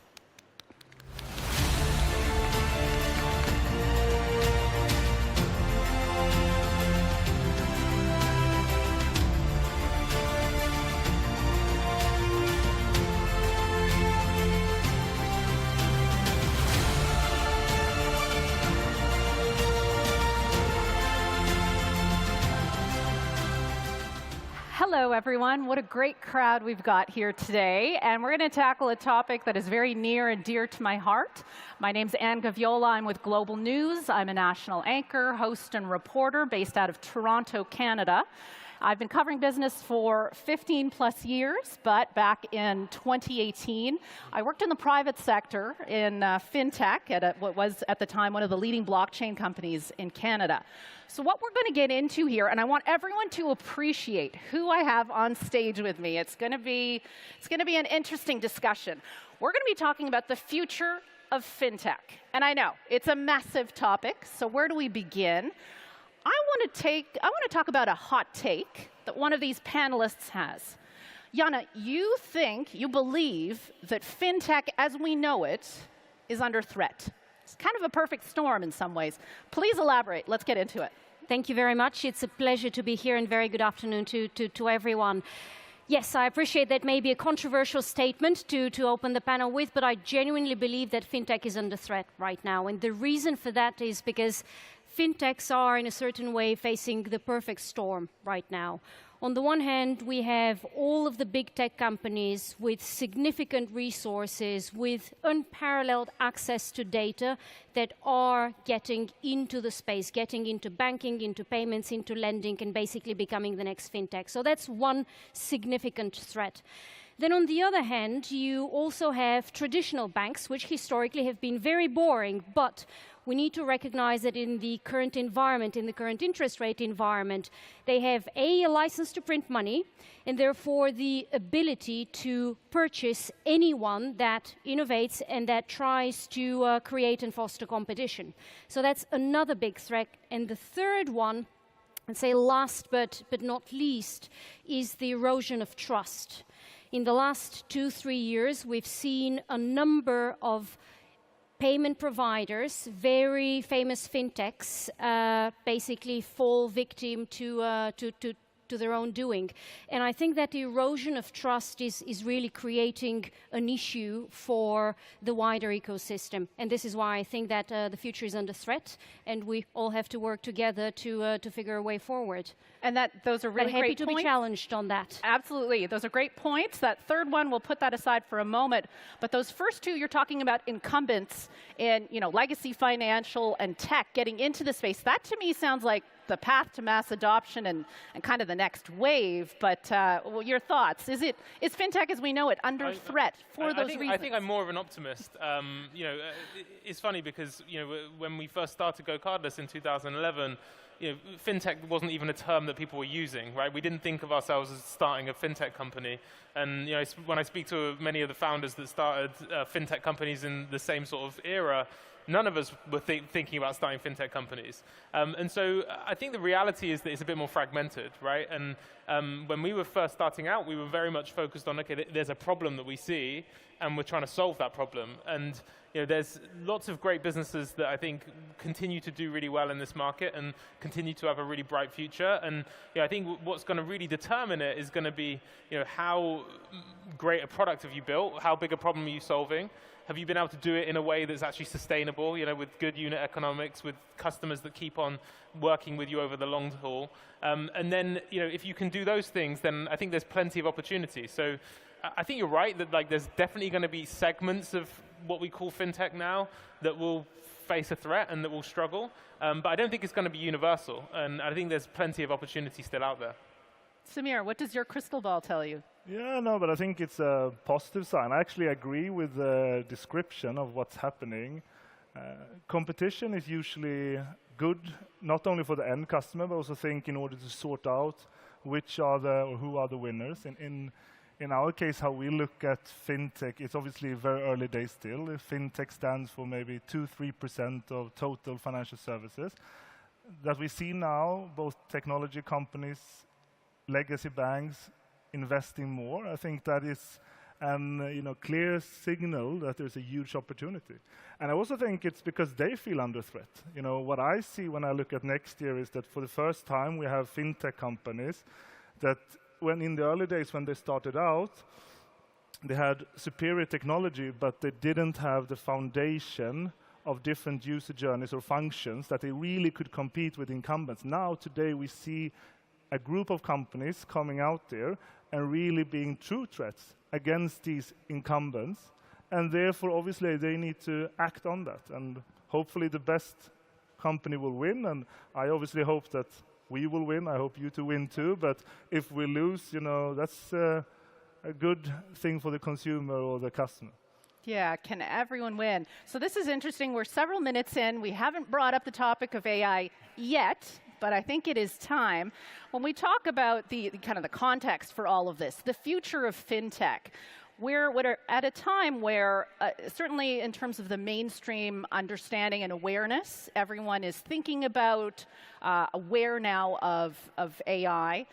Hello, everyone. What a great crowd we've got here today. And we're going to tackle a topic that is very near and dear to my heart. My name's Anne Gaviola. I'm with Global News. I'm a national anchor, host, and reporter based out of Toronto, Canada. I've been covering business for 15 plus years, but back in 2018, I worked in the private sector in fintech at what was at the time one of the leading blockchain companies in Canada. So what we're going to get into here, and I want everyone to appreciate who I have on stage with me. It's going to be an interesting discussion. We're going to be talking about the future of fintech. And I know, it's a massive topic, so where do we begin? I want to talk about a hot take that one of these panelists has. Yana, you believe that fintech as we know it is under threat. It's kind of a perfect storm in some ways. Please elaborate. Let's get into it. Thank you very much. It's a pleasure to be here, and very good afternoon to everyone. Yes, I appreciate that may be a controversial statement to open the panel with, but I genuinely believe that fintech is under threat right now. And the reason for that is because fintechs are, in a certain way, facing the perfect storm right now. On the one hand, we have all of the big tech companies with significant resources, with unparalleled access to data that are getting into the space, getting into banking, into payments, into lending, and basically becoming the next fintech. So that's one significant threat. Then on the other hand, you also have traditional banks, which historically have been very boring, but we need to recognize that in the current environment, in the current interest rate environment, they have a license to print money, and therefore the ability to purchase anyone that innovates and that tries to create and foster competition. So that's another big threat. And the third one, I'd say last but not least, is the erosion of trust. In the last 2-3 years, we've seen a number of payment providers, very famous fintechs, basically fall victim to their own doing. And I think that the erosion of trust is really creating an issue for the wider ecosystem. And this is why I think that the future is under threat, and we all have to work together to figure a way forward. And those are really great points. Happy to be challenged on that. Absolutely. Those are great points. That third one, we'll put that aside for a moment. But those first two, you're talking about incumbents in legacy financial and tech getting into the space. That to me sounds like the path to mass adoption and kind of the next wave. But your thoughts? Is fintech as we know it under threat for those reasons? I think I'm more of an optimist. It's funny because when we first started Go Cardless in 2011, fintech wasn't even a term that people were using, right? We didn't think of ourselves as starting a fintech company. And when I speak to many of the founders that started fintech companies in the same sort of era, none of us were thinking about starting fintech companies. And so I think the reality is that it's a bit more fragmented, right? And when we were first starting out, we were very much focused on, okay, there's a problem that we see, and we're trying to solve that problem. And there's lots of great businesses that I think continue to do really well in this market and continue to have a really bright future. And I think what's going to really determine it is going to be how great a product have you built, how big a problem are you solving, have you been able to do it in a way that's actually sustainable, with good unit economics, with customers that keep on working with you over the long haul. And then if you can do those things, then I think there's plenty of opportunity. So I think you're right that there's definitely going to be segments of what we call fintech now that will face a threat and that will struggle. But I don't think it's going to be universal. And I think there's plenty of opportunity still out there. Samir, what does your crystal ball tell you? Yeah, no, but I think it's a positive sign. I actually agree with the description of what's happening. Competition is usually good, not only for the end customer, but also think in order to sort out which are who are the winners. In our case, how we look at fintech, it's obviously very early days still. Fintech stands for maybe 2-3% of total financial services. That we see now, both technology companies, legacy banks, investing more. I think that is a clear signal that there's a huge opportunity. And I also think it's because they feel under threat. What I see when I look at next year is that for the first time we have fintech companies that when in the early days when they started out, they had superior technology, but they didn't have the foundation of different user journeys or functions that they really could compete with incumbents. Now, today, we see a group of companies coming out there and really being true threats against these incumbents. And therefore, obviously, they need to act on that. And hopefully, the best company will win. And I obviously hope that we will win. I hope you two win too. But if we lose, that's a good thing for the consumer or the customer. Yeah, can everyone win? So this is interesting. We're several minutes in. We haven't brought up the topic of AI yet, but I think it is time. When we talk about the kind of the context for all of this, the future of fintech, we're at a time where, certainly in terms of the mainstream understanding and awareness, everyone is thinking about, aware now of AI.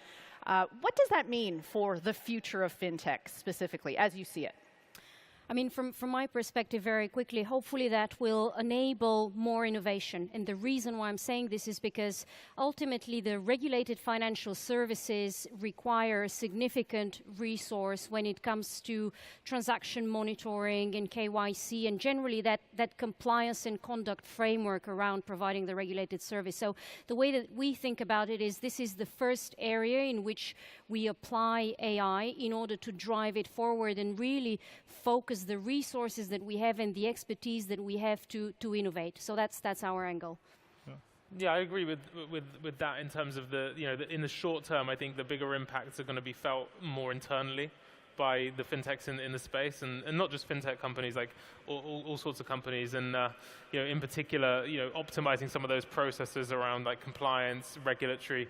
What does that mean for the future of fintech specifically, as you see it? I mean, from my perspective, very quickly, hopefully that will enable more innovation. And the reason why I'm saying this is because ultimately the regulated financial services require a significant resource when it comes to transaction monitoring and KYC and generally that compliance and conduct framework around providing the regulated service. So the way that we think about it is this is the first area in which we apply AI in order to drive it forward and really focus the resources that we have and the expertise that we have to innovate. So that's our angle. Yeah, I agree with that in terms of in the short term, I think the bigger impacts are going to be felt more internally by the fintechs in the space, and not just fintech companies, like all sorts of companies, and in particular, optimizing some of those processes around like compliance, regulatory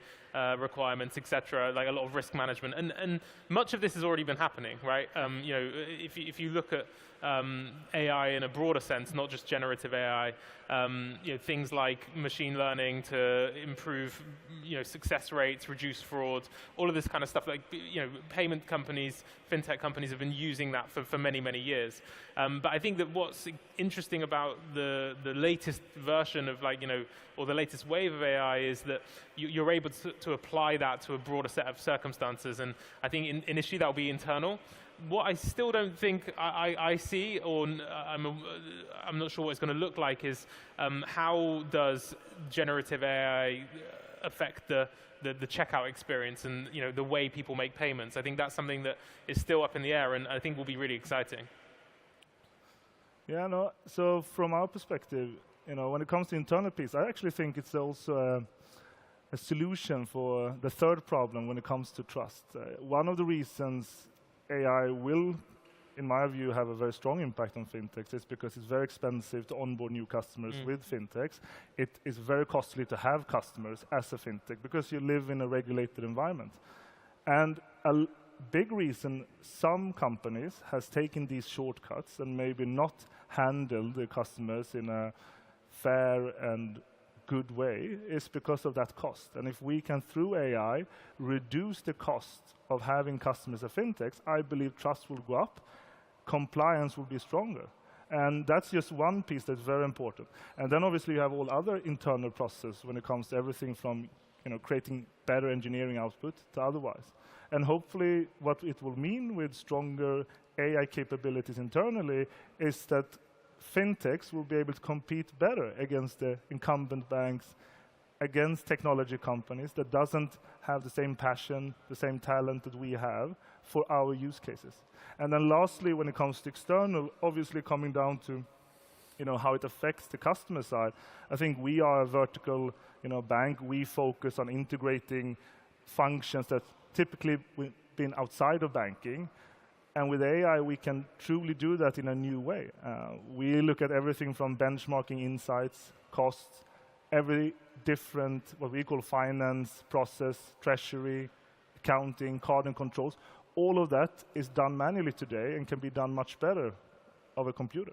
requirements, etc., like a lot of risk management, and much of this has already been happening, right? If you look at AI in a broader sense, not just generative AI, things like machine learning to improve, success rates, reduce fraud, all of this kind of stuff. Like, payment companies, fintech companies have been using that for many, many years. But I think that what's interesting about the latest version of or the latest wave of AI is that you're able to apply that to a broader set of circumstances. And I think initially that will be internal. What I still don't think I see, or I'm not sure what it's going to look like, is how does generative AI affect the checkout experience and the way people make payments. I think that's something that is still up in the air, and I think will be really exciting. Yeah, no. So from our perspective, when it comes to internal piece, I actually think it's also a solution for the third problem when it comes to trust. One of the reasons AI will in my view, have a very strong impact on fintechs is because it's very expensive to onboard new customers with fintechs. It is very costly to have customers as a fintech because you live in a regulated environment. And a big reason some companies has taken these shortcuts and maybe not handled the customers in a fair and good way is because of that cost. And if we can, through AI, reduce the cost of having customers as fintechs, I believe trust will go up, compliance will be stronger. And that's just one piece that's very important. And then obviously you have all other internal processes when it comes to everything from creating better engineering output to otherwise. And hopefully what it will mean with stronger AI capabilities internally is that fintechs will be able to compete better against the incumbent banks, against technology companies that doesn't have the same passion, the same talent that we have for our use cases. And then lastly, when it comes to external, obviously coming down to how it affects the customer side, I think we are a vertical bank. We focus on integrating functions that typically been outside of banking. And with AI, we can truly do that in a new way. We look at everything from benchmarking insights, costs, every different, what we call finance, process, treasury, accounting, card and controls. All of that is done manually today and can be done much better of a computer.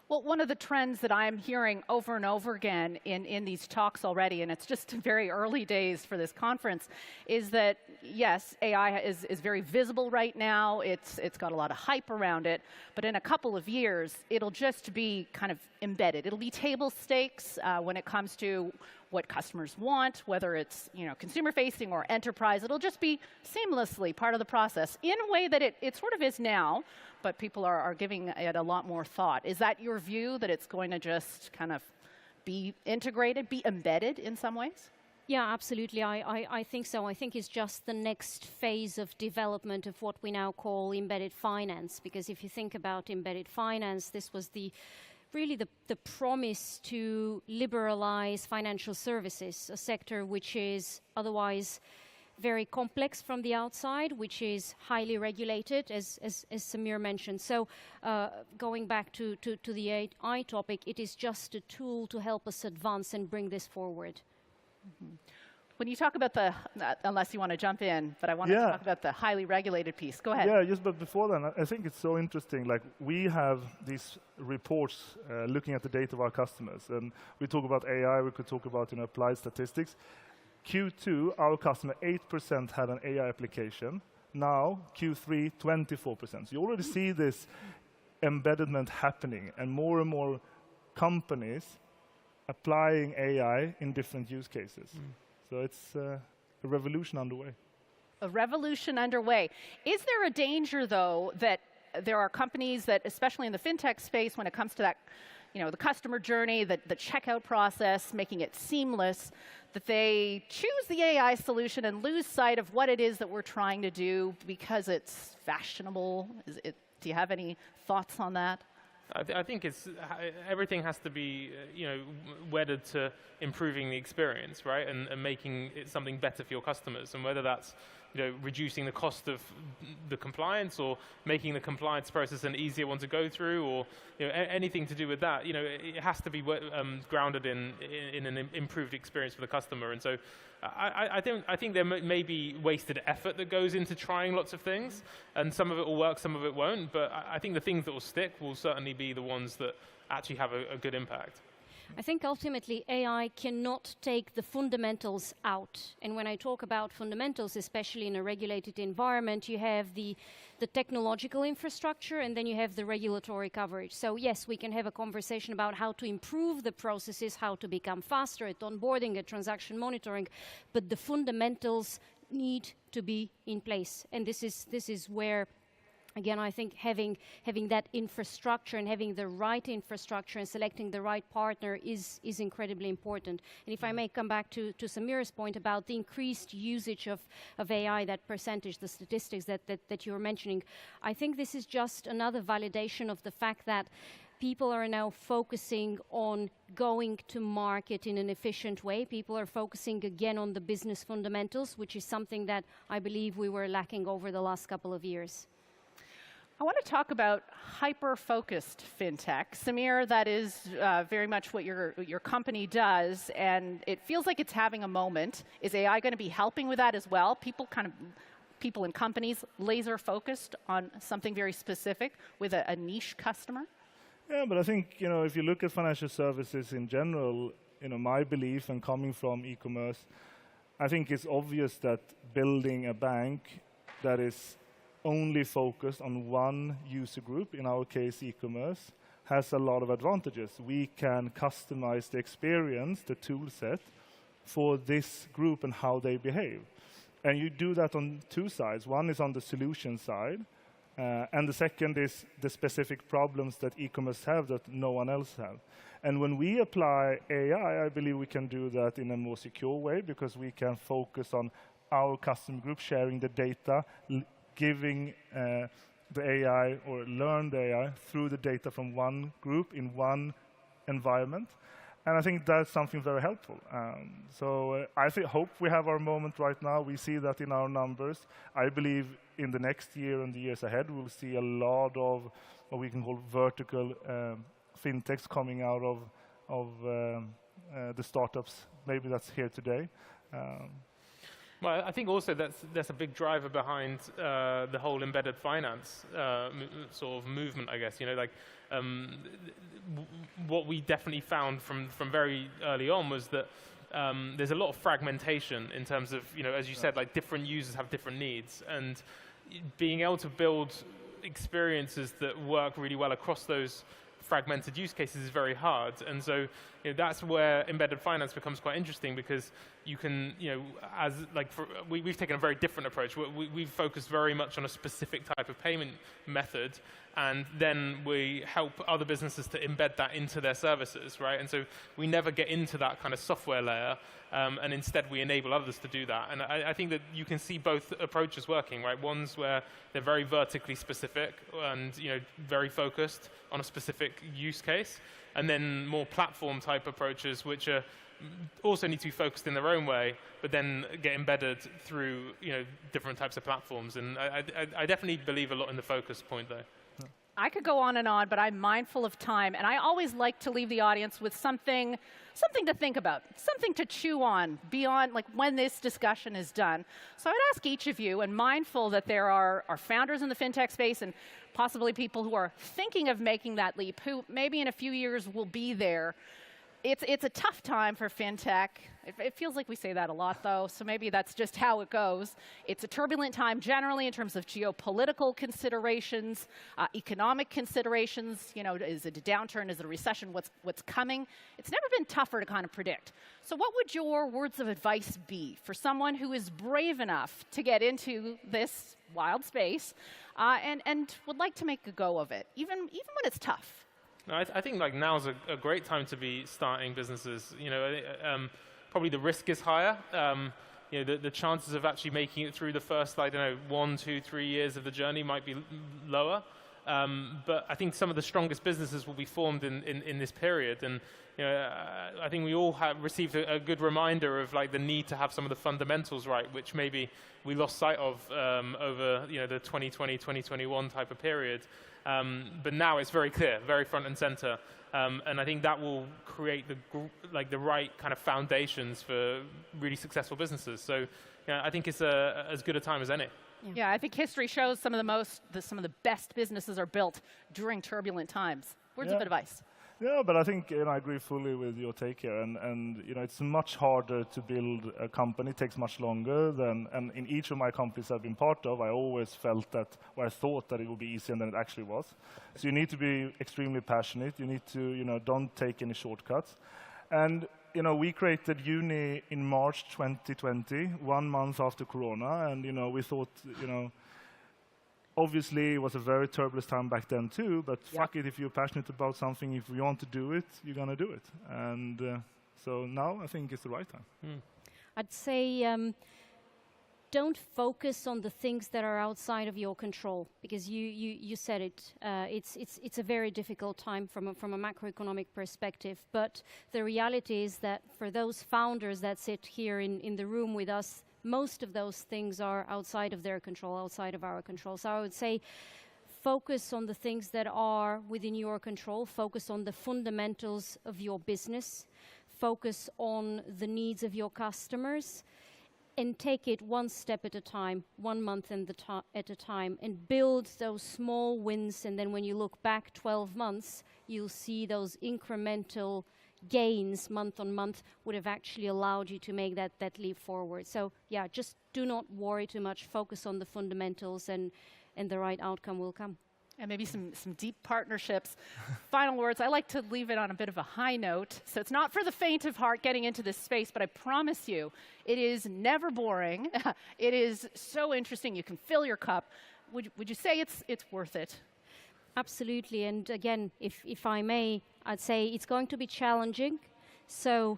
Well, one of the trends that I'm hearing over and over again in these talks already, and it's just very early days for this conference, is that, yes, AI is very visible right now. It's got a lot of hype around it. But in a couple of years, it'll just be kind of embedded. It'll be table stakes when it comes to what customers want, whether it's consumer-facing or enterprise. It'll just be seamlessly part of the process in a way that it sort of is now, but people are giving it a lot more thought. Is that your view, that it's going to just kind of be integrated, be embedded in some ways? Yeah, absolutely. I think so. I think it's just the next phase of development of what we now call embedded finance. Because if you think about embedded finance, this was really the promise to liberalize financial services, a sector which is otherwise very complex from the outside, which is highly regulated, as Samir mentioned. So going back to the AI topic, it is just a tool to help us advance and bring this forward. Mm-hmm. When you talk about unless you want to jump in, but I want to talk about the highly regulated piece. Go ahead. Yeah, just but before then, I think it's so interesting. Like, we have these reports looking at the data of our customers. And we talk about AI, we could talk about applied statistics. Q2, our customer, 8% had an AI application. Now, Q3, 24%. So you already see this embeddedment happening, and more companies applying AI in different use cases. So it's a revolution underway. A revolution underway. Is there a danger, though, that there are companies that, especially in the fintech space, when it comes to that, the customer journey, the checkout process, making it seamless, that they choose the AI solution and lose sight of what it is that we're trying to do because it's fashionable? Do you have any thoughts on that? I think everything has to be, wedded to improving the experience, right, and making it something better for your customers, and whether that's reducing the cost of the compliance or making the compliance process an easier one to go through, or anything to do with that. It has to be grounded in an improved experience for the customer. And so I think there may be wasted effort that goes into trying lots of things, and some of it will work, some of it won't. But I think the things that will stick will certainly be the ones that actually have a good impact. I think ultimately AI cannot take the fundamentals out. And when I talk about fundamentals, especially in a regulated environment, you have the technological infrastructure, and then you have the regulatory coverage. So yes, we can have a conversation about how to improve the processes, how to become faster at onboarding, at transaction monitoring, but the fundamentals need to be in place. And this is where, again, I think having that infrastructure and having the right infrastructure and selecting the right partner is incredibly important. And if I may come back to Samir's point about the increased usage of AI, that percentage, the statistics that you were mentioning, I think this is just another validation of the fact that people are now focusing on going to market in an efficient way. People are focusing again on the business fundamentals, which is something that I believe we were lacking over the last couple of years. I want to talk about hyper-focused fintech. Samir, that is very much what your company does, and it feels like it's having a moment. Is AI going to be helping with that as well? People in companies laser-focused on something very specific with a niche customer? Yeah, but I think, if you look at financial services in general, my belief and coming from e-commerce, I think it's obvious that building a bank that is only focused on one user group, in our case e-commerce, has a lot of advantages. We can customize the experience, the tool set, for this group and how they behave. And you do that on two sides. One is on the solution side, and the second is the specific problems that e-commerce have that no one else has. And when we apply AI, I believe we can do that in a more secure way because we can focus on our customer group, sharing the data, giving the AI or learn the AI through the data from one group in one environment. And I think that's something very helpful. So I hope we have our moment right now. We see that in our numbers. I believe in the next year and the years ahead, we'll see a lot of what we can call vertical fintechs coming out of the startups. Maybe that's here today. Well, I think also that's a big driver behind the whole embedded finance sort of movement, I guess. What we definitely found from very early on was that there's a lot of fragmentation in terms of, as you said, like different users have different needs, and being able to build experiences that work really well across those fragmented use cases is very hard. And so that's where embedded finance becomes quite interesting because you can, we've taken a very different approach. We've focused very much on a specific type of payment method, and then we help other businesses to embed that into their services, right? And so we never get into that kind of software layer, and instead we enable others to do that. And I think that you can see both approaches working, right? Ones where they're very vertically specific and very focused on a specific use case, and then more platform type approaches which are also need to be focused in their own way, but then get embedded through different types of platforms. And I definitely believe a lot in the focus point though. I could go on, but I'm mindful of time, and I always like to leave the audience with something to think about, something to chew on beyond when this discussion is done. So I'd ask each of you, and mindful that there are founders in the fintech space and possibly people who are thinking of making that leap, who maybe in a few years will be there. It's a tough time for fintech. It feels like we say that a lot, though, so maybe that's just how it goes. It's a turbulent time generally in terms of geopolitical considerations, economic considerations. Is it a downturn? Is it a recession? What's coming? It's never been tougher to kind of predict. So what would your words of advice be for someone who is brave enough to get into this wild space and would like to make a go of it, even when it's tough? I think now's a great time to be starting businesses. Probably the risk is higher. The chances of actually making it through the first, 1, 2, 3 years of the journey might be lower. But I think some of the strongest businesses will be formed in this period. And I think we all have received a good reminder of the need to have some of the fundamentals right, which maybe we lost sight of over the 2020, 2021 type of period. But now it's very clear, very front and center, and I think that will create the right kind of foundations for really successful businesses. So I think it's as good a time as any. Yeah, I think history shows some of the best businesses are built during turbulent times. Words of advice. Yeah, but I think I agree fully with your take here, and it's much harder to build a company. It takes much longer and in each of my companies I've been part of, I always felt that, or I thought that it would be easier than it actually was. So you need to be extremely passionate. You need to don't take any shortcuts. And we created Uni in March 2020, 1 month after Corona, and we thought obviously, it was a very turbulent time back then too, but fuck it, if you're passionate about something, if you want to do it, you're going to do it. And so now I think it's the right time. I'd say don't focus on the things that are outside of your control, because you said it. It's a very difficult time from a macroeconomic perspective, but the reality is that for those founders that sit here in the room with us, most of those things are outside of their control, outside of our control. So I would say focus on the things that are within your control, focus on the fundamentals of your business, focus on the needs of your customers, and take it one step at a time, 1 month at a time, and build those small wins. And then when you look back 12 months, you'll see those incremental gains month on month would have actually allowed you to make that leap forward. So yeah, just do not worry too much. Focus on the fundamentals, and the right outcome will come. And maybe some deep partnerships. Final words. I like to leave it on a bit of a high note. So it's not for the faint of heart getting into this space, but I promise you, it is never boring. It is so interesting. You can fill your cup. Would you say it's worth it? Absolutely. And again, if I may, I'd say it's going to be challenging. So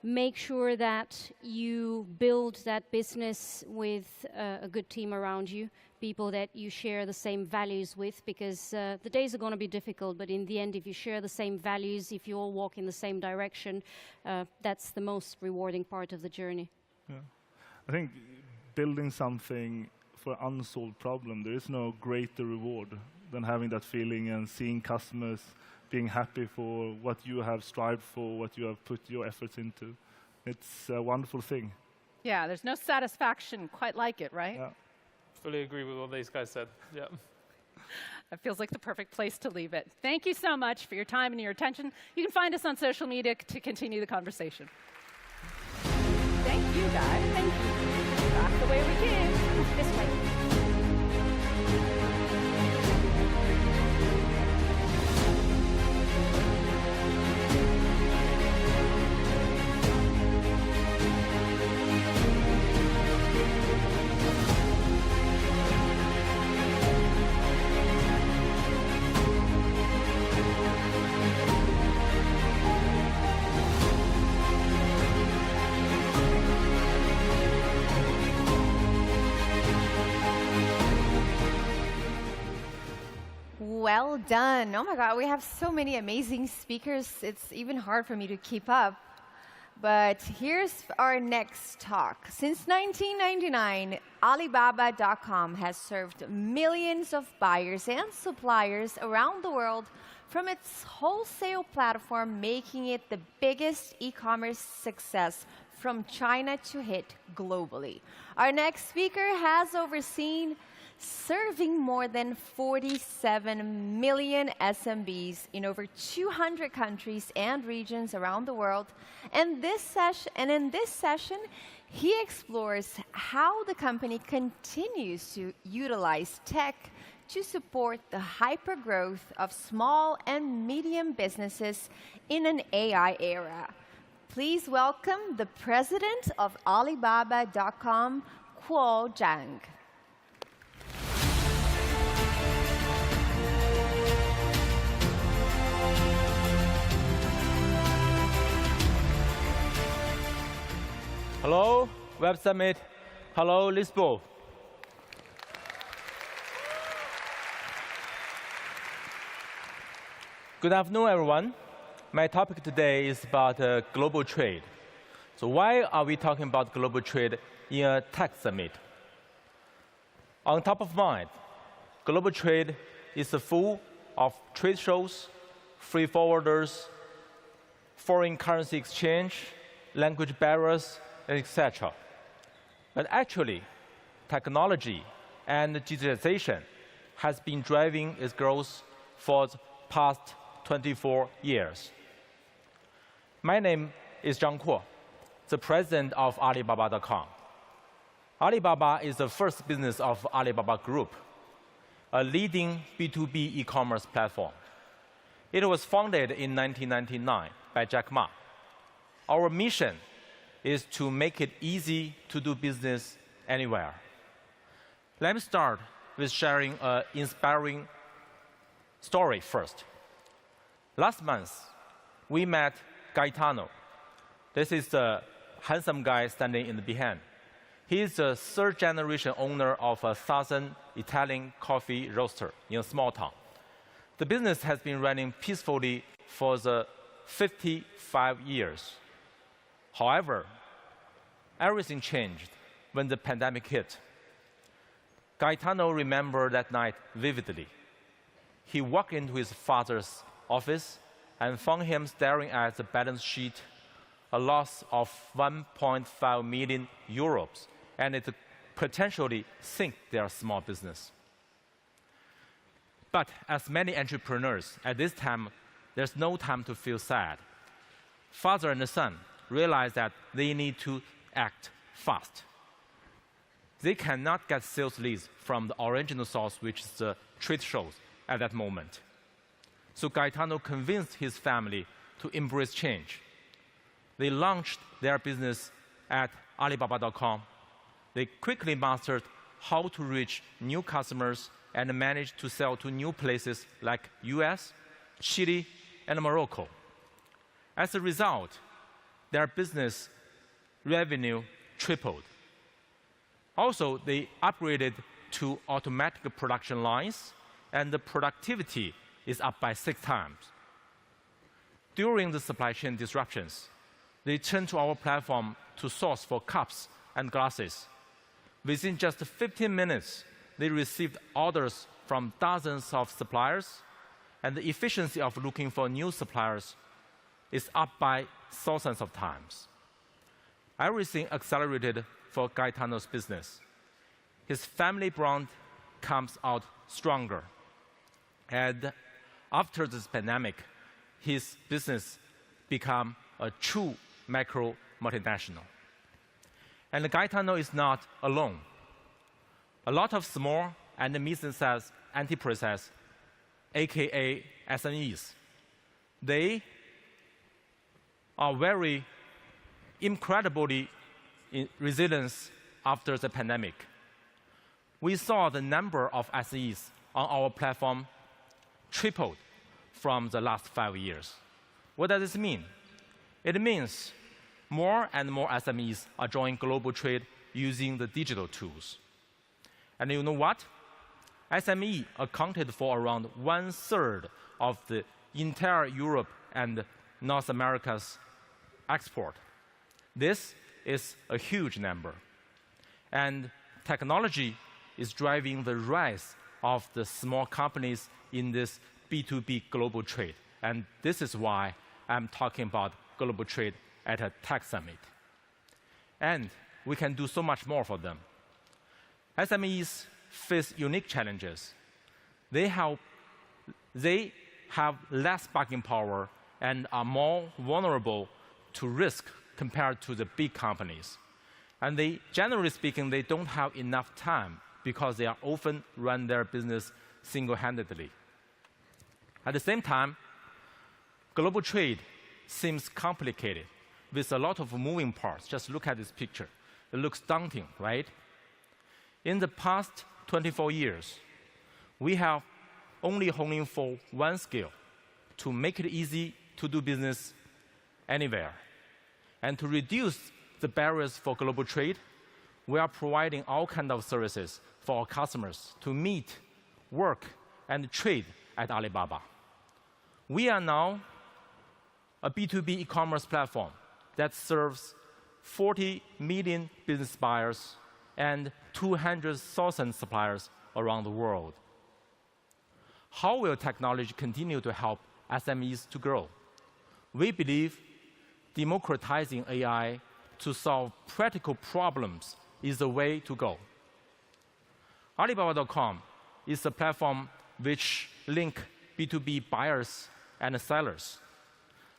make sure that you build that business with a good team around you, people that you share the same values with, because the days are going to be difficult, but in the end, if you share the same values, if you all walk in the same direction, that's the most rewarding part of the journey. Yeah. I think building something for an unsolved problem, there is no greater reward than having that feeling and seeing customers being happy for what you have strived for, what you have put your efforts into. It's a wonderful thing. Yeah, there's no satisfaction quite like it, right? Yeah. Fully agree with what these guys said. Yeah. That feels like the perfect place to leave it. Thank you so much for your time and your attention. You can find us on social media to continue the conversation. Thank you, guys. Thank you. Back the way we came. This way. Well done. Oh my God, we have so many amazing speakers. It's even hard for me to keep up. But here's our next talk. Since 1999, Alibaba.com has served millions of buyers and suppliers around the world from its wholesale platform, making it the biggest e-commerce success from China to hit globally. Our next speaker has overseen serving more than 47 million SMBs in over 200 countries and regions around the world. And in this session, he explores how the company continues to utilize tech to support the hypergrowth of small and medium businesses in an AI era. Please welcome the president of Alibaba.com, Kuo Zhang. Hello, Web Summit. Hello, Lisbon. Good afternoon, everyone. My topic today is about global trade. So why are we talking about global trade in a tech summit? On top of mind, global trade is full of trade shows, free forwarders, foreign currency exchange, language barriers, etc. But actually, technology and digitalization has been driving its growth for the past 24 years. My name is Zhang Kuo, the president of Alibaba.com. Alibaba is the first business of Alibaba Group, a leading B2B e-commerce platform. It was founded in 1999 by Jack Ma. Our mission is to make it easy to do business anywhere. Let me start with sharing an inspiring story first. Last month, we met Gaetano. This is the handsome guy standing in the behind. He is the third-generation owner of a southern Italian coffee roaster in a small town. The business has been running peacefully for the 55 years. However, everything changed when the pandemic hit. Gaetano remembered that night vividly. he walked into his father's office and found him staring at the balance sheet, a loss of 1.5 million euros, and it potentially sink their small business. But as many entrepreneurs, at this time, there's no time to feel sad. Father and son realize that they need to act fast. They cannot get sales leads from the original source, which is the trade shows at that moment. So Gaetano convinced his family to embrace change. They launched their business at Alibaba.com. They quickly mastered how to reach new customers and managed to sell to new places like US, Chile, and Morocco. As a result, their business revenue tripled. Also, they upgraded to automatic production lines, and the productivity is up by 6 times. During the supply chain disruptions, they turned to our platform to source for cups and glasses. Within just 15 minutes, they received orders from dozens of suppliers, and the efficiency of looking for new suppliers is up by thousands of times. Everything accelerated for Gaetano's business. His family brand comes out stronger. And after this pandemic, his business became a true macro multinational. And Gaetano is not alone. A lot of small and medium-sized enterprises, aka SMEs, they are very incredibly resilient after the pandemic. We saw the number of SMEs on our platform tripled from the last 5 years. What does this mean? It means more and more SMEs are joining global trade using the digital tools. And you know what? SME accounted for around 1/3 of the entire Europe and North America's export. This is a huge number. And technology is driving the rise of the small companies in this B2B global trade. And this is why I'm talking about global trade at a tech summit. And we can do so much more for them. SMEs face unique challenges. They have less bargaining power and are more vulnerable to risk compared to the big companies. And they, generally speaking, they don't have enough time because they are often run their business single-handedly. At the same time, global trade seems complicated with a lot of moving parts. Just look at this picture. It looks daunting, right? In the past 24 years, we have only honing for one skill, to make it easy to do business anywhere. And to reduce the barriers for global trade, we are providing all kinds of services for our customers to meet, work, and trade at Alibaba. We are now a B2B e-commerce platform that serves 40 million business buyers and 200,000 suppliers around the world. How will technology continue to help SMEs to grow? We believe democratizing AI to solve practical problems is the way to go. Alibaba.com is a platform which links B2B buyers and sellers.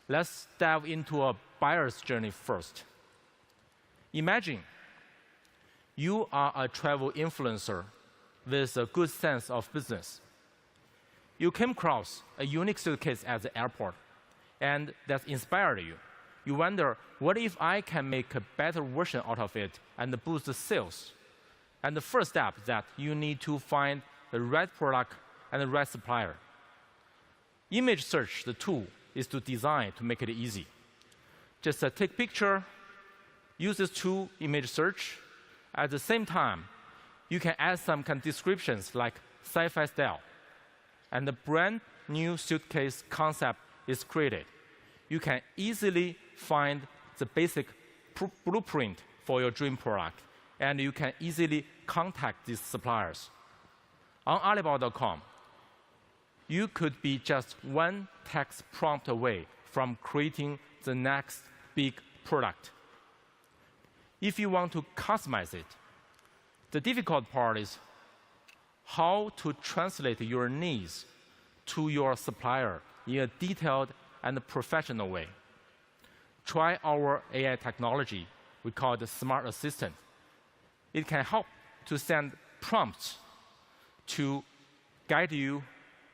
Let's dive into a buyer's journey first. Imagine you are a travel influencer with a good sense of business. You came across a unique suitcase at the airport, and that inspired you. You wonder, what if I can make a better version out of it and boost the sales? And the first step is that you need to find the right product and the right supplier. Image search, the tool, is to design to make it easy. Just take picture, use this tool, image search. At the same time, you can add some kind of descriptions like sci-fi style. And the brand new suitcase concept is created. You can easily find the basic blueprint for your dream product, and you can easily contact these suppliers. On Alibaba.com, you could be just one text prompt away from creating the next big product. If you want to customize it, the difficult part is how to translate your needs to your supplier in a detailed and professional way. Try our AI technology we call the Smart Assistant. It can help to send prompts to guide you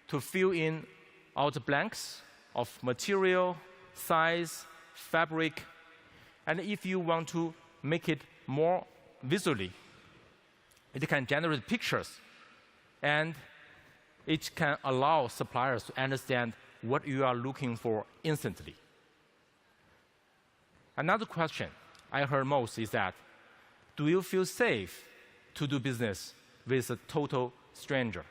to fill in all the blanks of material, size, fabric, and if you want to make it more visually, it can generate pictures, and it can allow suppliers to understand what you are looking for instantly. Another question I heard most is that, do you feel safe to do business with a total stranger?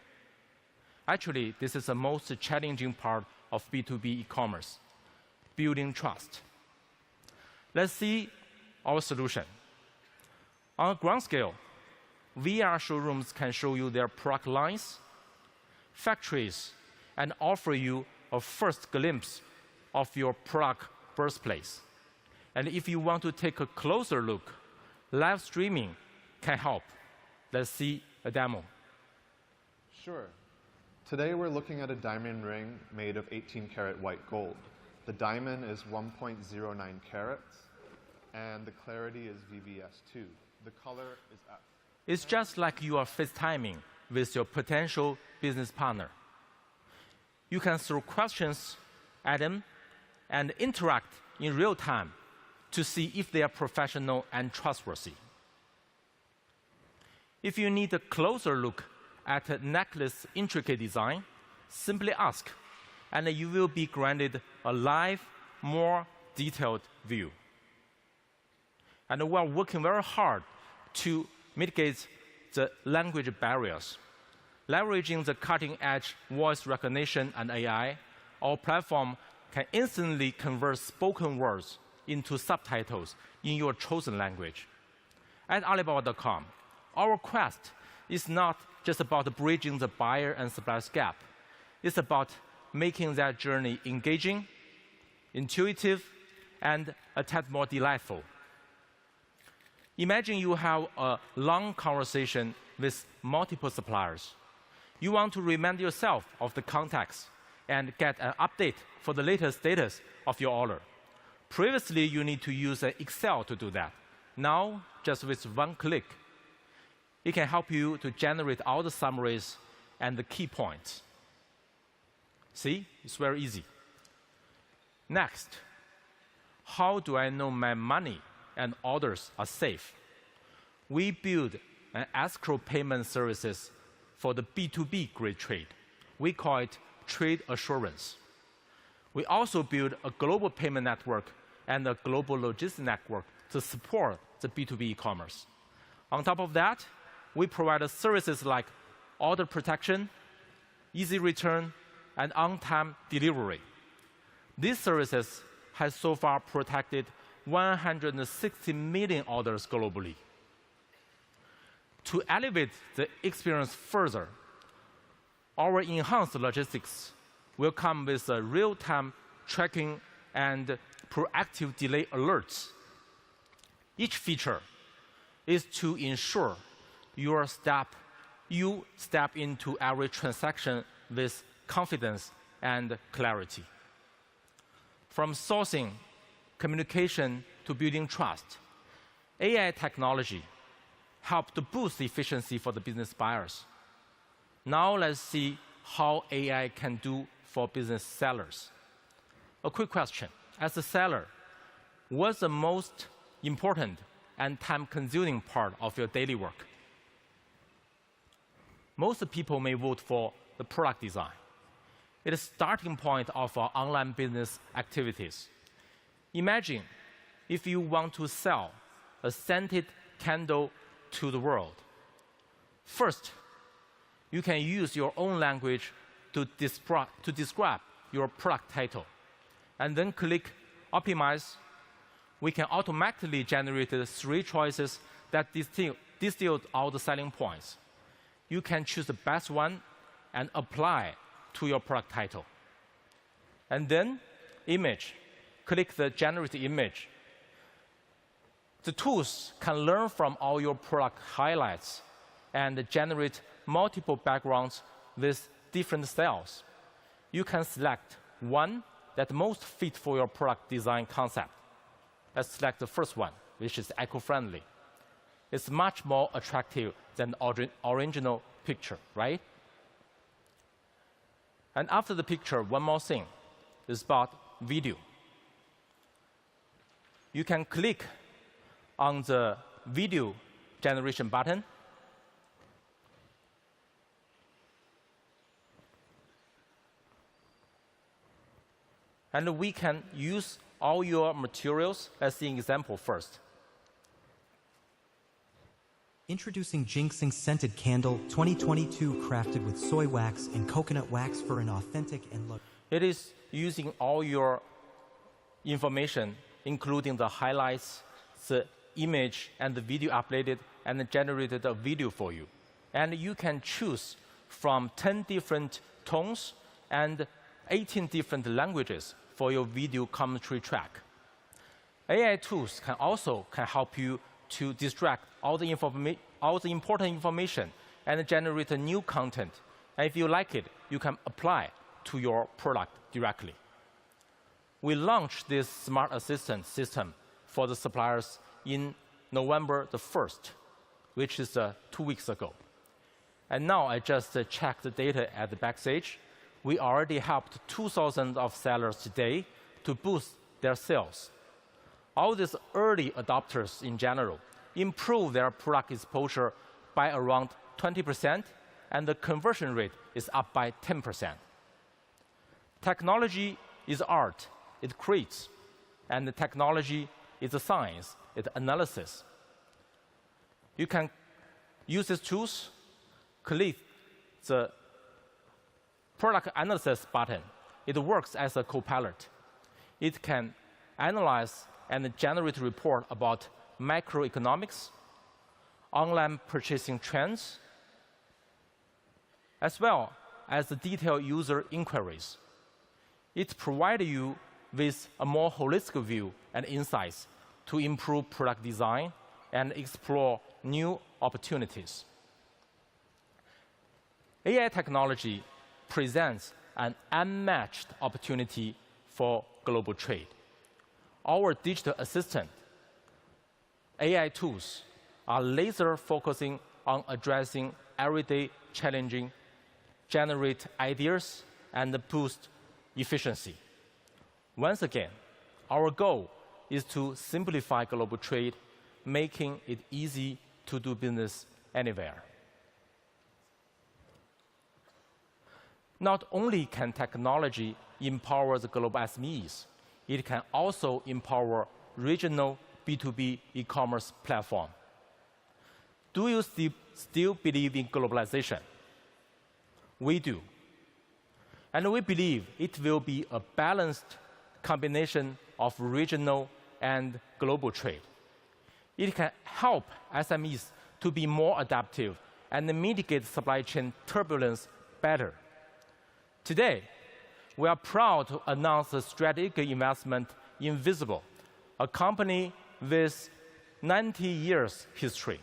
Actually, this is the most challenging part of B2B e-commerce, building trust. Let's see our solution. On a ground scale, VR showrooms can show you their product lines, factories, and offer you a first glimpse of your product birthplace. And if you want to take a closer look, live streaming can help. Let's see a demo. Sure. Today we're looking at a diamond ring made of 18-karat white gold. The diamond is 1.09 carats, and the clarity is VVS2. The color is F. It's just like you are FaceTiming with your potential business partner. You can throw questions at them and interact in real time to see if they are professional and trustworthy. If you need a closer look at a necklace intricate design, simply ask, and you will be granted a live, more detailed view. And we are working very hard to mitigate the language barriers. Leveraging the cutting-edge voice recognition and AI, our platform can instantly convert spoken words into subtitles in your chosen language. At Alibaba.com, our quest is not just about bridging the buyer and supplier's gap. It's about making that journey engaging, intuitive, and a tad more delightful. Imagine you have a long conversation with multiple suppliers. You want to remind yourself of the context and get an update for the latest status of your order. Previously, you need to use Excel to do that. Now, just with one click, it can help you to generate all the summaries and the key points. See, it's very easy. Next, how do I know my money and orders are safe? We build an escrow payment services for the B2B grade trade. We call it trade assurance. We also build a global payment network and a global logistics network to support the B2B e-commerce. On top of that, we provide services like order protection, easy return, and on-time delivery. These services have so far protected 160 million orders globally. To elevate the experience further, our enhanced logistics will come with real-time tracking and proactive delay alerts. Each feature is to ensure you step into every transaction with confidence and clarity. From sourcing, communication, to building trust, AI technology help to boost efficiency for the business buyers. Now let's see how AI can do for business sellers. A quick question. As a seller, what's the most important and time-consuming part of your daily work? Most people may vote for the product design. It is the starting point of our online business activities. Imagine if you want to sell a scented candle to the world. First, you can use your own language to describe your product title, and then click Optimize. We can automatically generate 3 choices that distill all the selling points. You can choose the best one and apply to your product title. And then image, click the generate image. The tools can learn from all your product highlights and generate multiple backgrounds with different styles. You can select one that most fit for your product design concept. Let's select the first one, which is eco-friendly. It's much more attractive than the original picture, right? And after the picture, one more thing is about video. You can click on the video generation button. And we can use all your materials. Let's see an example first. Introducing Ginseng Scented Candle 2022, crafted with soy wax and coconut wax for an authentic and It is using all your information, including the highlights, the image, and the video uploaded, and generated a video for you. And you can choose from 10 different tones and 18 different languages for your video commentary track. AI tools can also help you to distract all the important information and generate a new content. And if you like it, you can apply to your product directly. We launched this smart assistant system for the suppliers in November the 1st, which is 2 weeks ago. And now I just checked the data at the backstage. We already helped 2,000 of sellers today to boost their sales. All these early adopters in general improve their product exposure by around 20%, and the conversion rate is up by 10%. Technology is art. It creates. And the technology is a science. It's analysis. You can use these tools, click the product analysis button. It works as a co-pilot. It can analyze and generate a report about macroeconomics, online purchasing trends, as well as the detailed user inquiries. It provides you with a more holistic view and insights to improve product design and explore new opportunities. AI technology presents an unmatched opportunity for global trade. Our digital assistant AI tools are laser focusing on addressing everyday challenging, generate ideas, and boost efficiency. Once again, our goal is to simplify global trade, making it easy to do business anywhere. Not only can technology empower the global SMEs, it can also empower regional B2B e-commerce platform. Do you still believe in globalization? We do. And we believe it will be a balanced combination of regional and global trade. It can help SMEs to be more adaptive and mitigate supply chain turbulence better. Today, we are proud to announce a strategic investment in Visible, a company with 90 years history.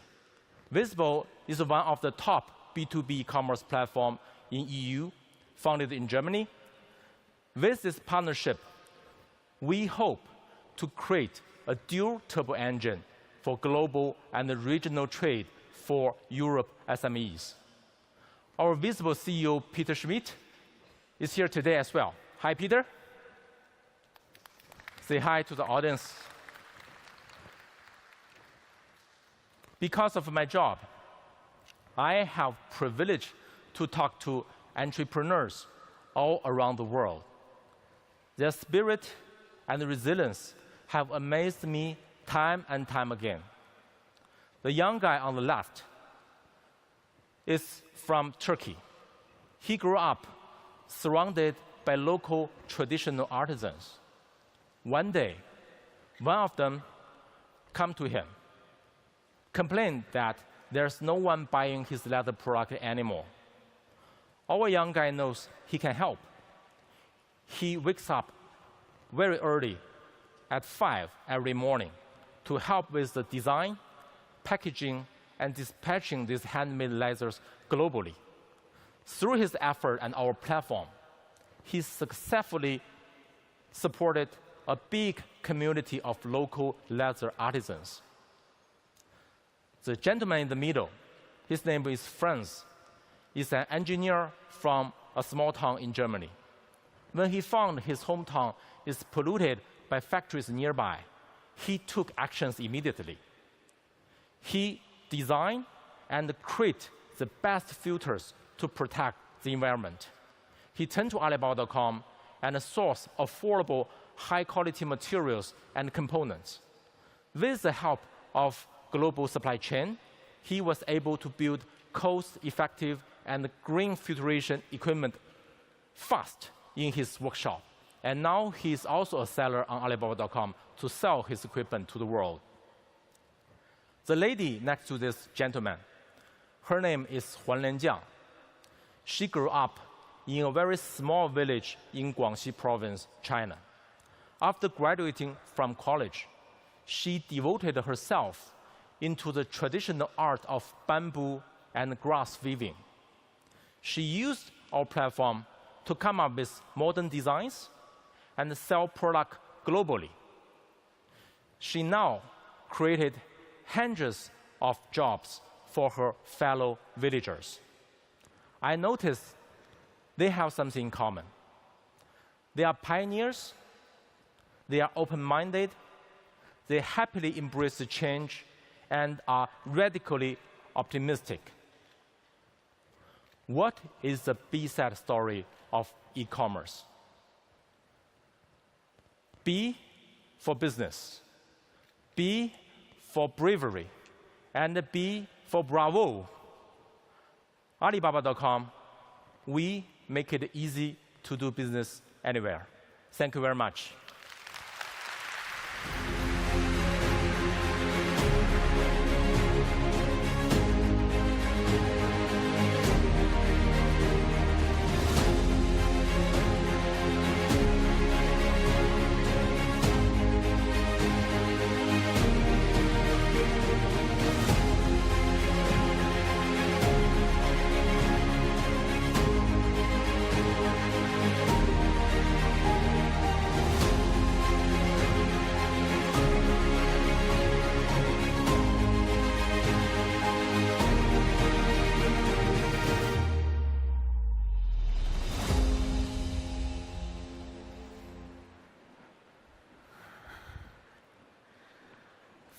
Visible is one of the top B2B commerce platforms in EU, founded in Germany. With this partnership, we hope to create a dual turbo engine for global and regional trade for Europe SMEs. Our Visible CEO, Peter Schmidt, is here today as well. Hi, Peter. Say hi to the audience. Because of my job, I have privilege to talk to entrepreneurs all around the world. Their spirit and resilience have amazed me time and time again. The young guy on the left is from Turkey. He grew up surrounded by local traditional artisans. One day, one of them came to him, complained that there's no one buying his leather product anymore. Our young guy knows he can help. He wakes up very early at 5 every morning to help with the design, packaging, and dispatching these handmade leathers globally. Through his effort and our platform, he successfully supported a big community of local leather artisans. The gentleman in the middle, his name is Franz, is an engineer from a small town in Germany. When he found his hometown is polluted by factories nearby, he took actions immediately. He designed and created the best filters to protect the environment. He turned to Alibaba.com and sourced affordable, high-quality materials and components. With the help of global supply chain, he was able to build cost-effective and green filtration equipment fast in his workshop. And now he's also a seller on Alibaba.com to sell his equipment to the world. The lady next to this gentleman, her name is Huan Lianjiang. She grew up in a very small village in Guangxi province, China. After graduating from college, she devoted herself into the traditional art of bamboo and grass weaving. She used our platform to come up with modern designs and sell product globally. She now created hundreds of jobs for her fellow villagers. I noticed they have something in common. They are pioneers, they are open-minded, they happily embrace the change, and are radically optimistic. What is the B-side story of e-commerce? B for business, B for bravery, and B for bravo. Alibaba.com, we make it easy to do business anywhere. Thank you very much.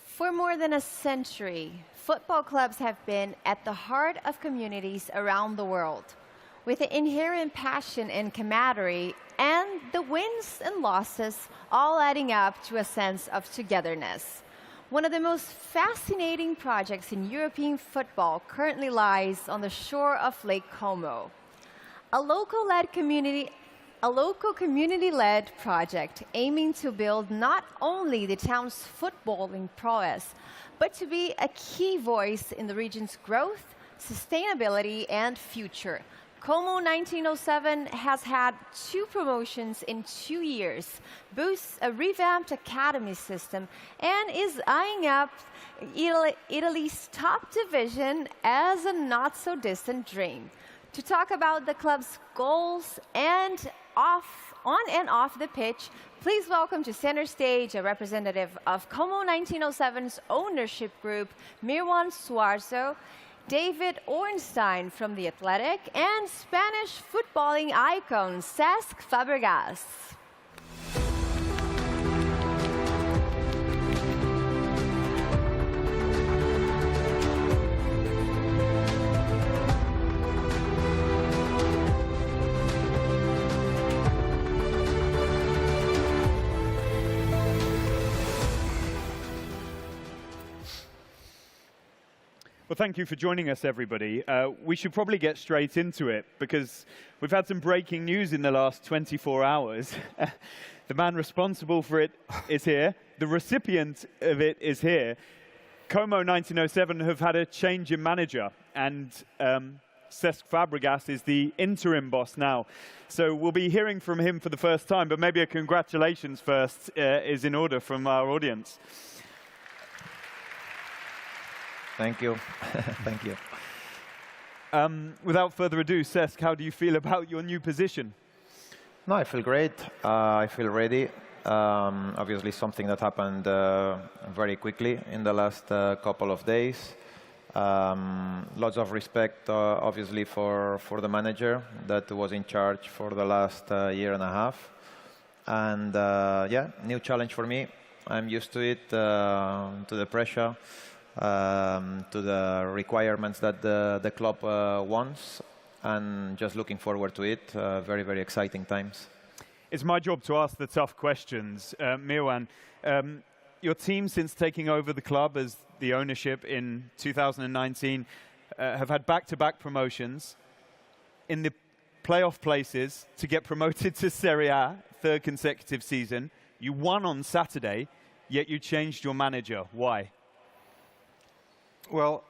For more than a century, football clubs have been at the heart of communities around the world, with the inherent passion and camaraderie and the wins and losses all adding up to a sense of togetherness. One of the most fascinating projects in European football currently lies on the shore of Lake Como. A local community-led project aiming to build not only the town's footballing prowess, but to be a key voice in the region's growth, sustainability, and future. Como 1907 has had 2 promotions in 2 years, boasts a revamped academy system, and is eyeing up Italy's top division as a not-so-distant dream. To talk about the club's goals and on and off the pitch, please welcome to center stage a representative of Como 1907's ownership group, Mirwan Suarzo, David Ornstein from The Athletic, and Spanish footballing icon Cesc Fabregas. Well, thank you for joining us, everybody. We should probably get straight into it, because we've had some breaking news in the last 24 hours. The man responsible for it is here. The recipient of it is here. Como 1907 have had a change in manager, and Cesc Fabregas is the interim boss now. So we'll be hearing from him for the first time, but maybe a congratulations first is in order from our audience. Thank you. Thank you. Without further ado, Cesc, how do you feel about your new position? No, I feel great. I feel ready. Obviously, something that happened very quickly in the last couple of days. Lots of respect, obviously, for the manager that was in charge for the last year and a half. And yeah, new challenge for me. I'm used to it, to the pressure, to the requirements that the club wants, and just looking forward to it. Very, very exciting times. It's my job to ask the tough questions. Mirwan, your team, since taking over the club as the ownership in 2019, have had back-to-back promotions in the playoff places to get promoted to Serie A, third consecutive season. You won on Saturday, yet you changed your manager. Why? Well,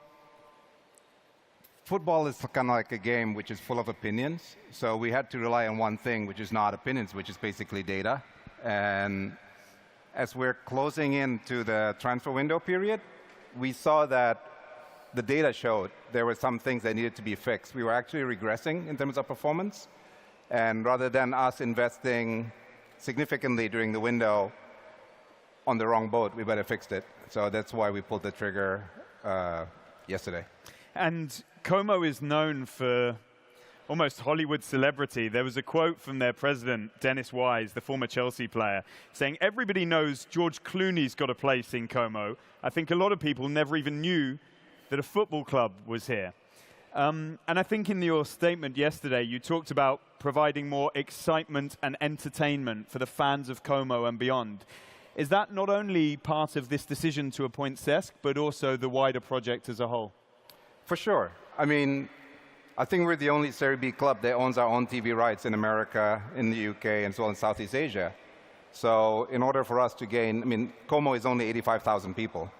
football is kind of like a game which is full of opinions. So we had to rely on one thing, which is not opinions, which is basically data. And as we're closing into the transfer window period, we saw that the data showed there were some things that needed to be fixed. We were actually regressing in terms of performance. And rather than us investing significantly during the window on the wrong boat, we better fix it. So that's why we pulled the trigger yesterday. And Como is known for almost Hollywood celebrity. There was a quote from their president, Dennis Wise, the former Chelsea player, saying, "Everybody knows George Clooney's got a place in Como. I think a lot of people never even knew that a football club was here." And I think in your statement yesterday, you talked about providing more excitement and entertainment for the fans of Como and beyond. Is that not only part of this decision to appoint Cesc, but also the wider project as a whole? For sure. I mean, I think we're the only Serie B club that owns our own TV rights in America, in the UK, and as well in Southeast Asia. So in order for us to gain, I mean, Como is only 85,000 people.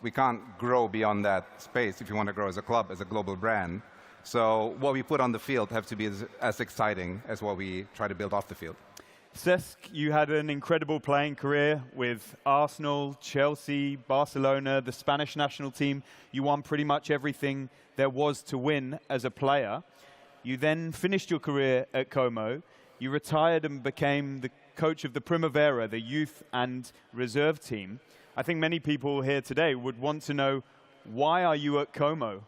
We can't grow beyond that space if you want to grow as a club, as a global brand. So what we put on the field have to be as exciting as what we try to build off the field. Cesc, you had an incredible playing career with Arsenal, Chelsea, Barcelona, the Spanish national team. You won pretty much everything there was to win as a player. You then finished your career at Como. You retired and became the coach of the Primavera, the youth and reserve team. I think many people here today would want to know, why are you at Como?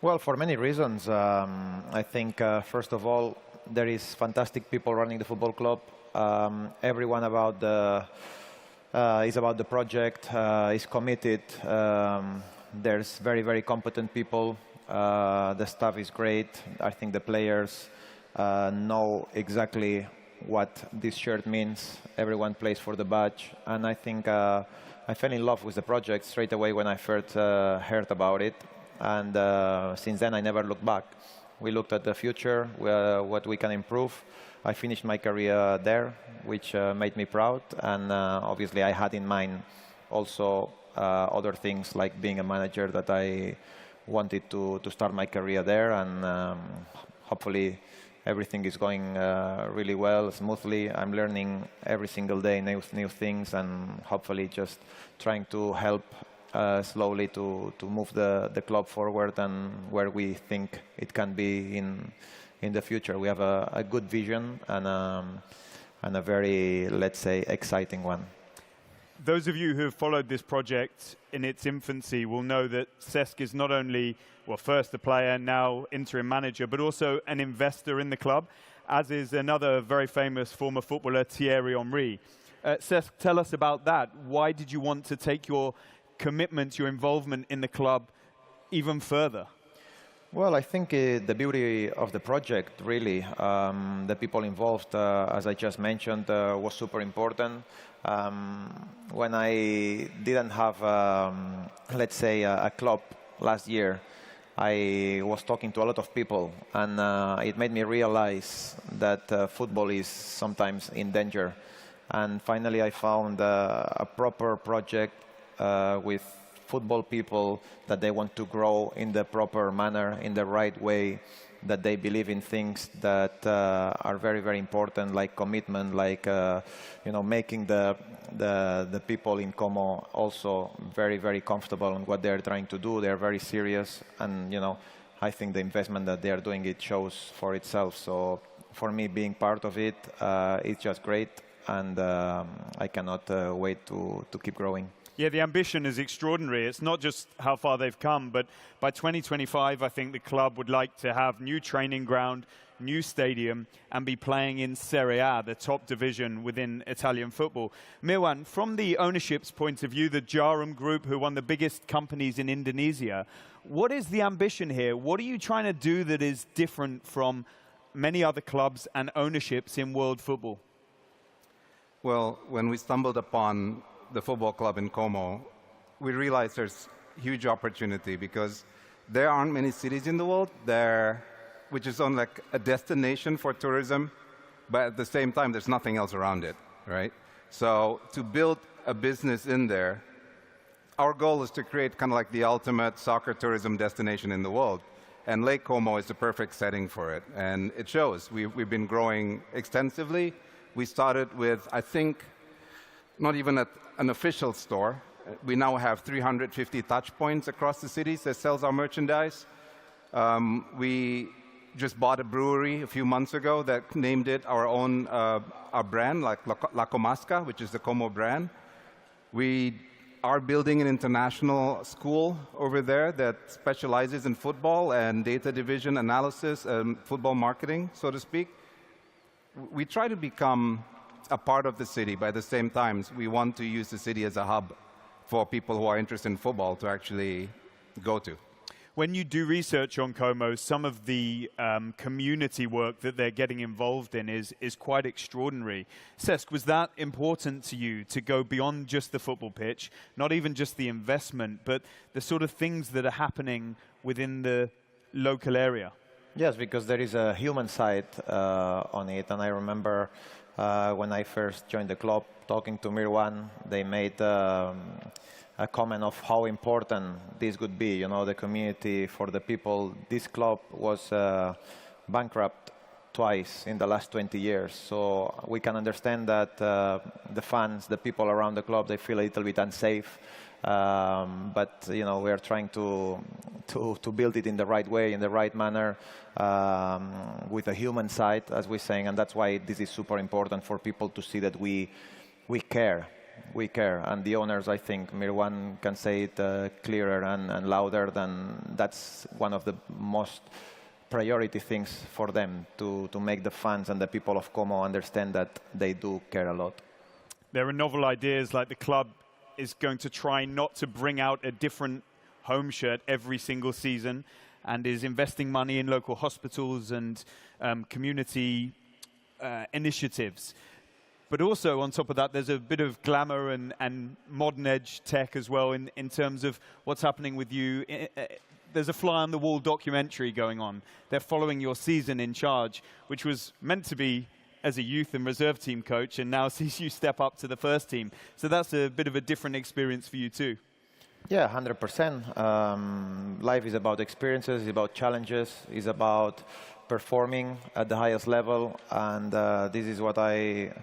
Well, for many reasons. I think, first of all, there is fantastic people running the football club. Everyone is about the project, is committed. There's very, very competent people. The staff is great. I think the players know exactly what this shirt means. Everyone plays for the badge. And I think I fell in love with the project straight away when I first heard about it. And since then, I never looked back. We looked at the future, what we can improve. I finished my career there, which made me proud. And obviously, I had in mind also other things like being a manager, that I wanted to start my career there. And hopefully, everything is going really well, smoothly. I'm learning every single day new things, and hopefully just trying to help slowly to move the club forward and where we think it can be in the future. We have a good vision and a very, let's say, exciting one. Those of you who have followed this project in its infancy will know that Cesc is not only, well, first a player, now interim manager, but also an investor in the club, as is another very famous former footballer, Thierry Henry. Cesc, tell us about that. Why did you want to take your commitment, your involvement in the club even further? Well, I think the beauty of the project, really, the people involved, as I just mentioned, was super important. When I didn't have, let's say, a club last year, I was talking to a lot of people, and it made me realize that football is sometimes in danger. And finally, I found a proper project with football people, that they want to grow in the proper manner, in the right way, that they believe in things that are very, very important, like commitment, like making the people in Como also very, very comfortable on what they're trying to do. They're very serious, and I think the investment that they are doing, it shows for itself. So for me, being part of it, it's just great, and I cannot wait to keep growing. Yeah, the ambition is extraordinary. It's not just how far they've come, but by 2025, I think the club would like to have new training ground, new stadium, and be playing in Serie A, the top division within Italian football. Mirwan, from the ownership's point of view, the Jarum Group, who are one of the biggest companies in Indonesia, what is the ambition here? What are you trying to do that is different from many other clubs and ownerships in world football? Well, when we stumbled upon the football club in Como, we realized there's huge opportunity because there aren't many cities in the world which is on like a destination for tourism, but at the same time, there's nothing else around it, right? So to build a business in there, our goal is to create kind of like the ultimate soccer tourism destination in the world. And Lake Como is the perfect setting for it. And it shows. We've been growing extensively. We started with, I think, not even an official store. We now have 350 touch points across the cities that sells our merchandise. We just bought a brewery a few months ago that named it our own our brand, like La Comasca, which is the Como brand. We are building an international school over there that specializes in football and data division analysis and football marketing, so to speak. We try to become a part of the city, but at the same time, we want to use the city as a hub for people who are interested in football to actually go to. When you do research on Como, some of the community work that they're getting involved in is quite extraordinary. Cesc, was that important to you to go beyond just the football pitch, not even just the investment, but the sort of things that are happening within the local area? Yes, because there is a human side on it, and I remember when I first joined the club, talking to Mirwan, they made a comment of how important this would be, the community for the people. This club was bankrupt twice in the last 20 years, so we can understand that the fans, the people around the club, they feel a little bit unsafe. But we are trying to build it in the right way, in the right manner, with a human side, as we're saying, and that's why this is super important for people to see that we care. We care, and the owners, I think, Mirwan can say it clearer and louder than that's one of the most priority things for them, to make the fans and the people of Como understand that they do care a lot. There are novel ideas, like the club is going to try not to bring out a different home shirt every single season, and is investing money in local hospitals and community initiatives. But also, on top of that, there's a bit of glamour and modern edge tech as well in terms of what's happening with you. There's a fly-on-the-wall documentary going on. They're following your season in charge, which was meant to be as a youth and reserve team coach, and now sees you step up to the first team. So that's a bit of a different experience for you too. Yeah, 100%. Life is about experiences, it's about challenges, it's about performing at the highest level, and this is what I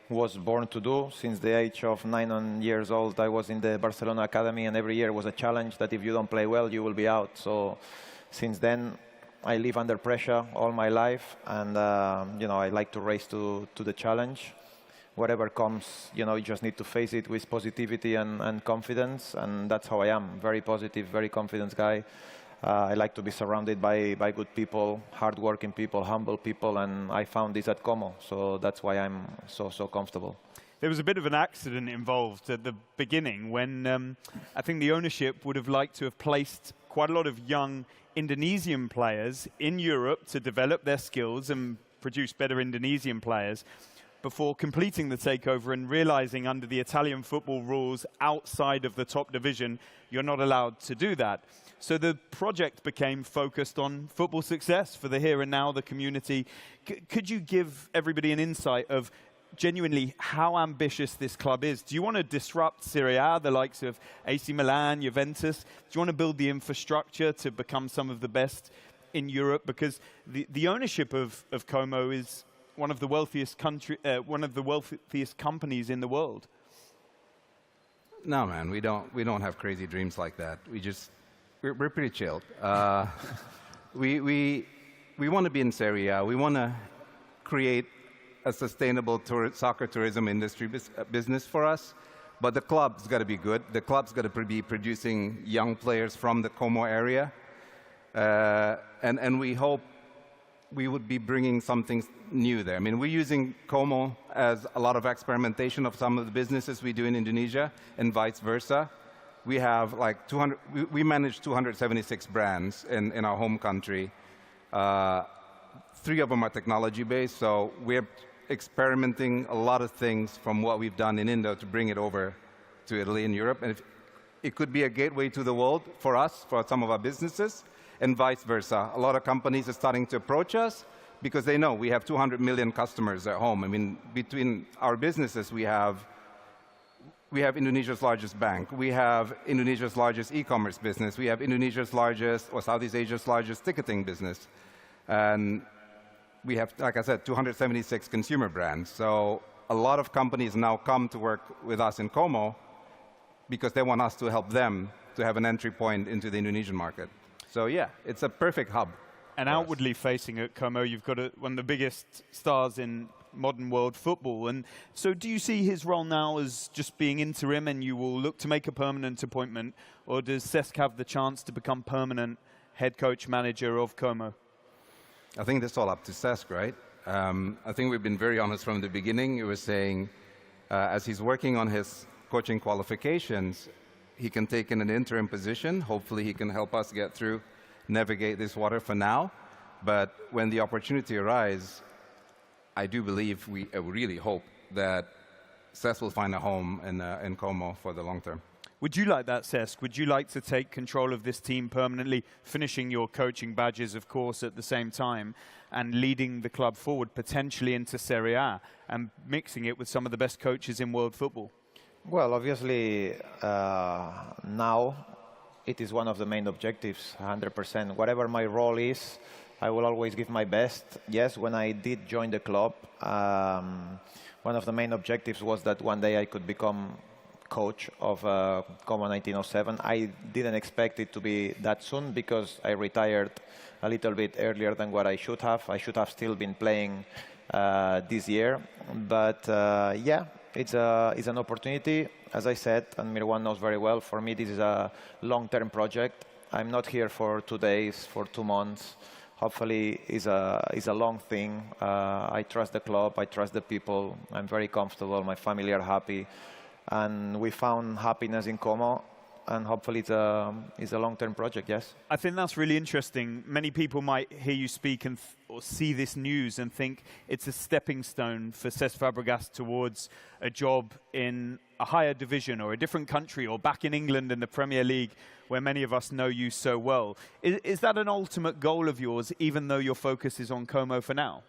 was born to do. Since the age of 9 years old, I was in the Barcelona Academy, and every year was a challenge that if you don't play well, you will be out. So since then, I live under pressure all my life, and I like to race to the challenge. Whatever comes, you just need to face it with positivity and confidence, and that's how I am. Very positive, very confident guy. I like to be surrounded by good people, hardworking people, humble people, and I found this at Como, so that's why I'm so comfortable. There was a bit of an accident involved at the beginning when I think the ownership would have liked to have placed quite a lot of young Indonesian players in Europe to develop their skills and produce better Indonesian players before completing the takeover and realizing under the Italian football rules outside of the top division, you're not allowed to do that. So the project became focused on football success for the here and now, the community. Could you give everybody an insight of genuinely how ambitious this club is. Do you want to disrupt Serie A, the likes of AC Milan, Juventus? Do you want to build the infrastructure to become some of the best in Europe? Because the ownership of Como is one of the wealthiest companies in the world. No, man, we don't have crazy dreams like that. We're pretty chilled. We want to be in Serie A. We want to create a sustainable soccer tourism industry business for us. But the club's got to be good. The club's got to be producing young players from the Como area. And we hope we would be bringing something new there. I mean, we're using Como as a lot of experimentation of some of the businesses we do in Indonesia and vice versa. We have like we manage 276 brands in our home country. 3 of them are technology-based, so we're experimenting a lot of things from what we've done in Indo to bring it over to Italy and Europe. And it could be a gateway to the world for us, for some of our businesses, and vice versa. A lot of companies are starting to approach us because they know we have 200 million customers at home. I mean, between our businesses, we have Indonesia's largest bank. We have Indonesia's largest e-commerce business. We have Indonesia's largest, or Southeast Asia's largest ticketing business. And we have, like I said, 276 consumer brands. So a lot of companies now come to work with us in Como because they want us to help them to have an entry point into the Indonesian market. So yeah, it's a perfect hub. And outwardly facing at Como, you've got one of the biggest stars in modern world football. And so do you see his role now as just being interim and you will look to make a permanent appointment, or does Cesc have the chance to become permanent head coach manager of Como? I think that's all up to Cesc, right? I think we've been very honest from the beginning. He was saying, as he's working on his coaching qualifications, he can take in an interim position. Hopefully he can help us get through, navigate this water for now. But when the opportunity arises, I do believe, we really hope that Cesc will find a home in Como for the long term. Would you like that, Cesc? Would you like to take control of this team permanently, finishing your coaching badges, of course, at the same time, and leading the club forward, potentially into Serie A, and mixing it with some of the best coaches in world football? Well, obviously, now it is one of the main objectives, 100%. Whatever my role is, I will always give my best. Yes, when I did join the club, one of the main objectives was that one day I could become coach of Como 1907. I didn't expect it to be that soon because I retired a little bit earlier than what I should have. I should have still been playing this year. But yeah, it's an opportunity. As I said, and Mirwan knows very well, for me this is a long-term project. I'm not here for 2 days, for 2 months. Hopefully it's a long thing. I trust the club, I trust the people. I'm very comfortable, my family are happy. And we found happiness in Como, and hopefully it's a long-term project, yes. I think that's really interesting. Many people might hear you speak or see this news and think it's a stepping stone for Cesc Fabregas towards a job in a higher division or a different country or back in England in the Premier League, where many of us know you so well. Is that an ultimate goal of yours, even though your focus is on Como for now?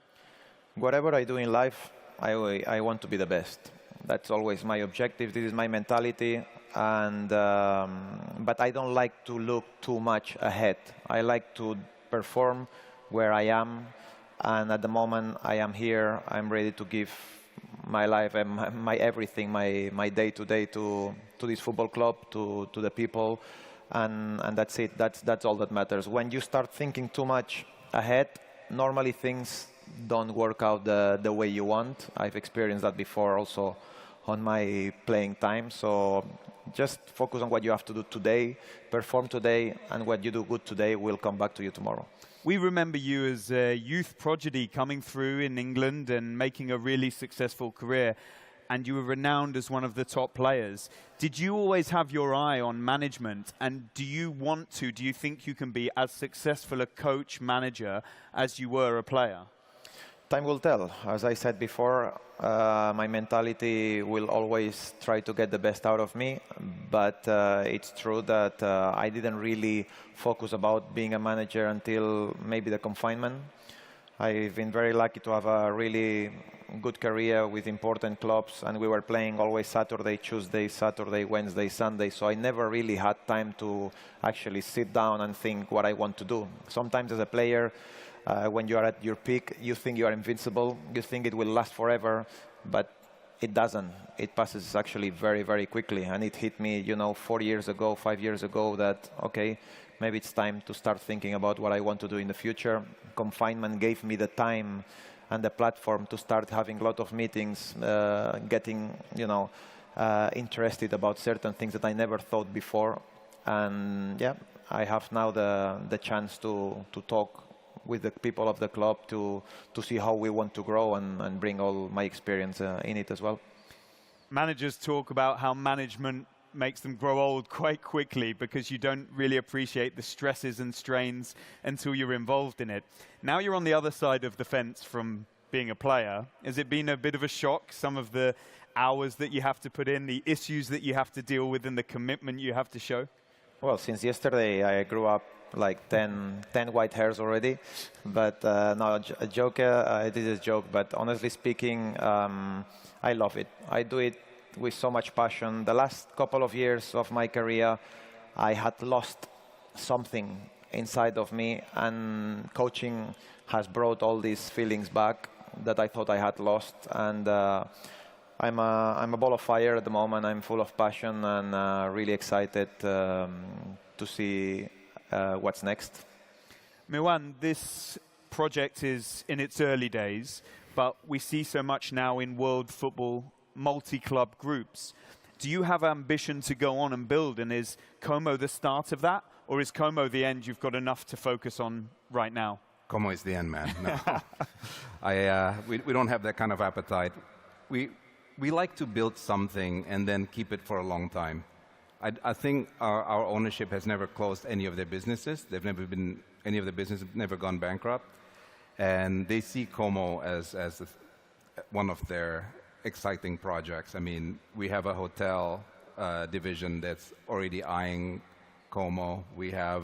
Whatever I do in life, I want to be the best. That's always my objective. This is my mentality. And but I don't like to look too much ahead. I like to perform where I am. And at the moment I am here, I'm ready to give my life and my everything, my day-to-day to this football club, to the people. And that's it. That's all that matters. When you start thinking too much ahead, normally things don't work out the way you want. I've experienced that before also on my playing time. So just focus on what you have to do today, perform today, and what you do good today will come back to you tomorrow. We remember you as a youth prodigy coming through in England and making a really successful career, and you were renowned as one of the top players. Did you always have your eye on management, and do you think you can be as successful a coach, manager, as you were a player? Time will tell. As I said before, my mentality will always try to get the best out of me, but it's true that I didn't really focus about being a manager until maybe the confinement. I've been very lucky to have a really good career with important clubs, and we were playing always Saturday, Tuesday, Saturday, Wednesday, Sunday, so I never really had time to actually sit down and think what I want to do. Sometimes as a player, when you are at your peak, you think you are invincible, you think it will last forever, but it doesn't. It passes actually very, very quickly, and it hit me, 4 years ago, 5 years ago, that, okay, maybe it's time to start thinking about what I want to do in the future. Confinement gave me the time and the platform to start having a lot of meetings, getting, interested about certain things that I never thought before. And yeah, I have now the chance to talk with the people of the club to see how we want to grow and bring all my experience in it as well. Managers talk about how management makes them grow old quite quickly because you don't really appreciate the stresses and strains until you're involved in it. Now you're on the other side of the fence from being a player. Has it been a bit of a shock, some of the hours that you have to put in, the issues that you have to deal with, and the commitment you have to show? Well, since yesterday, I grew up like 10 white hairs already. But no, a joke, this is a joke, but honestly speaking, I love it. I do it with so much passion. The last couple of years of my career, I had lost something inside of me, and coaching has brought all these feelings back that I thought I had lost. And I'm a ball of fire at the moment. I'm full of passion and really excited to see what's next. Mirwan, this project is in its early days, but we see so much now in world football multi-club groups. Do you have ambition to go on and build, and is Como the start of that, or is Como the end you've got enough to focus on right now? Como is the end, man. No. We don't have that kind of appetite. We like to build something and then keep it for a long time. I think our ownership has never closed any of their businesses. Any of the businesses have never gone bankrupt. And they see Como as one of their exciting projects. I mean, we have a hotel division that's already eyeing Como. We have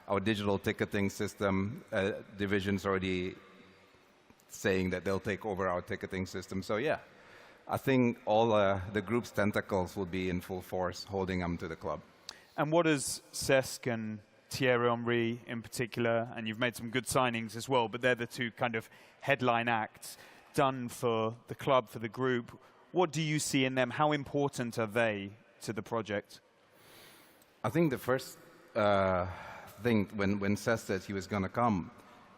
our digital ticketing system division's already saying that they'll take over our ticketing system. So yeah, I think all the group's tentacles will be in full force holding them to the club. And what does Cesc and Thierry Henry in particular, and you've made some good signings as well, but they're the two kind of headline acts, done for the club, for the group? What do you see in them? How important are they to the project? I think the first thing when Cesc said he was going to come,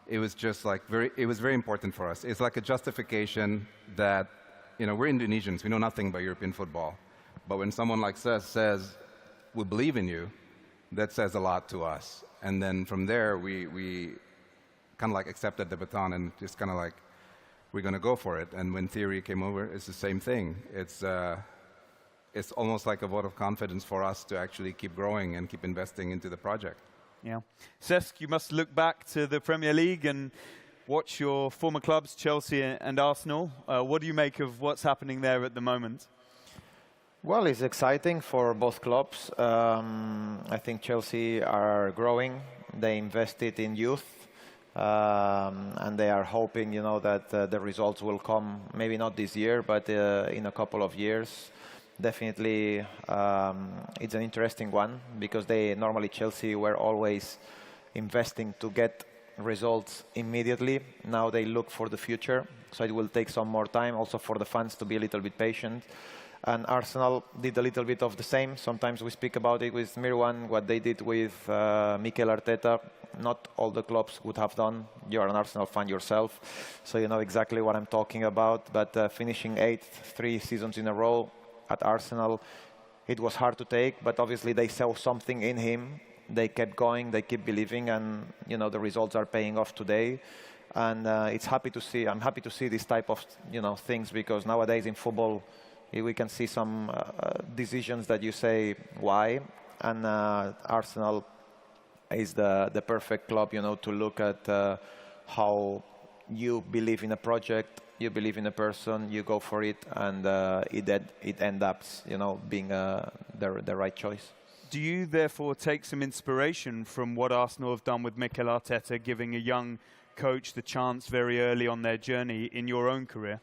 it was just like it was very important for us. It's like a justification that, we're Indonesians, we know nothing about European football. But when someone like Cesc says, we believe in you, that says a lot to us. And then from there, we kind of like accepted the baton and just kind of like, we're going to go for it. And when Thierry came over, it's the same thing. It's almost like a vote of confidence for us to actually keep growing and keep investing into the project. Yeah. Cesc, you must look back to the Premier League and watch your former clubs, Chelsea and Arsenal. What do you make of what's happening there at the moment? Well, it's exciting for both clubs. I think Chelsea are growing. They invested in youth, and they are hoping, that the results will come. Maybe not this year, but in a couple of years. Definitely, it's an interesting one because normally Chelsea were always investing to get results immediately. Now they look for the future, so it will take some more time. Also for the fans to be a little bit patient. And Arsenal did a little bit of the same. Sometimes we speak about it with Mirwan, what they did with Mikel Arteta. Not all the clubs would have done. You're an Arsenal fan yourself, so you know exactly what I'm talking about. But finishing 8th, 3 seasons in a row at Arsenal, it was hard to take. But obviously they saw something in him. They kept going, they keep believing, and the results are paying off today. And it's happy to see. I'm happy to see this type of things, because nowadays in football, we can see some decisions that you say, why? And Arsenal is the perfect club, to look at how you believe in a project, you believe in a person, you go for it, and it ends up, being the right choice. Do you therefore take some inspiration from what Arsenal have done with Mikel Arteta, giving a young coach the chance very early on their journey in your own career?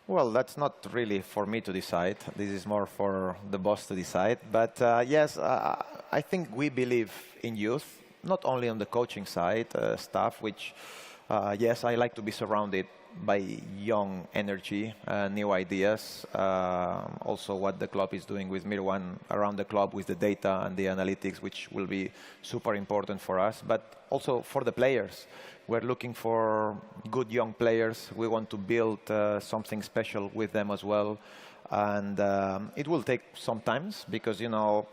Well, that's not really for me to decide. This is more for the boss to decide. But yes, I think we believe in youth, not only on the coaching side, staff, which, yes, I like to be surrounded by young energy, new ideas. Also what the club is doing with Mirwan around the club with the data and the analytics, which will be super important for us, but also for the players. We're looking for good young players. We want to build something special with them as well. And it will take some time because, you know,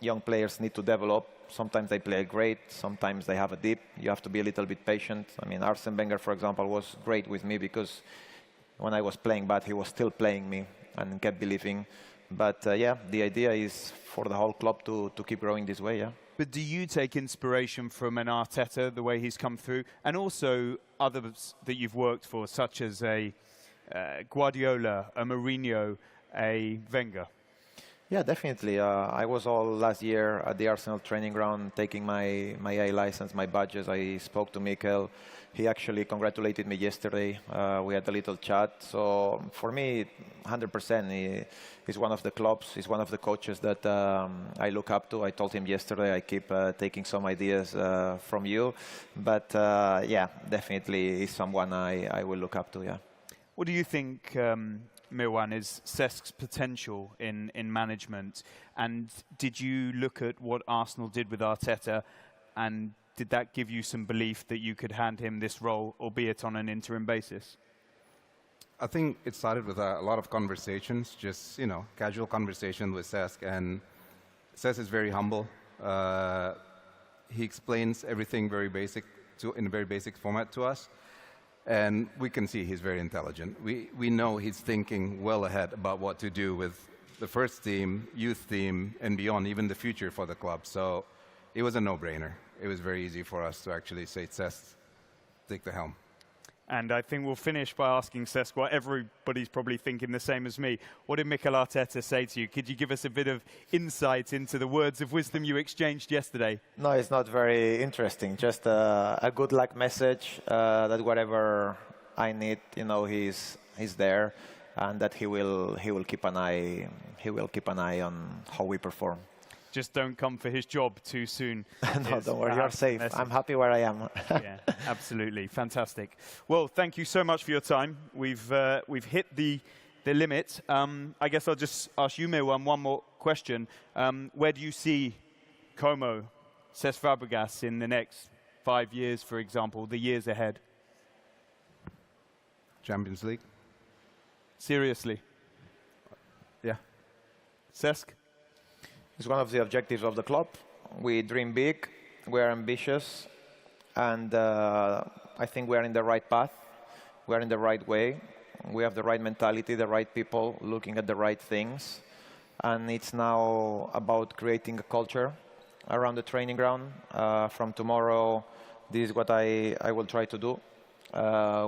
young players need to develop. Sometimes they play great, sometimes they have a dip. You have to be a little bit patient. I mean, Arsene Wenger, for example, was great with me because when I was playing bad, he was still playing me and kept believing. But yeah, the idea is for the whole club to keep growing this way, yeah. But do you take inspiration from an Arteta, the way he's come through, and also others that you've worked for, such as a Guardiola, a Mourinho, a Wenger? Yeah, definitely. I was all last year at the Arsenal training ground taking my A license, my badges. I spoke to Mikel. He actually congratulated me yesterday. We had a little chat. So for me, 100%, he's one of the clubs. He's one of the coaches that I look up to. I told him yesterday I keep taking some ideas from you. But yeah, definitely he's someone I will look up to, yeah. What do you think, Mirwan, is Cesk's potential in management? And did you look at what Arsenal did with Arteta, and did that give you some belief that you could hand him this role, albeit on an interim basis? I think it started with a lot of conversations, just, you know, casual conversation with Cesk. And Cesk is very humble. He explains everything very basic in a very basic format to us. And we can see he's very intelligent. We know he's thinking well ahead about what to do with the first team, youth team, and beyond, even the future for the club. So it was a no-brainer. It was very easy for us to actually say, Cesc, take the helm. And I think we'll finish by asking Cesc what everybody's probably thinking the same as me. What did Mikel Arteta say to you? Could you give us a bit of insight into the words of wisdom you exchanged yesterday? No, it's not very interesting. Just a good luck message that whatever I need, you know, he's there, and that he will keep an eye on how we perform. Just don't come for his job too soon. No, don't worry, you're safe. I'm happy where I am. Yeah, absolutely. Fantastic. Well, thank you so much for your time. We've hit the limit. I guess I'll just ask you, Mirwan, one more question. Where do you see Como, Cesc Fabregas, in the next 5 years, for example, the years ahead? Champions League. Seriously? Yeah. Cesc? It's one of the objectives of the club. We dream big, we are ambitious, and I think we are in the right path. We are in the right way. We have the right mentality, the right people looking at the right things. And it's now about creating a culture around the training ground. From tomorrow, this is what I will try to do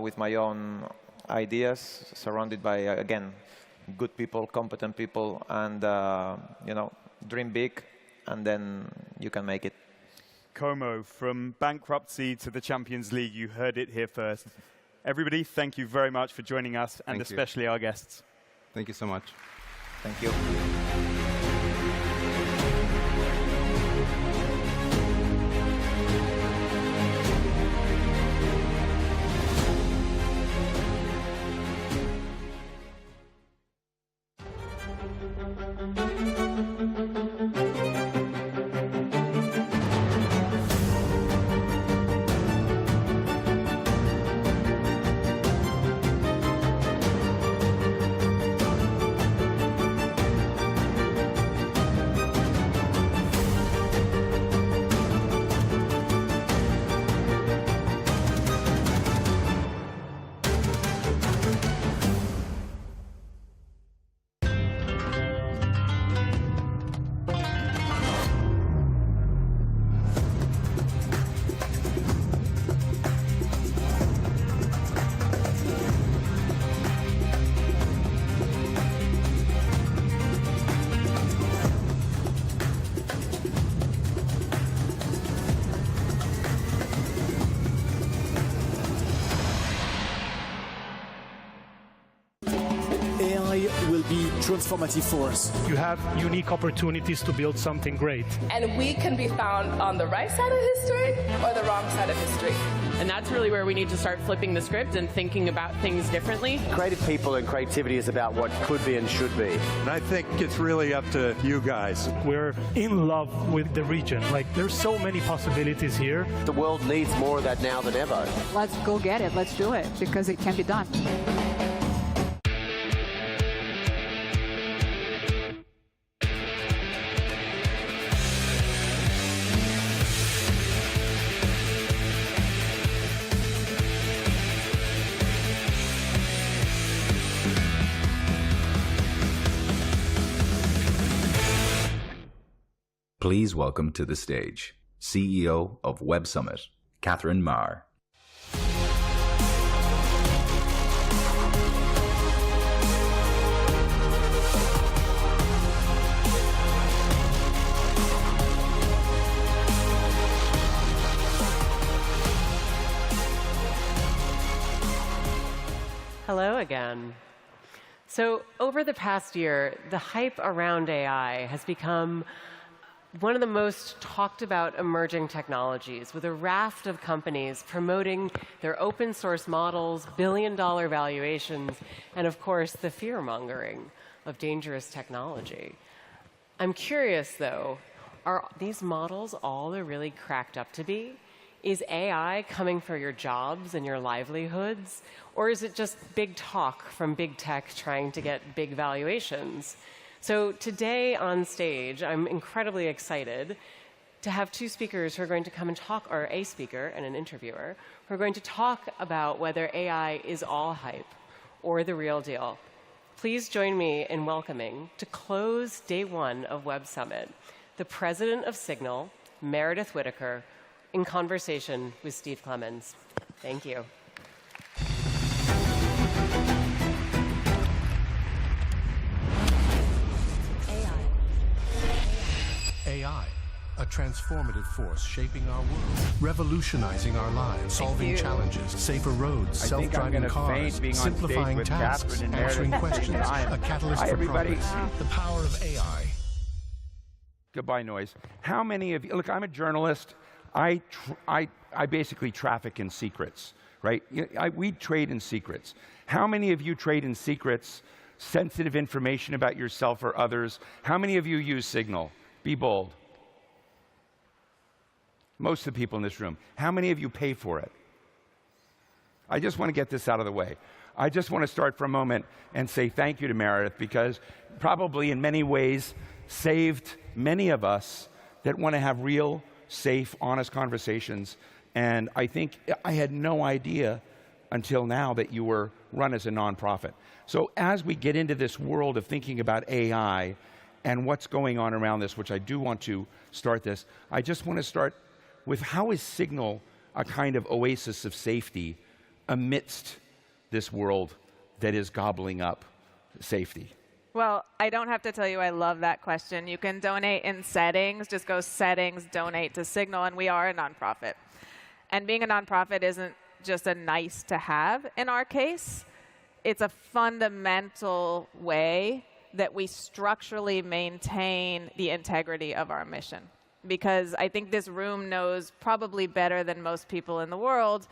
with my own ideas, surrounded by, again, good people, competent people, and, you know, dream big, and then you can make it. Como, from bankruptcy to the Champions League, you heard it here first. Everybody, thank you very much for joining us, and especially our guests. Thank you so much. Thank you. transformative force. You have unique opportunities to build something great. And we can be found on the right side of history or the wrong side of history. And that's really where we need to start flipping the script and thinking about things differently. Creative people and creativity is about what could be and should be. And I think it's really up to you guys. We're in love with the region. Like, there's so many possibilities here. The world needs more of that now than ever. Let's go get it. Let's do it, because it can be done. Please welcome to the stage CEO of Web Summit, Catherine Marr. Hello again. So over the past year, the hype around AI has become one of the most talked about emerging technologies, with a raft of companies promoting their open source models, billion-dollar valuations, and of course, the fear-mongering of dangerous technology. I'm curious, though, are these models all they're really cracked up to be? Is AI coming for your jobs and your livelihoods? Or is it just big talk from big tech trying to get big valuations? So today on stage, I'm incredibly excited to have two speakers who are going to come and talk, or a speaker and an interviewer, who are going to talk about whether AI is all hype or the real deal. Please join me in welcoming, to close day one of Web Summit, the president of Signal, Meredith Whittaker, in conversation with Steve Clemons. Thank you. AI, a transformative force shaping our world, revolutionizing our lives, solving challenges, safer roads, self-driving cars, simplifying tasks, answering questions, a catalyst for progress. The power of AI. Goodbye noise. How many of you, look, I'm a journalist. I basically traffic in secrets, right? We trade in secrets. How many of you trade in secrets, sensitive information about yourself or others? How many of you use Signal? Be bold. Most of the people in this room. How many of you pay for it? I just want to get this out of the way. I just want to start for a moment and say thank you to Meredith, because probably in many ways saved many of us that want to have real, safe, honest conversations. And I think I had no idea until now that you were run as a nonprofit. So as we get into this world of thinking about AI and what's going on around this, which I do want to start this, I just want to start with, how is Signal a kind of oasis of safety amidst this world that is gobbling up safety? Well, I don't have to tell you I love that question. You can donate in settings. Just go settings, donate to Signal, and we are a nonprofit. And being a nonprofit isn't just a nice to have in our case. It's a fundamental way that we structurally maintain the integrity of our mission. Because I think this room knows probably better than most people in the world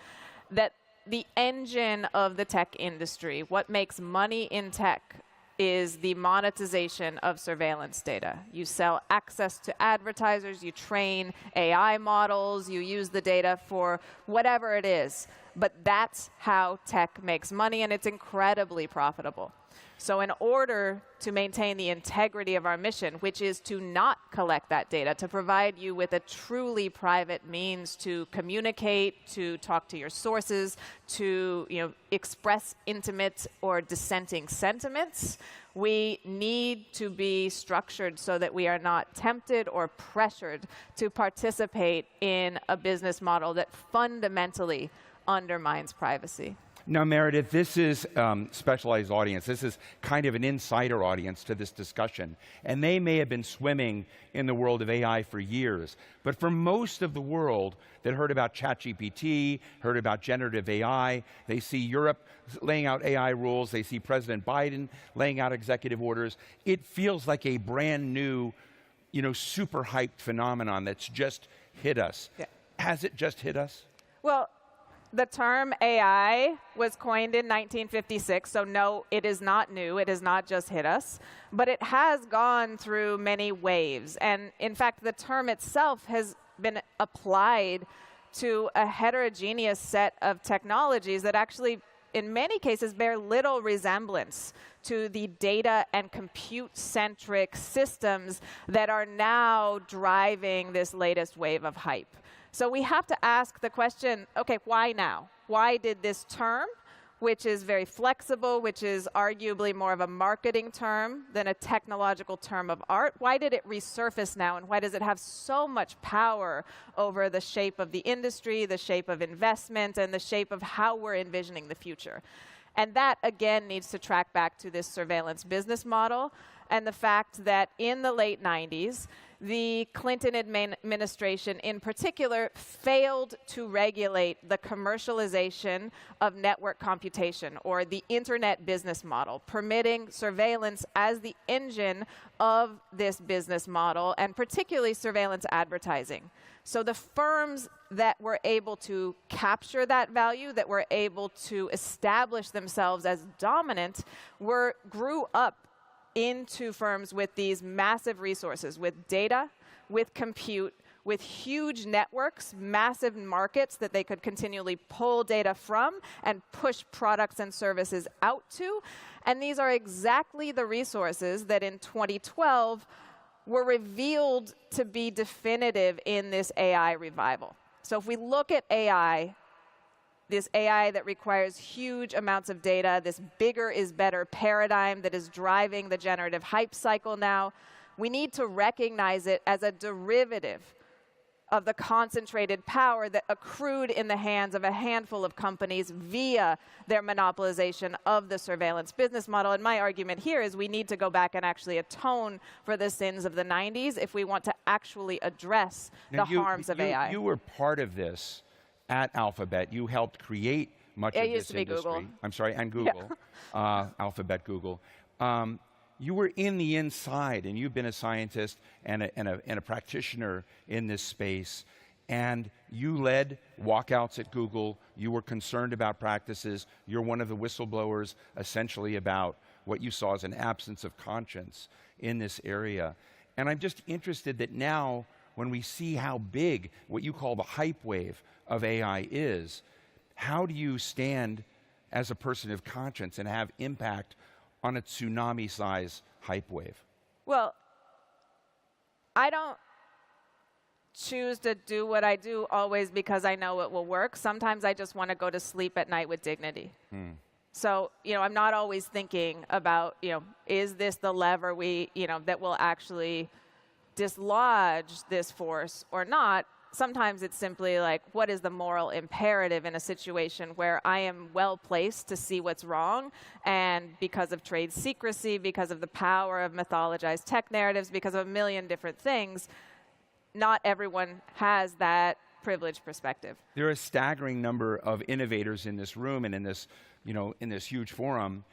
that the engine of the tech industry, what makes money in tech, is the monetization of surveillance data. You sell access to advertisers, you train AI models, you use the data for whatever it is. But that's how tech makes money, and it's incredibly profitable. So in order to maintain the integrity of our mission, which is to not collect that data, to provide you with a truly private means to communicate, to talk to your sources, to express intimate or dissenting sentiments, we need to be structured so that we are not tempted or pressured to participate in a business model that fundamentally undermines privacy. Now, Meredith, this is specialized audience. This is kind of an insider audience to this discussion. And they may have been swimming in the world of AI for years. But for most of the world that heard about ChatGPT, heard about generative AI, they see Europe laying out AI rules, they see President Biden laying out executive orders. It feels like a brand new, super hyped phenomenon that's just hit us. Yeah. Has it just hit us? Well, the term AI was coined in 1956, so no, it is not new. It has not just hit us. But it has gone through many waves. And in fact, the term itself has been applied to a heterogeneous set of technologies that actually, in many cases, bear little resemblance to the data and compute-centric systems that are now driving this latest wave of hype. So we have to ask the question, okay, why now? Why did this term, which is very flexible, which is arguably more of a marketing term than a technological term of art, why did it resurface now, and why does it have so much power over the shape of the industry, the shape of investment, and the shape of how we're envisioning the future? And that, again, needs to track back to this surveillance business model and the fact that in the late 90s, the Clinton administration in particular failed to regulate the commercialization of network computation, or the internet business model, permitting surveillance as the engine of this business model, and particularly surveillance advertising. So the firms that were able to capture that value, that were able to establish themselves as dominant, grew up into firms with these massive resources, with data, with compute, with huge networks, massive markets that they could continually pull data from and push products and services out to. And these are exactly the resources that in 2012 were revealed to be definitive in this AI revival. So if we look at AI, this AI that requires huge amounts of data, this bigger is better paradigm that is driving the generative hype cycle now, we need to recognize it as a derivative of the concentrated power that accrued in the hands of a handful of companies via their monopolization of the surveillance business model. And my argument here is we need to go back and actually atone for the sins of the 90s if we want to actually address the harms of AI. You were part of this at Alphabet. You helped create much of this industry. It used to be Google. I'm sorry, and Google, yeah. Alphabet, Google. You were in the inside, and you've been a scientist and a practitioner in this space, and you led walkouts at Google. You were concerned about practices. You're one of the whistleblowers, essentially, about what you saw as an absence of conscience in this area. And I'm just interested that now, when we see how big what you call the hype wave of AI is, how do you stand as a person of conscience and have impact on a tsunami-size hype wave? Well, I don't choose to do what I do always because I know it will work. Sometimes I just want to go to sleep at night with dignity. So, I'm not always thinking about, is this the lever that will actually dislodge this force or not? Sometimes it's simply like, what is the moral imperative in a situation where I am well placed to see what's wrong, and because of trade secrecy, because of the power of mythologized tech narratives, because of a million different things, not everyone has that privileged perspective. There are a staggering number of innovators in this room and in this, in this huge forum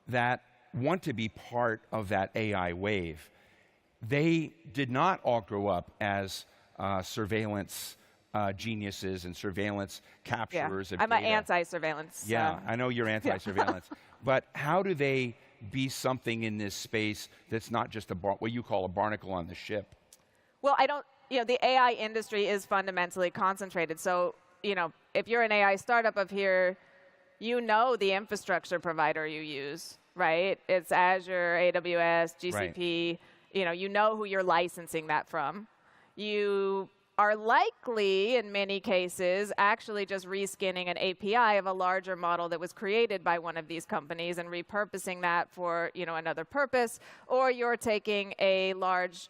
that want to be part of that AI wave. They did not all grow up as surveillance geniuses and surveillance capturers of I'm data. an anti-surveillance. Yeah, I know you're anti-surveillance. But how do they be something in this space that's not just what you call a barnacle on the ship? Well, the AI industry is fundamentally concentrated. So, if you're an AI startup up here, the infrastructure provider you use, right? It's Azure, AWS, GCP. Right. You know who you're licensing that from. You are likely, in many cases, actually just reskinning an API of a larger model that was created by one of these companies and repurposing that for another purpose, or you're taking a large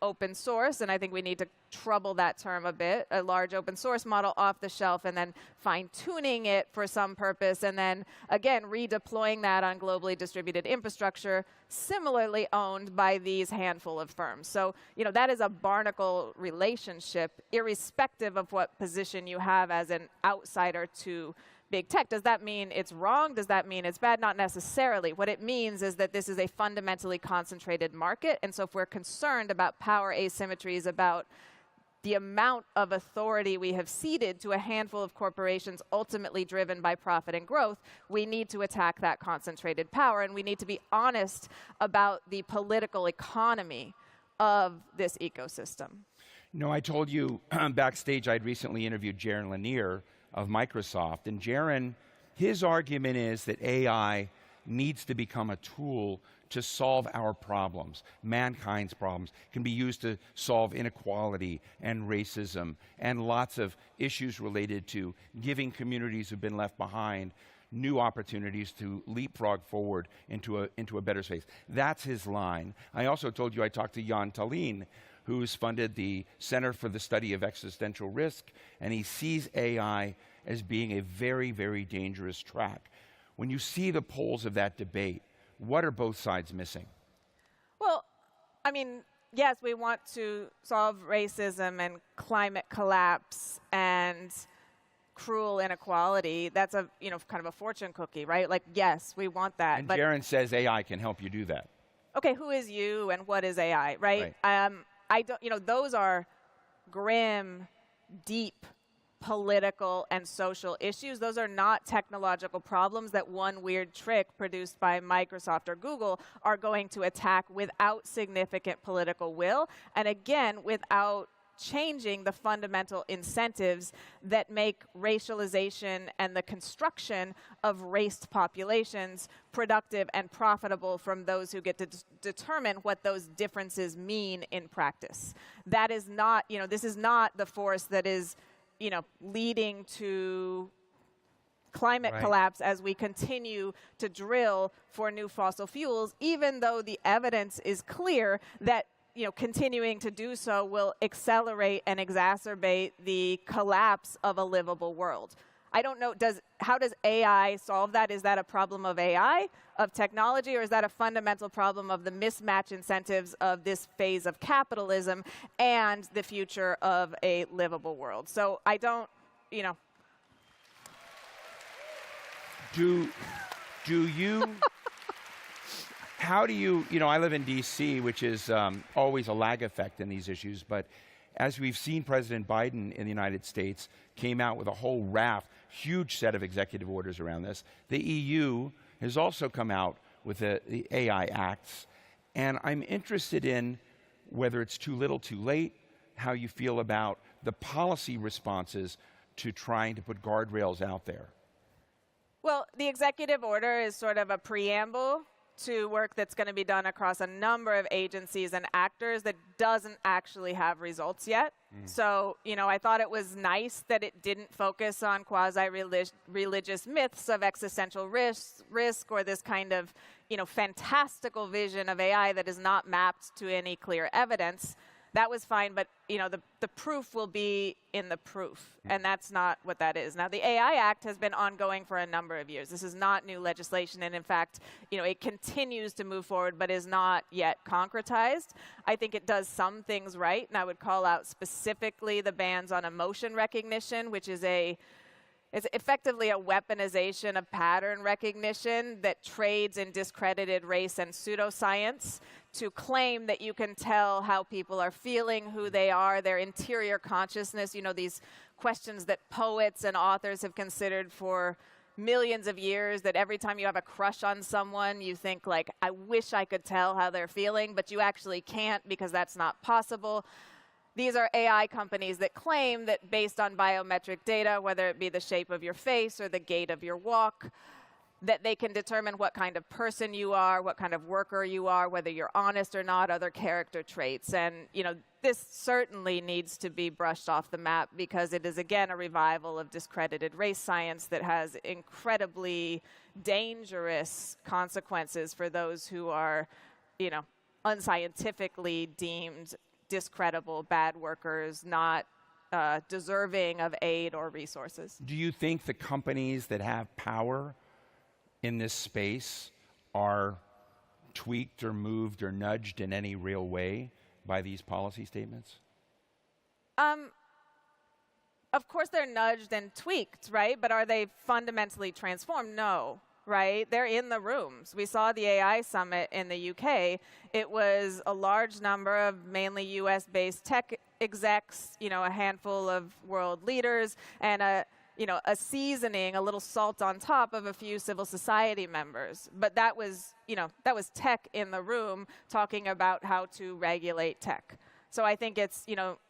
open source, and I think we need to trouble that term a bit, a large open source model off the shelf and then fine-tuning it for some purpose, and then, again, redeploying that on globally distributed infrastructure, similarly owned by these handful of firms. So, that is a barnacle relationship, irrespective of what position you have as an outsider to big tech. Does that mean it's wrong? Does that mean it's bad? Not necessarily. What it means is that this is a fundamentally concentrated market, and so if we're concerned about power asymmetries, about the amount of authority we have ceded to a handful of corporations ultimately driven by profit and growth, we need to attack that concentrated power, and we need to be honest about the political economy of this ecosystem. I told you backstage I'd recently interviewed Jaron Lanier of Microsoft, and Jaron, his argument is that AI needs to become a tool to solve our problems, mankind's problems. It can be used to solve inequality and racism and lots of issues related to giving communities who've been left behind new opportunities to leapfrog forward into a better space. That's his line. I also told you I talked to Jan Tallinn, who's funded the Center for the Study of Existential Risk, and he sees AI as being a very, very dangerous track. When you see the polls of that debate, what are both sides missing? Well, I mean, yes, we want to solve racism and climate collapse and cruel inequality. That's a, kind of a fortune cookie, right? Like, yes, we want that. And but Jaron says AI can help you do that. Okay, who is you and what is AI, right? I don't, those are grim, deep political and social issues. Those are not technological problems that one weird trick produced by Microsoft or Google are going to attack without significant political will, and again, without changing the fundamental incentives that make racialization and the construction of raced populations productive and profitable from those who get to determine what those differences mean in practice. That is not, this is not the force that is, leading to climate collapse as we continue to drill for new fossil fuels, even though the evidence is clear that continuing to do so will accelerate and exacerbate the collapse of a livable world. I don't know, how does AI solve that? Is that a problem of AI, of technology, or is that a fundamental problem of the mismatch incentives of this phase of capitalism and the future of a livable world? So I don't, Do you... How do you, I live in D.C., which is always a lag effect in these issues, but as we've seen, President Biden in the United States came out with a whole raft, huge set of executive orders around this. The EU has also come out with the AI Acts, and I'm interested in whether it's too little, too late, how you feel about the policy responses to trying to put guardrails out there. Well, the executive order is sort of a preamble to work that's going to be done across a number of agencies and actors that doesn't actually have results yet. So, I thought it was nice that it didn't focus on quasi-religious myths of existential risk or this kind of, fantastical vision of AI that is not mapped to any clear evidence. That was fine, but the proof will be in the proof, and that's not what that is. Now, the AI Act has been ongoing for a number of years. This is not new legislation, and in fact, it continues to move forward, but is not yet concretized. I think it does some things right, and I would call out specifically the bans on emotion recognition, which is it's effectively a weaponization of pattern recognition that trades in discredited race and pseudoscience to claim that you can tell how people are feeling, who they are, their interior consciousness, these questions that poets and authors have considered for millions of years, that every time you have a crush on someone, you think like, I wish I could tell how they're feeling, but you actually can't because that's not possible. These are AI companies that claim that based on biometric data, whether it be the shape of your face or the gait of your walk, that they can determine what kind of person you are, what kind of worker you are, whether you're honest or not, other character traits. And, this certainly needs to be brushed off the map because it is, again, a revival of discredited race science that has incredibly dangerous consequences for those who are, unscientifically deemed discreditable, bad workers, not deserving of aid or resources. Do you think the companies that have power in this space are tweaked or moved or nudged in any real way by these policy statements? Of course they're nudged and tweaked, right? But are they fundamentally transformed? No, right? They're in the rooms. We saw the AI summit in the UK. It was a large number of mainly US-based tech execs, a handful of world leaders, and a seasoning, a little salt on top of a few civil society members. But that was tech in the room talking about how to regulate tech. So I think it's,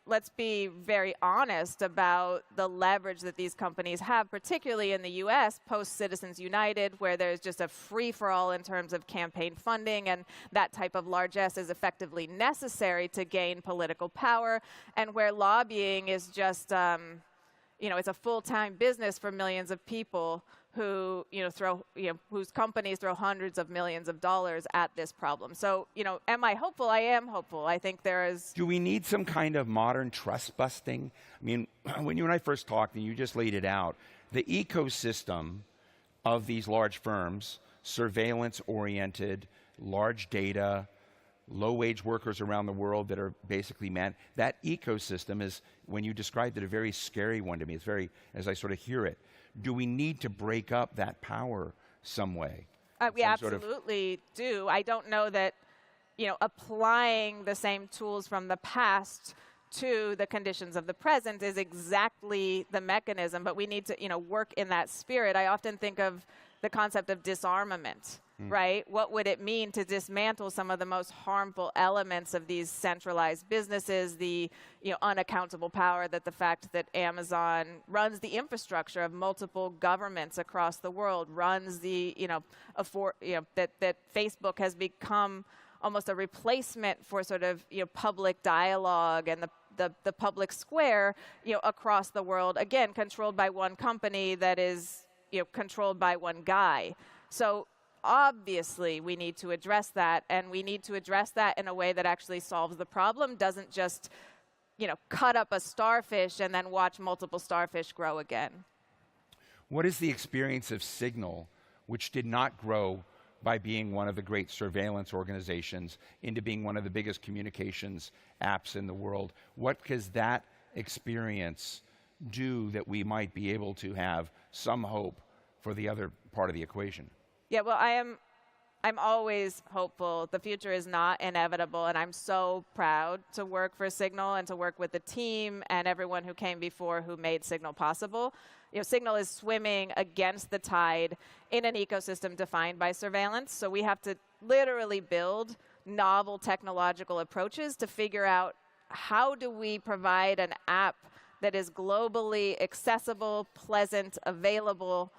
let's be very honest about the leverage that these companies have, particularly in the US, post-Citizens United, where there's just a free-for-all in terms of campaign funding, and that type of largesse is effectively necessary to gain political power, and where lobbying is just, it's a full-time business for millions of people who, whose companies throw hundreds of millions of dollars at this problem. So, am I hopeful? I am hopeful. I think there is. Do we need some kind of modern trust busting? I mean, when you and I first talked, and you just laid it out, the ecosystem of these large firms, surveillance-oriented, large data, low-wage workers around the world that are basically that ecosystem is, when you described it, a very scary one to me. It's very, as I sort of hear it. Do we need to break up that power some way? We absolutely do. I don't know that, applying the same tools from the past to the conditions of the present is exactly the mechanism, but we need to, work in that spirit. I often think of the concept of disarmament. Right? What would it mean to dismantle some of the most harmful elements of these centralized businesses, the unaccountable power, that the fact that Amazon runs the infrastructure of multiple governments across the world, runs the, that Facebook has become almost a replacement for sort of, public dialogue and the public square, across the world, again, controlled by one company that is, controlled by one guy. So obviously, we need to address that, and we need to address that in a way that actually solves the problem, doesn't just, cut up a starfish and then watch multiple starfish grow again. What is the experience of Signal, which did not grow by being one of the great surveillance organizations into being one of the biggest communications apps in the world? What does that experience do that we might be able to have some hope for the other part of the equation? Yeah, well, I'm always hopeful. The future is not inevitable, and I'm so proud to work for Signal and to work with the team and everyone who came before who made Signal possible. Signal is swimming against the tide in an ecosystem defined by surveillance, so we have to literally build novel technological approaches to figure out how do we provide an app that is globally accessible, pleasant, available,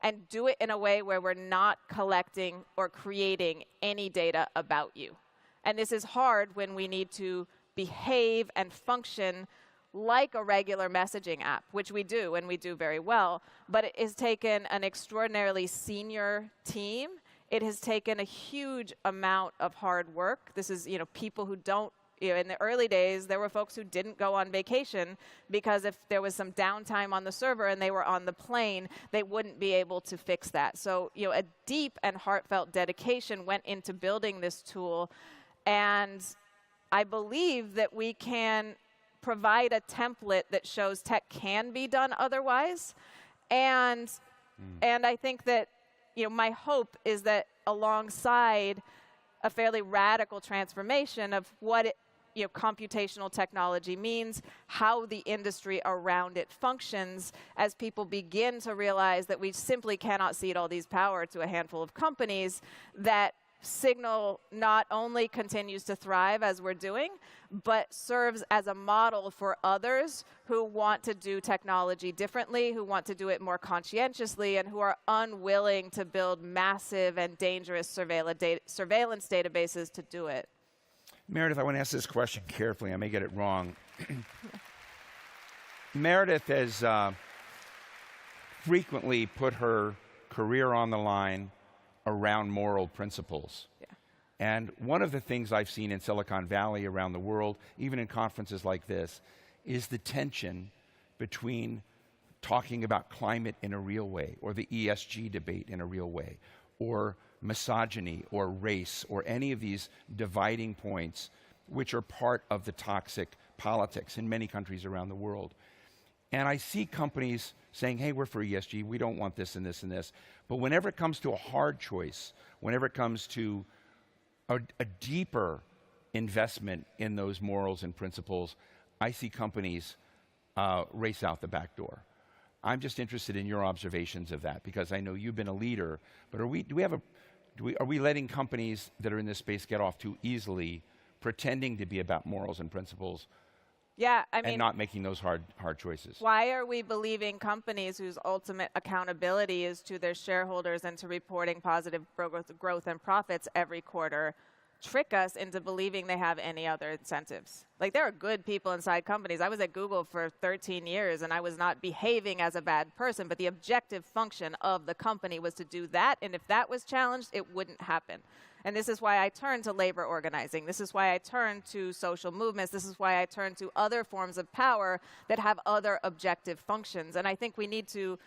and do it in a way where we're not collecting or creating any data about you. And this is hard when we need to behave and function like a regular messaging app, which we do, and we do very well. But it has taken an extraordinarily senior team. It has taken a huge amount of hard work. This is, people who don't, in the early days, there were folks who didn't go on vacation because if there was some downtime on the server and they were on the plane, they wouldn't be able to fix that. So, a deep and heartfelt dedication went into building this tool. And I believe that we can provide a template that shows tech can be done otherwise. And I think that, my hope is that alongside a fairly radical transformation of what computational technology means, how the industry around it functions, as people begin to realize that we simply cannot cede all these power to a handful of companies, that Signal not only continues to thrive as we're doing, but serves as a model for others who want to do technology differently, who want to do it more conscientiously, and who are unwilling to build massive and dangerous surveillance databases to do it. Meredith, I want to ask this question carefully. I may get it wrong. Meredith has frequently put her career on the line around moral principles. Yeah. And one of the things I've seen in Silicon Valley around the world, even in conferences like this, is the tension between talking about climate in a real way, or the ESG debate in a real way, or misogyny, or race, or any of these dividing points, which are part of the toxic politics in many countries around the world. And I see companies saying, hey, we're for ESG, we don't want this and this and this. But whenever it comes to a hard choice, whenever it comes to a deeper investment in those morals and principles, I see companies race out the back door. I'm just interested in your observations of that, because I know you've been a leader, but are we letting companies that are in this space get off too easily, pretending to be about morals and principles, yeah, I mean, and not making those hard choices? Why are we believing companies whose ultimate accountability is to their shareholders and to reporting positive growth and profits every quarter trick us into believing they have any other incentives? Like, there are good people inside companies. I was at Google for 13 years, and I was not behaving as a bad person, but the objective function of the company was to do that, and if that was challenged, it wouldn't happen. And this is why I turn to labor organizing. This is why I turn to social movements. This is why I turn to other forms of power that have other objective functions. And I think we need to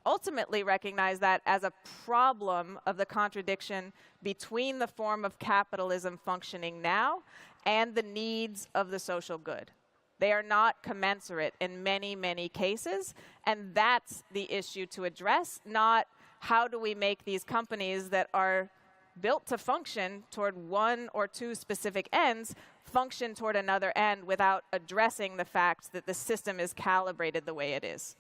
ultimately recognize that as a problem of the contradiction between the form of capitalism functioning now and the needs of the social good. They are not commensurate in many, many cases, and that's the issue to address, not how do we make these companies that are built to function toward one or two specific ends function toward another end without addressing the fact that the system is calibrated the way it is.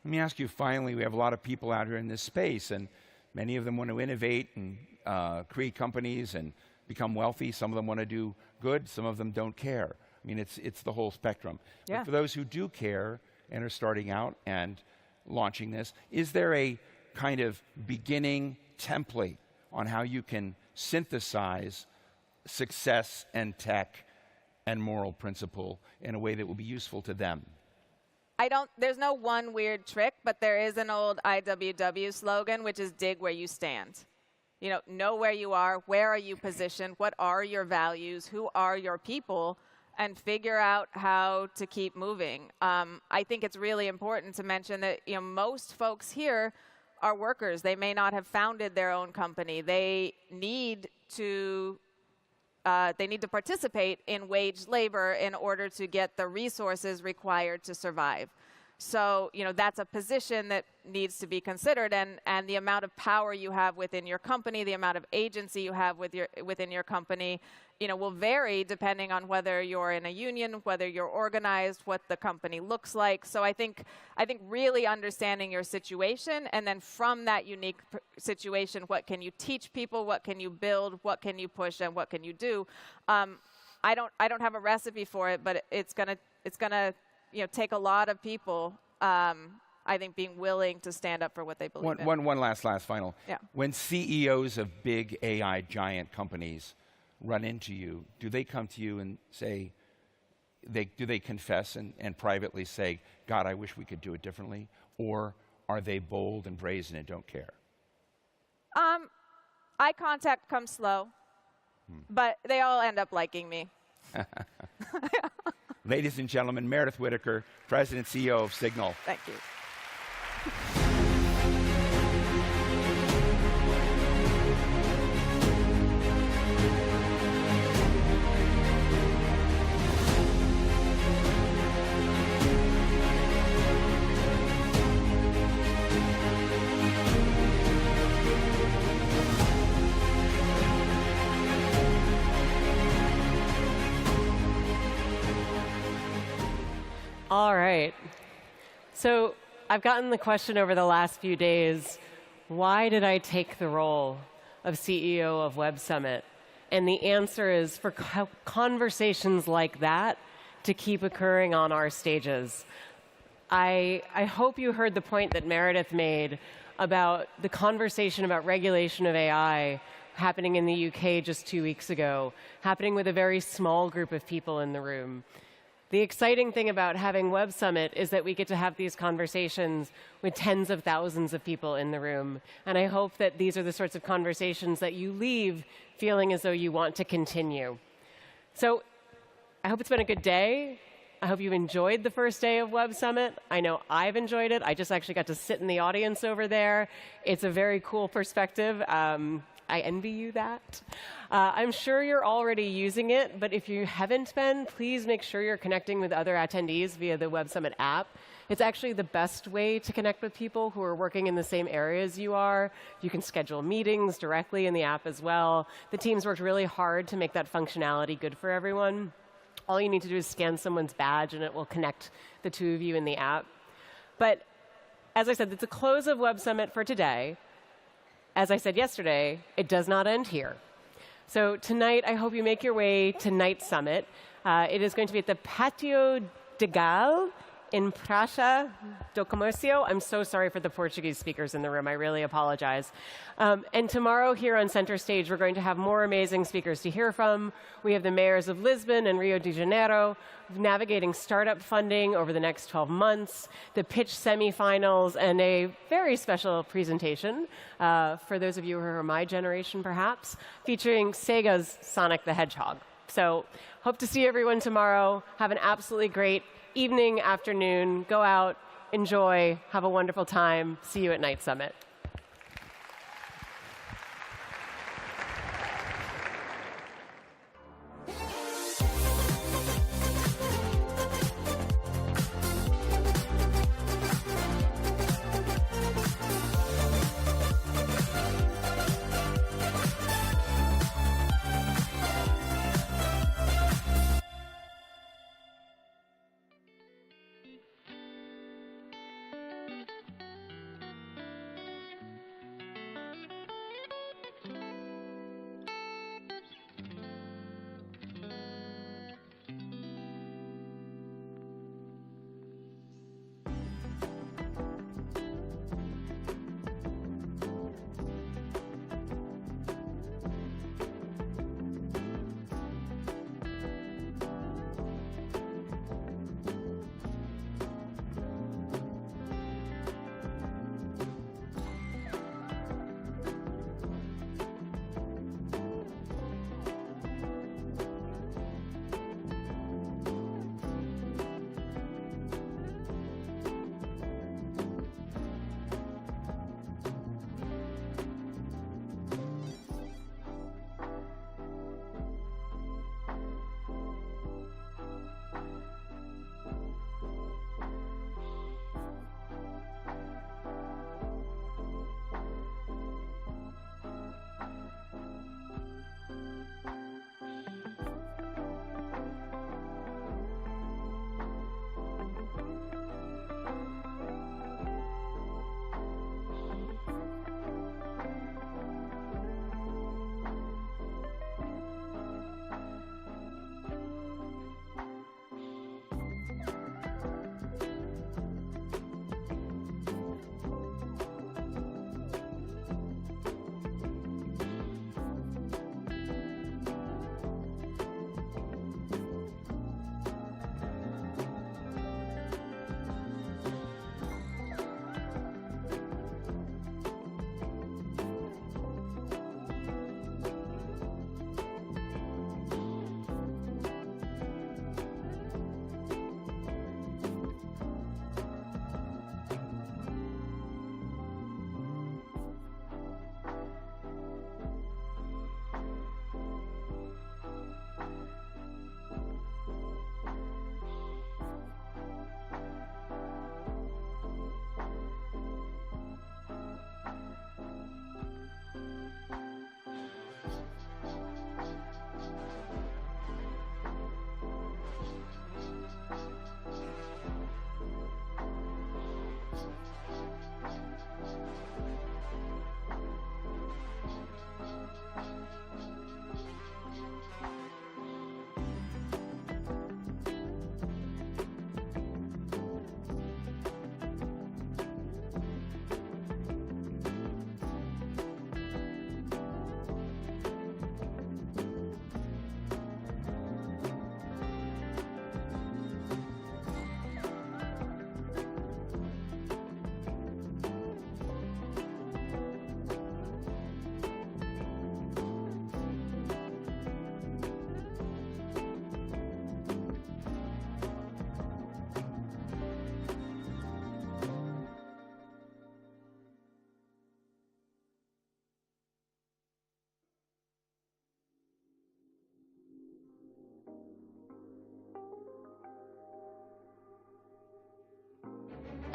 Let me ask you finally, we have a lot of people out here in this space, and many of them want to innovate and create companies and become wealthy. Some of them want to do good, some of them don't care. I mean, it's the whole spectrum. Yeah. But for those who do care and are starting out and launching this, is there a kind of beginning template on how you can synthesize success and tech and moral principle in a way that will be useful to them? There's no one weird trick, but there is an old IWW slogan, which is dig where you stand. You know where you are, where are you positioned, what are your values, who are your people, and figure out how to keep moving. I think it's really important to mention that most folks here are workers. They may not have founded their own company. They need to participate in wage labor in order to get the resources required to survive. So, that's a position that needs to be considered, and the amount of power you have within your company, the amount of agency you have within your company, will vary depending on whether you're in a union, whether you're organized, what the company looks like. So I think really understanding your situation, and then from that unique situation, what can you teach people, what can you build, what can you push, and what can you do? I don't have a recipe for it, but it's gonna take a lot of people, I think, being willing to stand up for what they believe in. One last final. Yeah. When CEOs of big AI giant companies run into you, do they come to you and say, do they confess and privately say, God, I wish we could do it differently? Or are they bold and brazen and don't care? Eye contact comes slow, but they all end up liking me. Ladies and gentlemen, Meredith Whittaker, President and CEO of Signal. Thank you. All right. So I've gotten the question over the last few days, why did I take the role of CEO of Web Summit? And the answer is for conversations like that to keep occurring on our stages. I hope you heard the point that Meredith made about the conversation about regulation of AI happening in the UK just 2 weeks ago, happening with a very small group of people in the room. The exciting thing about having Web Summit is that we get to have these conversations with tens of thousands of people in the room. And I hope that these are the sorts of conversations that you leave feeling as though you want to continue. So I hope it's been a good day. I hope you enjoyed the first day of Web Summit. I know I've enjoyed it. I just actually got to sit in the audience over there. It's a very cool perspective. I envy you that. I'm sure you're already using it, but if you haven't been, please make sure you're connecting with other attendees via the Web Summit app. It's actually the best way to connect with people who are working in the same areas you are. You can schedule meetings directly in the app as well. The teams worked really hard to make that functionality good for everyone. All you need to do is scan someone's badge, and it will connect the two of you in the app. But as I said, it's the close of Web Summit for today. As I said yesterday, it does not end here. So tonight, I hope you make your way to Night Summit. It is going to be at the Patio de Gal in Praça do Comércio. I'm so sorry for the Portuguese speakers in the room. I really apologize. And tomorrow here on Center Stage, we're going to have more amazing speakers to hear from. We have the mayors of Lisbon and Rio de Janeiro navigating startup funding over the next 12 months, the pitch semifinals, and a very special presentation for those of you who are my generation, perhaps, featuring Sega's Sonic the Hedgehog. So hope to see everyone tomorrow. Have an absolutely great evening, afternoon. Go out, enjoy, have a wonderful time. See you at Night Summit.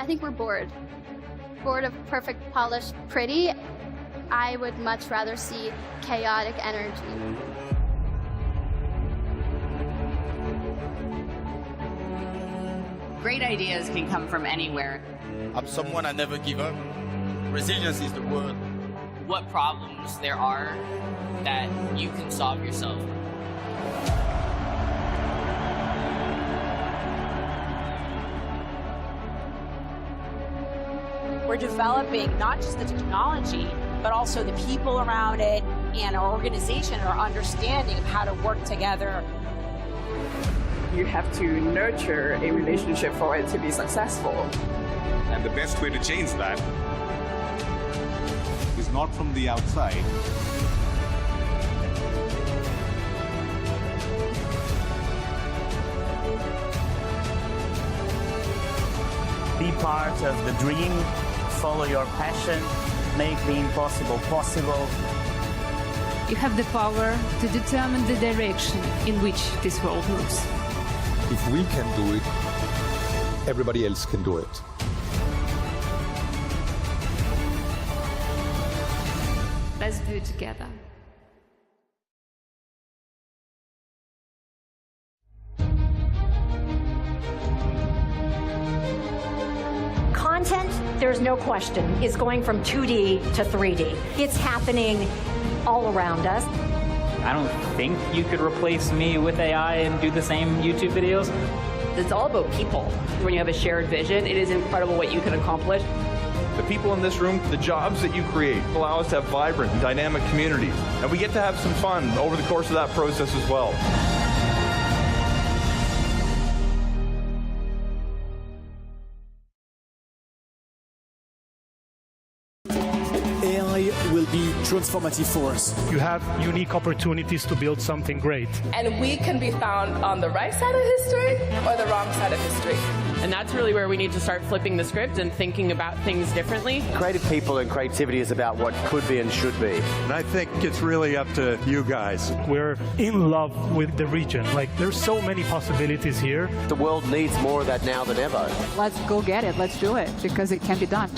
think we're bored. Bored of perfect, polished, pretty. I would much rather see chaotic energy. Great ideas can come from anywhere. I'm someone I never give up. Resilience is the word. What problems there are that you can solve yourself. We're developing not just the technology, but also the people around it and our organization, our understanding of how to work together. You have to nurture a relationship for it to be successful. And the best way to change that is not from the outside. Be part of the dream, follow your passion, make the impossible possible. You have the power to determine the direction in which this world moves. If we can do it, everybody else can do it. Let's do it together. Content, there's no question, is going from 2D to 3D. It's happening all around us. I don't think you could replace me with AI and do the same YouTube videos. It's all about people. When you have a shared vision, it is incredible what you can accomplish. The people in this room, the jobs that you create allow us to have vibrant and dynamic communities. And we get to have some fun over the course of that process as well. AI will be transformative force. You have unique opportunities to build something great. And we can be found on the right side of history or the wrong side of history. And that's really where we need to start flipping the script and thinking about things differently. Creative people and creativity is about what could be and should be. And I think it's really up to you guys. We're in love with the region. Like, there's so many possibilities here. The world needs more of that now than ever. Let's go get it. Let's do it because it can be done.